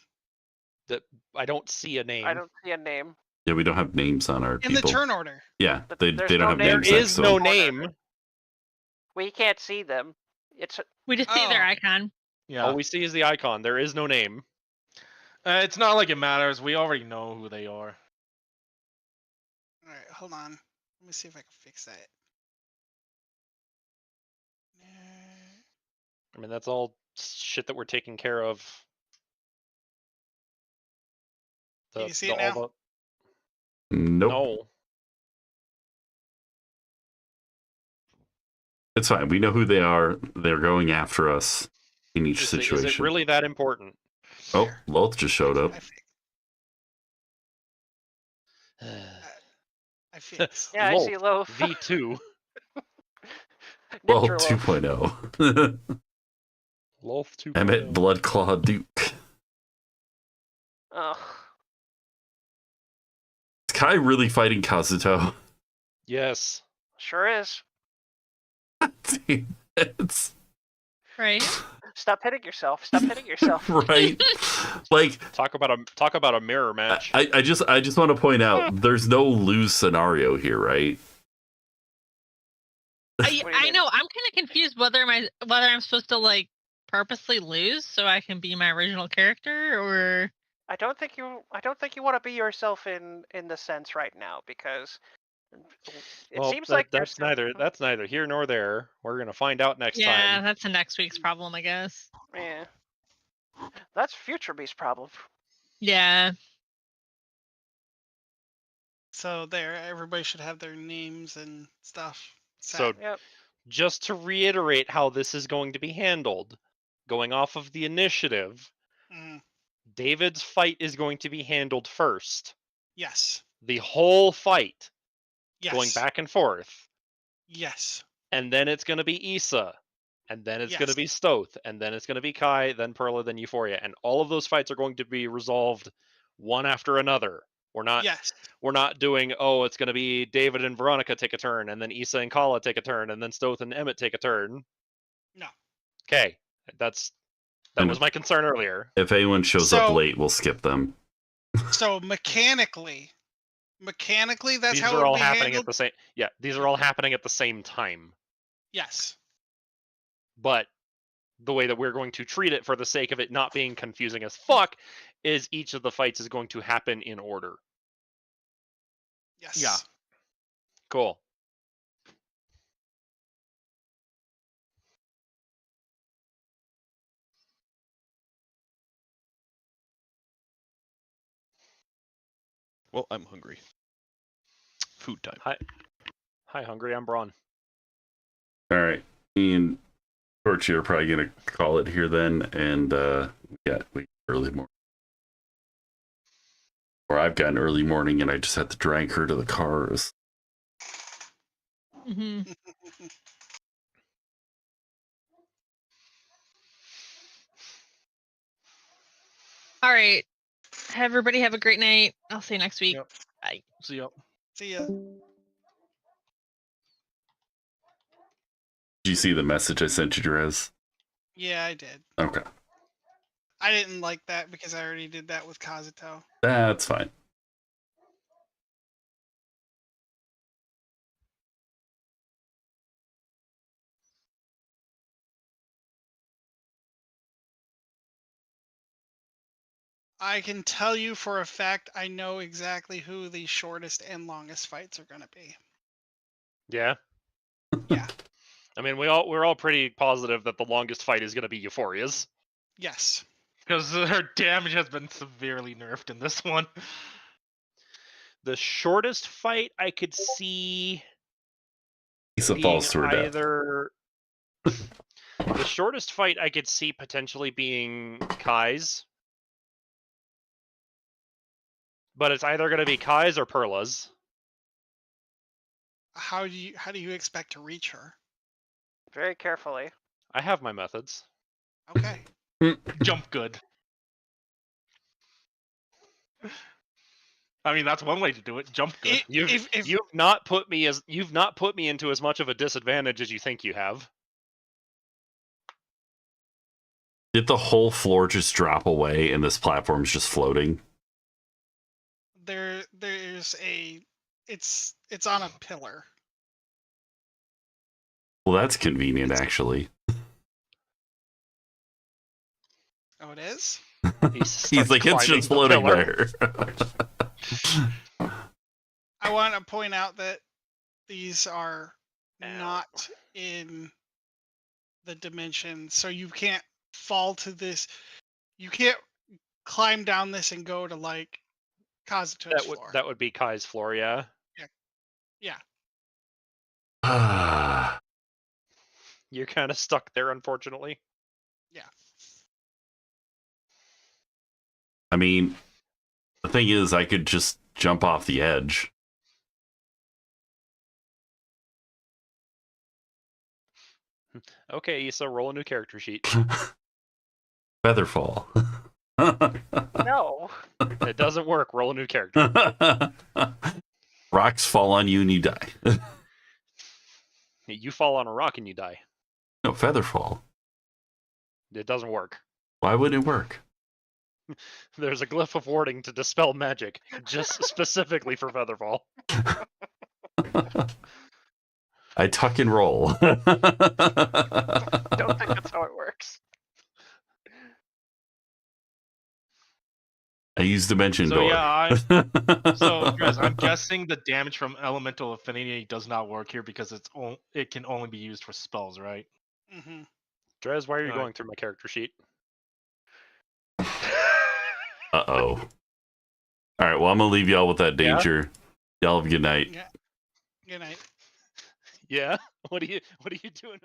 That I don't see a name. I don't see a name. Yeah, we don't have names on our in people. the turn order. Yeah, But they there's don't no have name. names There next is to no them. name. We can't see them. It's We just see their Oh. icon. Yeah. All we see is the icon. There is no name. It's not like it matters. We already know who they are. All right, hold on. Let me see if I can fix that. I mean, that's all shit that we're taking care of. Can you see it now? Nope. No. It's fine. We know who they are. They're going after us in each Is situation. it really that important? Oh, Loth just showed up. I fixed. yeah, I see Loaf. V2. Well, Ninja Loaf. 2.0. Loth 2.0. Emmett Bloodclaw Duke. Ugh. Is Kai really fighting Kazuto? Yes. Sure is. Damn it. Right. Stop hitting yourself. Stop hitting yourself. Right? Like, Talk about a mirror match. I just want to point out there's no lose scenario here, right? What do you I mean? know. I'm kind of confused whether I'm supposed to like purposely lose so I can be my original character, or I don't think you want to be yourself in the sense right now, because it Well, seems like that's neither here nor there. We're gonna find out next yeah, time. that's a next week's problem, I guess. Yeah. That's Future Beast's problem. Yeah. So there, everybody should have their names and stuff. So set. Yep. just to reiterate how this is going to be handled, going off of the initiative, Mm, David's fight is going to be handled first. yes. The whole fight, Yes. going back and forth. Yes. And then it's going to be Issa. And then it's going to Yes. be Stoth. And then it's going to be Kai, then Perla, then Euphoria. And all of those fights are going to be resolved one after another. Yes. We're not doing, it's going to be David and Veronica take a turn, and then Issa and Kala take a turn, and then Stoth and Emmett take a turn. No. Okay. That was my concern earlier. If anyone shows up So- late, we'll skip them. So mechanically, that's These how are it all would be happening handled? at the same. Yeah, these are all happening at the same time. Yes. But the way that we're going to treat it, for the sake of it not being confusing as fuck, is each of the fights is going to happen in order. Yes. Yeah. Cool. Well, I'm hungry. Food time. Hi, Hungry. I'm Braun. All right. And Torchy are probably going to call it here then. And we early morning. Or I've got an early morning and I just had to drag her to the cars. Hmm. All right. Everybody have a great night. I'll see you next week. Yep. Bye. See ya. See ya. Did you see the message I sent you, Jerez? Yeah, I did. Okay. I didn't like that because I already did that with Kazuto. That's fine. I can tell you for a fact I know exactly who the shortest and longest fights are going to be. Yeah. Yeah. I mean, we're all pretty positive that the longest fight is going to be Euphoria's. Yes. Because her damage has been severely nerfed in this one. The shortest fight I could see Issa being falls to her death. either the shortest fight I could see potentially being Kai's. But it's either going to be Kai's or Perla's. How do you expect to reach her? Very carefully. I have my methods. Okay. Jump good. I mean, that's one way to do it. Jump good. You've not put me into as much of a disadvantage as you think you have. Did the whole floor just drop away and this platform's just floating? There's a it's on a pillar. Well, that's convenient, actually. Oh, it is? He's like, it's just floating there. I want to point out that these are not in the dimension, so you can't fall to this. You can't climb down this and go to like Kazuto's floor. That would be Kai's floor, yeah. Yeah. You're kind of stuck there, unfortunately. Yeah. I mean, the thing is, I could just jump off the edge. Okay, Issa, roll a new character sheet. Featherfall. No. It doesn't work. Roll a new character. Rocks fall on you and you die. You fall on a rock and you die. No, Featherfall. It doesn't work. Why would it work? There's a glyph of warding to dispel magic, just specifically for Featherfall. I tuck and roll. Don't think that's how it works. I use Dimension So Door. So guys, I'm guessing the damage from Elemental Affinity does not work here because it can only be used for spells, right? Mm-hmm. Drez, why are you going through my character sheet? Uh-oh. All right, well, I'm going to leave y'all with that danger. Y'all have a good night. Yeah. Good night. Yeah? What are you doing?